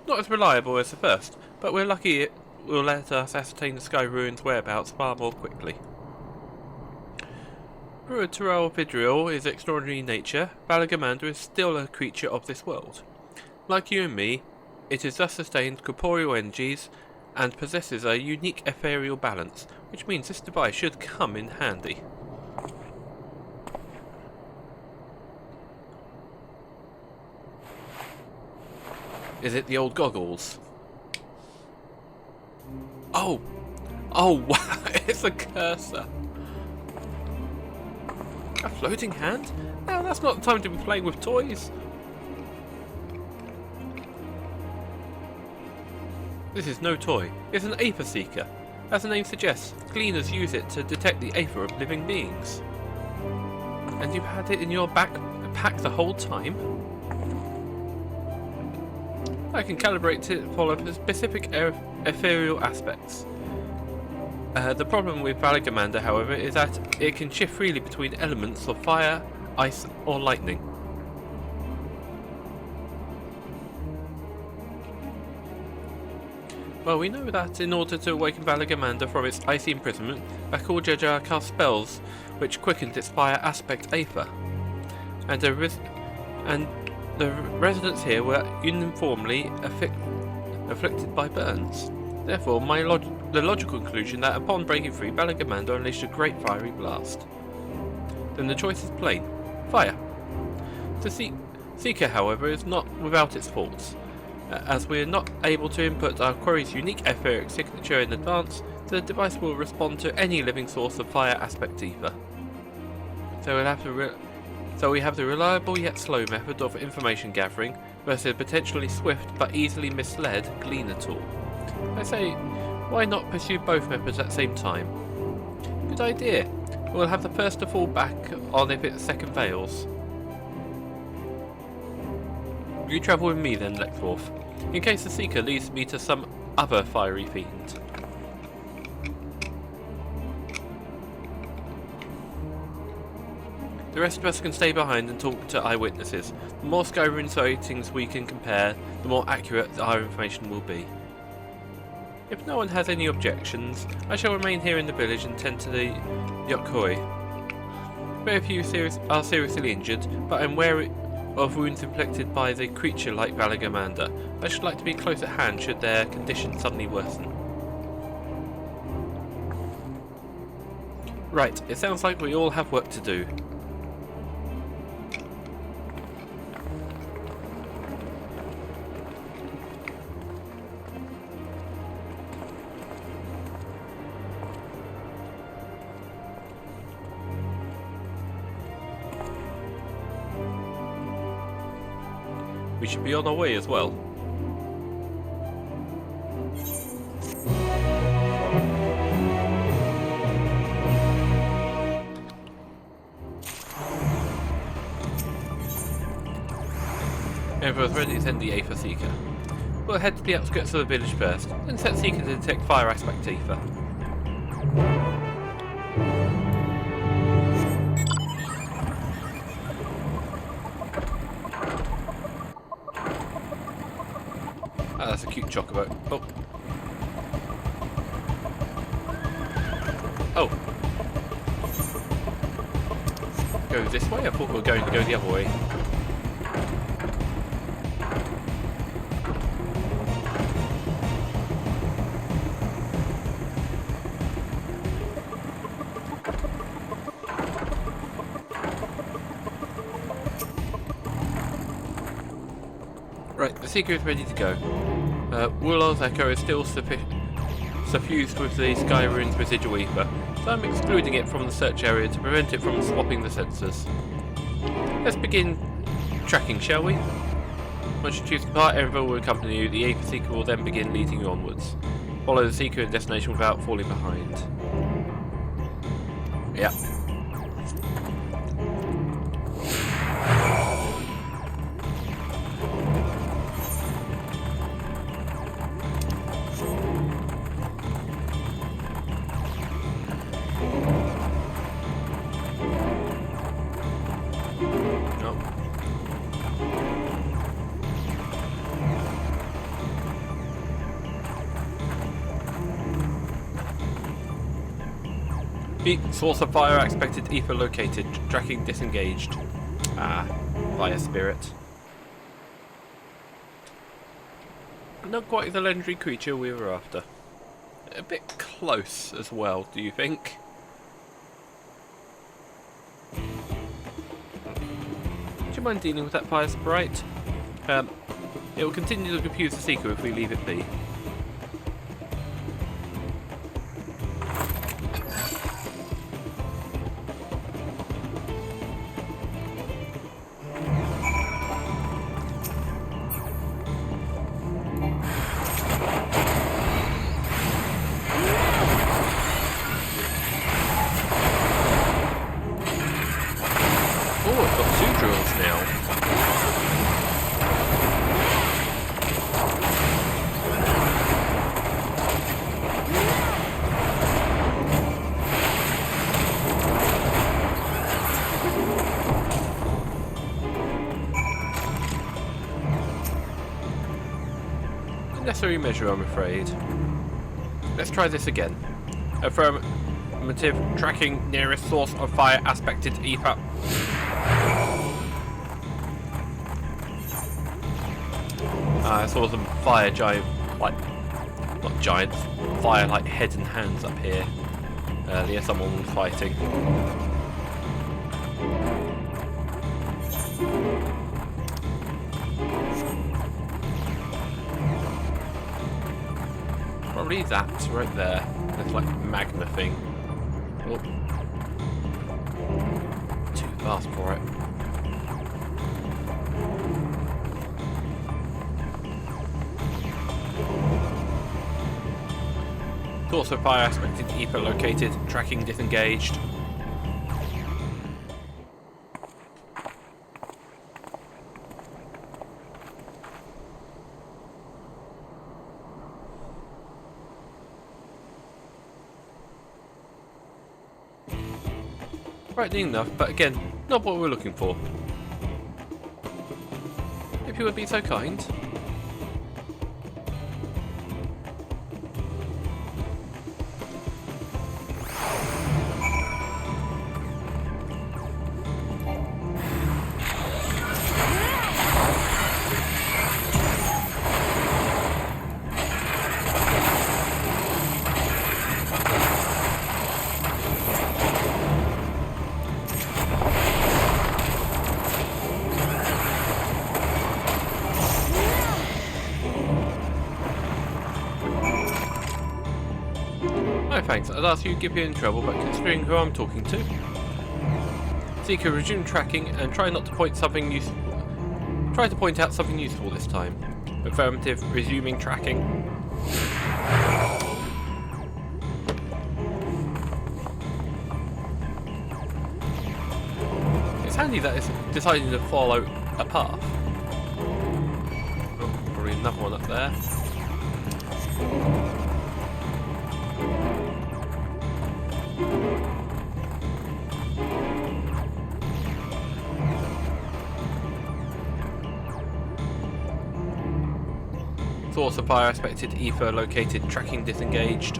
Not as reliable as the first, but we're lucky it will let us ascertain the Sky Ruin's whereabouts far more quickly. Though a Tyrell Vidriel is extraordinary in nature, Valigarmanda is still a creature of this world. Like you and me, it has thus sustained corporeal energies and possesses a unique ethereal balance, which means this device should come in handy. Is it the old goggles? Oh! Oh wow, it's a cursor! A floating hand? No, that's not the time to be playing with toys. This is no toy. It's an Aether Seeker. As the name suggests, gleaners use it to detect the aether of living beings. And you had it in your backpack the whole time? I can calibrate it to follow the specific ethereal aspects. The problem with Valigarmanda, however, is that it can shift freely between elements of fire, ice, or lightning. Well, we know that in order to awaken Valigarmanda from its icy imprisonment, Bakul Jajar cast spells which quickened its fire aspect aether, and the residents here were uniformly afflicted by burns. Therefore, the logical conclusion that upon breaking free, Valigarmanda unleashed a great fiery blast. Then the choice is plain: fire. The Seeker, however, is not without its faults. As we are not able to input our query's unique etheric signature in advance, the device will respond to any living source of fire aspect ether. So we have the reliable yet slow method of information gathering versus a potentially swift but easily misled gleaner tool. I say, why not pursue both methods at the same time? Good idea. We'll have the first to fall back on if its second fails. You travel with me then, Lexworth, in case the Seeker leads me to some other fiery fiend. The rest of us can stay behind and talk to eyewitnesses. The more Skyrim sightings we can compare, the more accurate our information will be. If no one has any objections, I shall remain here in the village and tend to the Yokhoi. Very few are seriously injured, but I'm wary of wounds inflicted by the creature like Valigamanda. I should like to be close at hand should their condition suddenly worsen. Right, it sounds like we all have work to do. We should be on our way as well. Everyone's ready to send the Aether Seeker. We'll head to the outskirts of the village first, then set Seeker to detect fire aspect Aether. Ah, that's a cute chocobo. Oh. Oh. Go this way? I thought we were going to go the other way. Right, the Seeker is ready to go. Woolow's echo is still suffused with the Skyrune's residual ether, so I'm excluding it from the search area to prevent it from swapping the sensors. Let's begin tracking, shall we? Once you choose to depart, everyone will accompany you. The Aether Seeker will then begin leading you onwards. Follow the Seeker in destination without falling behind. Yeah. Source of fire expected ether located. Tracking disengaged. Ah, fire spirit. Not quite the legendary creature we were after. A bit close as well, do you think? Do you mind dealing with that fire sprite? It will continue to confuse the Seeker if we leave it be. Necessary measure, I'm afraid. Let's try this again. Affirmative, tracking nearest source of fire aspected ether. I saw some fire giant, like, not giants, fire like heads and hands up here. Earlier, someone was fighting. can't read that right there. It's like magma thing. Oh. Too fast for it. Also fire aspected, ether located, tracking disengaged. Frightening enough, but again, not what we're looking for. If you would be so kind. No thanks, I'd ask you to give you in trouble, but considering who I'm talking to. Seeker, resume tracking and try not to point something useful. Try to point out something useful this time. Affirmative, resuming tracking. It's handy that it's deciding to follow a path. Oh, probably another one up there. Source of fire aspected, ether located, tracking disengaged.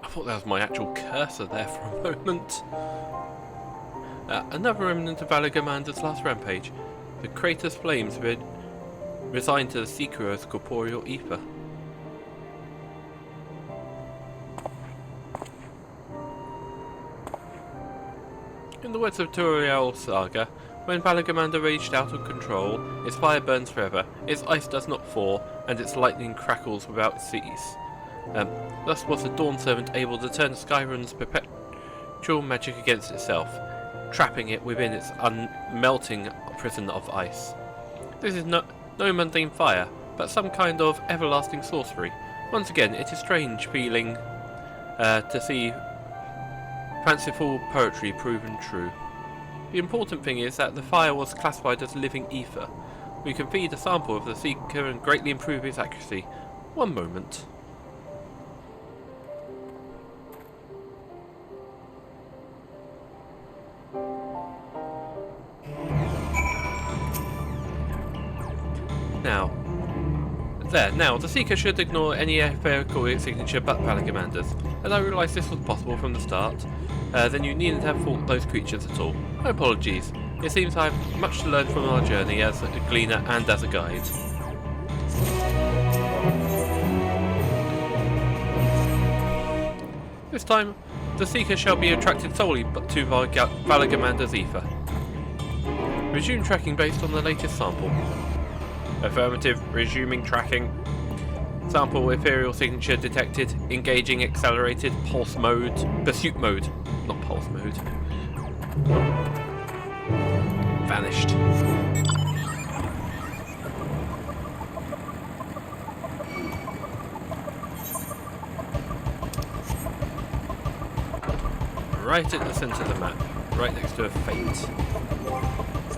I thought that was my actual cursor there for a moment. Another remnant of Valagamander's last rampage. The crater's flames have been resigned to the Seeker as corporeal ether. In the words of Turiel's saga, when Valagamander raged out of control, its fire burns forever, its ice does not thaw, and its lightning crackles without cease. Thus was the Dawn Servant able to turn Skyrim's perpetual magic against itself, trapping it within its unmelting prison of ice. This is no mundane fire, but some kind of everlasting sorcery. Once again, it is strange feeling to see fanciful poetry proven true. The important thing is that the fire was classified as living ether. We can feed a sample of the Seeker and greatly improve its accuracy. One moment. Now, the Seeker should ignore any etherical signature but Valagamander's. As I realised this was possible from the start, then you needn't have fought those creatures at all. My apologies. It seems I have much to learn from our journey as a gleaner and as a guide. This time, the Seeker shall be attracted solely to Valagamander's ether. Resume tracking based on the latest sample. Affirmative, resuming tracking. Sample ethereal signature detected, engaging accelerated pulse mode, pursuit mode, not pulse mode. Vanished. Right at the centre of the map, right next to a fate. So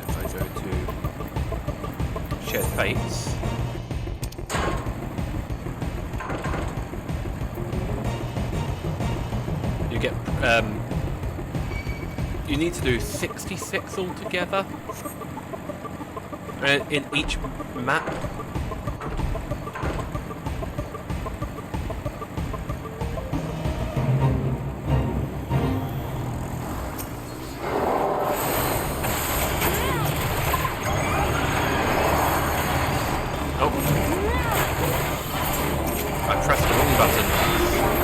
if I go to Shared Fates. You get, you need to do 66 altogether in each map. I pressed the wrong button.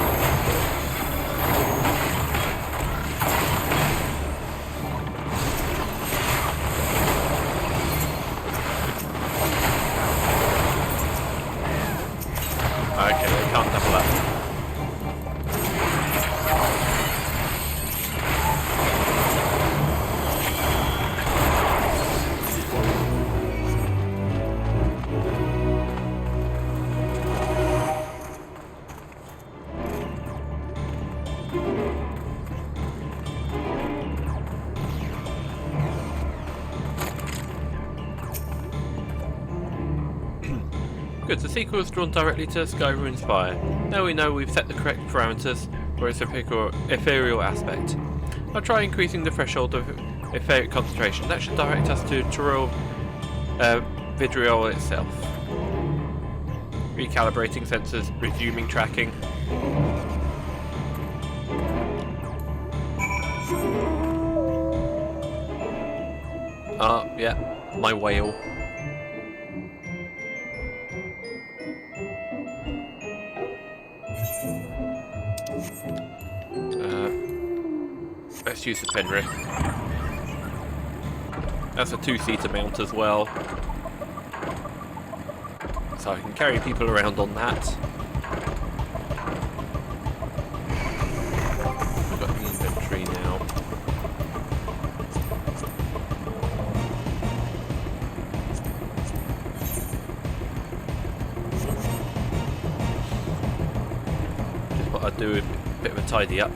Okay, they can't double up. Good, the sequel is drawn directly to Skyrim Spire. Now we know we've set the correct parameters for its ethereal aspect. I'll try increasing the threshold of etheric concentration. That should direct us to Tyrell Vidriol itself. Recalibrating sensors, resuming tracking. Yeah, my whale. Let's use the Penrith. That's a 2-seater mount as well. So I can carry people around on that. I've got inventory now. Just what I'd do, a bit of a tidy up.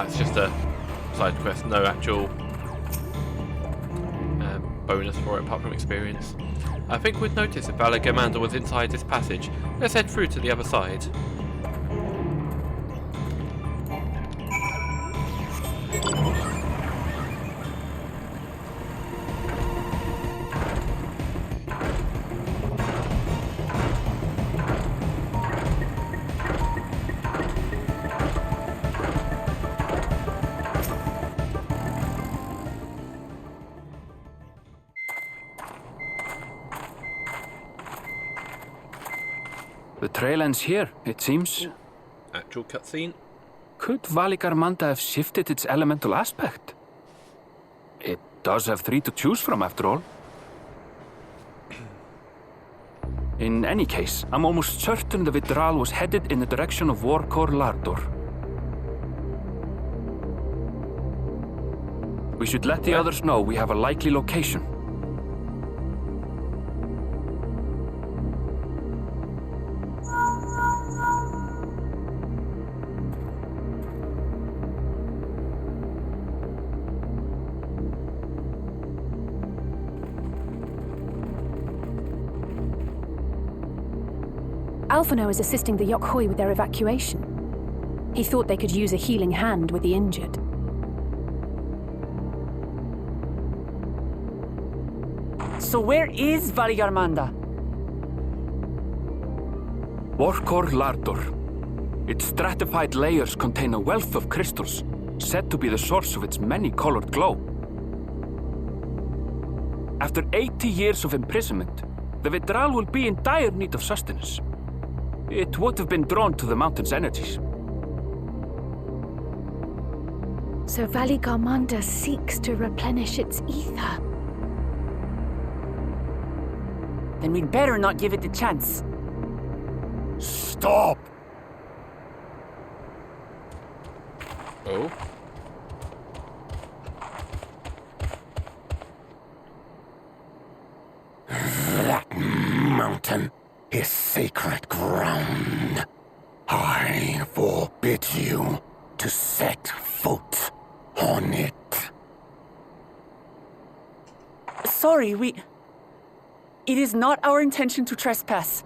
It's just a side quest, no actual bonus for it apart from experience. I think we'd notice if Valagamanda was inside this passage. Let's head through to the other side. The trail ends here, it seems. Actual cutscene. Could Valagamanda have shifted its elemental aspect? It does have 3 to choose from, after all. In any case, I'm almost certain the Vidral was headed in the direction of Warkor Lardor. We should let the others know we have a likely location. Alphino is assisting the Yokhui with their evacuation. He thought they could use a healing hand with the injured. So where is Valagamanda? Warkor Lardor. Its stratified layers contain a wealth of crystals, said to be the source of its many-colored glow. After 80 years of imprisonment, the Vidral will be in dire need of sustenance. It would have been drawn to the mountain's energies. So Valagamanda seeks to replenish its ether. Then we'd better not give it the chance. Stop! Oh? That mountain is sacred ground. I forbid you to set foot on it. Sorry, It is not our intention to trespass.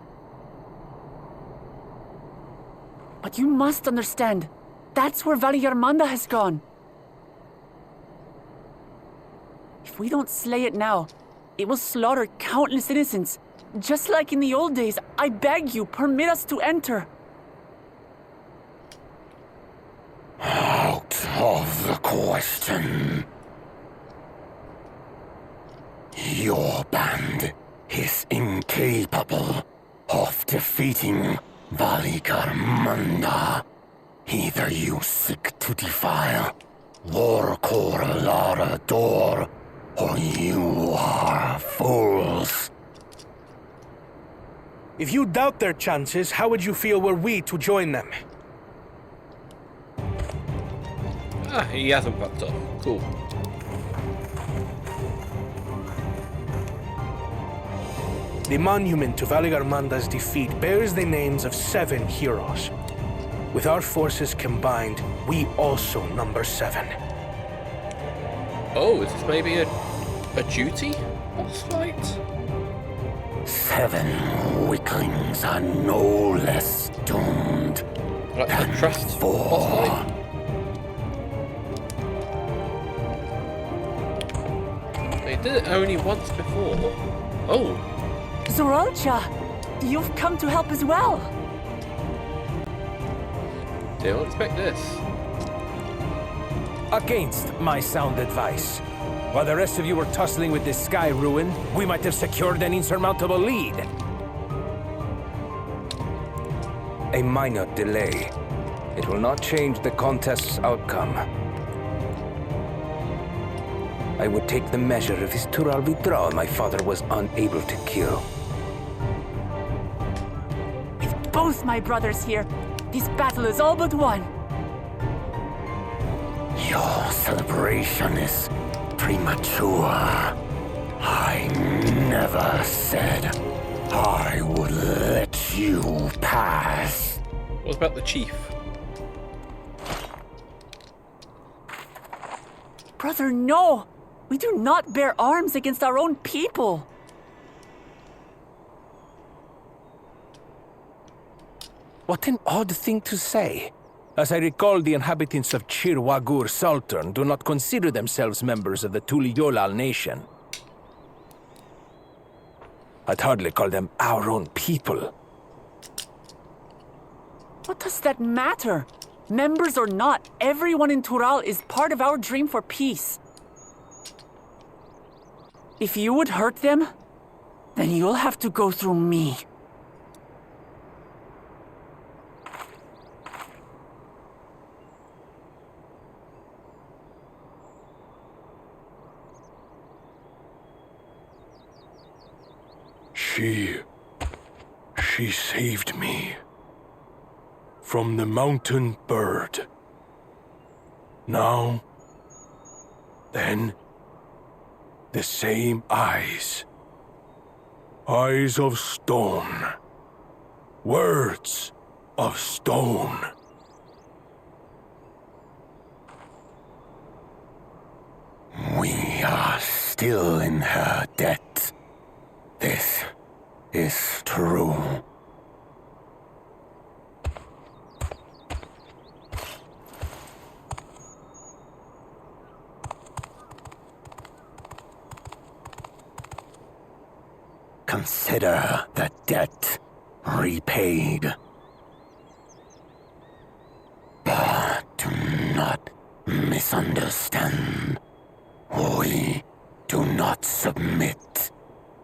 But you must understand, that's where Valagamanda has gone. If we don't slay it now, it will slaughter countless innocents. Just like in the old days, I beg you, permit us to enter. the question. Your band is incapable of defeating Valigarmanda. Either you seek to defile Warkor Lara Dor, or you are fools. If you doubt their chances, how would you feel were we to join them? Ah, he hasn't fucked up. Cool. The monument to Valigarmanda's defeat bears the names of 7 heroes. With our forces combined, we also number 7. Oh, is this maybe a duty boss fight? 7 weaklings are no less doomed Like than a trust 4. boss fight? They did it only once before. Oh. Zoralcha, you've come to help as well. Didn't expect this. Against my sound advice. While the rest of you were tussling with this sky ruin, we might have secured an insurmountable lead. A minor delay. It will not change the contest's outcome. I would take the measure of his Tural Vidral my father was unable to kill. With both my brothers here, this battle is all but won. Your celebration is premature. I never said I would let you pass. What about the chief? Brother, no! We do not bear arms against our own people. What an odd thing to say. As I recall, the inhabitants of Chir Wagur Sultan do not consider themselves members of the Tuliolal nation. I'd hardly call them our own people. What does that matter? Members or not, everyone in Tural is part of our dream for peace. If you would hurt them, then you'll have to go through me. She saved me from the mountain bird. Now, then, the same eyes. Eyes of stone. Words of stone. We are still in her debt. This is true. Consider the debt repaid. But do not misunderstand. We do not submit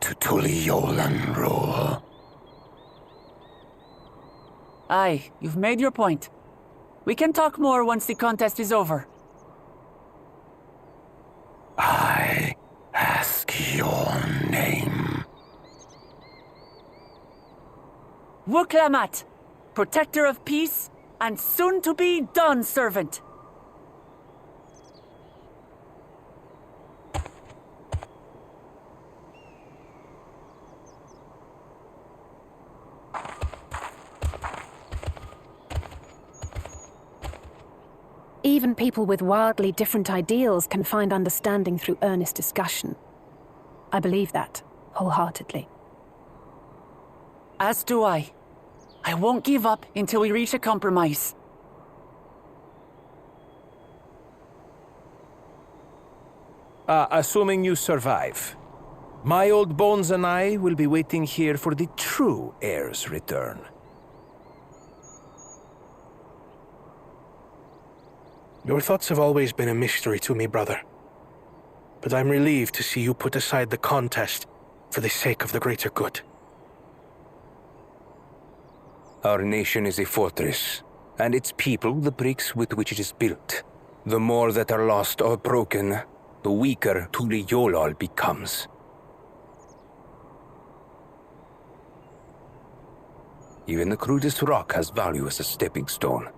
to Tuliolan rule. Aye, you've made your point. We can talk more once the contest is over. I ask your name. Wuklamat, protector of peace, and soon-to-be Dawn servant. Even people with wildly different ideals can find understanding through earnest discussion. I believe that, wholeheartedly. As do I. I won't give up until we reach a compromise. Assuming you survive. My old bones and I will be waiting here for the true heir's return. Your thoughts have always been a mystery to me, brother. But I'm relieved to see you put aside the contest for the sake of the greater good. Our nation is a fortress, and its people the bricks with which it is built. The more that are lost or broken, the weaker Tuliyollal becomes. Even the crudest rock has value as a stepping stone.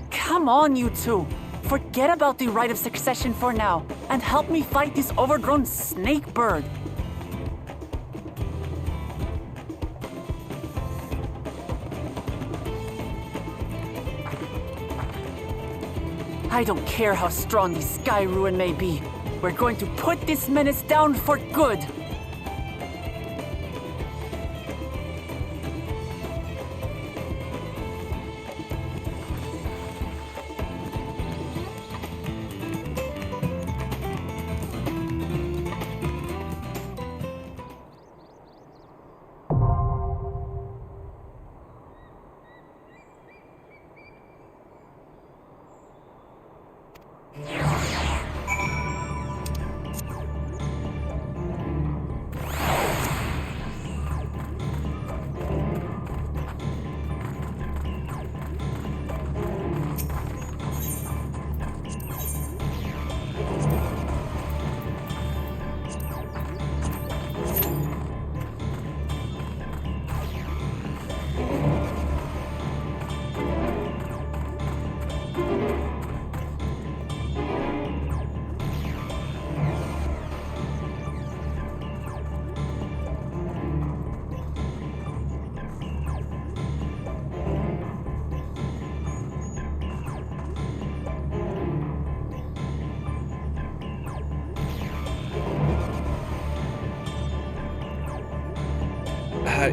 Come on, you two. Forget about the right of succession for now, and help me fight this overgrown snake bird. I don't care how strong the Sky Ruin may be. We're going to put this menace down for good.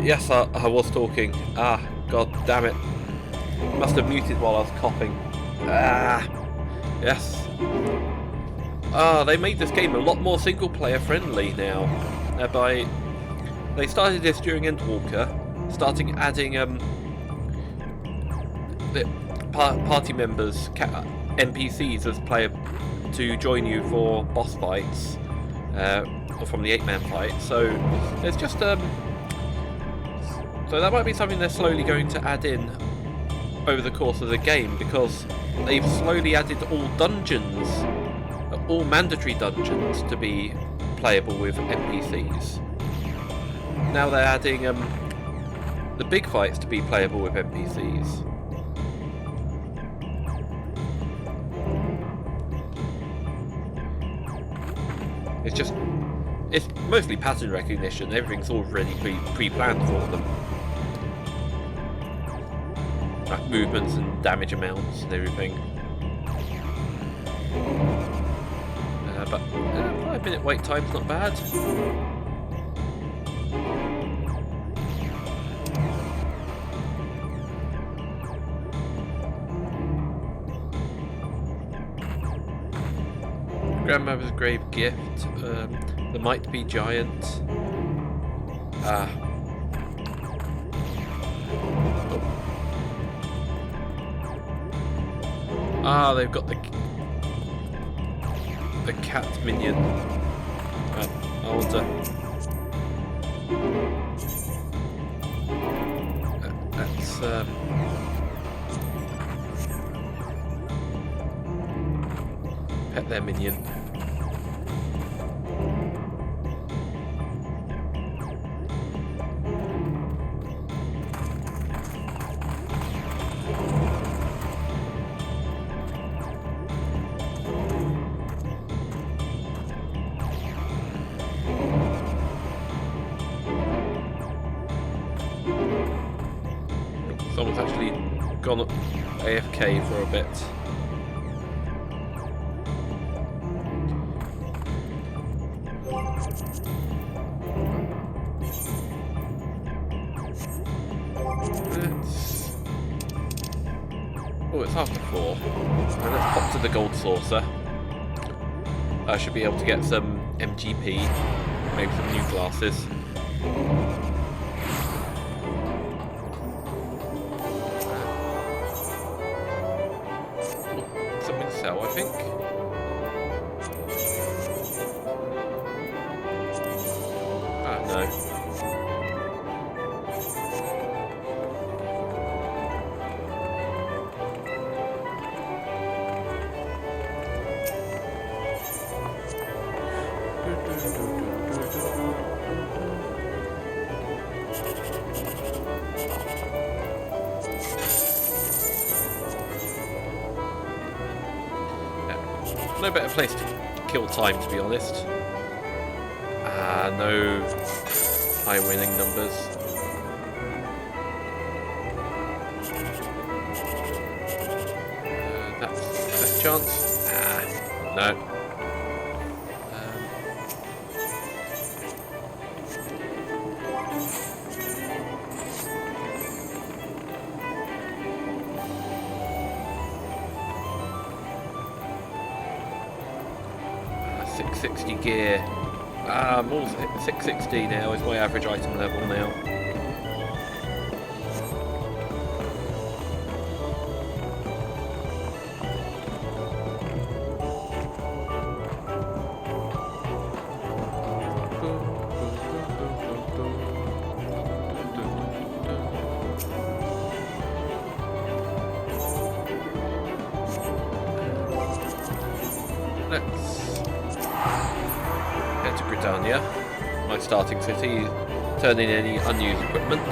Yes, I was talking. Ah, god damn it. Must have muted while I was coughing. Ah, yes. Ah, they made this game a lot more single player friendly now. They started this during Endwalker, starting adding the party members, NPCs as player to join you for boss fights, or from the 8-man fight. So there's just so that might be something they're slowly going to add in over the course of the game, because they've slowly added all dungeons, all mandatory dungeons, to be playable with NPCs. Now they're adding the big fights to be playable with NPCs. It's mostly pattern recognition. Everything's already pre-planned for them. Like movements and damage amounts and everything. But 5-minute wait time's not bad. Grandmother's grave gift. The might be giant. They've got the cat minion. I want to. That's pet their minion. Someone's actually gone AFK for a bit. Oh, it's after 4. So let's pop to the gold saucer. I should be able to get some MGP, maybe some new glasses. Something to sell, I think. Ah, no. No better place to kill time, to be honest. No high winning numbers. That's best chance. No. 660 gear. More 660 now is my average item level now. My starting city, turn in any unused equipment.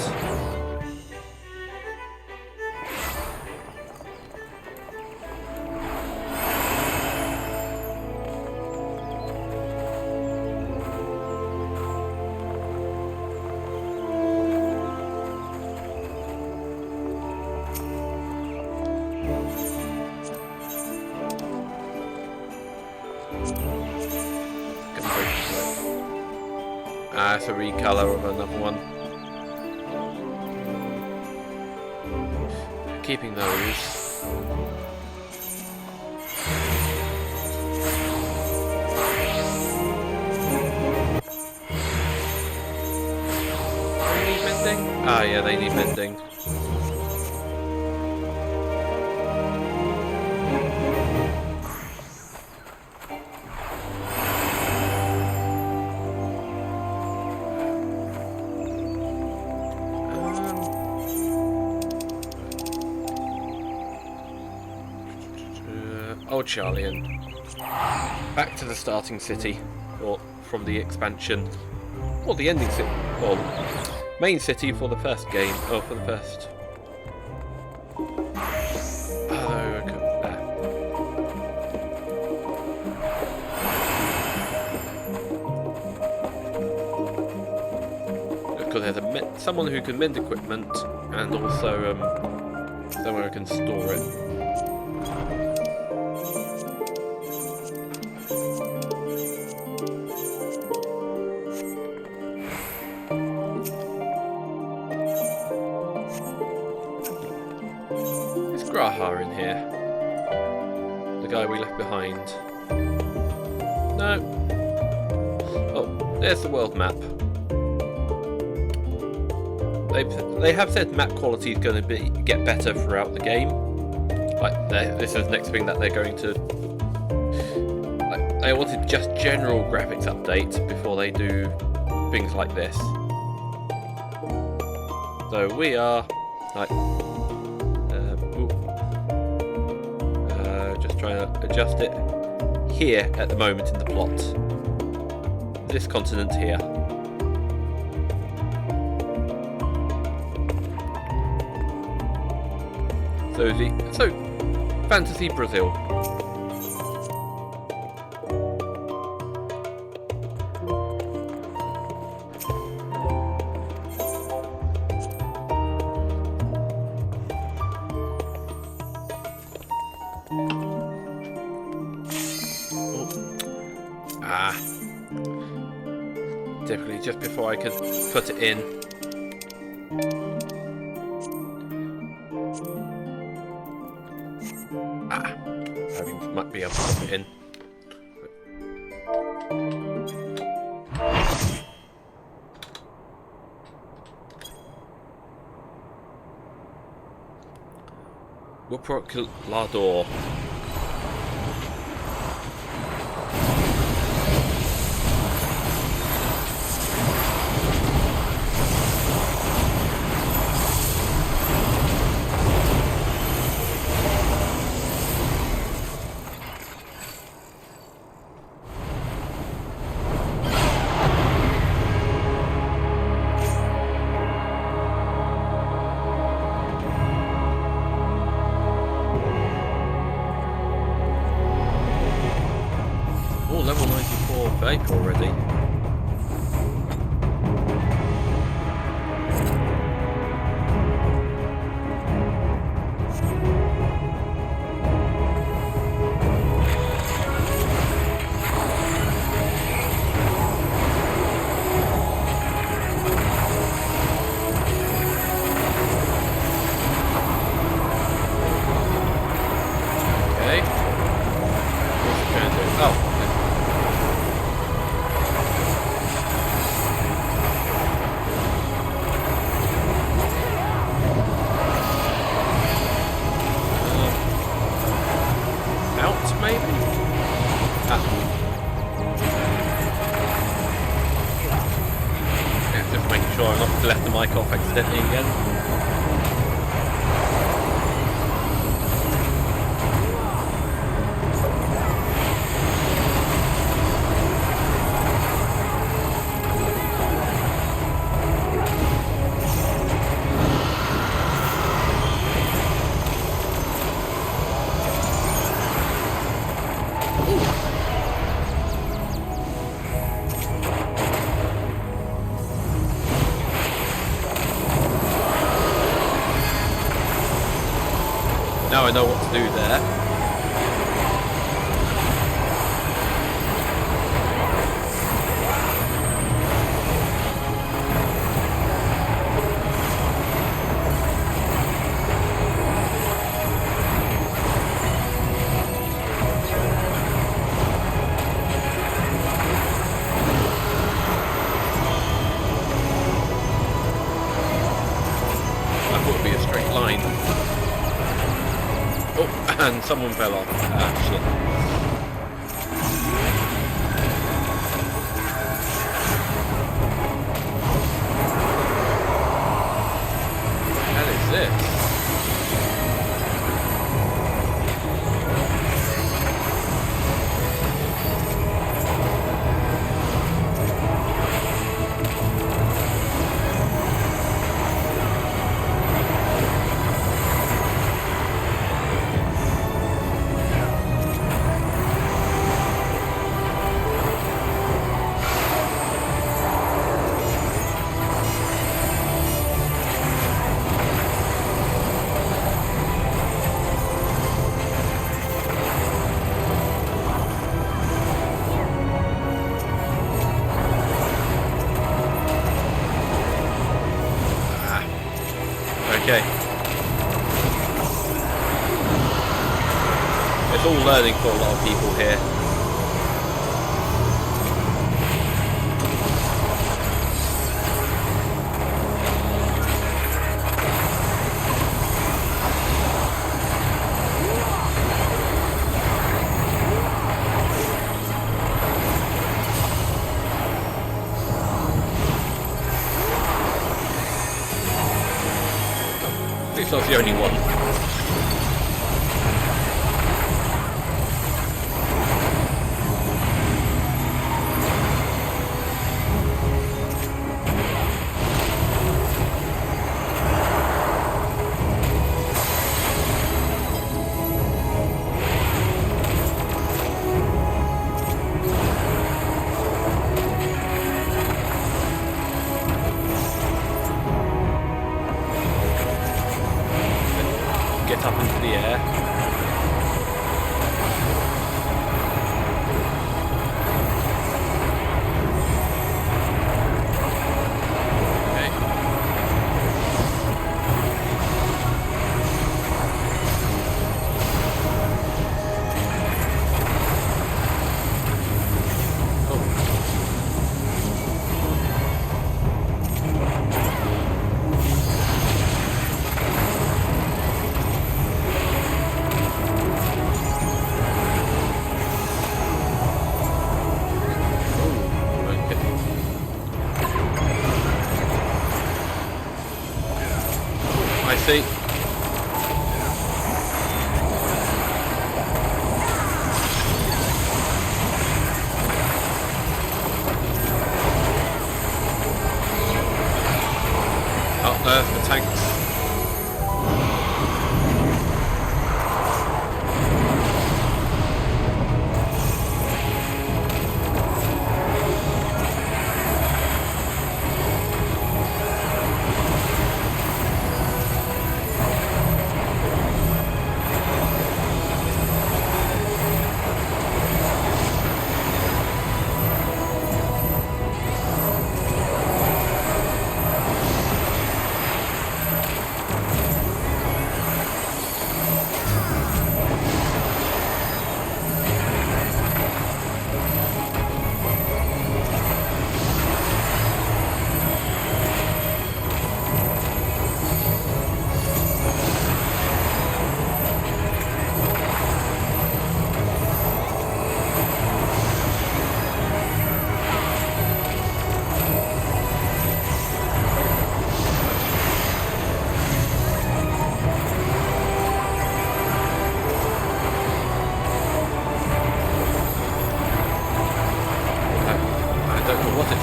It's a recolor of another one. Keeping those. They need mending? Ah, yeah, they need mending. Charlian. Back to the starting city, or from the expansion, or the ending city, or main city for the first game, or for the first. Oh, okay. Because there's someone who can mend equipment, and also somewhere who can store it. In here, the guy we left behind. No. Oh, there's the world map. They have said map quality is going to get better throughout the game. Like this is the next thing that they're going to. Like, they wanted just general graphics update before they do things like this. So we are like. Trying to adjust it here at the moment in the plot. This continent here. So Fantasy Brazil. Typically, just before I could put it in. I might be able to put it in. Procurador. Level 94 vape already. Okay. What's it going to do? Oh. Sure I'm not left the mic off accidentally again. Now I know what to do there. That would be a straight line. Oh, and someone fell off. Ah, shit. What the hell is this? Okay. It's all learning for a lot of people here. At least I was the only one. Oopsie. Up there for tanks.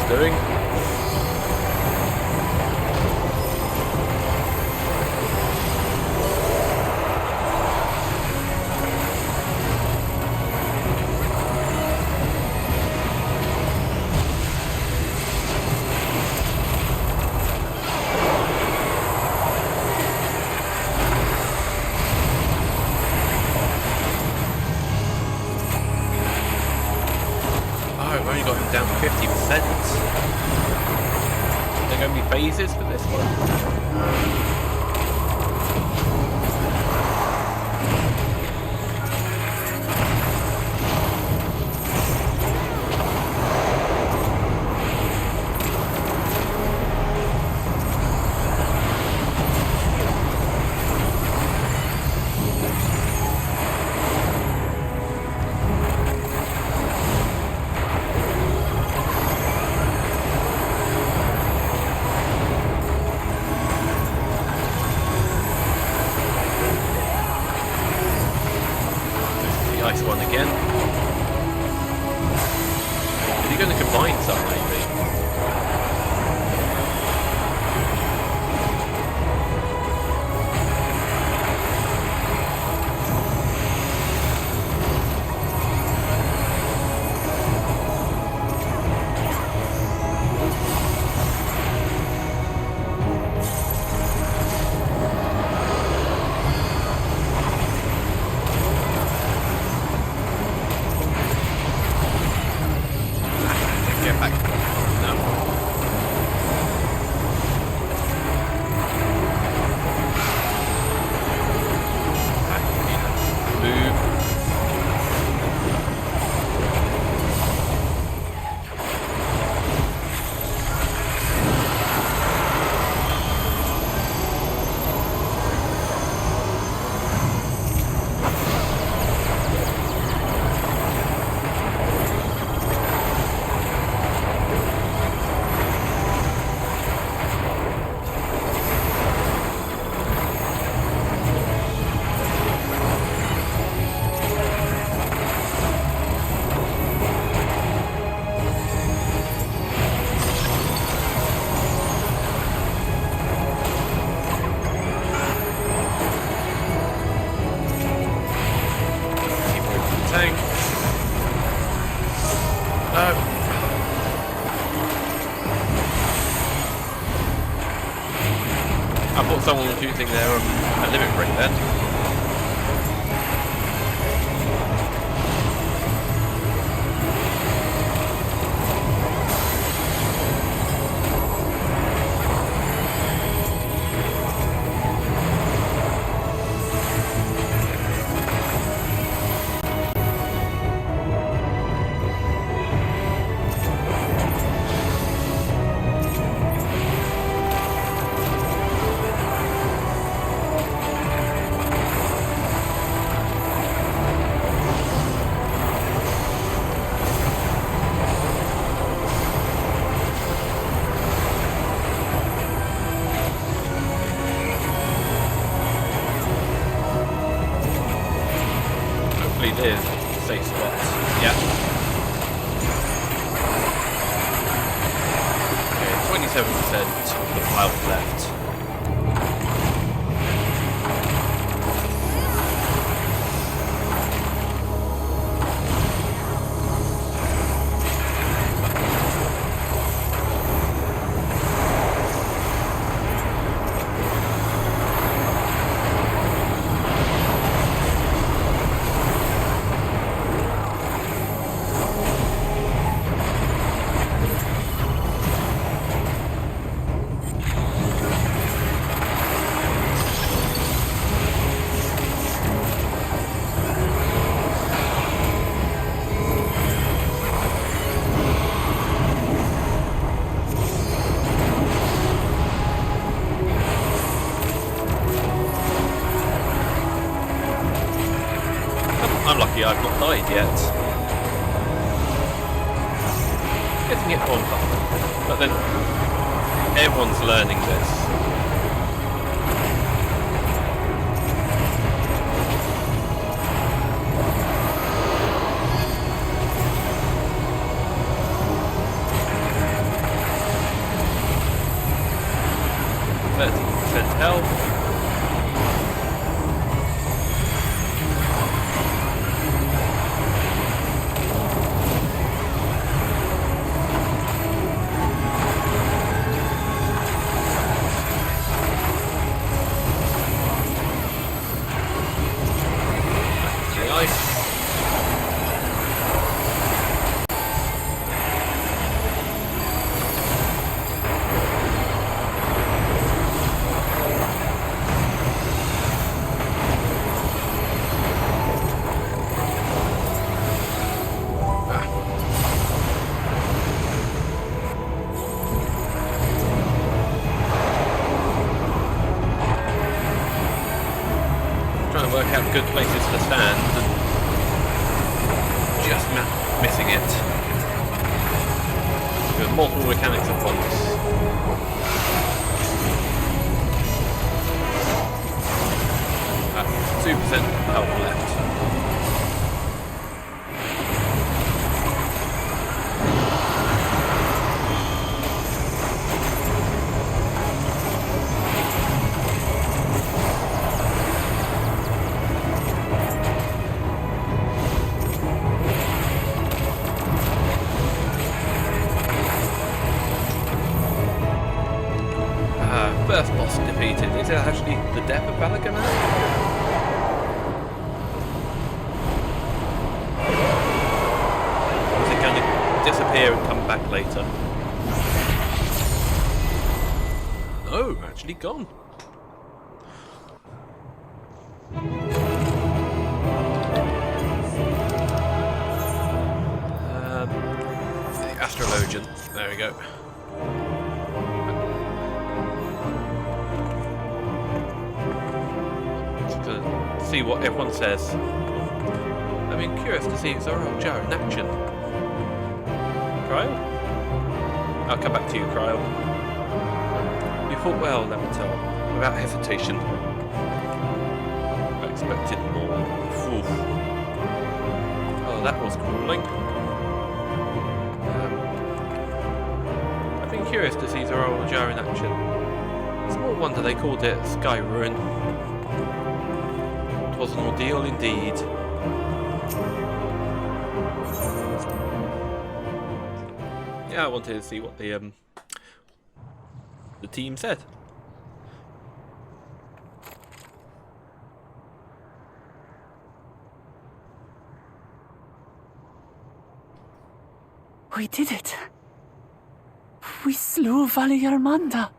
Doing. I've only got him down to 50%. Are there going to be phases for this one? One again. Is he going to combine some, maybe? I thought someone was using their a limit break then. of the files left. I'm lucky I've not died yet. Getting it on fun, but then everyone's learning this. Health. Work out good places to stand and just missing it. With multiple mechanics at once. 2% health left. First boss defeated. Is it actually the death of Balagan? Or is it going to disappear and come back later? Oh, actually gone. The Astrologian. There we go. See what everyone says. I mean, curious to see Zoro Joe in action. Cryle? I'll come back to you, Cryle. You fought well, let me tell, without hesitation. I expected more. Oof. Oh, that was grueling. I've been curious to see Zoro Joe in action. Small wonder they called it Sky Ruin. Was an ordeal indeed. Yeah, I wanted to see what the team said. We did it. We slew Valigarmanda.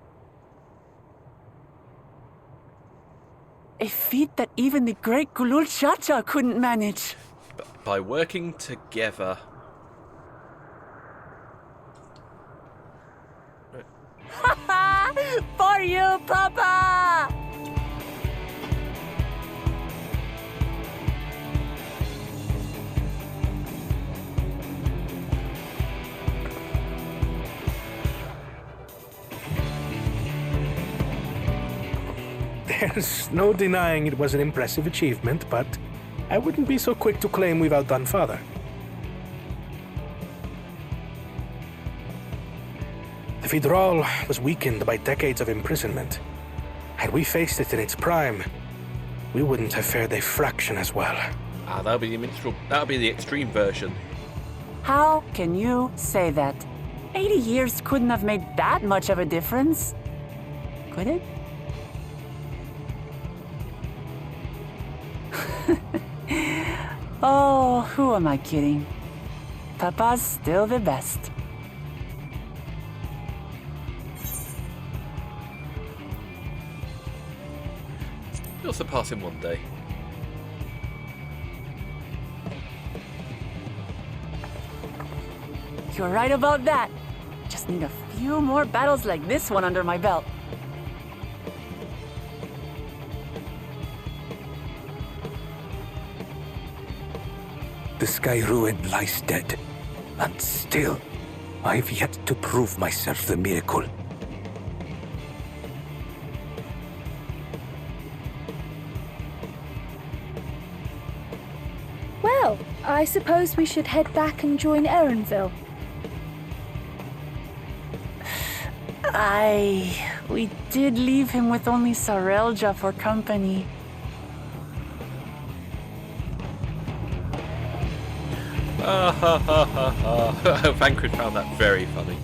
A feat that even the great Gulul Chacha couldn't manage. By working together. For you, Papa! There's no denying it was an impressive achievement, but I wouldn't be so quick to claim we've outdone Father. The Fidral was weakened by decades of imprisonment. Had we faced it in its prime, we wouldn't have fared a fraction as well. Ah, that'll be the minstrel. That'll be the extreme version. How can you say that? 80 years couldn't have made that much of a difference. Could it? Oh, who am I kidding? Papa's still the best. You'll surpass him one day. You're right about that. Just need a few more battles like this one under my belt. The Sky Ruin lies dead, and still, I've yet to prove myself the miracle. Well, I suppose we should head back and join Erenville. We did leave him with only Sarelja for company. Vanquid found that very funny.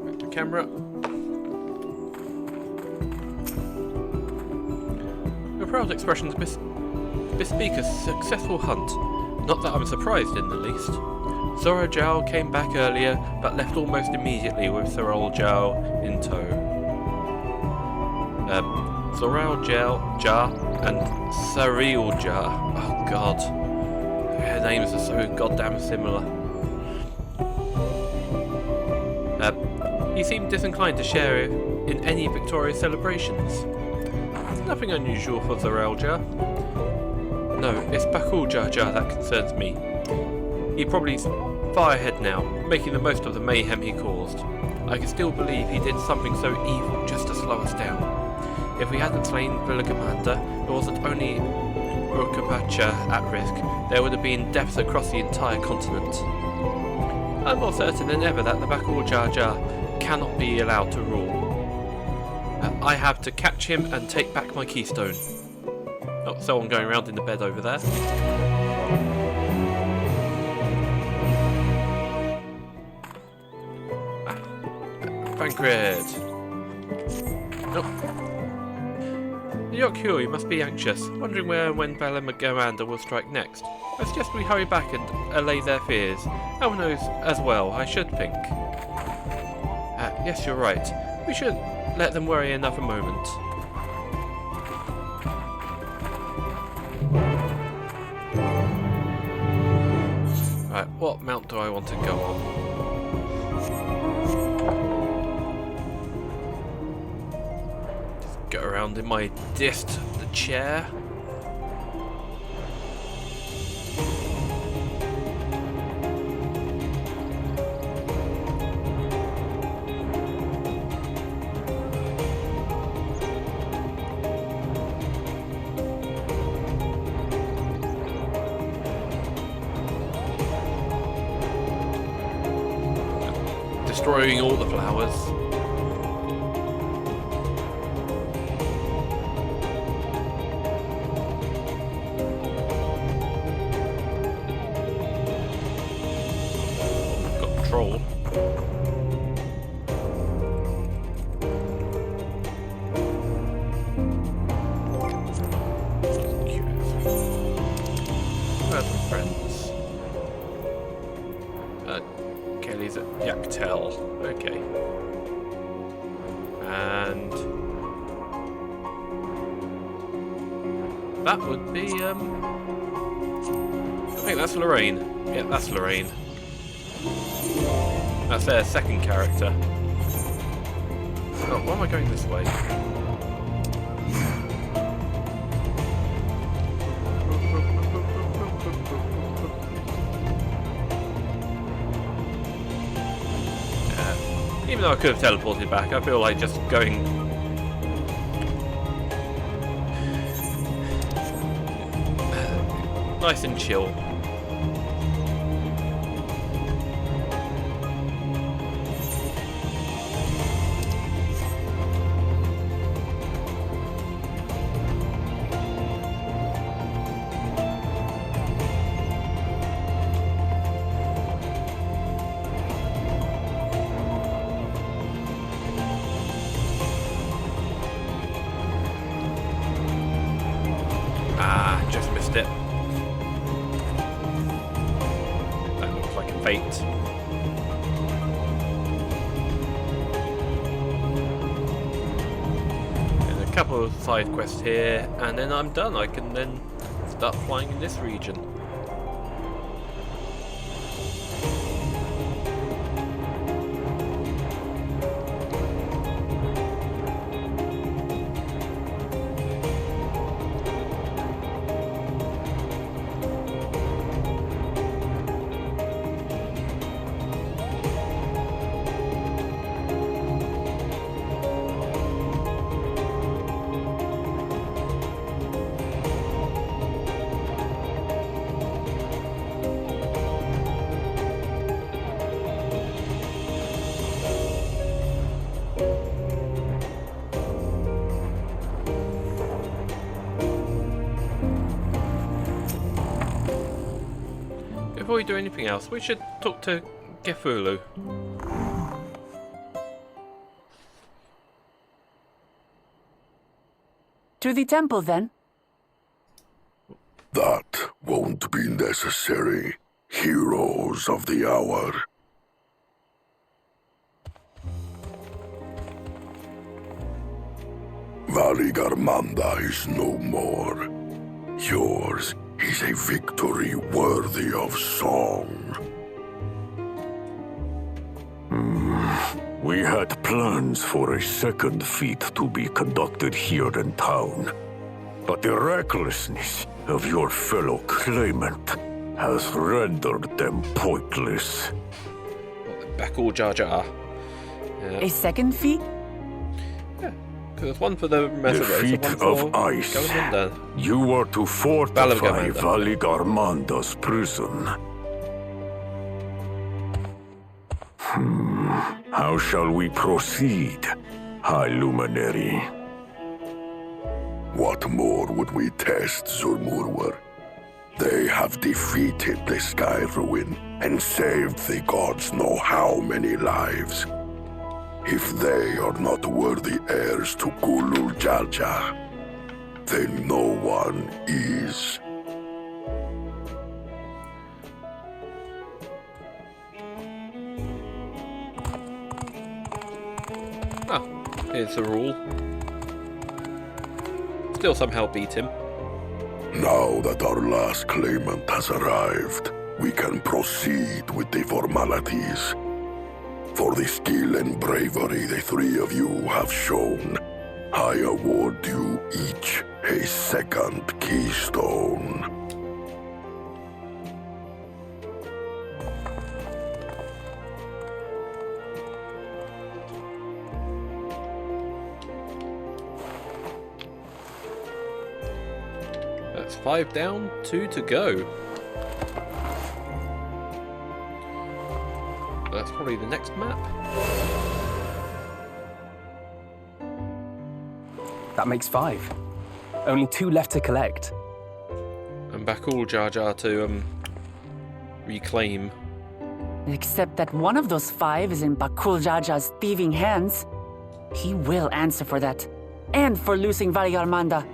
Back to camera. Your proud expressions bespeak a successful hunt. Not that I'm surprised in the least. Zora Zhao came back earlier, but left almost immediately with Sarel Zhao in tow. Zora Zhao and Saril Zhao. Oh god. Their names are so goddamn similar. He seemed disinclined to share in any victorious celebrations. Nothing unusual for Zarel Zhao. No, it's Bakul Jar Jar that concerns me. He probably far ahead now, making the most of the mayhem he caused. I can still believe he did something so evil just to slow us down. If we hadn't slain Villa Commander, it wasn't only Urkapacha at risk, there would have been deaths across the entire continent. I'm more certain than ever that the Bakul Jar Jar cannot be allowed to rule. I have to catch him and take back my keystone. Oh, someone going around in the bed over there. Bancred. Nope. Yokyu, you must be anxious, wondering where and when Commander will strike next. I suggest we hurry back and allay their fears. Everyone knows as well, I should think. Yes, you're right. We should let them worry another moment. Right, what mount do I want to go on? Just go around in my dist, the chair. Destroying all the flowers. Got the troll. Where's my friends? Kelly's at Yaktel. Okay. And that would be I think that's Lorraine. Yeah, that's Lorraine. That's their second character. Oh, why am I going this way? Even though I could have teleported back, I feel like just going... nice and chill. fate. And a couple of side quests here, and then I'm done. I can then start flying in this region. Before we do anything else, we should talk to Gefulu. To the temple, then. That won't be necessary, heroes of the hour. Valigarmanda is no more. Yours is a victory worthy of song. We had plans for a second feat to be conducted here in town, but the recklessness of your fellow claimant has rendered them pointless. Bakul Jar Jar. Yeah. A second feat? There's one for the Messenger. The feat of ice. You were to fortify Valigarmanda's prison. How shall we proceed, High Luminary? What more would we test, Zurmurwar? They have defeated the Sky Ruin and saved the gods know how many lives. If they are not worthy heirs to Gulul Jalja, then no one is. Ah, here's the rule. Still somehow beat him. Now that our last claimant has arrived, we can proceed with the formalities. For the skill and bravery the three of you have shown, I award you each a second keystone. That's 5 down, 2 to go. That's probably the next map. That makes 5. Only 2 left to collect. And Bakul Jar Jar to reclaim. Except that one of those 5 is in Bakul Jar Jar's thieving hands. He will answer for that. And for losing Valigarmanda.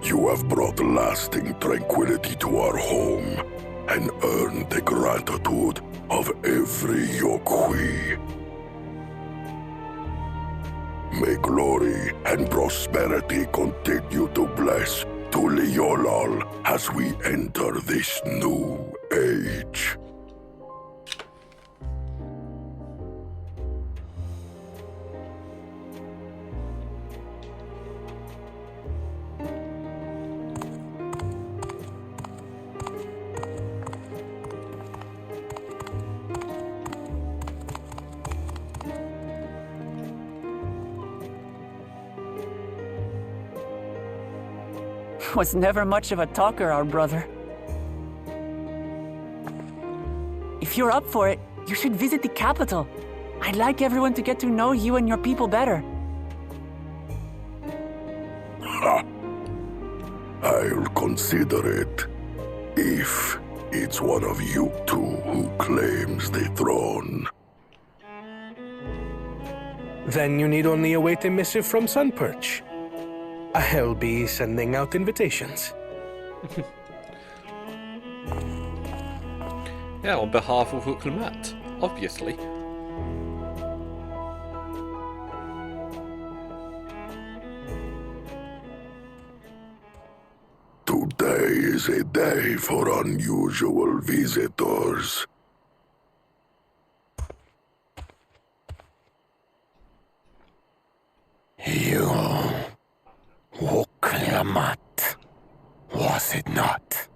You have brought lasting tranquility to our home and earned the gratitude of every Yokwi. May glory and prosperity continue to bless Tuliolal as we enter this new age. Was never much of a talker, our brother. If you're up for it, you should visit the capital. I'd like everyone to get to know you and your people better. Ha! I'll consider it. If it's one of you two who claims the throne. Then you need only await a missive from Sunperch. I'll be sending out invitations. Yeah, on behalf of Uklemat, obviously. Today is a day for unusual visitors. You, Uklemat, was it not?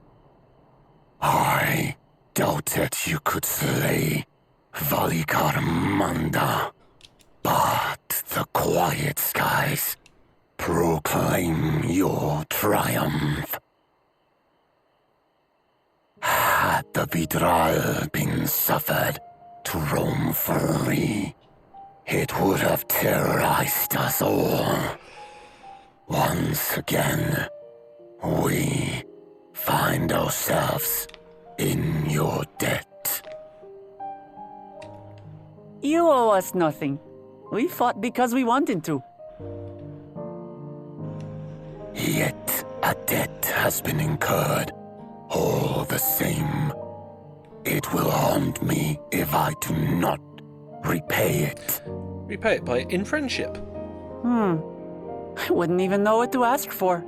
I doubted you could slay Valikarmanda, but the quiet skies proclaim your triumph. Had the Vidral been suffered to roam free, it would have terrorized us all. Once again, we find ourselves in your debt. You owe us nothing. We fought because we wanted to. Yet a debt has been incurred. All the same, it will haunt me if I do not repay it. Repay it by in friendship. I wouldn't even know what to ask for.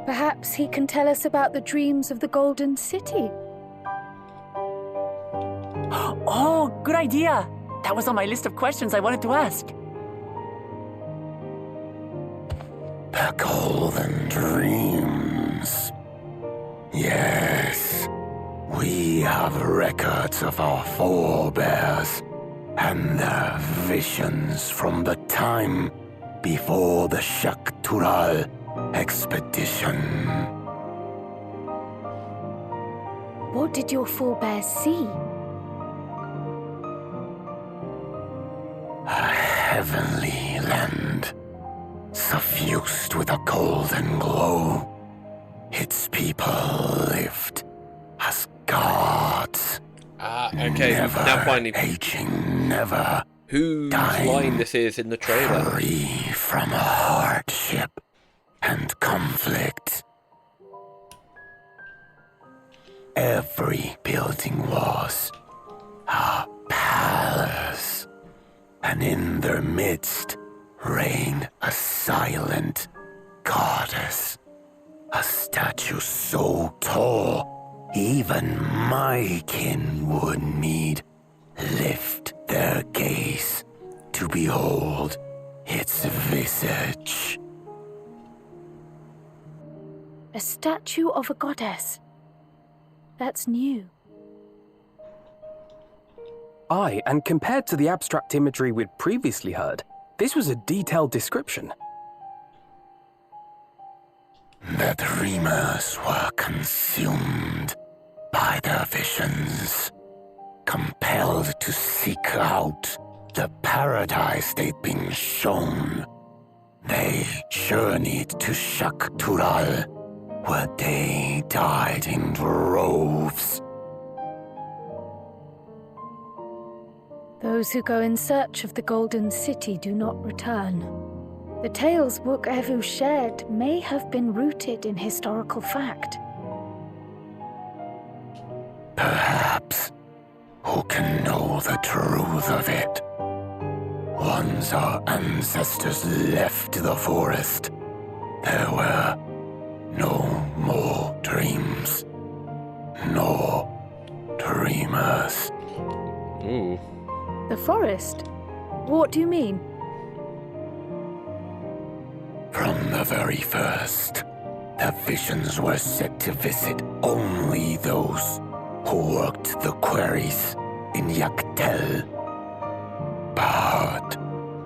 Perhaps he can tell us about the dreams of the Golden City. Oh, good idea! That was on my list of questions I wanted to ask. The Golden Dreams. Yes, we have records of our forebears and their visions from the time before the Shaktural expedition. What did your forebears see? A heavenly land, suffused with a golden glow. Its people lived as gods. Okay, never now finally. Aging, never whose dying, line this is in the trailer. Free from hardship and conflict. Every building was a palace, and in their midst reigned a silent goddess. A statue so tall, even my kin would need lift their gaze to behold its visage. A statue of a goddess. That's new. Aye, and compared to the abstract imagery we'd previously heard, this was a detailed description. The dreamers were consumed by their visions, compelled to seek out the paradise they'd been shown. They journeyed to Shaktural, where they died in droves. Those who go in search of the Golden City do not return. The tales Wuk-Evu shared may have been rooted in historical fact. Perhaps. Who can know the truth of it? Once our ancestors left the forest, there were no more dreams, nor dreamers. Ooh. The forest? What do you mean? From the very first, the visions were set to visit only those who worked the quarries in Yaktel. But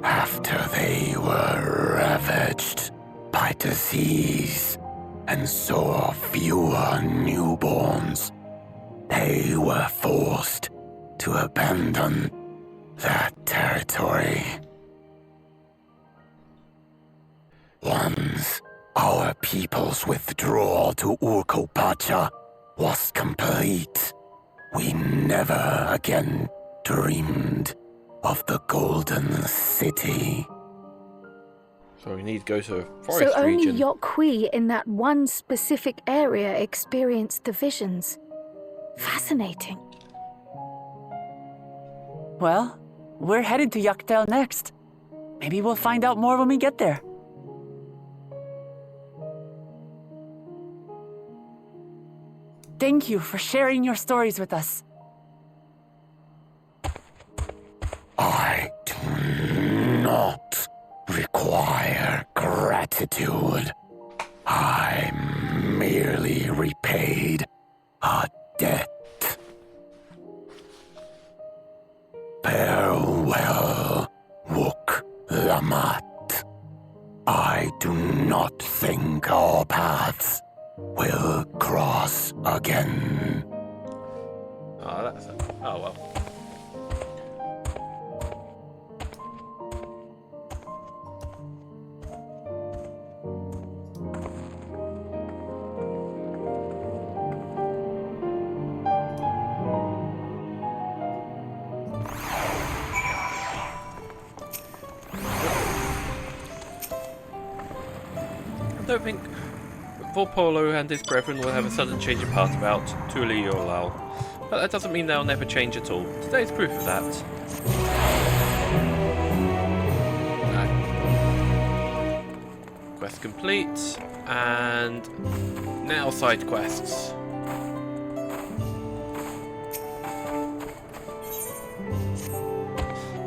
after they were ravaged by disease and saw fewer newborns, they were forced to abandon that territory. Once our people's withdrawal to Urkopacha was complete, we never again dreamed of the Golden City. So we need to go to a forest So only region. Yokwi in that one specific area experienced the visions. Fascinating. Well, we're headed to Yaktel next. Maybe we'll find out more when we get there. Thank you for sharing your stories with us. I do not require gratitude. I merely repaid a debt. Farewell, Wook Lamat. I do not think our paths will cross again. Oh, that's a... Oh, well. I don't think Vorpolo and his brethren will have a sudden change of heart about Tuliolal, but that doesn't mean they'll never change at all. Today's proof of that. Quest complete, and now side quests.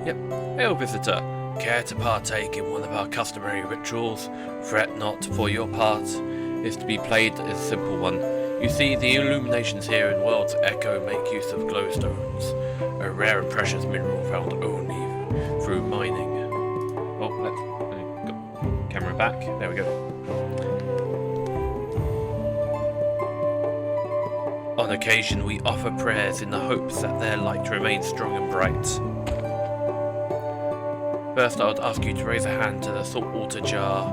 Yep, hail visitor. Care to partake in one of our customary rituals? Fret not, for your part is to be played as a simple one. You see, the illuminations here in World's Echo make use of glowstones, a rare and precious mineral found only through mining. Oh, let's go. Camera back. There we go. On occasion, we offer prayers in the hopes that their light remains strong and bright. First, I would ask you to raise a hand to the saltwater jar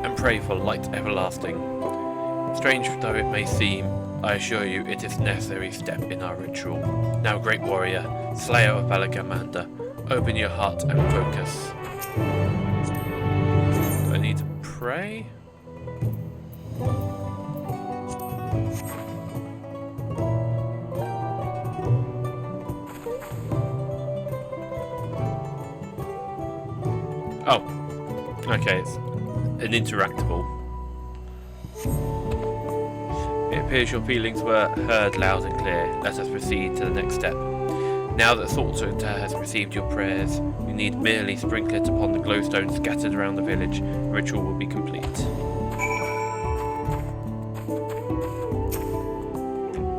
and pray for light everlasting. Strange though it may seem, I assure you it is a necessary step in our ritual. Now, great warrior, slayer of Valagamander, open your heart and focus. Do I need to pray? Oh, okay, it's an interactable. It appears your feelings were heard loud and clear. Let us proceed to the next step. Now that Saltwater has received your prayers, you need merely sprinkle it upon the glowstones scattered around the village. The ritual will be complete.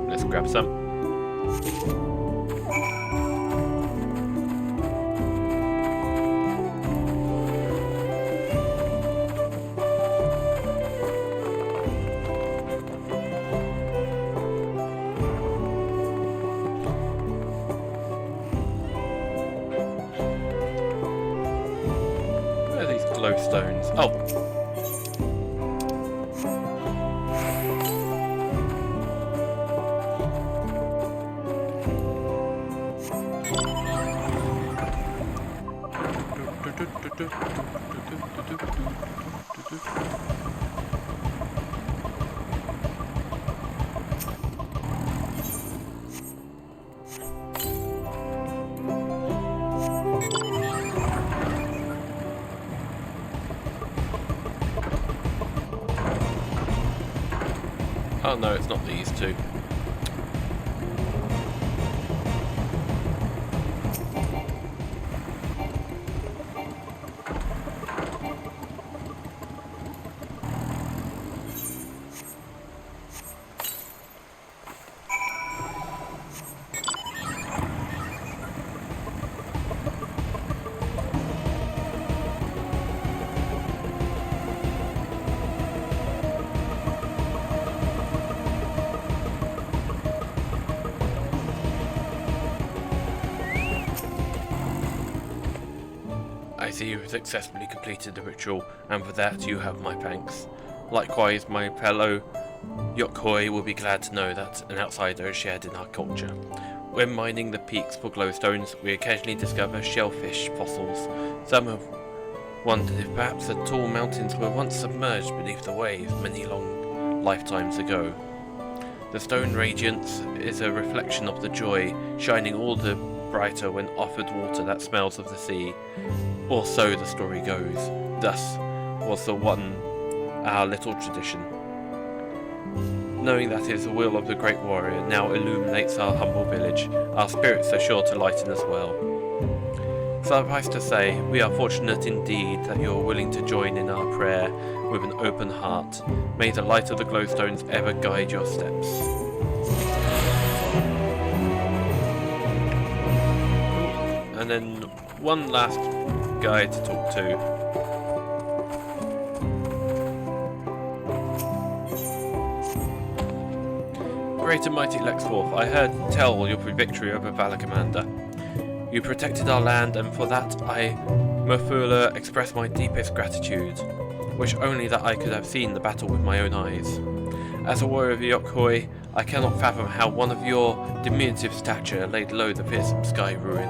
Let's grab some. Glowstones. Oh. Oh no, it's not these two. I see you have successfully completed the ritual, and for that you have my thanks. Likewise, my fellow Yokhoi will be glad to know that an outsider is shared in our culture. When mining the peaks for glowstones, we occasionally discover shellfish fossils. Some have wondered if perhaps the tall mountains were once submerged beneath the waves many long lifetimes ago. The stone radiance is a reflection of the joy, shining all the brighter when offered water that smells of the sea. Or so the story goes. Thus was our little tradition. Knowing that it is the will of the great warrior now illuminates our humble village, our spirits are sure to lighten as well. Suffice to say, we are fortunate indeed that you are willing to join in our prayer with an open heart. May the light of the glowstones ever guide your steps. And then one last guy to talk to. Great and mighty Lexforth, I heard tell your victory over Valacamander. You protected our land, and for that I, Murfula, express my deepest gratitude. Wish only that I could have seen the battle with my own eyes. As a warrior of Yokhoi, I cannot fathom how one of your diminutive stature laid low the fearsome sky ruin.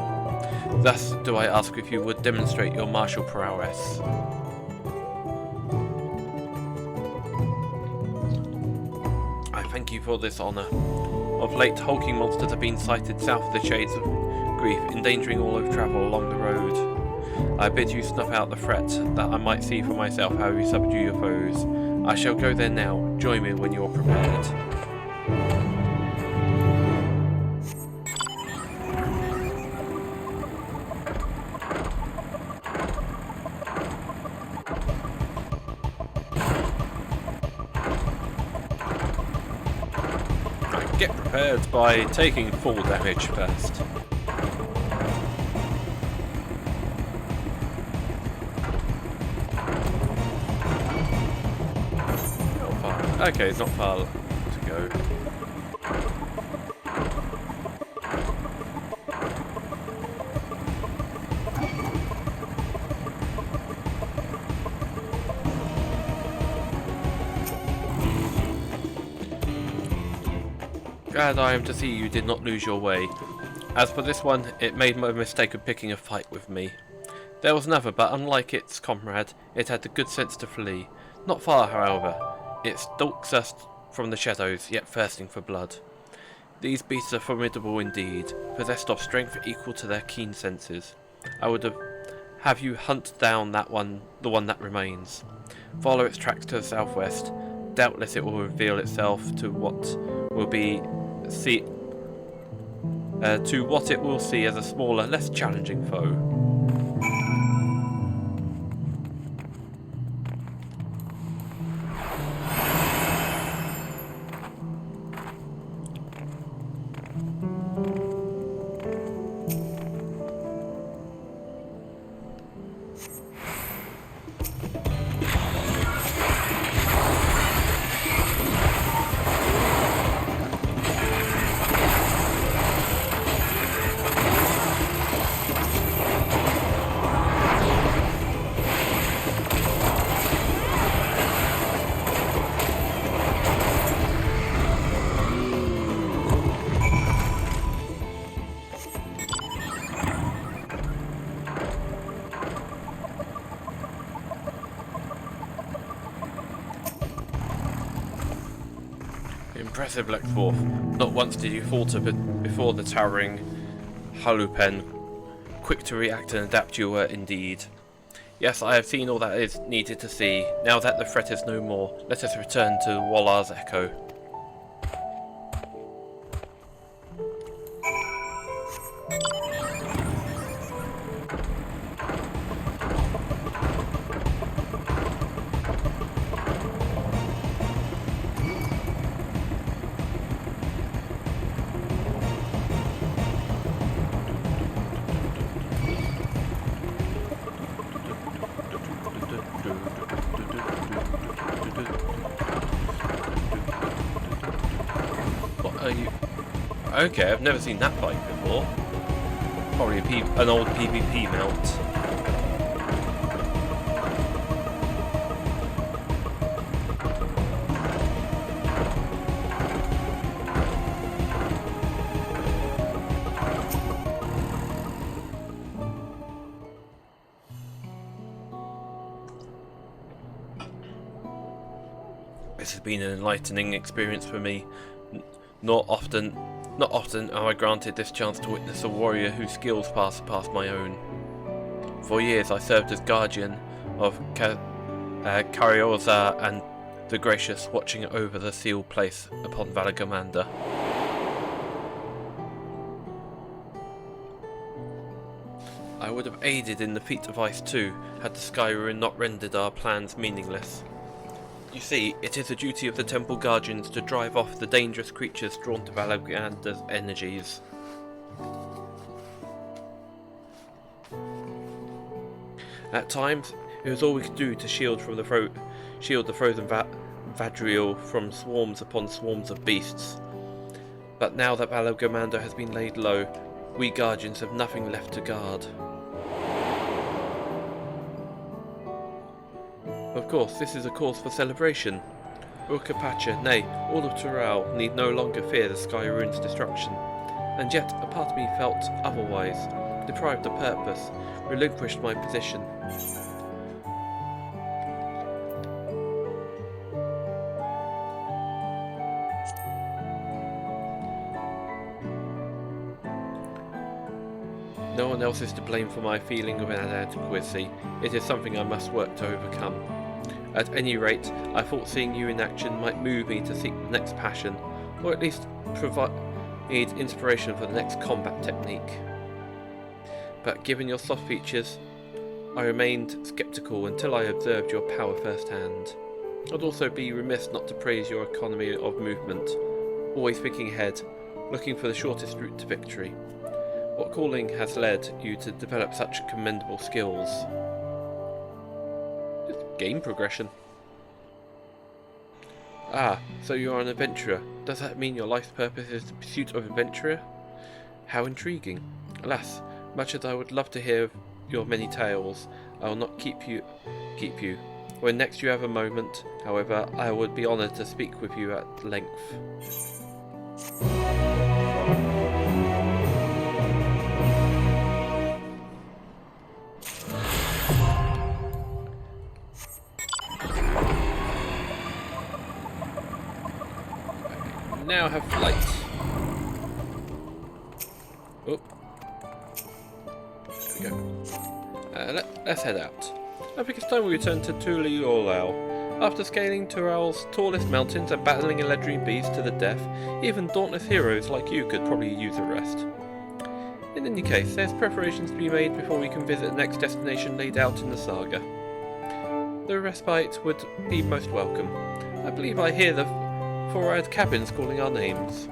Thus do I ask if you would demonstrate your martial prowess. I thank you for this honour. Of late, hulking monsters have been sighted south of the Shades of Grief, endangering all of travel along the road. I bid you snuff out the threat, that I might see for myself how you subdue your foes. I shall go there now. Join me when you are prepared. Get prepared by taking full damage first. Not far. Okay, it's not far to go. Glad I am to see you did not lose your way. As for this one, it made no mistake of picking a fight with me. There was another, but unlike its comrade, it had the good sense to flee. Not far, however. It stalks us from the shadows, yet thirsting for blood. These beasts are formidable indeed, possessed of strength equal to their keen senses. I would have you hunt down the one that remains. Follow its tracks to the southwest. Doubtless it will reveal itself to what it will see as a smaller, less challenging foe. Impressive, Lexforth. Not once did you falter before the towering Halupen. Quick to react and adapt you were indeed. Yes, I have seen all that is needed to see. Now that the threat is no more, let us return to Wallar's Echo. Okay, I've never seen that bike before. Probably an old PvP mount. This has been an enlightening experience for me. Not often am I granted this chance to witness a warrior whose skills surpass my own. For years I served as guardian of Carioza and the Gracious, watching over the sealed place upon Valagamandir. I would have aided in the feat of Ice too, had the Sky Rune not rendered our plans meaningless. You see, it is the duty of the Temple Guardians to drive off the dangerous creatures drawn to Valagandir's energies. At times, it was all we could do to shield the frozen Vadriel from swarms upon swarms of beasts. But now that Valagamandir has been laid low, we Guardians have nothing left to guard. Of course, this is a cause for celebration. Urkapacha, nay, all of Tural need no longer fear the Sky Rune's destruction. And yet, a part of me felt otherwise, deprived of purpose, relinquished my position. No one else is to blame for my feeling of inadequacy. It is something I must work to overcome. At any rate, I thought seeing you in action might move me to seek the next passion, or at least provide inspiration for the next combat technique. But given your soft features, I remained sceptical until I observed your power firsthand. I'd also be remiss not to praise your economy of movement, always thinking ahead, looking for the shortest route to victory. What calling has led you to develop such commendable skills? Game progression. Ah, so you are an adventurer. Does that mean your life's purpose is the pursuit of adventure? How intriguing. Alas, much as I would love to hear your many tales, I will not keep you. When next you have a moment, however, I would be honoured to speak with you at length. Now have flight. Oh. There we go. Let's head out. I think it's time we return to Tuliyollal. After scaling Tural's tallest mountains and battling a legendary beast to the death, even dauntless heroes like you could probably use a rest. In any case, there's preparations to be made before we can visit the next destination laid out in the saga. The respite would be most welcome. I believe I hear the four-eyed cabins calling our names.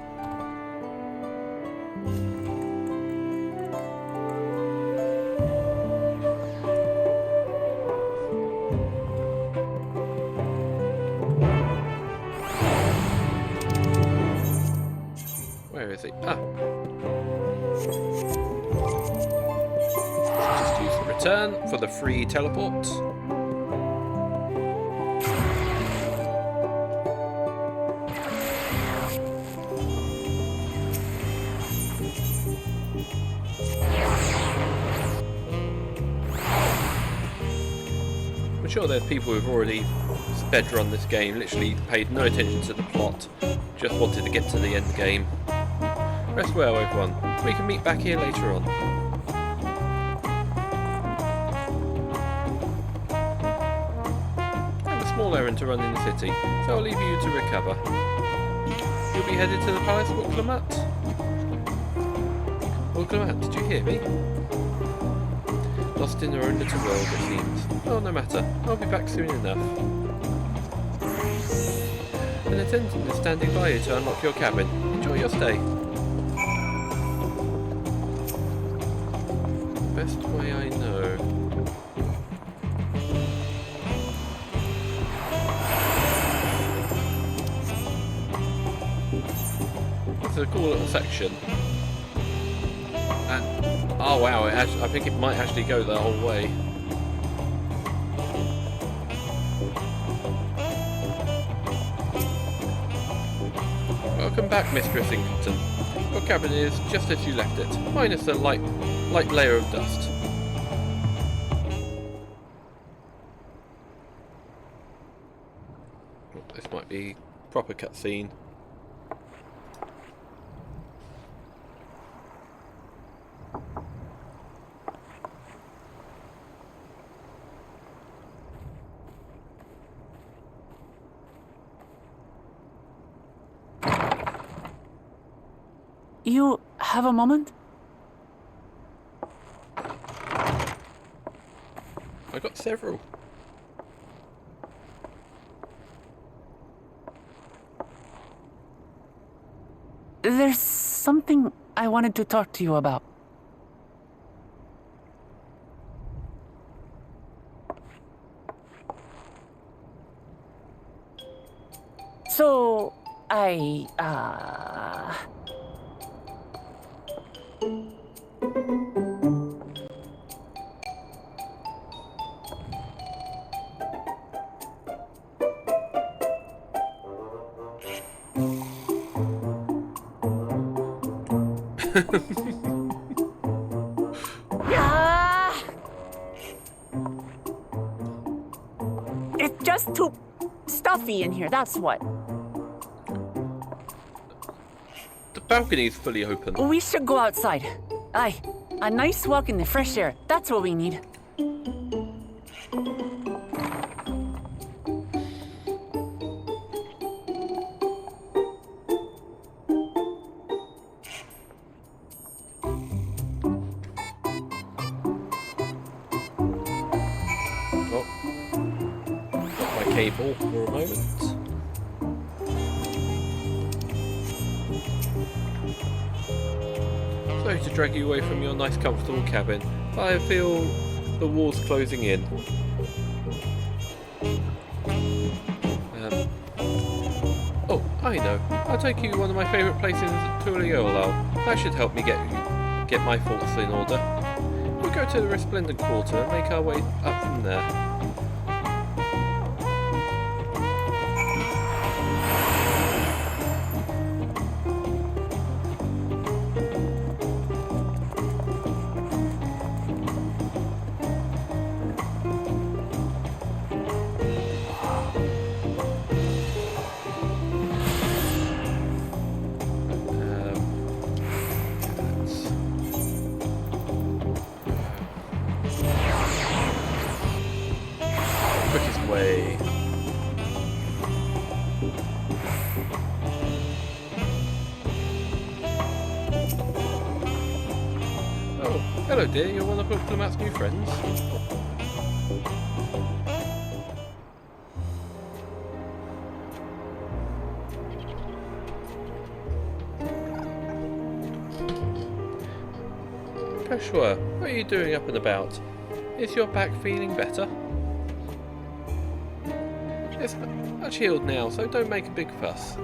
Where is it? Ah. Just use the return for the free teleport. I'm sure there's people who've already speedrun this game, literally paid no attention to the plot, just wanted to get to the end game. Rest well, everyone. We can meet back here later on. I have a small errand to run in the city, so I'll leave you to recover. You'll be headed to the Palace of Uklamat? Uklamat, did you hear me? Lost in her own little world, it seems. Oh, no matter. I'll be back soon enough. An attendant is standing by you to unlock your cabin. Enjoy your stay. Best way I know. It's a cool little section. And oh wow, I think it might actually go the whole way. Welcome back, Mistress Ingleton. Your cabin is just as you left it, minus a light layer of dust. This might be proper cutscene. You have a moment? I got several. There's something I wanted to talk to you about. So, it's just too stuffy in here, that's what. The balcony's fully open. We should go outside. Aye, a nice walk in the fresh air, that's what we need. Cable for a moment. Sorry to drag you away from your nice comfortable cabin, but I feel the walls closing in. Oh, I know. I'll take you to one of my favourite places at Tuliolal. That should help me get my thoughts in order. We'll go to the Resplendent Quarter and make our way up from there. Hello dear, you're one of Diplomat's new friends. Peshwa, what are you doing up and about? Is your back feeling better? It's much healed now, so don't make a big fuss.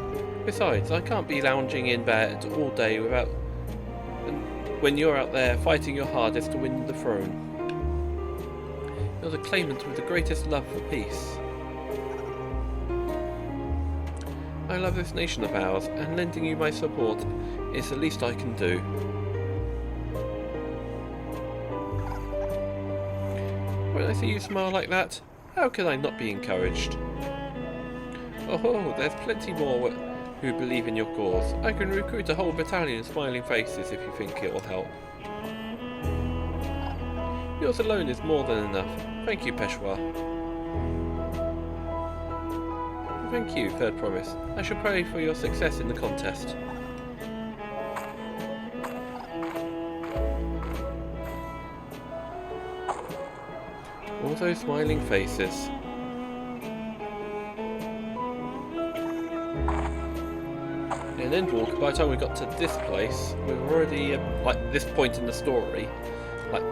Besides, I can't be lounging in bed all day without when you're out there fighting your hardest to win the throne. You're the claimant with the greatest love for peace. I love this nation of ours, and lending you my support is the least I can do. When I see you smile like that, how can I not be encouraged? Oh, there's plenty more who believe in your cause. I can recruit a whole battalion of smiling faces if you think it will help. Yours alone is more than enough. Thank you, Peshwa. Thank you, Third Promise. I shall pray for your success in the contest. All those smiling faces. In Endwalk, by the time we got to this place, we were already, like, this point in the story, like,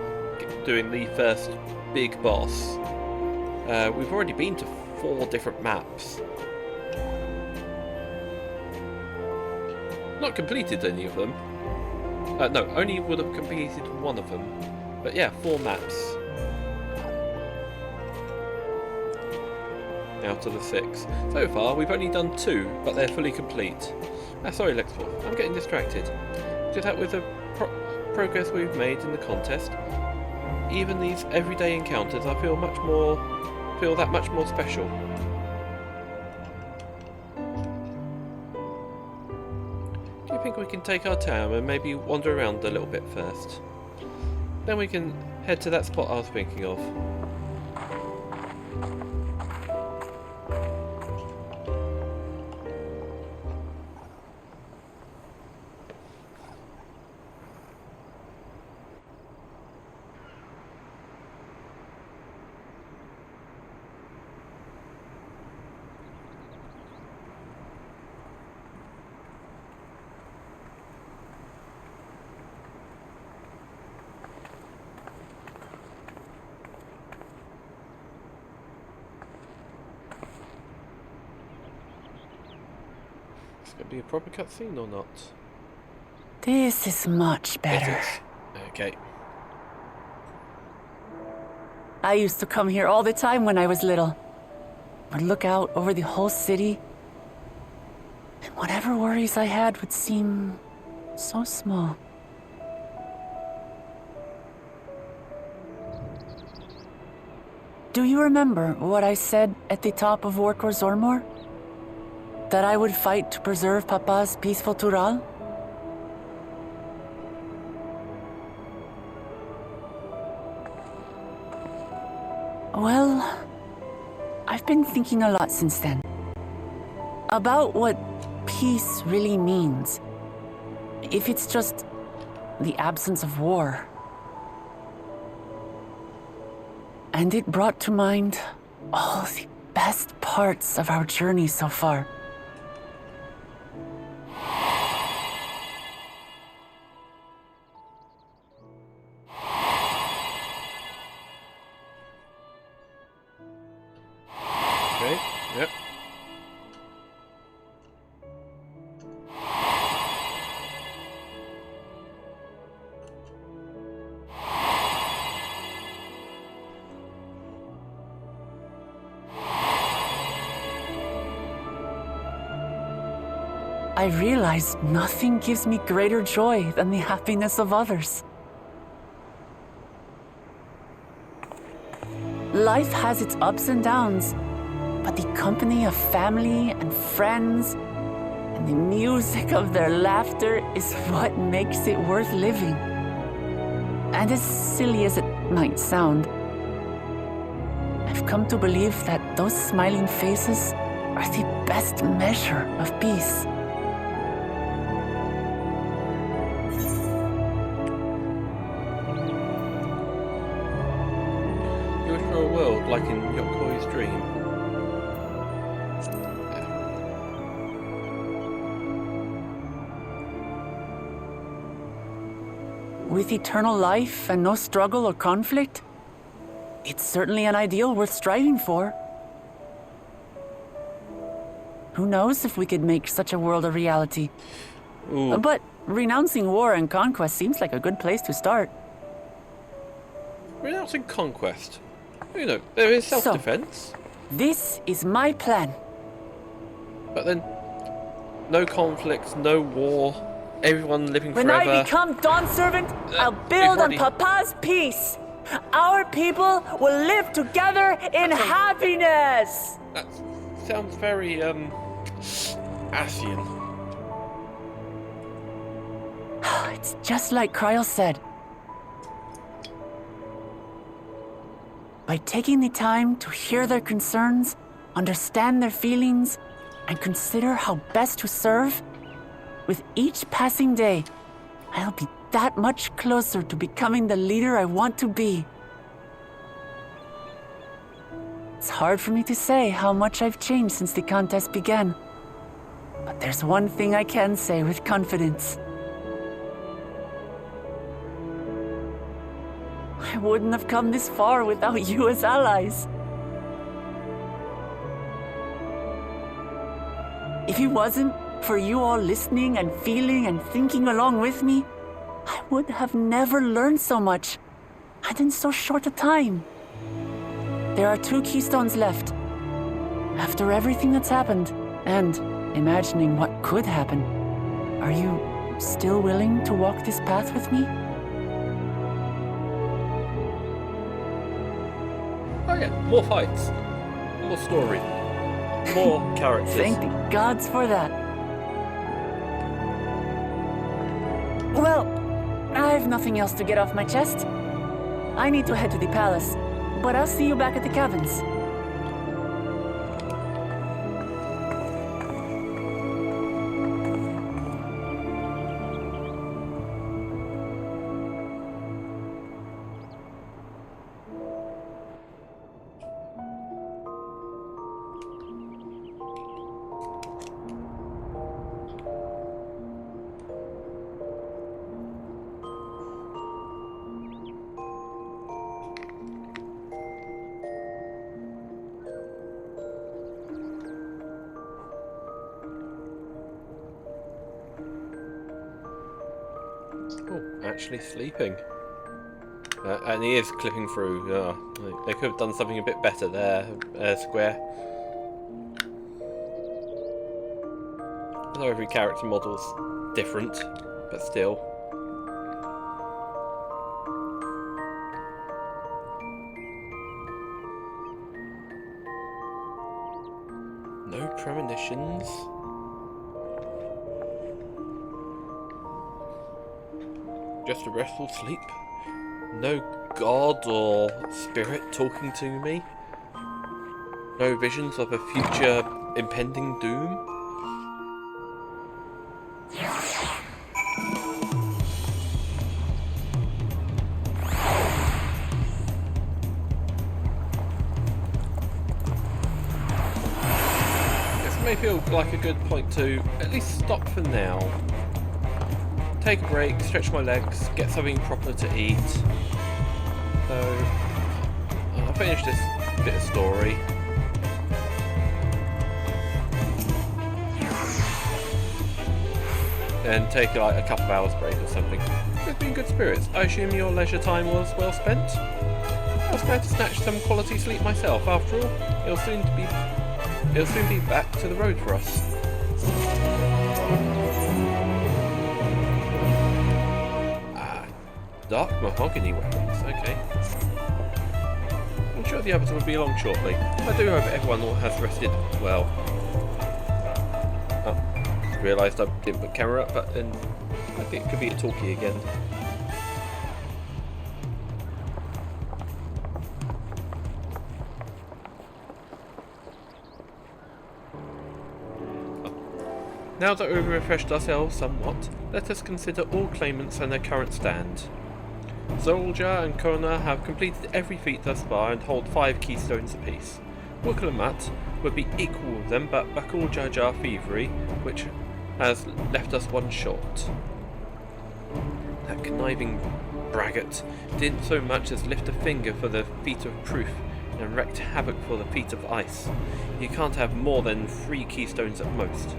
doing the first big boss. We've already been to 4 different maps. Not completed any of them. No, only would have completed one of them. But yeah, 4 maps. Out of the 6. So far, we've only done 2, but they're fully complete. Sorry, Lexwolf, I'm getting distracted. Just that with the progress we've made in the contest, even these everyday encounters, I feel that much more special. Do you think we can take our time and maybe wander around a little bit first? Then we can head to that spot I was thinking of. It's going to be a proper cutscene or not? This is much better. It is. Okay. I used to come here all the time when I was little. Would look out over the whole city, and whatever worries I had would seem so small. Do you remember what I said at the top of Orkor Zormor? That I would fight to preserve Papa's peaceful Tural? Well, I've been thinking a lot since then. About what peace really means. If it's just the absence of war. And it brought to mind all the best parts of our journey so far. Okay, yep. I realized nothing gives me greater joy than the happiness of others. Life has its ups and downs, but the company of family and friends and the music of their laughter is what makes it worth living. And as silly as it might sound, I've come to believe that those smiling faces are the best measure of peace. You wish for a world like in Yokoi's dream. With eternal life and no struggle or conflict, it's certainly an ideal worth striving for. Who knows if we could make such a world a reality? Ooh. But renouncing war and conquest seems like a good place to start. Renouncing conquest? You know, there is self-defense. So, this is my plan. But then, no conflict, no war, everyone living When forever. I become Dawn Servant, I'll build on Papa's peace. Our people will live together in happiness. That sounds very, Asian. It's just like Kryl said. By taking the time to hear their concerns, understand their feelings, and consider how best to serve, with each passing day, I'll be that much closer to becoming the leader I want to be. It's hard for me to say how much I've changed since the contest began. But there's one thing I can say with confidence. I wouldn't have come this far without you as allies. If it wasn't for you all listening and feeling and thinking along with me, I would have never learned so much, and in so short a time. There are 2 keystones left. After everything that's happened, and imagining what could happen, are you still willing to walk this path with me? Oh yeah, more fights, more story, more characters. Thank the gods for that. Well, I've nothing else to get off my chest. I need to head to the palace, but I'll see you back at the cabins. Oh, actually sleeping. And he is clipping through. Oh, they could have done something a bit better there, Square. I know every character model's different, but still. No premonitions. Just a restful sleep. No god or spirit talking to me. No visions of a future impending doom. This may feel like a good point to at least stop for now. Take a break, stretch my legs, get something proper to eat. So, I'll finish this bit of story. And take like a couple of hours break or something. It's been good spirits. I assume your leisure time was well spent? I was glad to snatch some quality sleep myself. After all, it'll soon be back to the road for us. Dark mahogany weapons, okay. I'm sure the others will be along shortly. I do hope everyone has rested well. Oh, realised I didn't put camera up, but then I think it could be a talkie again. Now that we've refreshed ourselves somewhat, let us consider all claimants and their current stand. Zolja and Kona have completed every feat thus far and hold 5 keystones apiece. Wukalamat would be equal with them, but Bakul Jajar Thievery, which has left us one short. That conniving braggart didn't so much as lift a finger for the feat of proof and wreaked havoc for the feat of ice. You can't have more than 3 keystones at most.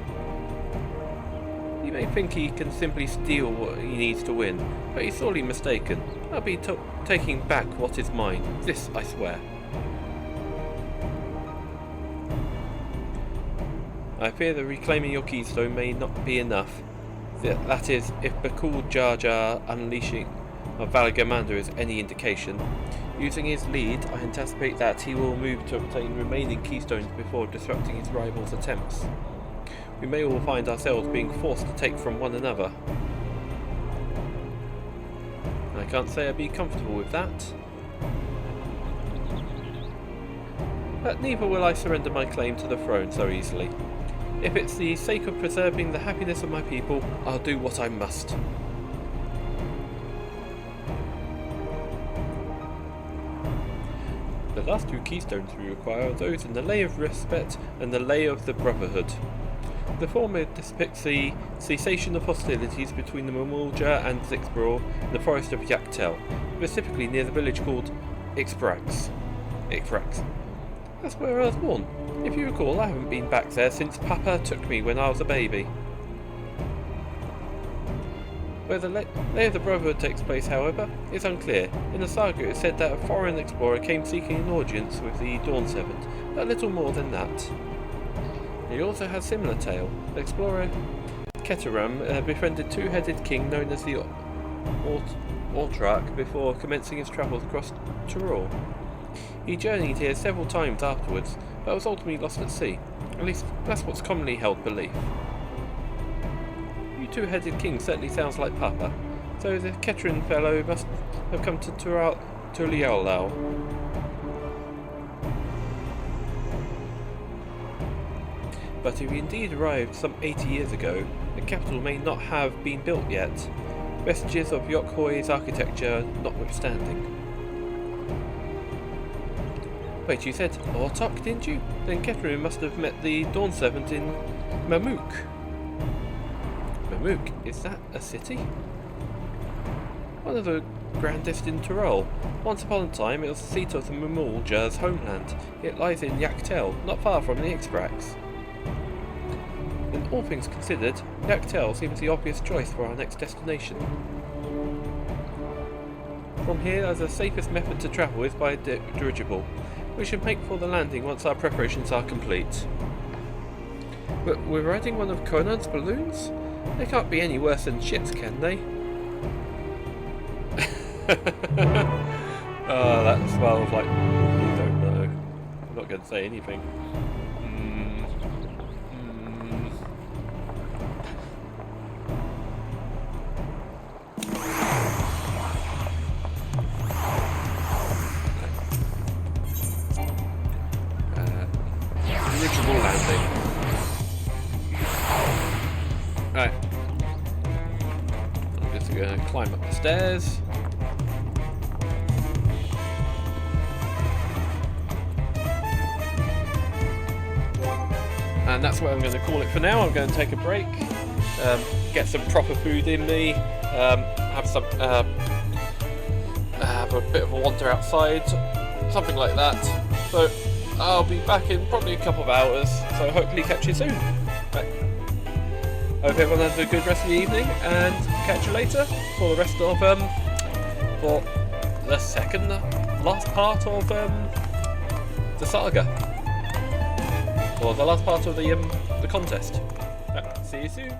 You may think he can simply steal what he needs to win, but he's sorely mistaken. I'll be taking back what is mine. This, I swear. I fear that reclaiming your keystone may not be enough. That is, if Bakul Jar Jar unleashing of Valagamander is any indication. Using his lead, I anticipate that he will move to obtain remaining keystones before disrupting his rival's attempts. We may all find ourselves being forced to take from one another. I can't say I'd be comfortable with that. But neither will I surrender my claim to the throne so easily. If it's the sake of preserving the happiness of my people, I'll do what I must. The last 2 keystones we require are those in the Lay of Respect and the Lay of the Brotherhood. The former depicts the cessation of hostilities between the Mamulja and Zixbror in the forest of Yaktel, specifically near the village called Ixbrax. That's where I was born. If you recall, I haven't been back there since Papa took me when I was a baby. Where the Lay of the Brotherhood takes place, however, is unclear. In the saga it is said that a foreign explorer came seeking an audience with the Dawn Servant, but little more than that. He also has similar tale. The explorer Keteram befriended 2-headed king known as the Ortrak before commencing his travels across Tyrol. He journeyed here several times afterwards, but was ultimately lost at sea. At least, that's what's commonly held belief. You 2-headed king certainly sounds like Papa, so the Keteran fellow must have come to Tulialau. But if he indeed arrived some 80 years ago, the capital may not have been built yet, vestiges of Yokhoi's architecture notwithstanding. Wait, you said Ortok, didn't you? Then Keterin must have met the Dawn Servant in Mamook. Mamook, is that a city? One of the grandest in Tyrol. Once upon a time it was the seat of the Mamulja's homeland. It lies in Yaktel, not far from the Ixbrax. In all things considered, Yaktel seems the obvious choice for our next destination. From here, the safest method to travel is by dirigible. We should make for the landing once our preparations are complete. But we're riding one of Conan's balloons? They can't be any worse than ships, can they? Oh, that smells like... I don't know. I'm not going to say anything. Dirigible landing. Right. I'm just going to climb up the stairs. And that's where I'm going to call it for now. I'm going to take a break, get some proper food in me, have a bit of a wander outside, something like that. So I'll be back in probably a couple of hours, so hopefully catch you soon. Right. Hope everyone has a good rest of the evening, and catch you later for the rest of, for the second last part of the saga. Or the last part of the contest. Right. See you soon.